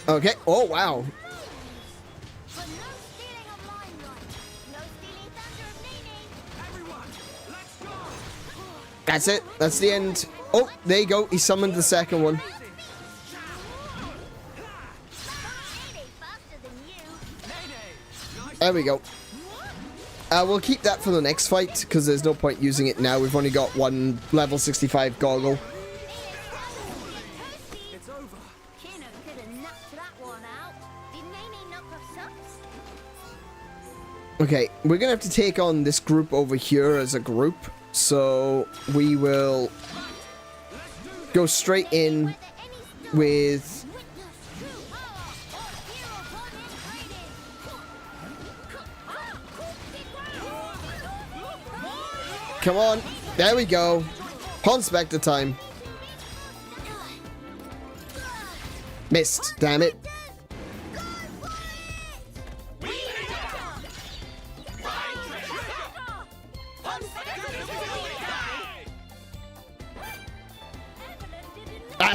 Okay. Oh, wow. That's it. That's the end. Oh, there you go. He summoned the second one. There we go. We'll keep that for the next fight, because there's no point using it now. We've only got one level 65 goggle. Okay, we're gonna have to take on this group over here as a group, so we will go straight in with... Come on, there we go. Pond Spectre time. Missed, damn it.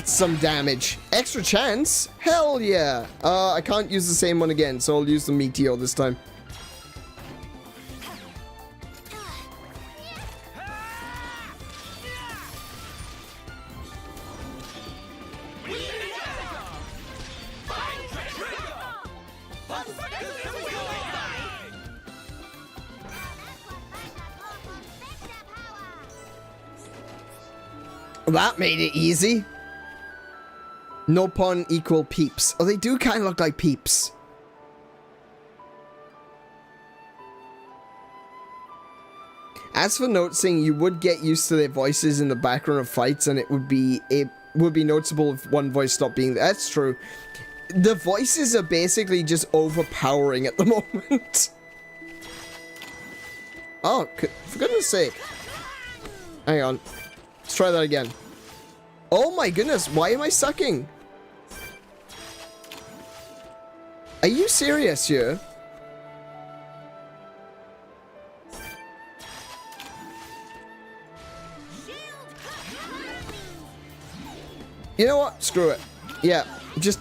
That's some damage. Extra chance? Hell yeah. I can't use the same one again, so I'll use the meteor this time. That made it easy. No pun equal peeps. Oh, they do kind of look like peeps. As for noticing, you would get used to their voices in the background of fights, and it would be noticeable if one voice stopped being there. That's true. The voices are basically just overpowering at the moment. Oh, for goodness sake. Hang on. Let's try that again. Oh my goodness, why am I sucking? Are you serious here? You know what? Screw it. Yeah, just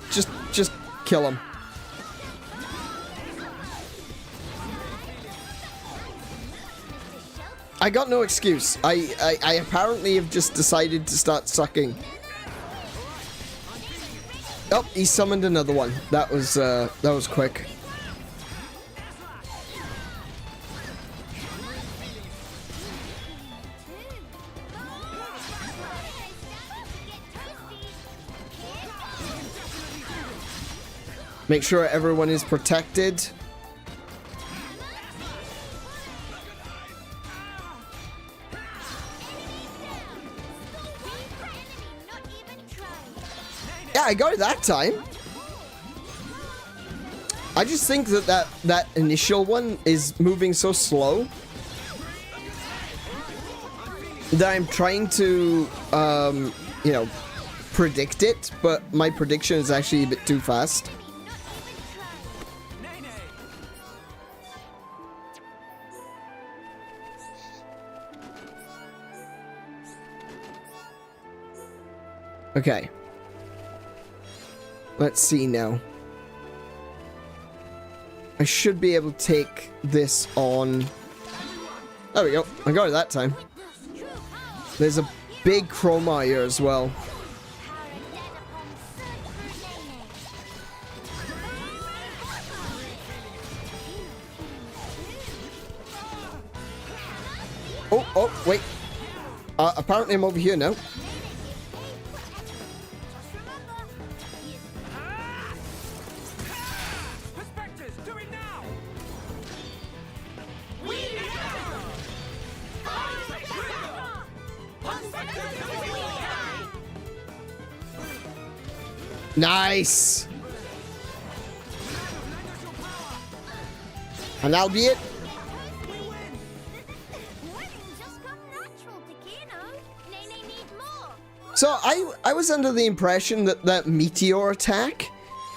kill him. I got no excuse. I apparently have just decided to start sucking. Oh, he summoned another one. That was quick. Make sure everyone is protected. Yeah, I got it that time. I just think that initial one is moving so slow that I'm trying to, you know, predict it, but my prediction is actually a bit too fast. Okay. Let's see now. I should be able to take this on. There we go. I got it that time. There's a big chroma here as well. Oh, wait. Apparently I'm over here now. Nice! And that'll be it. So I was under the impression that that meteor attack,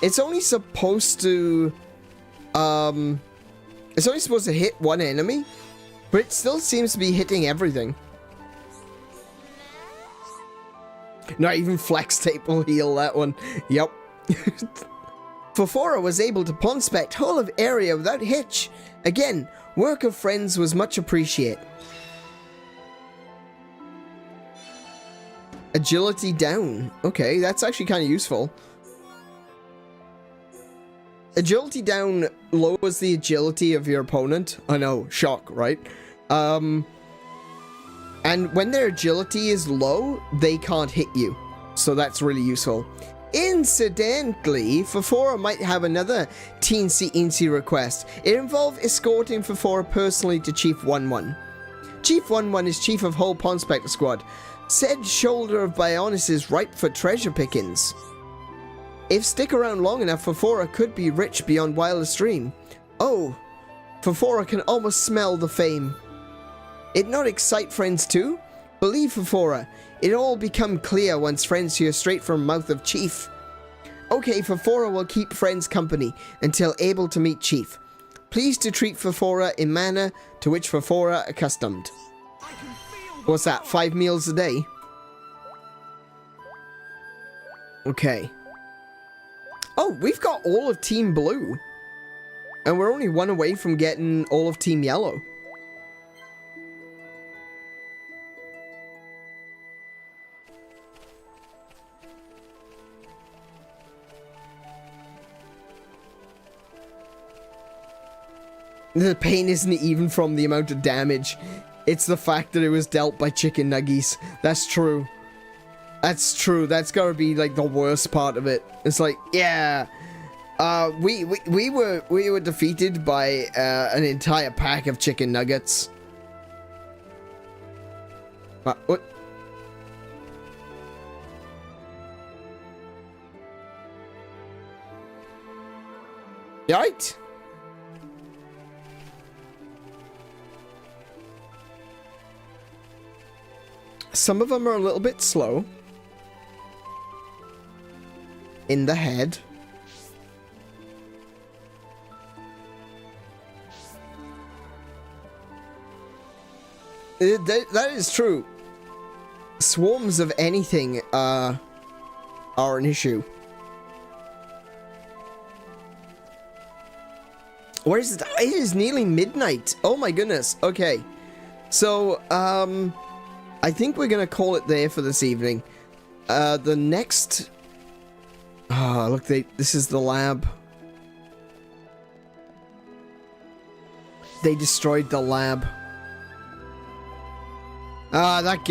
it's only supposed to hit one enemy, but it still seems to be hitting everything. Not even flex tape will heal that one. Yep. �奧⁄ was able to ponspect whole of area without hitch. Again, work of friends was much appreciated. Agility down. Okay, that's actually kind of useful. Agility down lowers the agility of your opponent. I know, shock, right? And when their agility is low, they can't hit you. So that's really useful. Incidentally, �奧⁄ might have another teensy-eensy request. It involved escorting �奧⁄ personally to Chief 11. Chief 11 is chief of whole Ponspector squad. Said shoulder of Bionis is ripe for treasure pickings. If stick around long enough, �奧⁄ could be rich beyond wildest dream. Oh, �奧⁄ can almost smell the fame. It not excite friends too? Believe �奧⁄, it all become clear once friends hear straight from mouth of Chief. Okay, �奧⁄ will keep friends company until able to meet Chief. Pleased to treat �奧⁄ in manner to which �奧⁄ accustomed. What's that, 5 meals a day? Okay. Oh, we've got all of Team Blue. And we're only one away from getting all of Team Yellow. The pain isn't even from the amount of damage. It's the fact that it was dealt by chicken nuggies. That's true. That's true. That's gotta be like the worst part of it. It's like, yeah, we were defeated by an entire pack of chicken nuggets. What? Right? Some of them are a little bit slow. In the head. That is true. Swarms of anything are an issue. Where is it? It is nearly midnight. Oh my goodness. Okay. So, I think we're gonna call it there for this evening. The next... Ah, look, this is the lab. They destroyed the lab. Ah, that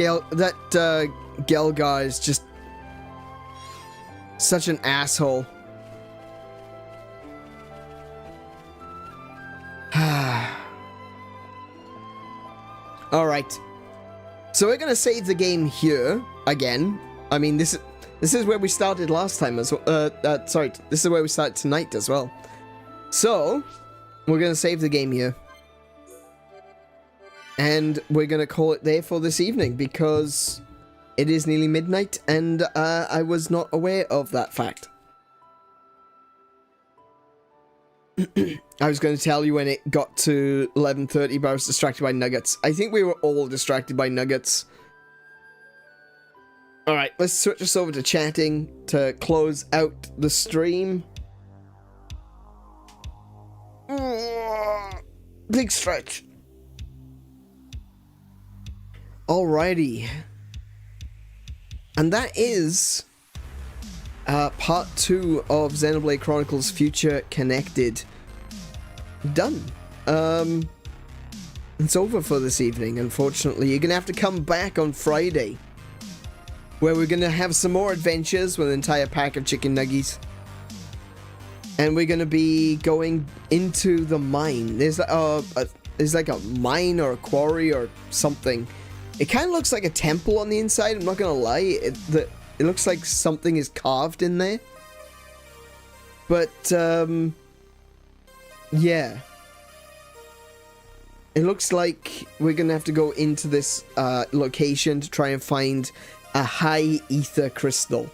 Gelgar is just such an asshole. Alright. So we're gonna save the game here again. I mean, this is where we started last time as well. Sorry, this is where we started tonight as well. So we're gonna save the game here, and we're gonna call it there for this evening because it is nearly midnight, and I was not aware of that fact. I was going to tell you when it got to 11:30, but I was distracted by nuggets. I think we were all distracted by nuggets. Alright, let's switch us over to chatting to close out the stream. Big stretch. Alrighty. And that is... part 2 of Xenoblade Chronicles Future Connected. Done. It's over for this evening, unfortunately. You're gonna have to come back on Friday, where we're gonna have some more adventures with an entire pack of chicken nuggies. And we're gonna be going into the mine. There's like a mine or a quarry or something. It kind of looks like a temple on the inside, I'm not gonna lie. It looks like something is carved in there. But, yeah. It looks like we're gonna have to go into this location to try and find a high ether crystal.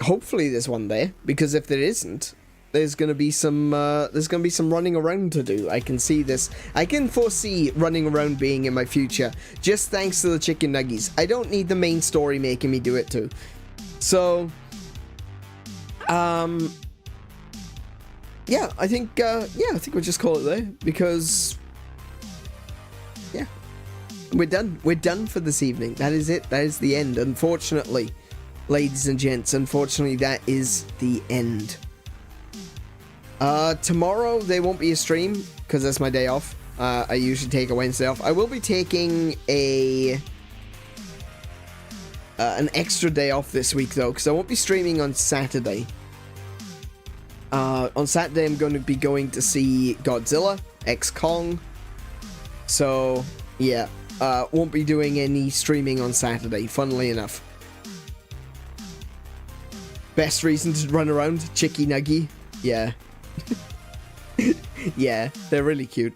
Hopefully there's one there, because if there isn't, there's gonna be some running around to do. I can see this. I can foresee running around being in my future, just thanks to the chicken nuggies. I don't need the main story making me do it too. So, yeah, I think we'll just call it there, because, yeah, we're done. We're done for this evening. That is it. That is the end. Unfortunately, ladies and gents, unfortunately, that is the end. Tomorrow there won't be a stream because that's my day off. I usually take a Wednesday off. I will be taking an extra day off this week though, because I won't be streaming on Saturday. On Saturday I'm going to be going to see Godzilla X Kong. So yeah, won't be doing any streaming on Saturday, funnily enough. Best reason to run around, Chicky Nuggy. Yeah. Yeah, they're really cute.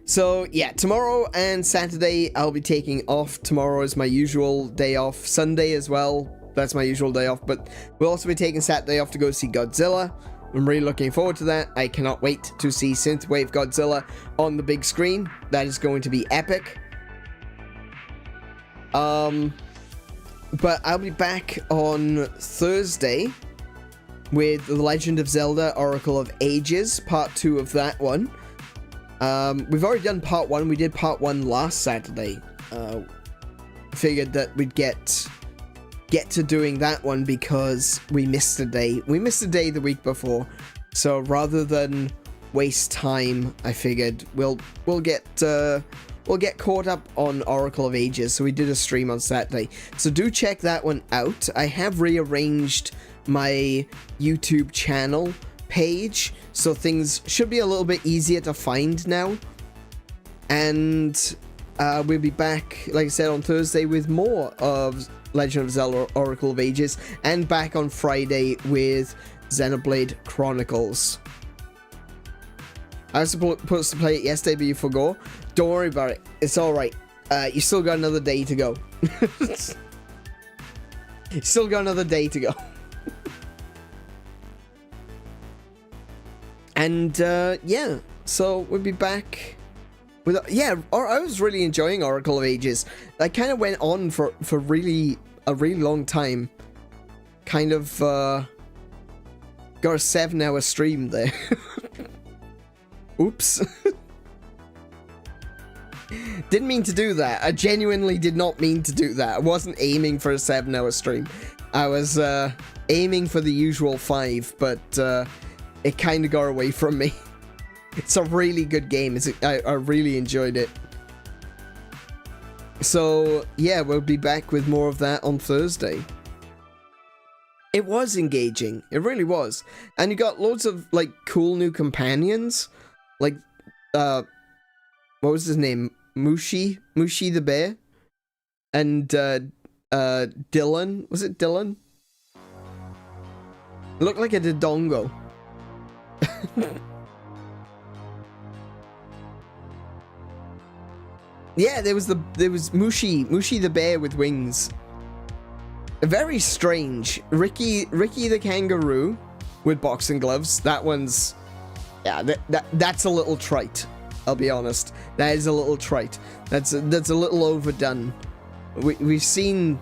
So yeah, tomorrow and Saturday I'll be taking off. Tomorrow is my usual day off. Sunday as well, that's my usual day off. But we'll also be taking Saturday off to go see Godzilla. I'm really looking forward to that. I cannot wait to see Synthwave Godzilla on the big screen. That is going to be epic. But I'll be back on Thursday with The Legend of Zelda Oracle of Ages, part 2 of that one. We've already done part 1. We did part 1 last Saturday. Figured that we'd get to doing that one because we missed a day. We missed a day the week before. So rather than waste time, I figured we'll get caught up on Oracle of Ages. So we did a stream on Saturday. So do check that one out. I have rearranged my YouTube channel page, so things should be a little bit easier to find now. And we'll be back, like I said, on Thursday with more of Legend of Zelda Oracle of Ages, and back on Friday with Xenoblade Chronicles. I was supposed to play it yesterday, but you forgot. Don't worry about it. It's alright. You still got another day to go. You still got another day to go. And, yeah. So, we'll be back with... Yeah, I was really enjoying Oracle of Ages. I kind of went on for a really long time. Kind of, got a 7-hour stream there. Oops. Didn't mean to do that. I genuinely did not mean to do that. I wasn't aiming for a 7-hour stream. I was aiming for the usual 5, but it kind of got away from me. It's a really good game. I really enjoyed it. So, yeah, we'll be back with more of that on Thursday. It was engaging. It really was. And you got loads of, like, cool new companions. Like, what was his name? Mushi the bear? And, Dylan? Was it Dylan? It looked like a Dodongo. Yeah, there was Mushi the bear with wings. Very strange. Ricky the kangaroo with boxing gloves. That one's, yeah, that's a little trite. I'll be honest. That is a little trite. That's a little overdone. We've seen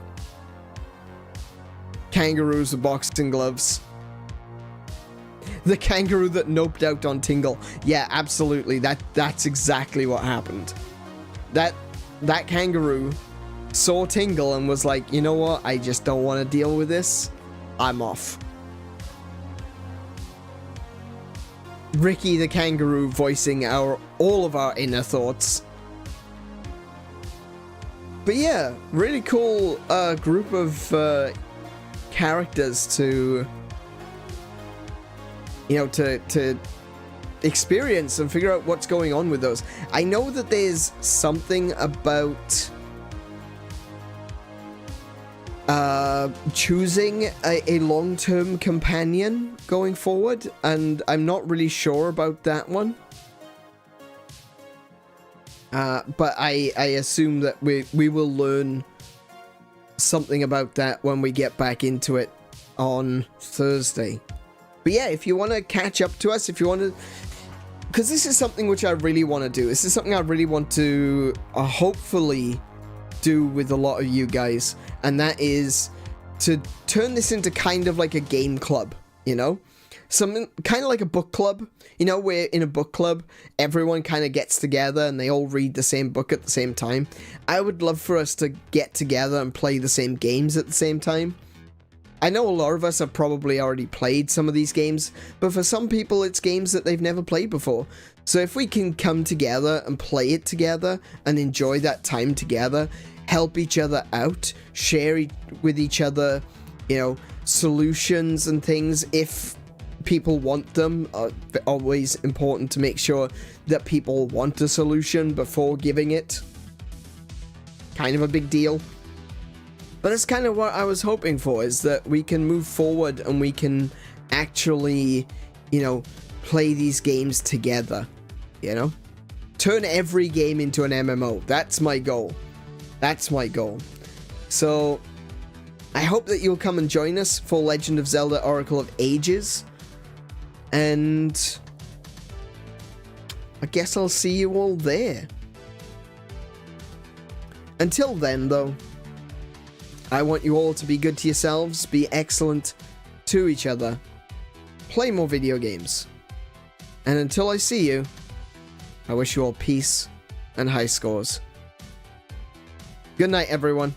kangaroos with boxing gloves. The kangaroo that noped out on Tingle. Yeah, absolutely. That's exactly what happened. That kangaroo saw Tingle and was like, you know what? I just don't want to deal with this. I'm off. Ricky the kangaroo voicing all of our inner thoughts. But yeah, really cool group of characters to, you know, to experience and figure out what's going on with those. I know that there's something about choosing a long-term companion going forward, and I'm not really sure about that one. But I assume that we will learn something about that when we get back into it on Thursday. But yeah, if you want to catch up to us, if you want to... Because this is something which I really want to do. This is something I really want to hopefully do with a lot of you guys. And that is to turn this into kind of like a game club, you know? Something kind of like a book club, you know, where in a book club, everyone kind of gets together and they all read the same book at the same time. I would love for us to get together and play the same games at the same time. I know a lot of us have probably already played some of these games, but for some people it's games that they've never played before. So if we can come together and play it together and enjoy that time together, help each other out, share with each other, you know, solutions and things if people want them. Always important to make sure that people want a solution before giving it. Kind of a big deal. But that's kind of what I was hoping for, is that we can move forward and we can actually, you know, play these games together, you know? Turn every game into an MMO. That's my goal. That's my goal. So, I hope that you'll come and join us for Legend of Zelda Oracle of Ages. And I guess I'll see you all there. Until then, though, I want you all to be good to yourselves, be excellent to each other, play more video games. And until I see you, I wish you all peace and high scores. Good night, everyone.